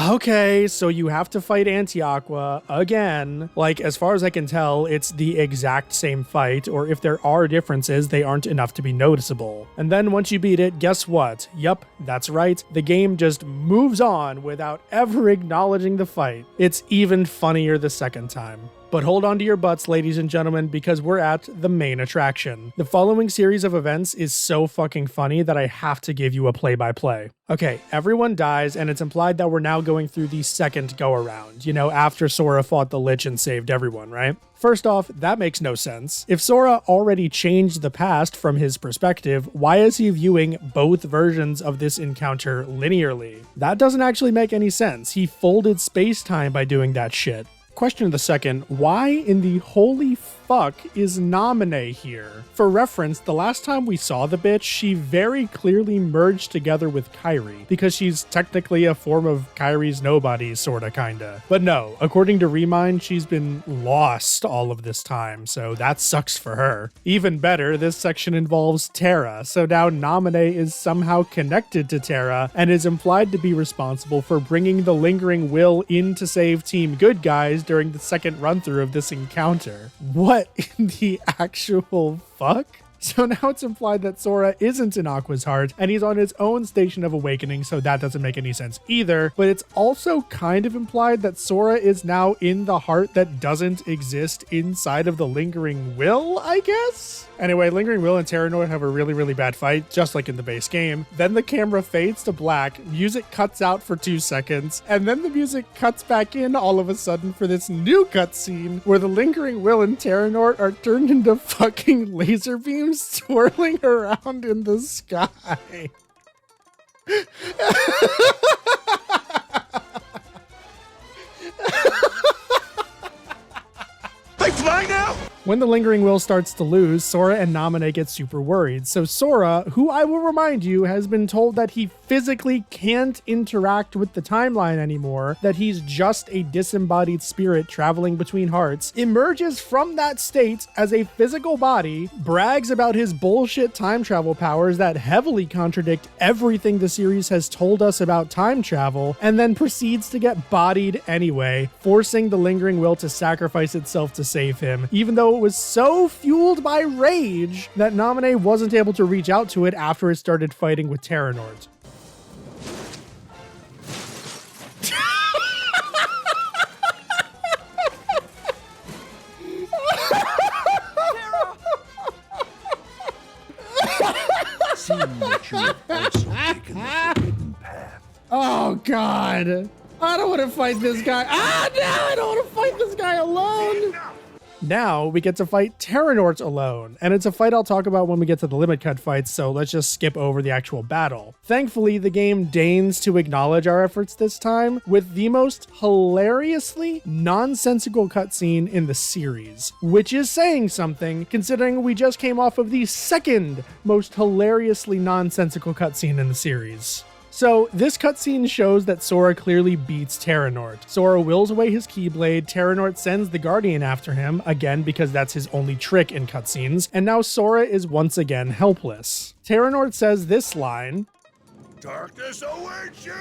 Okay, so you have to fight Anti-Aqua again. Like, as far as I can tell, it's the exact same fight, or if there are differences, they aren't enough to be noticeable. And then once you beat it, guess what? Yup, that's right. The game just moves on without ever acknowledging the fight. It's even funnier the second time. But hold on to your butts, ladies and gentlemen, because we're at the main attraction. The following series of events is so fucking funny that I have to give you a play-by-play. Okay, everyone dies, and it's implied that we're now going through the second go-around, you know, after Sora fought the Lich and saved everyone, right? First off, that makes no sense. If Sora already changed the past from his perspective, why is he viewing both versions of this encounter linearly? That doesn't actually make any sense. He folded space-time by doing that shit. Question of the second, why in the holy fuck is Naminé here? For reference, the last time we saw the bitch, she very clearly merged together with Kairi, because she's technically a form of Kairi's nobody, sorta, kinda. But no, according to Remind, she's been lost all of this time, so that sucks for her. Even better, this section involves Terra, so now Naminé is somehow connected to Terra, and is implied to be responsible for bringing the lingering will in to save Team Good Guys during the second run-through of this encounter. What in the actual fuck? So now it's implied that Sora isn't in Aqua's heart, and he's on his own station of awakening, so that doesn't make any sense either. But it's also kind of implied that Sora is now in the heart that doesn't exist inside of the Lingering Will, I guess? Anyway, Lingering Will and Terranort have a really, really bad fight, just like in the base game. Then the camera fades to black, music cuts out for 2 seconds, and then the music cuts back in all of a sudden for this new cutscene where the Lingering Will and Terranort are turned into fucking laser beams swirling around in the sky. They fly now? When the Lingering Will starts to lose, Sora and Naminé get super worried. So Sora, who I will remind you has been told that he physically can't interact with the timeline anymore, that he's just a disembodied spirit traveling between hearts, emerges from that state as a physical body, brags about his bullshit time travel powers that heavily contradict everything the series has told us about time travel, and then proceeds to get bodied anyway, forcing the Lingering Will to sacrifice itself to save him, even though it was so fueled by rage that Naminé wasn't able to reach out to it after it started fighting with Terranort. Seeing that you have also taken the forbidden path. Oh god! I don't want to fight this guy. No, I don't want to fight this guy alone. Now we get to fight Terranort alone, and it's a fight I'll talk about when we get to the limit cut fights, so let's just skip over the actual battle. Thankfully, the game deigns to acknowledge our efforts this time with the most hilariously nonsensical cutscene in the series, which is saying something considering we just came off of the second most hilariously nonsensical cutscene in the series. So this cutscene shows that Sora clearly beats Terranort. Sora wills away his Keyblade, Terranort sends the Guardian after him, again because that's his only trick in cutscenes, and now Sora is once again helpless. Terranort says this line, Darkness awaits you!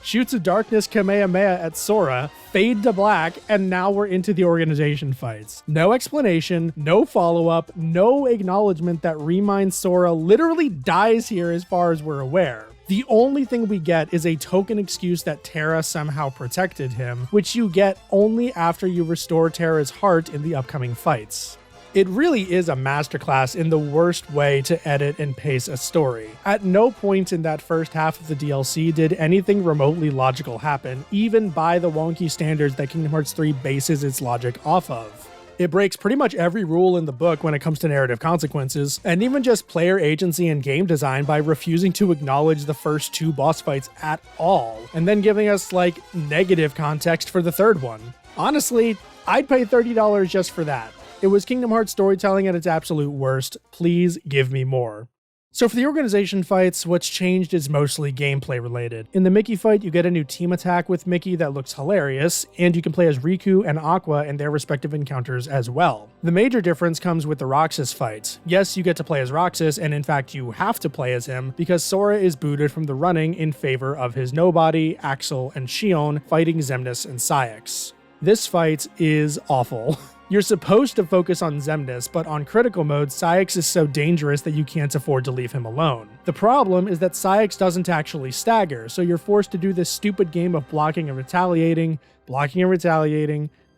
shoots a darkness Kamehameha at Sora, fade to black, and now we're into the organization fights. No explanation, no follow-up, no acknowledgement that Remind Sora literally dies here as far as we're aware. The only thing we get is a token excuse that Terra somehow protected him, which you get only after you restore Terra's heart in the upcoming fights. It really is a masterclass in the worst way to edit and pace a story. At no point in that first half of the DLC did anything remotely logical happen, even by the wonky standards that Kingdom Hearts 3 bases its logic off of. It breaks pretty much every rule in the book when it comes to narrative consequences, and even just player agency and game design by refusing to acknowledge the first 2 boss fights at all, and then giving us, like, negative context for the third one. Honestly, I'd pay $30 just for that. It was Kingdom Hearts storytelling at its absolute worst. Please give me more. So for the organization fights, what's changed is mostly gameplay related. In the Mickey fight, you get a new team attack with Mickey that looks hilarious, and you can play as Riku and Aqua in their respective encounters as well. The major difference comes with the Roxas fight. Yes, you get to play as Roxas, and in fact you have to play as him, because Sora is booted from the running in favor of his nobody, Axel, and Xion fighting Xemnas and Syx. This fight is awful. You're supposed to focus on Xemnas, but on critical mode, Syx is so dangerous that you can't afford to leave him alone. The problem is that Syx doesn't actually stagger, so you're forced to do this stupid game of blocking and retaliating,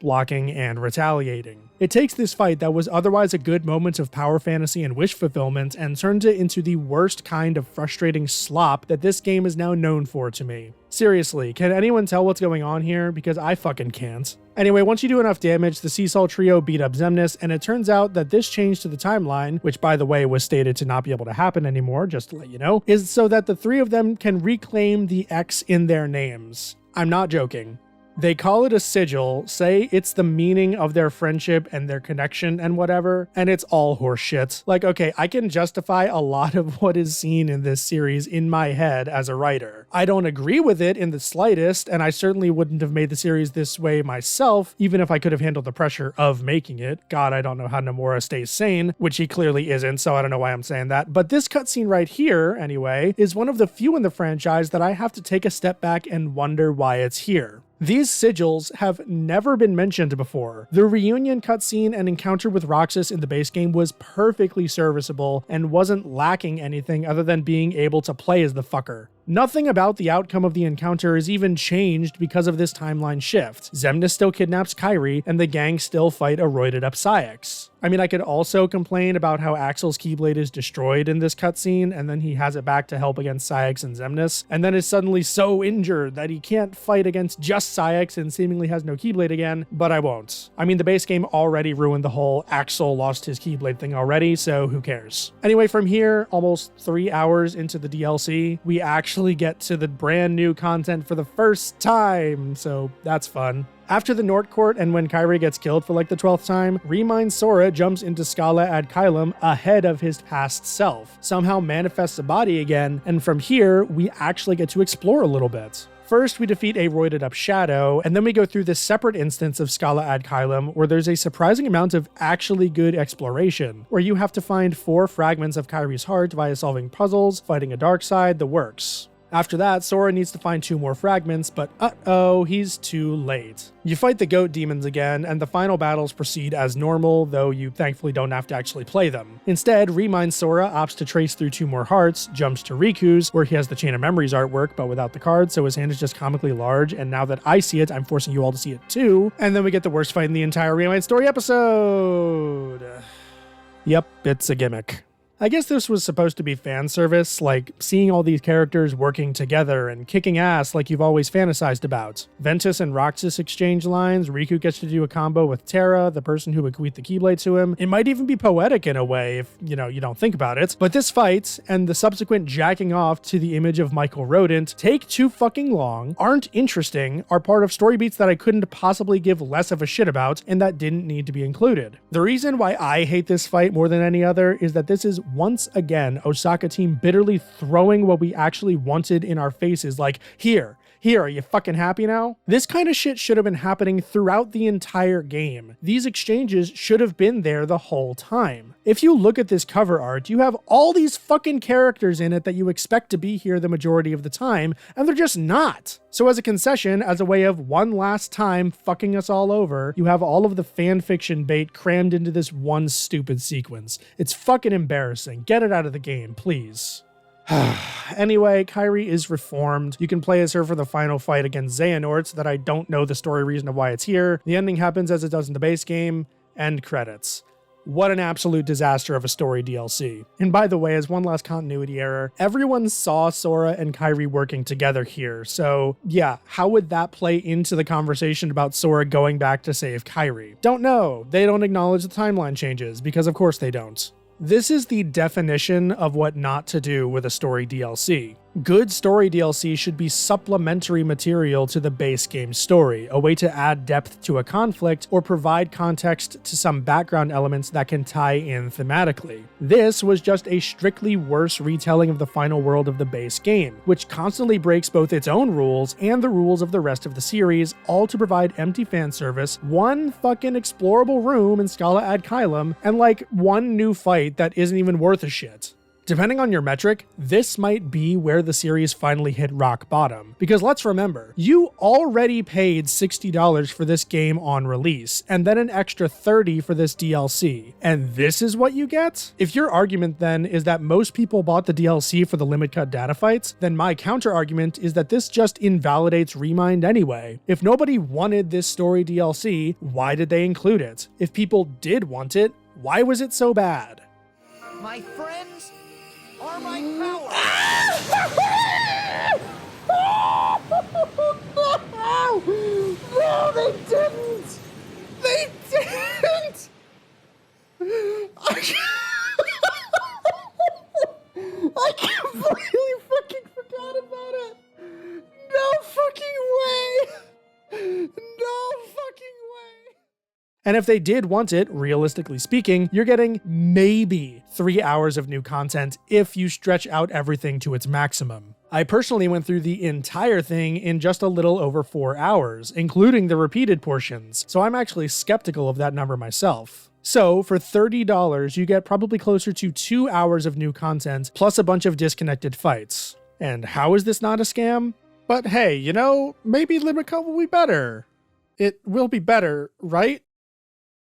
blocking, and retaliating. It takes this fight that was otherwise a good moment of power fantasy and wish fulfillment and turns it into the worst kind of frustrating slop that this game is now known for to me. Seriously, can anyone tell what's going on here? Because I fucking can't. Anyway, once you do enough damage, the Seesaw Trio beat up Xemnas, and it turns out that this change to the timeline, which by the way was stated to not be able to happen anymore, just to let you know, is so that the three of them can reclaim the X in their names. I'm not joking. They call it a sigil, say it's the meaning of their friendship and their connection and whatever, and it's all horseshit. Like, okay, I can justify a lot of what is seen in this series in my head as a writer. I don't agree with it in the slightest, and I certainly wouldn't have made the series this way myself, even if I could have handled the pressure of making it. God, I don't know how Nomura stays sane, which he clearly isn't, so I don't know why I'm saying that. But this cutscene right here, anyway, is one of the few in the franchise that I have to take a step back and wonder why it's here. These sigils have never been mentioned before. The reunion cutscene and encounter with Roxas in the base game was perfectly serviceable and wasn't lacking anything other than being able to play as the fucker. Nothing about the outcome of the encounter is even changed because of this timeline shift. Xemnas still kidnaps Kairi, and the gang still fight a roided up YSex. I mean, I could also complain about how Axel's Keyblade is destroyed in this cutscene, and then he has it back to help against YSex and Xemnas, and then is suddenly so injured that he can't fight against just YSex and seemingly has no Keyblade again, but I won't. I mean, the base game already ruined the whole Axel lost his Keyblade thing already, so who cares? Anyway, from here, almost 3 hours into the DLC, we actually get to the brand new content for the first time, so that's fun. After the Nort Court and when Kairi gets killed for like the 12th time, Remind Sora jumps into Scala ad Kylum ahead of his past self, somehow manifests a body again, and from here, we actually get to explore a little bit. First, we defeat a roided up Shadow, and then we go through this separate instance of Scala ad Kylum where there's a surprising amount of actually good exploration, where you have to find 4 fragments of Kairi's heart via solving puzzles, fighting a dark side, the works. After that, Sora needs to find 2 more fragments, but uh-oh, he's too late. You fight the goat demons again, and the final battles proceed as normal, though you thankfully don't have to actually play them. Instead, Remind Sora opts to trace through 2 more hearts, jumps to Riku's, where he has the Chain of Memories artwork, but without the card, so his hand is just comically large, and now that I see it, I'm forcing you all to see it too. And then we get the worst fight in the entire Remind story episode. Yep, it's a gimmick. I guess this was supposed to be fan service, like seeing all these characters working together and kicking ass like you've always fantasized about. Ventus and Roxas exchange lines, Riku gets to do a combo with Terra, the person who bequeathed the Keyblade to him. It might even be poetic in a way if, you don't think about it. But this fight, and the subsequent jacking off to the image of Michael Rodent, take too fucking long, aren't interesting, are part of story beats that I couldn't possibly give less of a shit about, and that didn't need to be included. The reason why I hate this fight more than any other is that this is once again Osaka team bitterly throwing what we actually wanted in our faces, like, here, are you fucking happy now? This kind of shit should have been happening throughout the entire game. These exchanges should have been there the whole time. If you look at this cover art, you have all these fucking characters in it that you expect to be here the majority of the time, and they're just not. So as a concession, as a way of one last time fucking us all over, you have all of the fanfiction bait crammed into this one stupid sequence. It's fucking embarrassing. Get it out of the game, please. Anyway, Kairi is reformed. You can play as her for the final fight against Xehanort that I don't know the story reason of why it's here. The ending happens as it does in the base game. End credits. What an absolute disaster of a story DLC. And by the way, as one last continuity error, everyone saw Sora and Kairi working together here, so yeah, how would that play into the conversation about Sora going back to save Kairi? Don't know. They don't acknowledge the timeline changes, because of course they don't. This is the definition of what not to do with a story DLC. Good story DLC should be supplementary material to the base game story, a way to add depth to a conflict or provide context to some background elements that can tie in thematically. This was just a strictly worse retelling of the final world of the base game, which constantly breaks both its own rules and the rules of the rest of the series, all to provide empty fan service, one fucking explorable room in Scala ad Kylum, and like one new fight that isn't even worth a shit. Depending on your metric, this might be where the series finally hit rock bottom. Because let's remember, you already paid $60 for this game on release, and then an extra $30 for this DLC. And this is what you get? If your argument then is that most people bought the DLC for the limit cut data fights, then my counter argument is that this just invalidates Remind anyway. If nobody wanted this story DLC, why did they include it? If people did want it, why was it so bad? My friends are my power. No, they didn't! They didn't! I completely fucking forgot about it! No fucking way! No fucking way! And if they did want it, realistically speaking, you're getting maybe 3 hours of new content if you stretch out everything to its maximum. I personally went through the entire thing in just a little over 4 hours, including the repeated portions, so I'm actually skeptical of that number myself. So, for $30, you get probably closer to 2 hours of new content, plus a bunch of disconnected fights. And how is this not a scam? But hey, you know, maybe Limit Cut will be better. It will be better, right?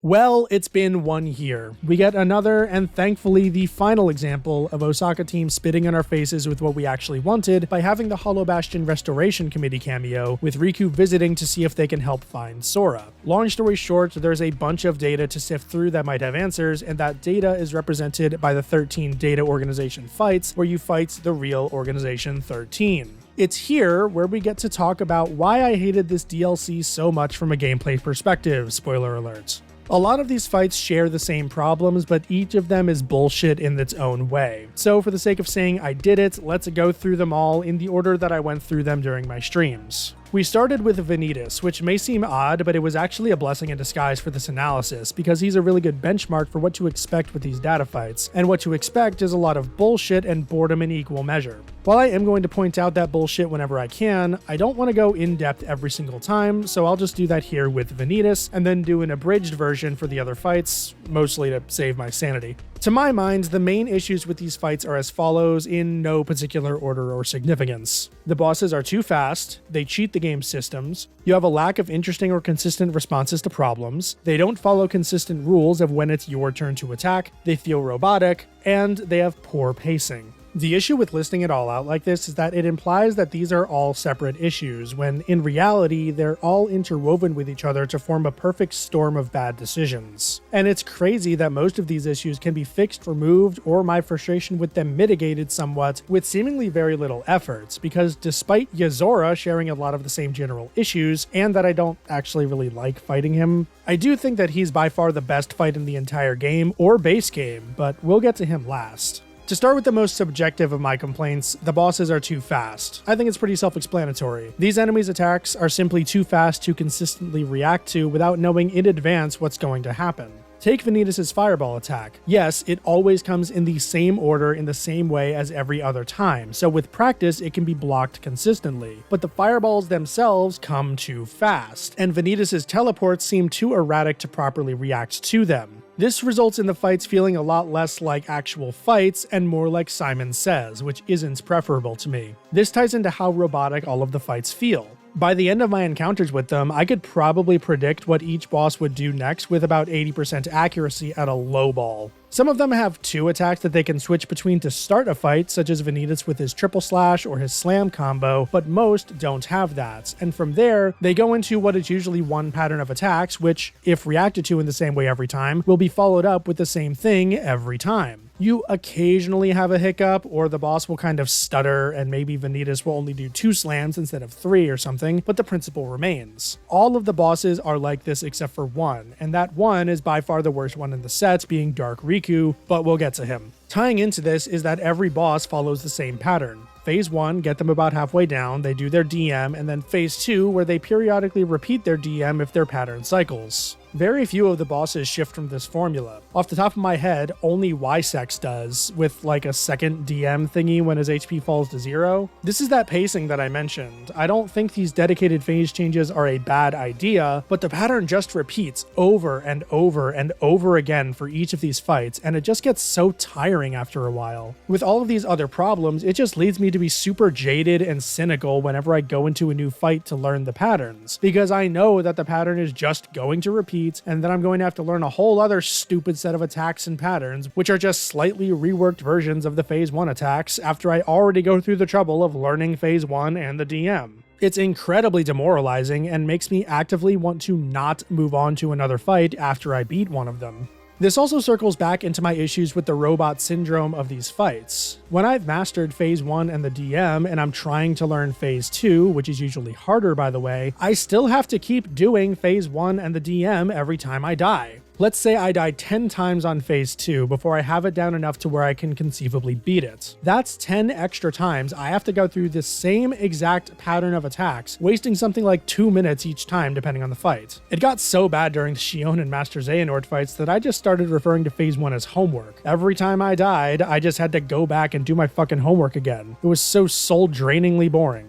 Well, it's been 1 year. We get another, and thankfully the final example of Osaka Team spitting in our faces with what we actually wanted by having the Hollow Bastion Restoration Committee cameo, with Riku visiting to see if they can help find Sora. Long story short, there's a bunch of data to sift through that might have answers, and that data is represented by the 13 data organization fights, where you fight the real Organization 13. It's here where we get to talk about why I hated this DLC so much from a gameplay perspective, spoiler alert. A lot of these fights share the same problems, but each of them is bullshit in its own way. So for the sake of saying I did it, let's go through them all in the order that I went through them during my streams. We started with Vanitas, which may seem odd, but it was actually a blessing in disguise for this analysis, because he's a really good benchmark for what to expect with these data fights, and what to expect is a lot of bullshit and boredom in equal measure. While I am going to point out that bullshit whenever I can, I don't want to go in-depth every single time, so I'll just do that here with Vanitas, and then do an abridged version for the other fights, mostly to save my sanity. To my mind, the main issues with these fights are as follows in no particular order or significance. The bosses are too fast, they cheat the game's systems, you have a lack of interesting or consistent responses to problems, they don't follow consistent rules of when it's your turn to attack, they feel robotic, and they have poor pacing. The issue with listing it all out like this is that it implies that these are all separate issues, when in reality, they're all interwoven with each other to form a perfect storm of bad decisions. And it's crazy that most of these issues can be fixed, removed, or my frustration with them mitigated somewhat with seemingly very little effort, because despite Yozora sharing a lot of the same general issues, and that I don't actually really like fighting him, I do think that he's by far the best fight in the entire game, or base game, but we'll get to him last. To start with the most subjective of my complaints, the bosses are too fast. I think it's pretty self-explanatory. These enemies' attacks are simply too fast to consistently react to without knowing in advance what's going to happen. Take Vanitas' fireball attack. Yes, it always comes in the same order in the same way as every other time, so with practice it can be blocked consistently. But the fireballs themselves come too fast, and Vanitas' teleports seem too erratic to properly react to them. This results in the fights feeling a lot less like actual fights and more like Simon Says, which isn't preferable to me. This ties into how robotic all of the fights feel. By the end of my encounters with them, I could probably predict what each boss would do next with about 80% accuracy at a low ball. Some of them have 2 attacks that they can switch between to start a fight, such as Vanitas with his triple slash or his slam combo, but most don't have that. And from there, they go into what is usually one pattern of attacks, which, if reacted to in the same way every time, will be followed up with the same thing every time. You occasionally have a hiccup, or the boss will kind of stutter, and maybe Vanitas will only do 2 slams instead of 3 or something, but the principle remains. All of the bosses are like this except for one, and that one is by far the worst one in the set, being Dark Riku, but we'll get to him. Tying into this is that every boss follows the same pattern. Phase 1, get them about halfway down, they do their DM, and then Phase 2, where they periodically repeat their DM if their pattern cycles. Very few of the bosses shift from this formula. Off the top of my head, only YSex does, with like a second DM thingy when his HP falls to 0. This is that pacing that I mentioned. I don't think these dedicated phase changes are a bad idea, but the pattern just repeats over and over and over again for each of these fights, and it just gets so tiring after a while. With all of these other problems, it just leads me to be super jaded and cynical whenever I go into a new fight to learn the patterns, because I know that the pattern is just going to repeat, and then I'm going to have to learn a whole other stupid set of attacks and patterns, which are just slightly reworked versions of the phase 1 attacks after I already go through the trouble of learning phase 1 and the DM. It's incredibly demoralizing and makes me actively want to not move on to another fight after I beat one of them. This also circles back into my issues with the robot syndrome of these fights. When I've mastered phase 1 and the DM and I'm trying to learn phase 2, which is usually harder by the way, I still have to keep doing phase 1 and the DM every time I die. Let's say I die 10 times on phase 2 before I have it down enough to where I can conceivably beat it. That's 10 extra times I have to go through the same exact pattern of attacks, wasting something like 2 minutes each time depending on the fight. It got so bad during the Shion and Master Xehanort fights that I just started referring to phase 1 as homework. Every time I died, I just had to go back and do my fucking homework again. It was so soul-drainingly boring.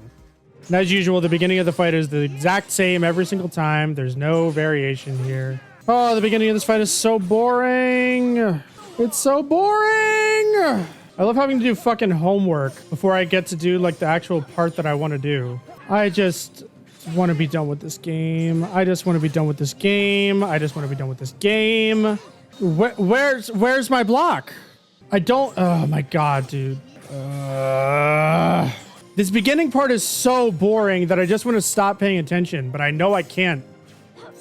And as usual, the beginning of the fight is the exact same every single time. There's no variation here. Oh, the beginning of this fight is so boring. It's so boring. I love having to do fucking homework before I get to do like the actual part that I want to do. I just want to be done with this game. I just want to be done with this game. I just want to be done with this game. Where's my block? I don't. Oh my god, dude. This beginning part is so boring that I just want to stop paying attention, but I know I can't,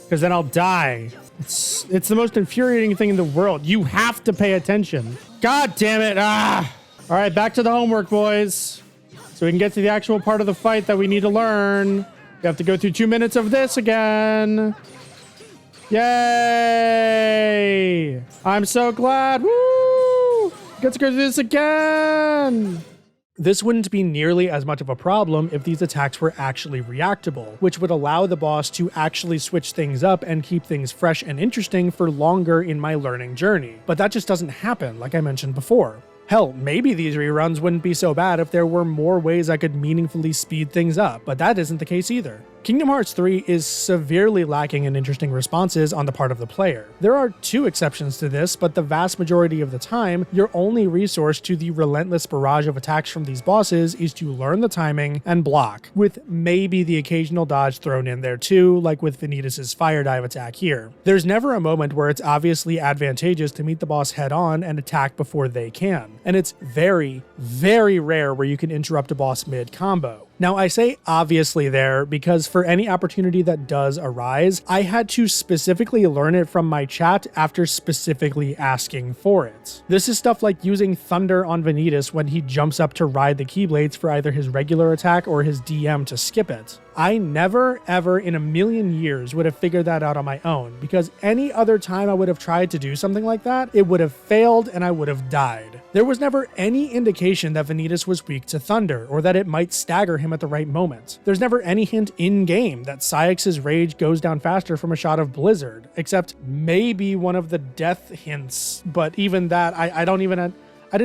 because then I'll die. It's the most infuriating thing in the world. You have to pay attention. God damn it. All right, back to the homework, boys. So we can get to the actual part of the fight that we need to learn. We have to go through 2 minutes of this again. Yay! I'm so glad. Woo! Get to go through this again. This wouldn't be nearly as much of a problem if these attacks were actually reactable, which would allow the boss to actually switch things up and keep things fresh and interesting for longer in my learning journey. But that just doesn't happen, like I mentioned before. Hell, maybe these reruns wouldn't be so bad if there were more ways I could meaningfully speed things up, but that isn't the case either. Kingdom Hearts 3 is severely lacking in interesting responses on the part of the player. There are 2 exceptions to this, but the vast majority of the time, your only resource to the relentless barrage of attacks from these bosses is to learn the timing and block, with maybe the occasional dodge thrown in there too, like with Vanitas' fire dive attack here. There's never a moment where it's obviously advantageous to meet the boss head on and attack before they can, and it's very, very rare where you can interrupt a boss mid-combo. Now, I say obviously there because for any opportunity that does arise, I had to specifically learn it from my chat after specifically asking for it. This is stuff like using Thunder on Vanitas when he jumps up to ride the Keyblades for either his regular attack or his DM to skip it. I never, ever in a million years would have figured that out on my own, because any other time I would have tried to do something like that, it would have failed and I would have died. There was never any indication that Vanitas was weak to Thunder, or that it might stagger him at the right moment. There's never any hint in-game that Saix's rage goes down faster from a shot of Blizzard, except maybe one of the death hints, but even that, I didn't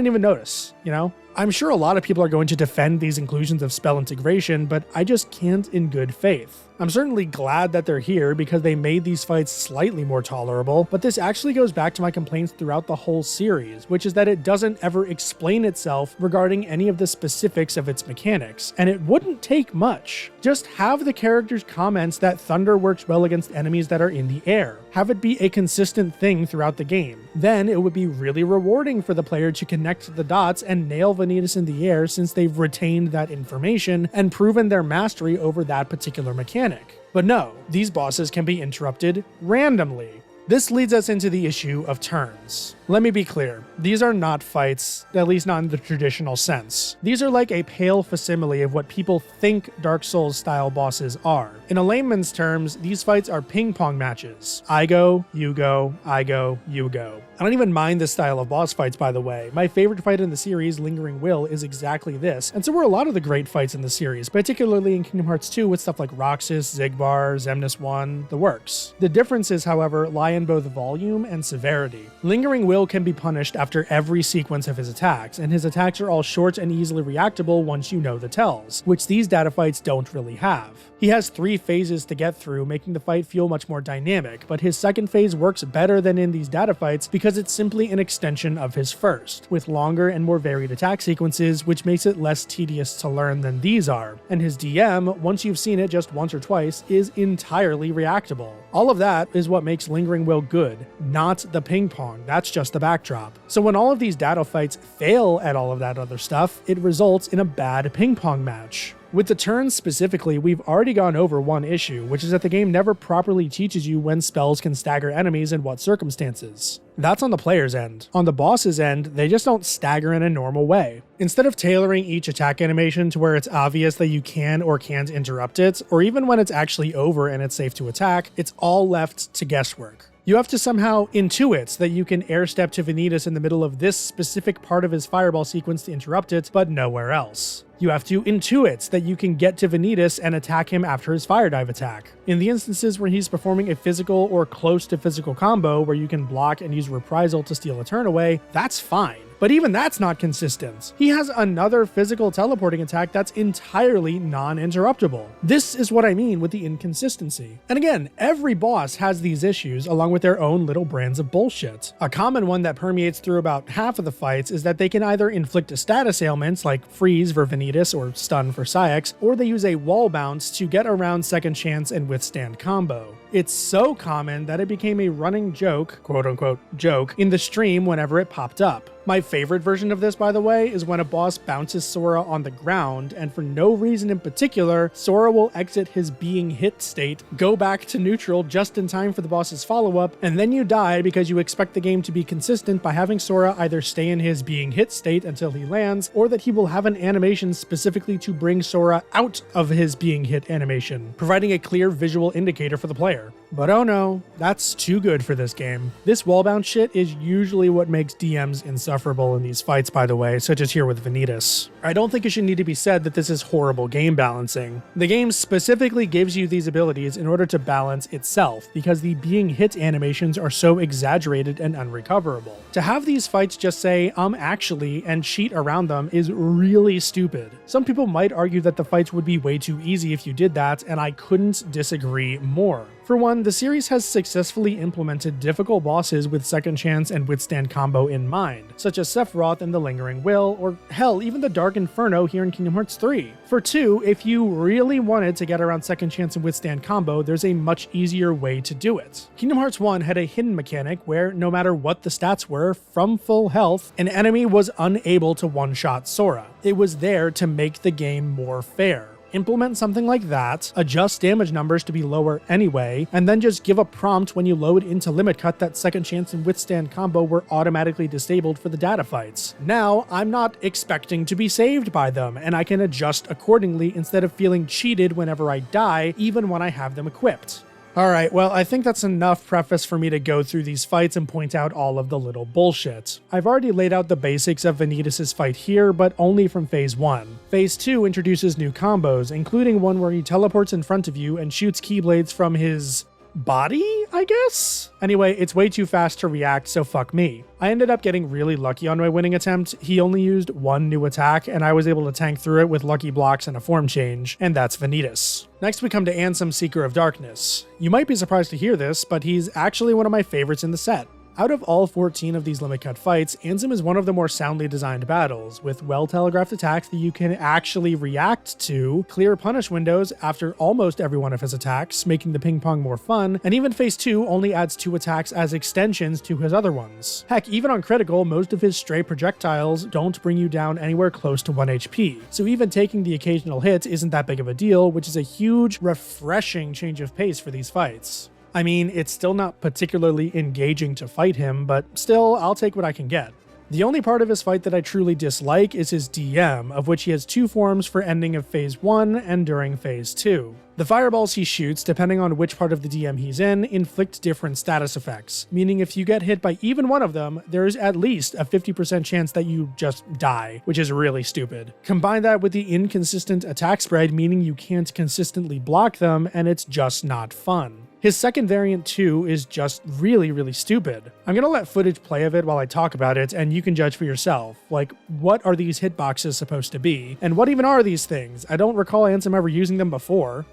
even notice, you know? I'm sure a lot of people are going to defend these inclusions of spell integration, but I just can't in good faith. I'm certainly glad that they're here because they made these fights slightly more tolerable, but this actually goes back to my complaints throughout the whole series, which is that it doesn't ever explain itself regarding any of the specifics of its mechanics, and it wouldn't take much. Just have the characters' comments that Thunder works well against enemies that are in the air. Have it be a consistent thing throughout the game. Then it would be really rewarding for the player to connect the dots and nail Vanitas in the air, since they've retained that information and proven their mastery over that particular mechanic. But no, these bosses can be interrupted randomly. This leads us into the issue of turns. Let me be clear, these are not fights, at least not in the traditional sense. These are like a pale facsimile of what people think Dark Souls style bosses are. In a layman's terms, these fights are ping pong matches. I go, you go, I go, you go. I don't even mind this style of boss fights, by the way. My favorite fight in the series, Lingering Will, is exactly this, and so were a lot of the great fights in the series, particularly in Kingdom Hearts 2 with stuff like Roxas, Xigbar, Xemnas 1, the works. The differences, however, lie in both volume and severity. Lingering Will can be punished after every sequence of his attacks, and his attacks are all short and easily reactable once you know the tells, which these data fights don't really have. He has 3 phases to get through, making the fight feel much more dynamic, but his second phase works better than in these data fights because it's simply an extension of his first, with longer and more varied attack sequences, which makes it less tedious to learn than these are. And his DM, once you've seen it just once or twice, is entirely reactable. All of that is what makes Lingering Will good, not the ping pong, that's just the backdrop. So when all of these data fights fail at all of that other stuff, it results in a bad ping pong match. With the turns specifically, we've already gone over one issue, which is that the game never properly teaches you when spells can stagger enemies and what circumstances. That's on the player's end. On the boss's end, they just don't stagger in a normal way. Instead of tailoring each attack animation to where it's obvious that you can or can't interrupt it, or even when it's actually over and it's safe to attack, it's all left to guesswork. You have to somehow intuit that you can air step to Vanitas in the middle of this specific part of his fireball sequence to interrupt it, but nowhere else. You have to intuit that you can get to Vanitas and attack him after his fire dive attack. In the instances where he's performing a physical or close to physical combo where you can block and use reprisal to steal a turn away, that's fine. But even that's not consistent. He has another physical teleporting attack that's entirely non-interruptible. This is what I mean with the inconsistency. And again, every boss has these issues along with their own little brands of bullshit. A common one that permeates through about half of the fights is that they can either inflict a status ailments like freeze for Vanitas or stun for YSex, or they use a wall bounce to get around second chance and withstand combo. It's so common that it became a running joke, quote unquote joke, in the stream whenever it popped up. My favorite version of this, by the way, is when a boss bounces Sora on the ground, and for no reason in particular, Sora will exit his being hit state, go back to neutral just in time for the boss's follow-up, and then you die because you expect the game to be consistent by having Sora either stay in his being hit state until he lands, or that he will have an animation specifically to bring Sora out of his being hit animation, providing a clear visual indicator for the player. But oh no, that's too good for this game. This wall bounce shit is usually what makes DMs insufferable in these fights, by the way, such as here with Vanitas. I don't think it should need to be said that this is horrible game balancing. The game specifically gives you these abilities in order to balance itself, because the being hit animations are so exaggerated and unrecoverable. To have these fights just say, actually, and cheat around them is really stupid. Some people might argue that the fights would be way too easy if you did that, and I couldn't disagree more. For one, the series has successfully implemented difficult bosses with second chance and withstand combo in mind, such as Sephiroth in the Lingering Will, or hell, even the Dark Inferno here in Kingdom Hearts 3. For 2, if you really wanted to get around second chance and withstand combo, there's a much easier way to do it. Kingdom Hearts 1 had a hidden mechanic where, no matter what the stats were, from full health, an enemy was unable to one-shot Sora. It was there to make the game more fair. Implement something like that, adjust damage numbers to be lower anyway, and then just give a prompt when you load into Limit Cut that second chance and withstand combo were automatically disabled for the data fights. Now, I'm not expecting to be saved by them, and I can adjust accordingly instead of feeling cheated whenever I die, even when I have them equipped. Alright, well, I think that's enough preface for me to go through these fights and point out all of the little bullshit. I've already laid out the basics of Vanitas' fight here, but only from Phase 1. Phase 2 introduces new combos, including one where he teleports in front of you and shoots Keyblades from his body, I guess? Anyway, it's way too fast to react, so fuck me. I ended up getting really lucky on my winning attempt. He only used one new attack, and I was able to tank through it with lucky blocks and a form change, and that's Vanitas. Next we come to Ansem, Seeker of Darkness. You might be surprised to hear this, but he's actually one of my favorites in the set. Out of all 14 of these limit cut fights, Ansem is one of the more soundly designed battles, with well-telegraphed attacks that you can actually react to, clear punish windows after almost every one of his attacks, making the ping pong more fun, and even Phase 2 only adds 2 attacks as extensions to his other ones. Heck, even on critical, most of his stray projectiles don't bring you down anywhere close to 1 HP, so even taking the occasional hit isn't that big of a deal, which is a huge, refreshing change of pace for these fights. I mean, it's still not particularly engaging to fight him, but still, I'll take what I can get. The only part of his fight that I truly dislike is his DM, of which he has 2 forms for ending of Phase 1 and during Phase 2. The fireballs he shoots, depending on which part of the DM he's in, inflict different status effects, meaning if you get hit by even one of them, there's at least a 50% chance that you just die, which is really stupid. Combine that with the inconsistent attack spread, meaning you can't consistently block them, and it's just not fun. His second variant too is just really stupid. I'm gonna let footage play of it while I talk about it, and you can judge for yourself. Like, what are these hitboxes supposed to be? And what even are these things? I don't recall Ansem ever using them before.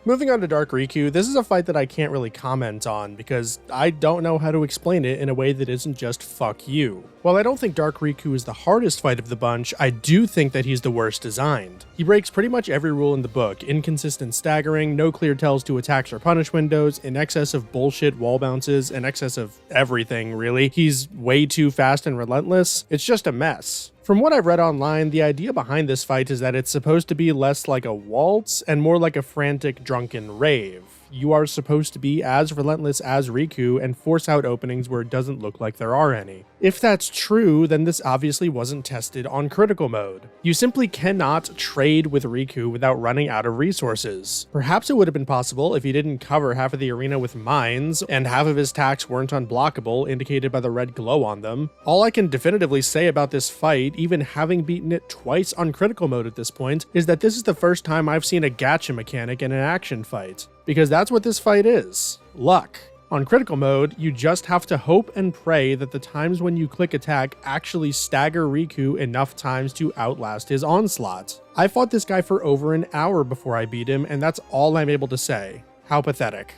Moving on to Dark Riku, this is a fight that I can't really comment on because I don't know how to explain it in a way that isn't just fuck you. While I don't think Dark Riku is the hardest fight of the bunch, I do think that he's the worst designed. He breaks pretty much every rule in the book: inconsistent staggering, no clear tells to attacks or punish windows, in excess of bullshit wall bounces, in excess of everything really. He's way too fast and relentless. It's just a mess. From what I've read online, the idea behind this fight is that it's supposed to be less like a waltz and more like a frantic, drunken rave. You are supposed to be as relentless as Riku and force out openings where it doesn't look like there are any. If that's true, then this obviously wasn't tested on critical mode. You simply cannot trade with Riku without running out of resources. Perhaps it would have been possible if he didn't cover half of the arena with mines and half of his attacks weren't unblockable, indicated by the red glow on them. All I can definitively say about this fight, even having beaten it twice on critical mode at this point, is that this is the first time I've seen a gacha mechanic in an action fight. Because that's what this fight is. Luck. On critical mode, you just have to hope and pray that the times when you click attack actually stagger Riku enough times to outlast his onslaught. I fought this guy for over an hour before I beat him, and that's all I'm able to say. How pathetic.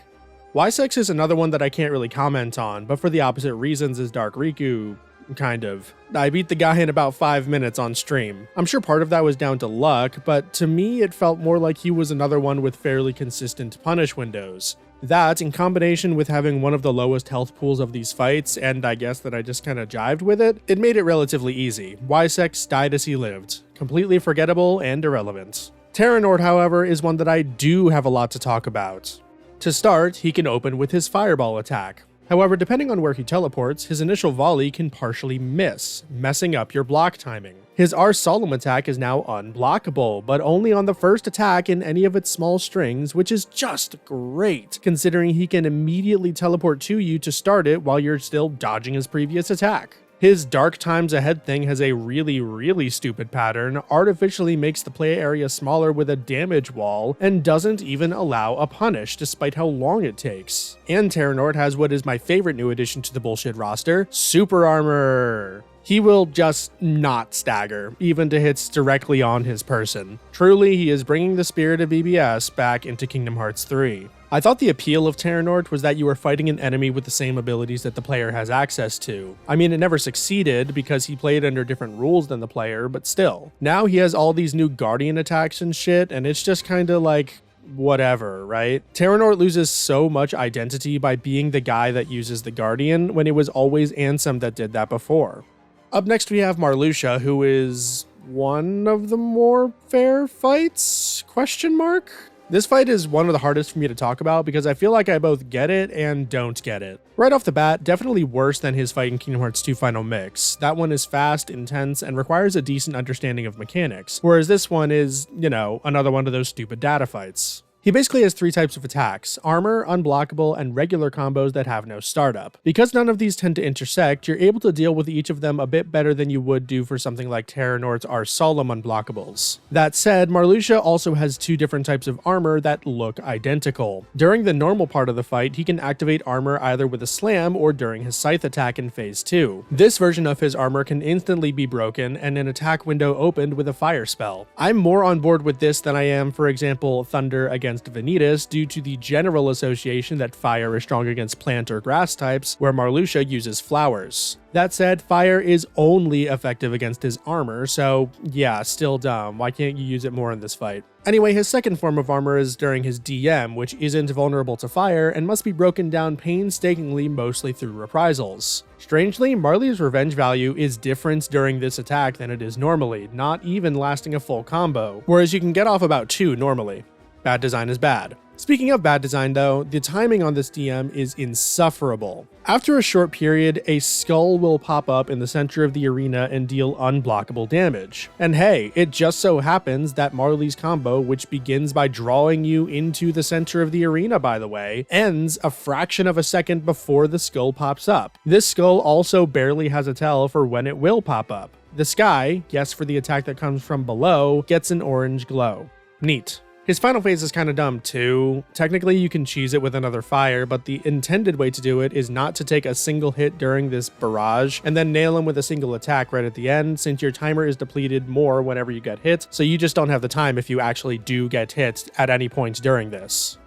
YSex is another one that I can't really comment on, but for the opposite reasons as Dark Riku. Kind of. I beat the guy in about 5 minutes on stream. I'm sure part of that was down to luck, but to me it felt more like he was another one with fairly consistent punish windows. That, in combination with having one of the lowest health pools of these fights, and I guess that I just kinda jived with it, it made it relatively easy. YSex died as he lived. Completely forgettable and irrelevant. Terranord, however, is one that I do have a lot to talk about. To start, he can open with his fireball attack. However, depending on where he teleports, his initial volley can partially miss, messing up your block timing. His R Solemn attack is now unblockable, but only on the first attack in any of its small strings, which is just great, considering he can immediately teleport to you to start it while you're still dodging his previous attack. His Dark Times Ahead thing has a really stupid pattern, artificially makes the play area smaller with a damage wall, and doesn't even allow a punish despite how long it takes. And Terranord has what is my favorite new addition to the bullshit roster, Super Armor. He will just not stagger, even to hits directly on his person. Truly, he is bringing the spirit of BBS back into Kingdom Hearts 3. I thought the appeal of Terranord was that you were fighting an enemy with the same abilities that the player has access to. I mean, it never succeeded because he played under different rules than the player, but still. Now he has all these new Guardian attacks and shit, and it's just kinda like, whatever, right? Terranord loses so much identity by being the guy that uses the Guardian when it was always Ansem that did that before. Up next we have Marluxia, who is one of the more fair fights? Question mark? This fight is one of the hardest for me to talk about because I feel like I both get it and don't get it. Right off the bat, definitely worse than his fight in Kingdom Hearts 2 Final Mix. That one is fast, intense, and requires a decent understanding of mechanics, whereas this one is, you know, another one of those stupid data fights. He basically has 3 types of attacks: armor, unblockable, and regular combos that have no startup. Because none of these tend to intersect, you're able to deal with each of them a bit better than you would do for something like Terranord's R Solemn unblockables. That said, Marluxia also has 2 different types of armor that look identical. During the normal part of the fight, he can activate armor either with a slam or during his scythe attack in Phase 2. This version of his armor can instantly be broken and an attack window opened with a fire spell. I'm more on board with this than I am, for example, Thunder against Vanitas, due to the general association that fire is strong against plant or grass types, where Marluxia uses flowers. That said, fire is only effective against his armor, so yeah, still dumb. Why can't you use it more in this fight? Anyway, his second form of armor is during his DM, which isn't vulnerable to fire and must be broken down painstakingly, mostly through reprisals. Strangely, Marley's revenge value is different during this attack than it is normally, not even lasting a full combo, whereas you can get off about 2 normally. Bad design is bad. Speaking of bad design though, the timing on this DM is insufferable. After a short period, a skull will pop up in the center of the arena and deal unblockable damage. And hey, it just so happens that Marley's combo, which begins by drawing you into the center of the arena by the way, ends a fraction of a second before the skull pops up. This skull also barely has a tell for when it will pop up. The sky, yes for the attack that comes from below, gets an orange glow. Neat. His final phase is kind of dumb too. Technically you can cheese it with another fire, but the intended way to do it is not to take a single hit during this barrage and then nail him with a single attack right at the end, since your timer is depleted more whenever you get hit, so you just don't have the time if you actually do get hit at any point during this.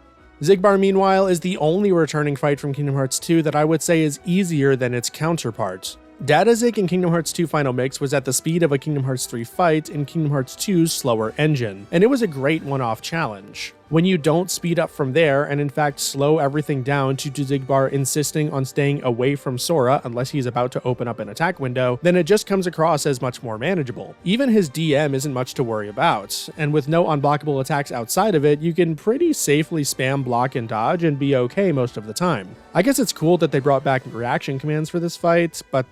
Xigbar, meanwhile, is the only returning fight from Kingdom Hearts 2 that I would say is easier than its counterpart. Datazig in Kingdom Hearts 2 Final Mix was at the speed of a Kingdom Hearts 3 fight in Kingdom Hearts 2's slower engine, and it was a great one-off challenge. When you don't speed up from there and in fact slow everything down due to Xigbar insisting on staying away from Sora unless he's about to open up an attack window, then it just comes across as much more manageable. Even his DM isn't much to worry about, and with no unblockable attacks outside of it, you can pretty safely spam block and dodge and be okay most of the time. I guess it's cool that they brought back reaction commands for this fight, but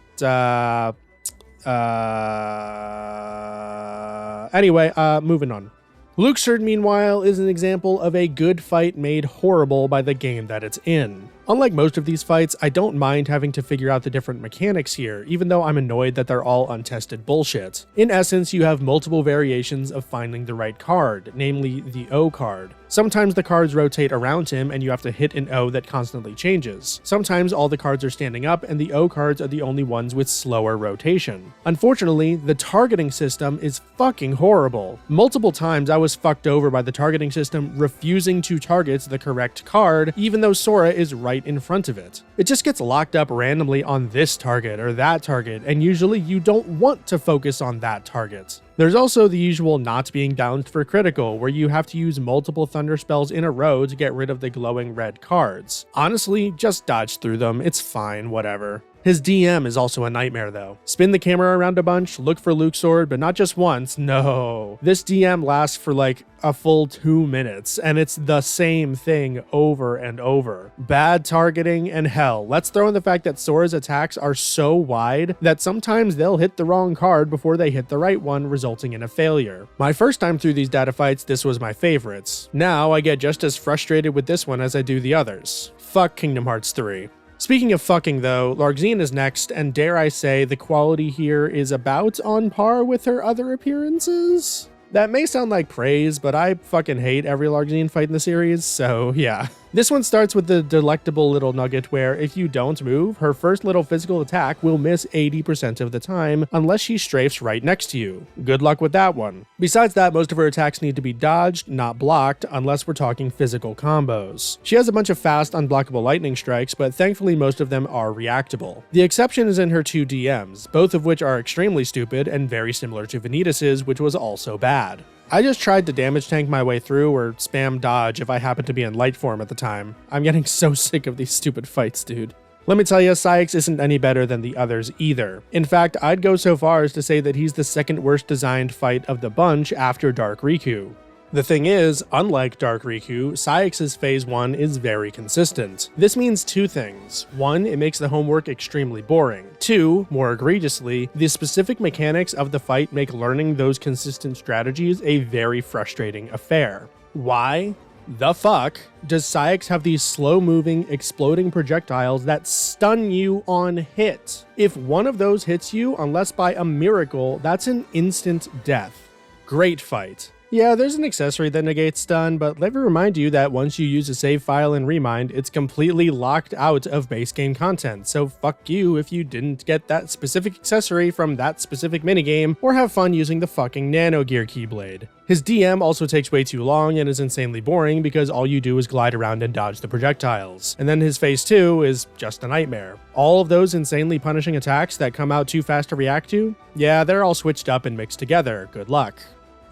anyway, moving on. Luke's Herd, meanwhile, is an example of a good fight made horrible by the game that it's in. Unlike most of these fights, I don't mind having to figure out the different mechanics here, even though I'm annoyed that they're all untested bullshit. In essence, you have multiple variations of finding the right card, namely the O card. Sometimes the cards rotate around him and you have to hit an O that constantly changes. Sometimes all the cards are standing up and the O cards are the only ones with slower rotation. Unfortunately, the targeting system is fucking horrible. Multiple times I was fucked over by the targeting system refusing to target the correct card, even though Sora is right in front of it. It just gets locked up randomly on this target or that target, and usually you don't want to focus on that target. There's also the usual not being balanced for critical, where you have to use multiple thunder spells in a row to get rid of the glowing red cards. Honestly, just dodge through them, it's fine, whatever. His DM is also a nightmare though. Spin the camera around a bunch, look for Luke's sword, but not just once, no. This DM lasts for like a full 2 minutes, and it's the same thing over and over. Bad targeting, and hell, let's throw in the fact that Sora's attacks are so wide that sometimes they'll hit the wrong card before they hit the right one, resulting in a failure. My first time through these data fights, this was my favorites. Now I get just as frustrated with this one as I do the others. Fuck Kingdom Hearts 3. Speaking of fucking though, Larxene is next, and dare I say the quality here is about on par with her other appearances? That may sound like praise, but I fucking hate every Larxene fight in the series, so yeah. This one starts with the delectable little nugget where if you don't move, her first little physical attack will miss 80% of the time unless she strafes right next to you. Good luck with that one. Besides that, most of her attacks need to be dodged, not blocked, unless we're talking physical combos. She has a bunch of fast, unblockable lightning strikes, but thankfully most of them are reactable. The exception is in her 2 DMs, both of which are extremely stupid and very similar to Vanitas's, which was also bad. I just tried to damage tank my way through or spam dodge if I happened to be in light form at the time. I'm getting so sick of these stupid fights, dude. Let me tell you, YSex isn't any better than the others either. In fact, I'd go so far as to say that he's the second worst designed fight of the bunch after Dark Riku. The thing is, unlike Dark Riku, YSex's Phase 1 is very consistent. This means 2 things. 1, it makes the homework extremely boring. 2, more egregiously, the specific mechanics of the fight make learning those consistent strategies a very frustrating affair. Why the fuck does YSex have these slow-moving, exploding projectiles that stun you on hit? If one of those hits you, unless by a miracle, that's an instant death. Great fight. Yeah, there's an accessory that negates stun, but let me remind you that once you use a save file in Remind, it's completely locked out of base game content, so fuck you if you didn't get that specific accessory from that specific minigame, or have fun using the fucking Nano Gear Keyblade. His DM also takes way too long and is insanely boring because all you do is glide around and dodge the projectiles. And then his Phase 2 is just a nightmare. All of those insanely punishing attacks that come out too fast to react to? Yeah, they're all switched up and mixed together. Good luck.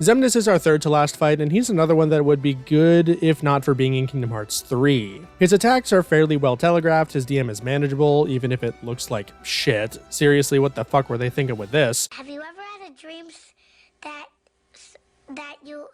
Xemnas is our third to last fight, and he's another one that would be good if not for being in Kingdom Hearts 3. His attacks are fairly well telegraphed, his DM is manageable, even if it looks like shit. Seriously, what the fuck were they thinking with this? Have you ever had a dream that that you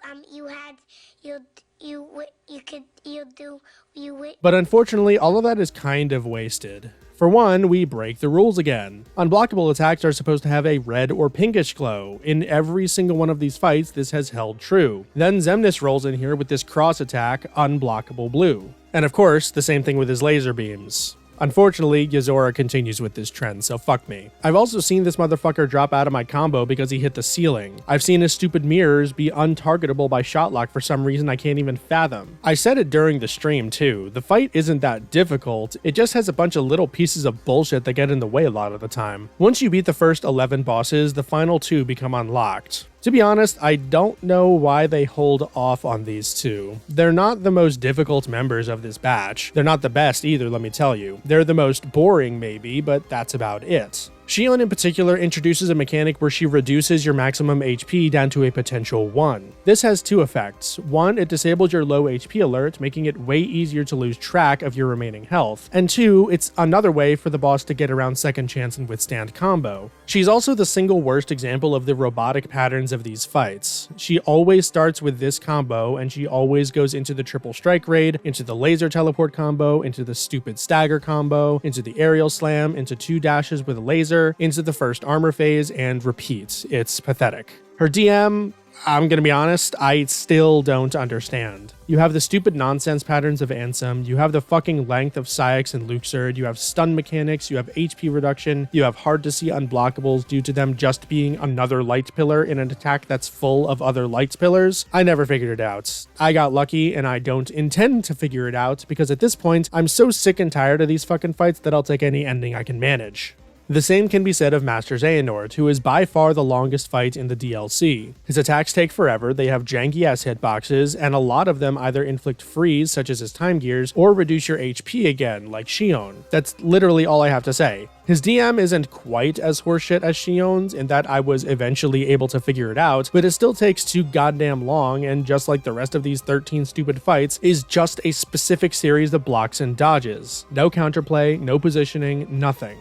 But unfortunately, all of that is kind of wasted. For one, we break the rules again. Unblockable attacks are supposed to have a red or pinkish glow. In every single one of these fights, this has held true. Then Xemnas rolls in here with this cross attack, unblockable blue. And of course, the same thing with his laser beams. Unfortunately, Yozora continues with this trend, so fuck me. I've also seen this motherfucker drop out of my combo because he hit the ceiling. I've seen his stupid mirrors be untargetable by Shotlock for some reason I can't even fathom. I said it during the stream too, the fight isn't that difficult, it just has a bunch of little pieces of bullshit that get in the way a lot of the time. Once you beat the first 11 bosses, the final 2 become unlocked. To be honest, I don't know why they hold off on these 2. They're not the most difficult members of this batch. They're not the best either, let me tell you. They're the most boring maybe, but that's about it. Xion in particular introduces a mechanic where she reduces your maximum HP down to a potential 1. This has 2 effects. 1, it disables your low HP alert, making it way easier to lose track of your remaining health. And 2, it's another way for the boss to get around second chance and withstand combo. She's also the single worst example of the robotic patterns of these fights. She always starts with this combo, and she always goes into the triple strike raid, into the laser teleport combo, into the stupid stagger combo, into the aerial slam, into 2 dashes with a laser, into the first armor phase, and repeat. It's pathetic. Her DM, I'm gonna be honest, I still don't understand. You have the stupid nonsense patterns of Ansem, you have the fucking length of YSex and Luxord, you have stun mechanics, you have HP reduction, you have hard to see unblockables due to them just being another light pillar in an attack that's full of other light pillars. I never figured it out. I got lucky and I don't intend to figure it out because at this point, I'm so sick and tired of these fucking fights that I'll take any ending I can manage. The same can be said of Master Xehanort, who is by far the longest fight in the DLC. His attacks take forever, they have janky-ass hitboxes, and a lot of them either inflict freeze, such as his time gears, or reduce your HP again, like Xion. That's literally all I have to say. His DM isn't quite as horseshit as Xion's in that I was eventually able to figure it out, but it still takes too goddamn long, and just like the rest of these 13 stupid fights, is just a specific series of blocks and dodges. No counterplay, no positioning, nothing.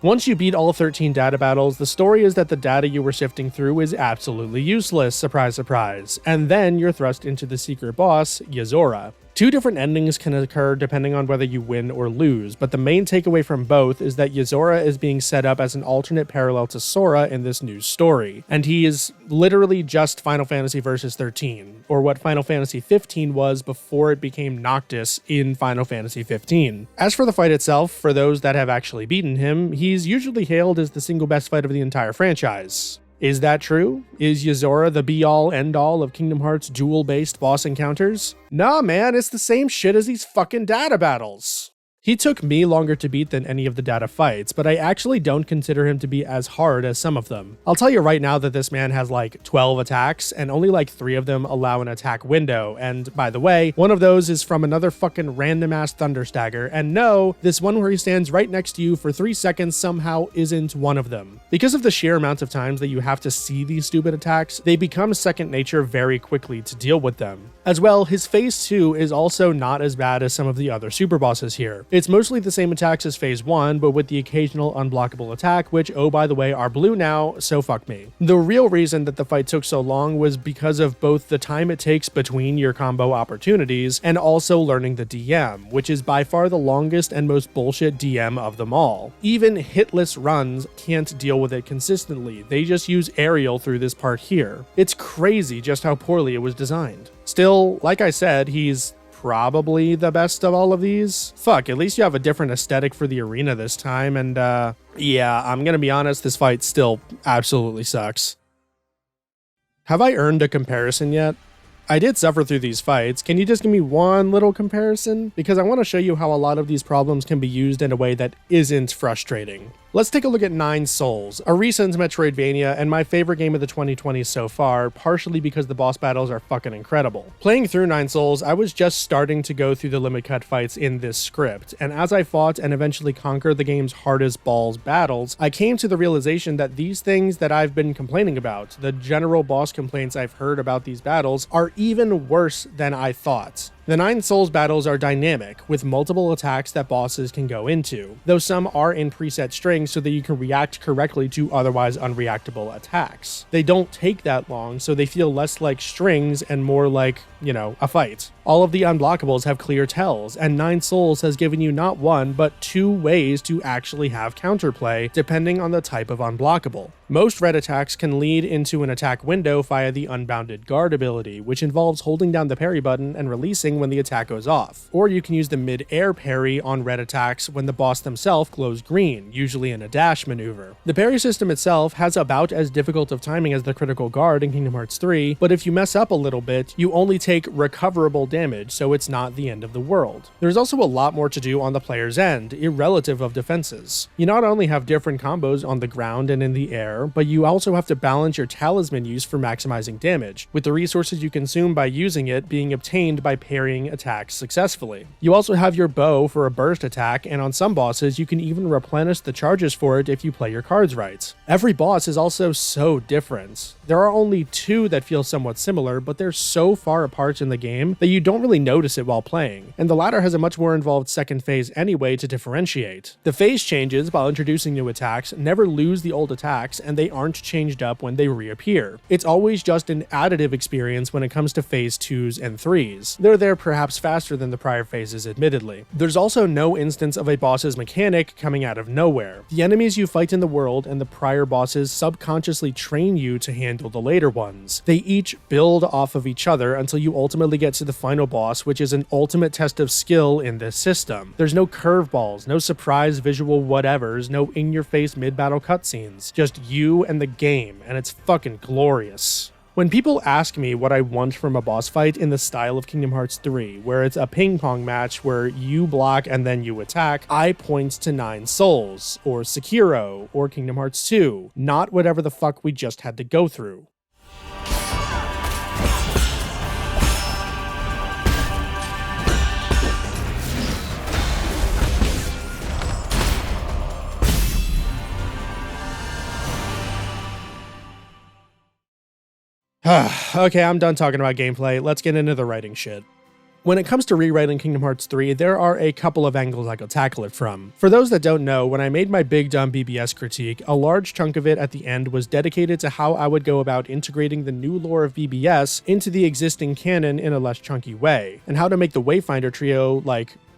Once you beat all 13 data battles, the story is that the data you were sifting through is absolutely useless, surprise surprise, and then you're thrust into the secret boss, Yozora. 2 different endings can occur depending on whether you win or lose, but the main takeaway from both is that Yozora is being set up as an alternate parallel to Sora in this new story, and he is literally just Final Fantasy Versus 13, or what Final Fantasy 15 was before it became Noctis in Final Fantasy 15. As for the fight itself, for those that have actually beaten him, he's usually hailed as the single best fight of the entire franchise. Is that true? Is Yozora the be-all, end-all of Kingdom Hearts duel-based boss encounters? Nah, man, it's the same shit as these fucking data battles. He took me longer to beat than any of the data fights, but I actually don't consider him to be as hard as some of them. I'll tell you right now that this man has like 12 attacks, and only like 3 of them allow an attack window, and by the way, one of those is from another fucking random-ass Thunder Stagger, and no, this one where he stands right next to you for 3 seconds somehow isn't one of them. Because of the sheer amount of times that you have to see these stupid attacks, they become second nature very quickly to deal with them. As well, his phase 2 is also not as bad as some of the other super bosses here. It's mostly the same attacks as phase 1, but with the occasional unblockable attack, which, oh by the way, are blue now, so fuck me. The real reason that the fight took so long was because of both the time it takes between your combo opportunities and also learning the DM, which is by far the longest and most bullshit DM of them all. Even hitless runs can't deal with it consistently, they just use aerial through this part here. It's crazy just how poorly it was designed. Still, like I said, he's probably the best of all of these. Fuck, at least you have a different aesthetic for the arena this time, and yeah, I'm gonna be honest, this fight still absolutely sucks. Have I earned a comparison yet? I did suffer through these fights. Can you just give me one little comparison? Because I want to show you how a lot of these problems can be used in a way that isn't frustrating. Let's take a look at Nine Souls, a recent Metroidvania and my favorite game of the 2020s so far, partially because the boss battles are fucking incredible. Playing through Nine Souls, I was just starting to go through the limit cut fights in this script, and as I fought and eventually conquered the game's hardest balls battles, I came to the realization that these things that I've been complaining about, the general boss complaints I've heard about these battles, are even worse than I thought. The Nine Souls battles are dynamic, with multiple attacks that bosses can go into, though some are in preset strings so that you can react correctly to otherwise unreactable attacks. They don't take that long, so they feel less like strings and more like, a fight. All of the unblockables have clear tells, and Nine Souls has given you not one, but 2 ways to actually have counterplay, depending on the type of unblockable. Most red attacks can lead into an attack window via the Unbounded Guard ability, which involves holding down the parry button and releasing when the attack goes off. Or you can use the mid-air parry on red attacks when the boss themselves glows green, usually in a dash maneuver. The parry system itself has about as difficult of timing as the critical guard in Kingdom Hearts 3, but if you mess up a little bit, you only take recoverable damage, so it's not the end of the world. There's also a lot more to do on the player's end, irrelative of defenses. You not only have different combos on the ground and in the air, but you also have to balance your talisman use for maximizing damage, with the resources you consume by using it being obtained by parrying attacks successfully. You also have your bow for a burst attack, and on some bosses you can even replenish the charges for it if you play your cards right. Every boss is also so different. There are only 2 that feel somewhat similar, but they're so far apart in the game that you don't really notice it while playing, and the latter has a much more involved second phase anyway to differentiate. The phase changes while introducing new attacks never lose the old attacks, and they aren't changed up when they reappear. It's always just an additive experience when it comes to phase 2s and 3s. They're there perhaps faster than the prior phases, admittedly. There's also no instance of a boss's mechanic coming out of nowhere. The enemies you fight in the world and the prior bosses subconsciously train you to handle the later ones. They each build off of each other until you ultimately get to the final boss, which is an ultimate test of skill in this system. There's no curveballs, no surprise visual whatevers, no in-your-face mid-battle cutscenes. Just you and the game, and it's fucking glorious. When people ask me what I want from a boss fight in the style of Kingdom Hearts 3, where it's a ping pong match where you block and then you attack, I point to Nine Souls, or Sekiro, or Kingdom Hearts 2, not whatever the fuck we just had to go through. Okay, I'm done talking about gameplay. Let's get into the writing shit. When it comes to rewriting Kingdom Hearts 3, there are a couple of angles I could tackle it from. For those that don't know, when I made my big dumb BBS critique, a large chunk of it at the end was dedicated to how I would go about integrating the new lore of BBS into the existing canon in a less chunky way, and how to make the Wayfinder trio,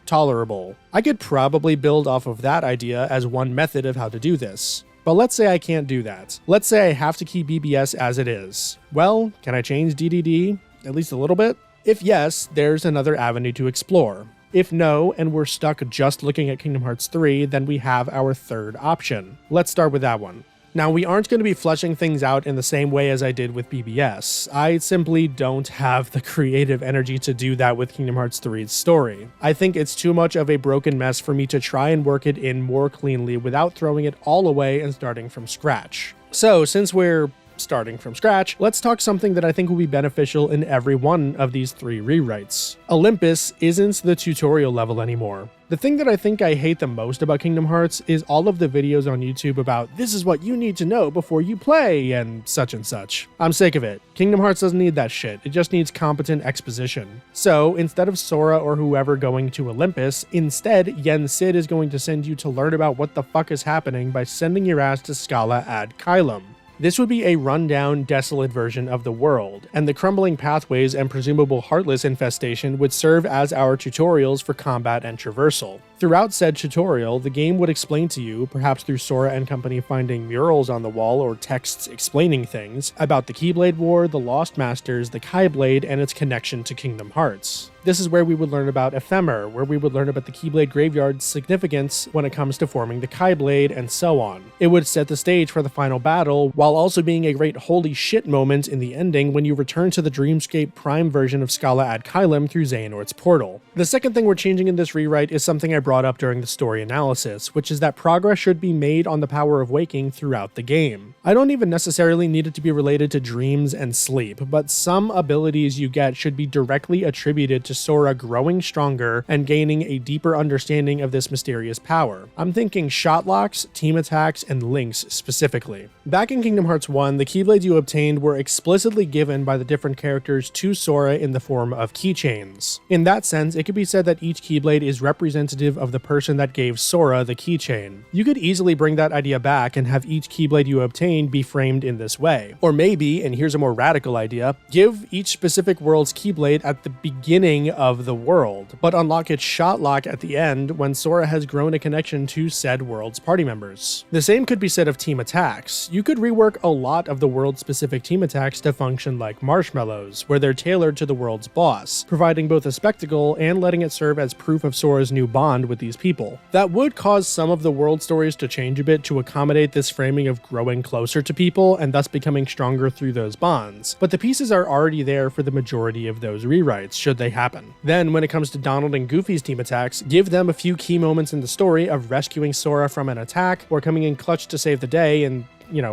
tolerable. I could probably build off of that idea as one method of how to do this. But let's say I can't do that. Let's say I have to keep BBS as it is. Well, can I change DDD at least a little bit? If yes, there's another avenue to explore. If no, and we're stuck just looking at Kingdom Hearts 3, then we have our third option. Let's start with that one. Now, we aren't going to be fleshing things out in the same way as I did with BBS. I simply don't have the creative energy to do that with Kingdom Hearts 3's story. I think it's too much of a broken mess for me to try and work it in more cleanly without throwing it all away and starting from scratch. So, since we're starting from scratch, let's talk something that I think will be beneficial in every one of these 3 rewrites. Olympus isn't the tutorial level anymore. The thing that I think I hate the most about Kingdom Hearts is all of the videos on YouTube about this is what you need to know before you play and such. I'm sick of it. Kingdom Hearts doesn't need that shit. It just needs competent exposition. So instead of Sora or whoever going to Olympus, instead Yen Sid is going to send you to learn about what the fuck is happening by sending your ass to Scala ad Caelum. This would be a rundown, desolate version of the world, and the crumbling pathways and presumable heartless infestation would serve as our tutorials for combat and traversal. Throughout said tutorial, the game would explain to you, perhaps through Sora and company finding murals on the wall or texts explaining things, about the Keyblade War, the Lost Masters, the Keyblade, and its connection to Kingdom Hearts. This is where we would learn about Ephemer, where we would learn about the Keyblade Graveyard's significance when it comes to forming the Keyblade, and so on. It would set the stage for the final battle, while also being a great holy shit moment in the ending when you return to the Dreamscape Prime version of Scala ad Caelum through Xehanort's portal. The second thing we're changing in this rewrite is something I brought up during the story analysis, which is that progress should be made on the power of waking throughout the game. I don't even necessarily need it to be related to dreams and sleep, but some abilities you get should be directly attributed to Sora growing stronger and gaining a deeper understanding of this mysterious power. I'm thinking Shotlocks, Team Attacks, and Links specifically. Back in Kingdom Kingdom Hearts 1, the Keyblades you obtained were explicitly given by the different characters to Sora in the form of keychains. In that sense, it could be said that each Keyblade is representative of the person that gave Sora the keychain. You could easily bring that idea back and have each Keyblade you obtain be framed in this way. Or maybe, and here's a more radical idea, give each specific world's Keyblade at the beginning of the world, but unlock its shotlock at the end when Sora has grown a connection to said world's party members. The same could be said of team attacks. You could rework a lot of the world's specific team attacks to function like marshmallows, where they're tailored to the world's boss, providing both a spectacle and letting it serve as proof of Sora's new bond with these people. That would cause some of the world stories to change a bit to accommodate this framing of growing closer to people and thus becoming stronger through those bonds, but the pieces are already there for the majority of those rewrites, should they happen. Then, when it comes to Donald and Goofy's team attacks, give them a few key moments in the story of rescuing Sora from an attack or coming in clutch to save the day and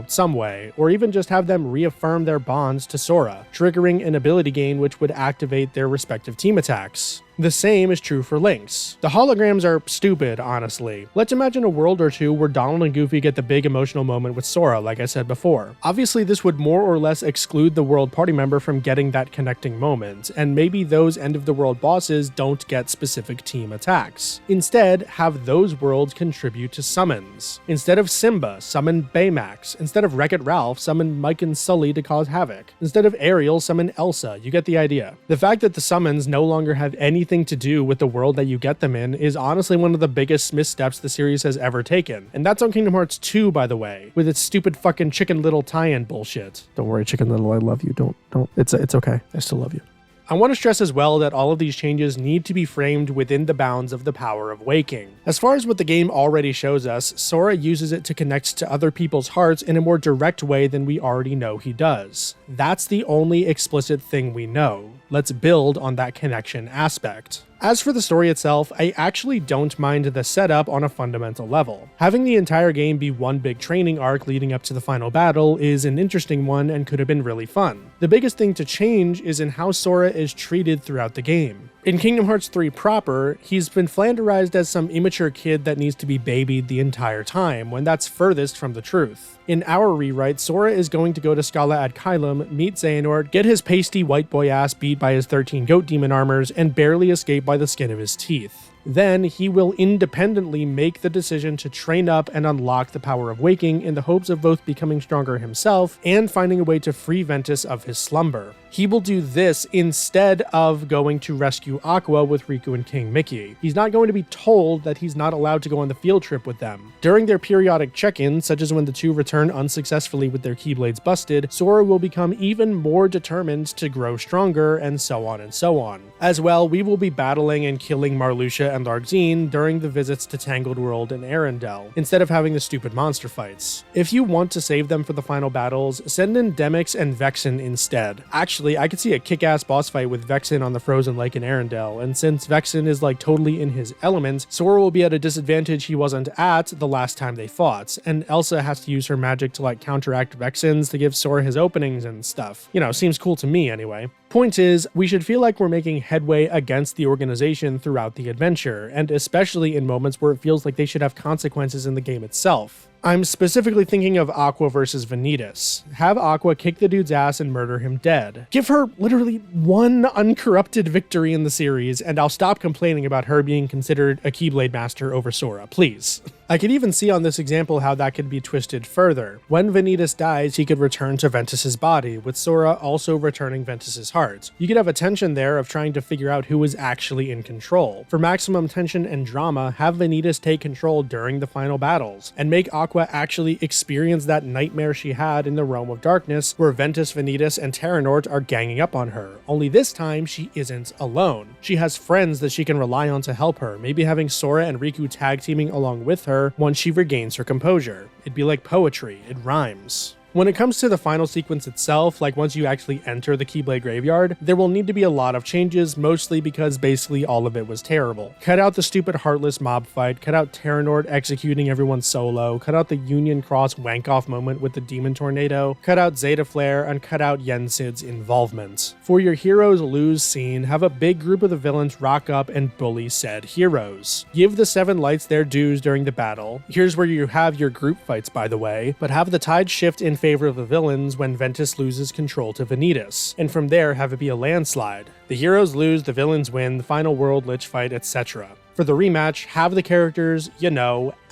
some way, or even just have them reaffirm their bonds to Sora, triggering an ability gain which would activate their respective team attacks. The same is true for Link's. The holograms are stupid, honestly. Let's imagine a world or two where Donald and Goofy get the big emotional moment with Sora, like I said before. Obviously, this would more or less exclude the world party member from getting that connecting moment, and maybe those end-of-the-world bosses don't get specific team attacks. Instead, have those worlds contribute to summons. Instead of Simba, summon Baymax. Instead of Wreck-It Ralph, summon Mike and Sully to cause havoc. Instead of Ariel, summon Elsa. You get the idea. The fact that the summons no longer have anything to do with the world that you get them in is honestly one of the biggest missteps the series has ever taken. And that's on Kingdom Hearts 2, by the way, with its stupid fucking Chicken Little tie-in bullshit. Don't worry, Chicken Little, I love you. Don't. It's okay. I still love you. I want to stress as well that all of these changes need to be framed within the bounds of the power of waking. As far as what the game already shows us, Sora uses it to connect to other people's hearts in a more direct way than we already know he does. That's the only explicit thing we know. Let's build on that connection aspect. As for the story itself, I actually don't mind the setup on a fundamental level. Having the entire game be one big training arc leading up to the final battle is an interesting one and could have been really fun. The biggest thing to change is in how Sora is treated throughout the game. In Kingdom Hearts 3 proper, he's been flanderized as some immature kid that needs to be babied the entire time, when that's furthest from the truth. In our rewrite, Sora is going to go to Scala ad Caelum, meet Xehanort, get his pasty white boy ass beat by his 13 goat demon armors, and barely escape by the skin of his teeth. Then he will independently make the decision to train up and unlock the power of waking in the hopes of both becoming stronger himself and finding a way to free Ventus of his slumber. He will do this instead of going to rescue Aqua with Riku and King Mickey. He's not going to be told that he's not allowed to go on the field trip with them. During their periodic check-ins, such as when the two return unsuccessfully with their Keyblades busted, Sora will become even more determined to grow stronger, and so on and so on. As well, we will be battling and killing Marluxia and Larxene during the visits to Tangled World and Arendelle, instead of having the stupid monster fights. If you want to save them for the final battles, send in Demyx and Vexen instead. Actually, I could see a kick-ass boss fight with Vexen on the frozen lake in Arendelle, and since Vexen is like totally in his element, Sora will be at a disadvantage he wasn't at the last time they fought, and Elsa has to use her magic to like counteract Vexen's to give Sora his openings and stuff. Seems cool to me anyway. Point is, we should feel like we're making headway against the organization throughout the adventure, and especially in moments where it feels like they should have consequences in the game itself. I'm specifically thinking of Aqua versus Vanitas. Have Aqua kick the dude's ass and murder him dead. Give her literally one uncorrupted victory in the series, and I'll stop complaining about her being considered a Keyblade Master over Sora, please. I could even see on this example how that could be twisted further. When Vanitas dies, he could return to Ventus's body, with Sora also returning Ventus's heart. You could have a tension there of trying to figure out who is actually in control. For maximum tension and drama, have Vanitas take control during the final battles, and make Aqua actually experience that nightmare she had in the Realm of Darkness, where Ventus, Vanitas, and Terranort are ganging up on her. Only this time, she isn't alone. She has friends that she can rely on to help her, maybe having Sora and Riku tag teaming along with her once she regains her composure. It'd be like poetry, it rhymes. When it comes to the final sequence itself, like once you actually enter the Keyblade Graveyard, there will need to be a lot of changes, mostly because basically all of it was terrible. Cut out the stupid heartless mob fight, cut out Terranort executing everyone solo, cut out the Union Cross wank-off moment with the Demon Tornado, cut out Zeta Flare, and cut out Yensid's involvement. For your heroes lose scene, have a big group of the villains rock up and bully said heroes. Give the Seven Lights their dues during the battle. Here's where you have your group fights, by the way, but have the tide shift in favor of the villains when Ventus loses control to Vanitas, and from there have it be a landslide. The heroes lose, the villains win, the final world lich fight, etc. For the rematch, have the characters,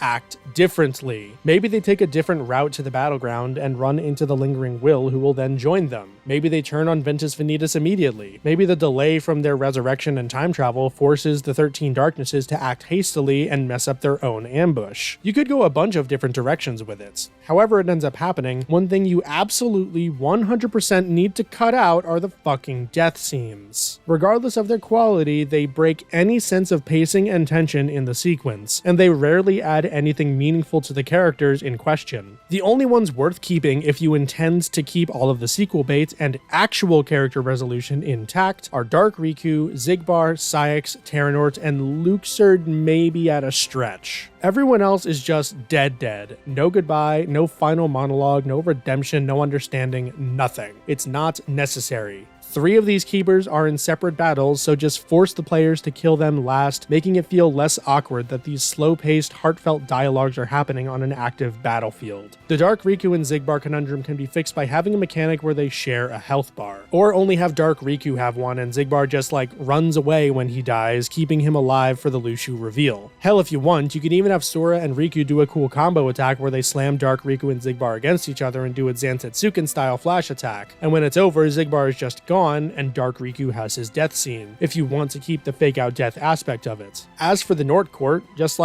act differently. Maybe they take a different route to the battleground and run into the Lingering Will, who will then join them. Maybe they turn on Ventus Vanitas immediately. Maybe the delay from their resurrection and time travel forces the 13 Darknesses to act hastily and mess up their own ambush. You could go a bunch of different directions with it. However it ends up happening, one thing you absolutely 100% need to cut out are the fucking death scenes. Regardless of their quality, they break any sense of pacing and tension in the sequence, and they rarely add anything meaningful to the characters in question. The only ones worth keeping if you intend to keep all of the sequel bait and actual character resolution intact are Dark Riku, Xigbar, Saix, Terranort, and Luxord maybe at a stretch. Everyone else is just dead. No goodbye, no final monologue, no redemption, no understanding, nothing. It's not necessary. 3 of these keepers are in separate battles, so just force the players to kill them last, making it feel less awkward that these slow-paced, heartfelt dialogues are happening on an active battlefield. The Dark Riku and Xigbar conundrum can be fixed by having a mechanic where they share a health bar, or only have Dark Riku have one and Xigbar just runs away when he dies, keeping him alive for the Lushu reveal. Hell, if you want, you can even have Sora and Riku do a cool combo attack where they slam Dark Riku and Xigbar against each other and do a Zantetsuken style flash attack, and when it's over, Xigbar is just gone and Dark Riku has his death scene, if you want to keep the fake out death aspect of it. As for the Nort Court, just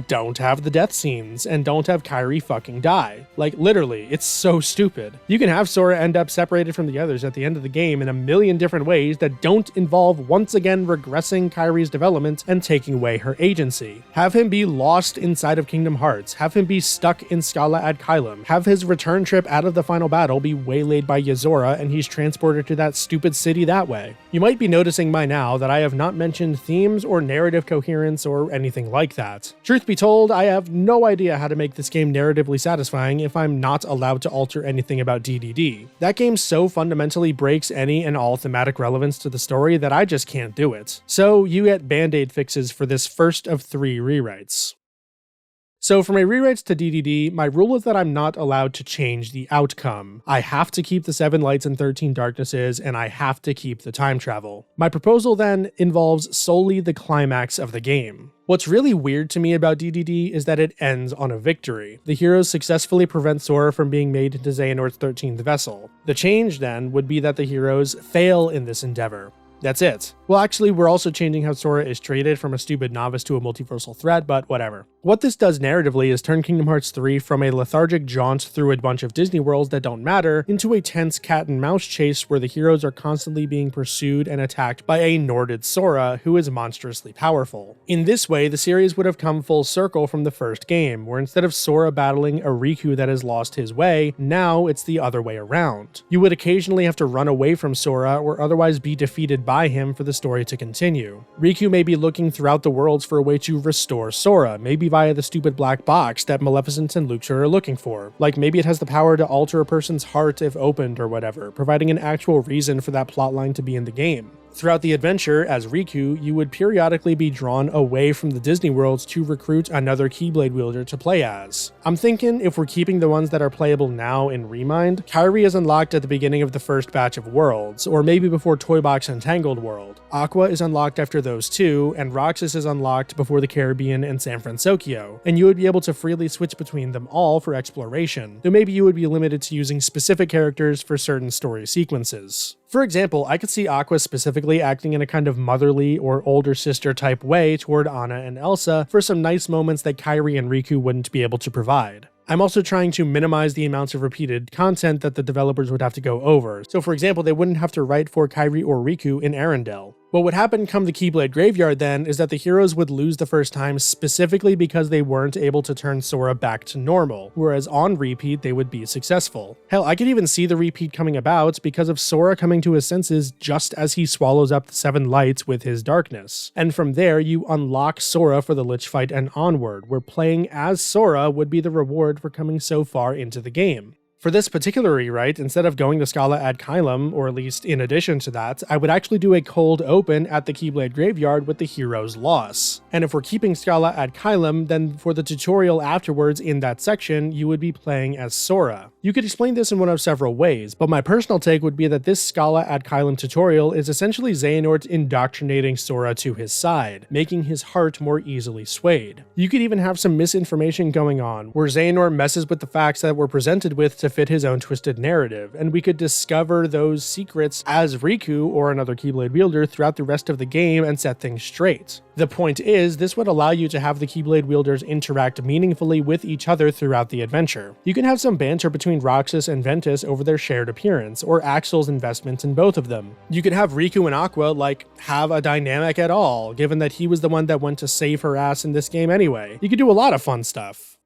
don't have the death scenes, and don't have Kairi fucking die. Literally, it's so stupid. You can have Sora end up separated from the others at the end of the game in a million different ways that don't involve once again regressing Kairi's development and taking away her agency. Have him be lost inside of Kingdom Hearts, have him be stuck in Scala ad Kylum, have his return trip out of the final battle be waylaid by Yozora and he's transported to that stupid city that way. You might be noticing by now that I have not mentioned themes or narrative coherence or anything like that. Truth be told, I have no idea how to make this game narratively satisfying if I'm not allowed to alter anything about DDD. That game so fundamentally breaks any and all thematic relevance to the story that I just can't do it. So you get band-aid fixes for this first of 3 rewrites. So for my rewrites to DDD, my rule is that I'm not allowed to change the outcome. I have to keep the 7 lights and 13 darknesses, and I have to keep the time travel. My proposal then involves solely the climax of the game. What's really weird to me about DDD is that it ends on a victory. The heroes successfully prevent Sora from being made into Xehanort's 13th vessel. The change then would be that the heroes fail in this endeavor. That's it. Well, actually, we're also changing how Sora is treated from a stupid novice to a multiversal threat, but whatever. What this does narratively is turn Kingdom Hearts 3 from a lethargic jaunt through a bunch of Disney worlds that don't matter into a tense cat and mouse chase where the heroes are constantly being pursued and attacked by a Norded Sora who is monstrously powerful. In this way, the series would have come full circle from the first game, where instead of Sora battling a Riku that has lost his way, now it's the other way around. You would occasionally have to run away from Sora or otherwise be defeated by him for the story to continue. Riku may be looking throughout the worlds for a way to restore Sora, maybe via the stupid black box that Maleficent and Luxor are looking for. Maybe it has the power to alter a person's heart if opened or whatever, providing an actual reason for that plotline to be in the game. Throughout the adventure, as Riku, you would periodically be drawn away from the Disney worlds to recruit another Keyblade wielder to play as. I'm thinking if we're keeping the ones that are playable now in Remind, Kairi is unlocked at the beginning of the first batch of worlds, or maybe before Toy Box and Tangled World. Aqua is unlocked after those two, and Roxas is unlocked before the Caribbean and San Fransokyo, and you would be able to freely switch between them all for exploration, though maybe you would be limited to using specific characters for certain story sequences. For example, I could see Aqua specifically acting in a kind of motherly or older sister type way toward Anna and Elsa for some nice moments that Kairi and Riku wouldn't be able to provide. I'm also trying to minimize the amounts of repeated content that the developers would have to go over. So for example, they wouldn't have to write for Kairi or Riku in Arendelle. What would happen come the Keyblade Graveyard then is that the heroes would lose the first time specifically because they weren't able to turn Sora back to normal, whereas on repeat they would be successful. Hell, I could even see the repeat coming about because of Sora coming to his senses just as he swallows up the 7 lights with his darkness. And from there you unlock Sora for the Lich fight and onward, where playing as Sora would be the reward for coming so far into the game. For this particular rewrite, instead of going to Scala ad Kylum, or at least in addition to that, I would actually do a cold open at the Keyblade Graveyard with the hero's loss. And if we're keeping Scala ad Kylum, then for the tutorial afterwards in that section, you would be playing as Sora. You could explain this in one of several ways, but my personal take would be that this Scala ad Kylum tutorial is essentially Xehanort indoctrinating Sora to his side, making his heart more easily swayed. You could even have some misinformation going on, where Xehanort messes with the facts that we're presented with to fit his own twisted narrative, and we could discover those secrets as Riku or another Keyblade wielder throughout the rest of the game and set things straight. The point is, this would allow you to have the Keyblade wielders interact meaningfully with each other throughout the adventure. You can have some banter between Roxas and Ventus over their shared appearance, or Axel's investment in both of them. You could have Riku and Aqua, have a dynamic at all, given that he was the one that went to save her ass in this game anyway. You could do a lot of fun stuff.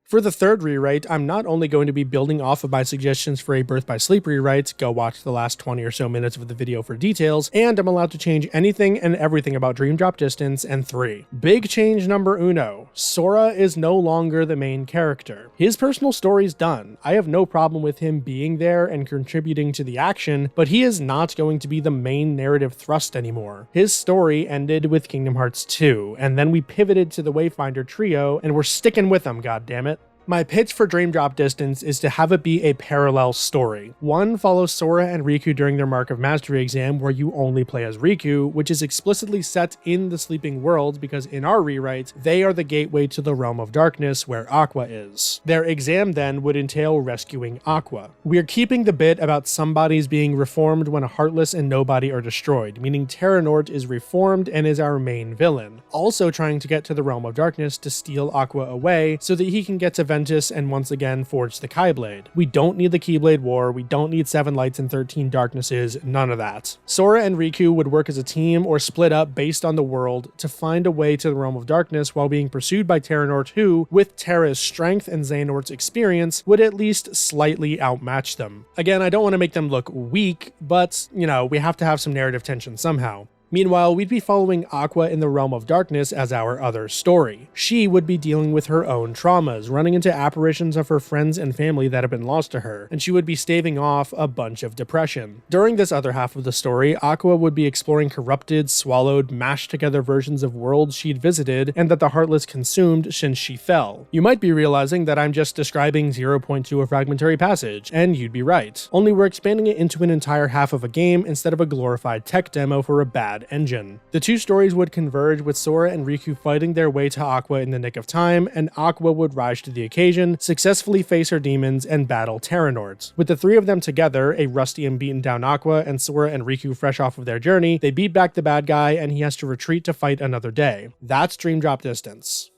For the third rewrite, I'm not only going to be building off of my suggestions for a Birth by Sleep rewrite, go watch the last 20 or so minutes of the video for details, and I'm allowed to change anything and everything about Dream Drop Distance and 3. Big change number uno. Sora is no longer the main character. His personal story's done. I have no problem with him being there and contributing to the action, but he is not going to be the main narrative thrust anymore. His story ended with Kingdom Hearts 2, and then we pivoted to the Wayfinder trio, and we're sticking with them, goddammit. My pitch for Dream Drop Distance is to have it be a parallel story. One follows Sora and Riku during their Mark of Mastery exam, where you only play as Riku, which is explicitly set in the Sleeping World because in our rewrite, they are the gateway to the Realm of Darkness where Aqua is. Their exam then would entail rescuing Aqua. We're keeping the bit about somebody's being reformed when a Heartless and Nobody are destroyed, meaning Terranort is reformed and is our main villain, also trying to get to the Realm of Darkness to steal Aqua away so that he can get to Ventus and once again forge the Keyblade. We don't need the Keyblade War, we don't need 7 Lights and 13 Darknesses, none of that. Sora and Riku would work as a team or split up based on the world to find a way to the Realm of Darkness while being pursued by Terranort who, with Terra's strength and Xehanort's experience, would at least slightly outmatch them. Again, I don't want to make them look weak, but, we have to have some narrative tension somehow. Meanwhile, we'd be following Aqua in the Realm of Darkness as our other story. She would be dealing with her own traumas, running into apparitions of her friends and family that have been lost to her, and she would be staving off a bunch of depression. During this other half of the story, Aqua would be exploring corrupted, swallowed, mashed together versions of worlds she'd visited and that the Heartless consumed since she fell. You might be realizing that I'm just describing 0.2 a fragmentary passage, and you'd be right. Only we're expanding it into an entire half of a game instead of a glorified tech demo for a bad engine. The two stories would converge with Sora and Riku fighting their way to Aqua in the nick of time, and Aqua would rise to the occasion, successfully face her demons, and battle Terranort. With the three of them together, a rusty and beaten down Aqua and Sora and Riku fresh off of their journey, they beat back the bad guy and he has to retreat to fight another day. That's Dream Drop Distance.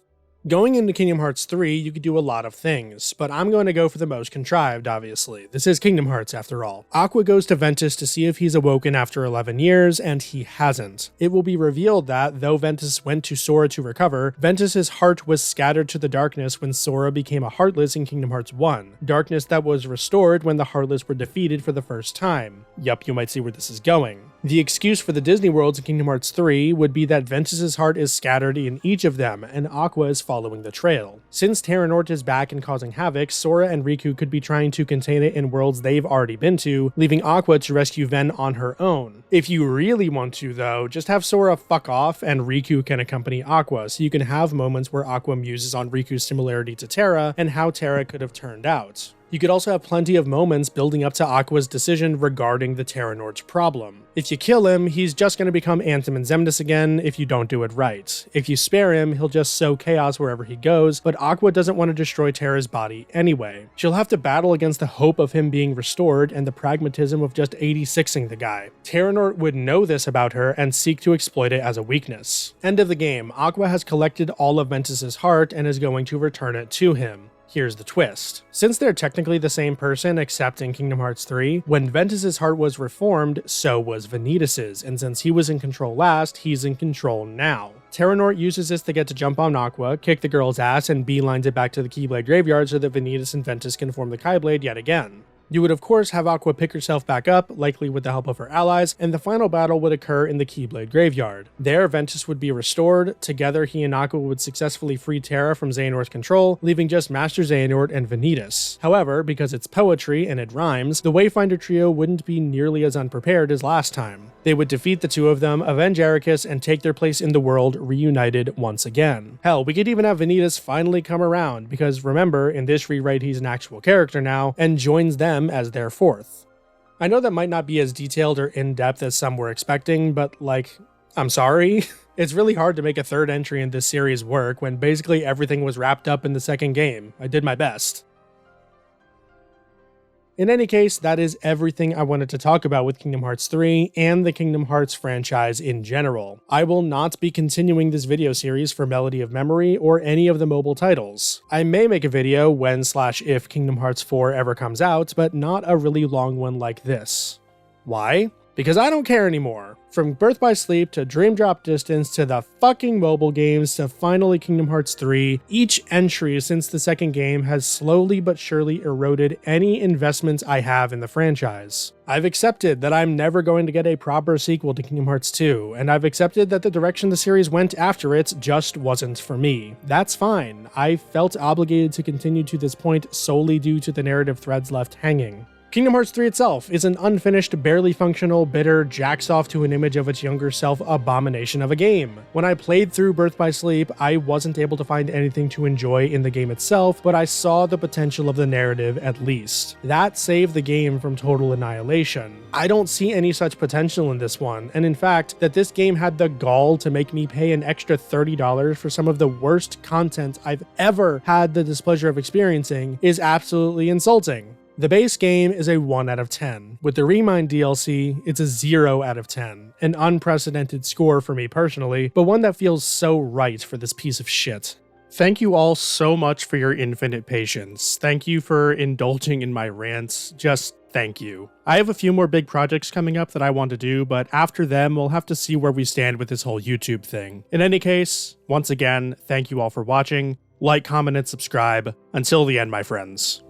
Going into Kingdom Hearts 3, you could do a lot of things, but I'm going to go for the most contrived, obviously. This is Kingdom Hearts after all. Aqua goes to Ventus to see if he's awoken after 11 years, and he hasn't. It will be revealed that, though Ventus went to Sora to recover, Ventus's heart was scattered to the darkness when Sora became a Heartless in Kingdom Hearts 1. Darkness that was restored when the Heartless were defeated for the first time. Yup, you might see where this is going. The excuse for the Disney worlds in Kingdom Hearts 3 would be that Ventus's heart is scattered in each of them, and Aqua is following the trail. Since Terranort is back and causing havoc, Sora and Riku could be trying to contain it in worlds they've already been to, leaving Aqua to rescue Ven on her own. If you really want to, though, just have Sora fuck off and Riku can accompany Aqua, so you can have moments where Aqua muses on Riku's similarity to Terra and how Terra could have turned out. You could also have plenty of moments building up to Aqua's decision regarding the Terranort's problem. If you kill him, he's just going to become Ansem and Xemnas again if you don't do it right. If you spare him, he'll just sow chaos wherever he goes, but Aqua doesn't want to destroy Terra's body anyway. She'll have to battle against the hope of him being restored and the pragmatism of just 86ing the guy. Terranort would know this about her and seek to exploit it as a weakness. End of the game, Aqua has collected all of Ventus's heart and is going to return it to him. Here's the twist. Since they're technically the same person except in Kingdom Hearts 3, when Ventus's heart was reformed, so was Vanitas's, and since he was in control last, he's in control now. Terranort uses this to get to jump on Aqua, kick the girl's ass, and beelines it back to the Keyblade Graveyard so that Vanitas and Ventus can form the Keyblade yet again. You would of course have Aqua pick herself back up, likely with the help of her allies, and the final battle would occur in the Keyblade Graveyard. There, Ventus would be restored. Together, he and Aqua would successfully free Terra from Xehanort's control, leaving just Master Xehanort and Vanitas. However, because it's poetry and it rhymes, the Wayfinder trio wouldn't be nearly as unprepared as last time. They would defeat the two of them, avenge Ericus, and take their place in the world reunited once again. Hell, we could even have Vanitas finally come around, because remember, in this rewrite he's an actual character now, and joins them as their fourth. I know that might not be as detailed or in-depth as some were expecting, but like, I'm sorry. It's really hard to make a third entry in this series work when basically everything was wrapped up in the second game. I did my best. In any case, that is everything I wanted to talk about with Kingdom Hearts 3 and the Kingdom Hearts franchise in general. I will not be continuing this video series for Melody of Memory or any of the mobile titles. I may make a video when/if Kingdom Hearts 4 ever comes out, but not a really long one like this. Why? Because I don't care anymore. From Birth by Sleep to Dream Drop Distance to the fucking mobile games to finally Kingdom Hearts 3, each entry since the second game has slowly but surely eroded any investments I have in the franchise. I've accepted that I'm never going to get a proper sequel to Kingdom Hearts 2, and I've accepted that the direction the series went after it just wasn't for me. That's fine. I felt obligated to continue to this point solely due to the narrative threads left hanging. Kingdom Hearts 3 itself is an unfinished, barely functional, bitter, jacks off to an image of its younger self abomination of a game. When I played through Birth by Sleep, I wasn't able to find anything to enjoy in the game itself, but I saw the potential of the narrative at least. That saved the game from total annihilation. I don't see any such potential in this one, and in fact, that this game had the gall to make me pay an extra $30 for some of the worst content I've ever had the displeasure of experiencing is absolutely insulting. The base game is a 1 out of 10. With the Remind DLC, it's a 0 out of 10. An unprecedented score for me personally, but one that feels so right for this piece of shit. Thank you all so much for your infinite patience. Thank you for indulging in my rants. Just thank you. I have a few more big projects coming up that I want to do, but after them, we'll have to see where we stand with this whole YouTube thing. In any case, once again, thank you all for watching. Like, comment, and subscribe. Until the end, my friends.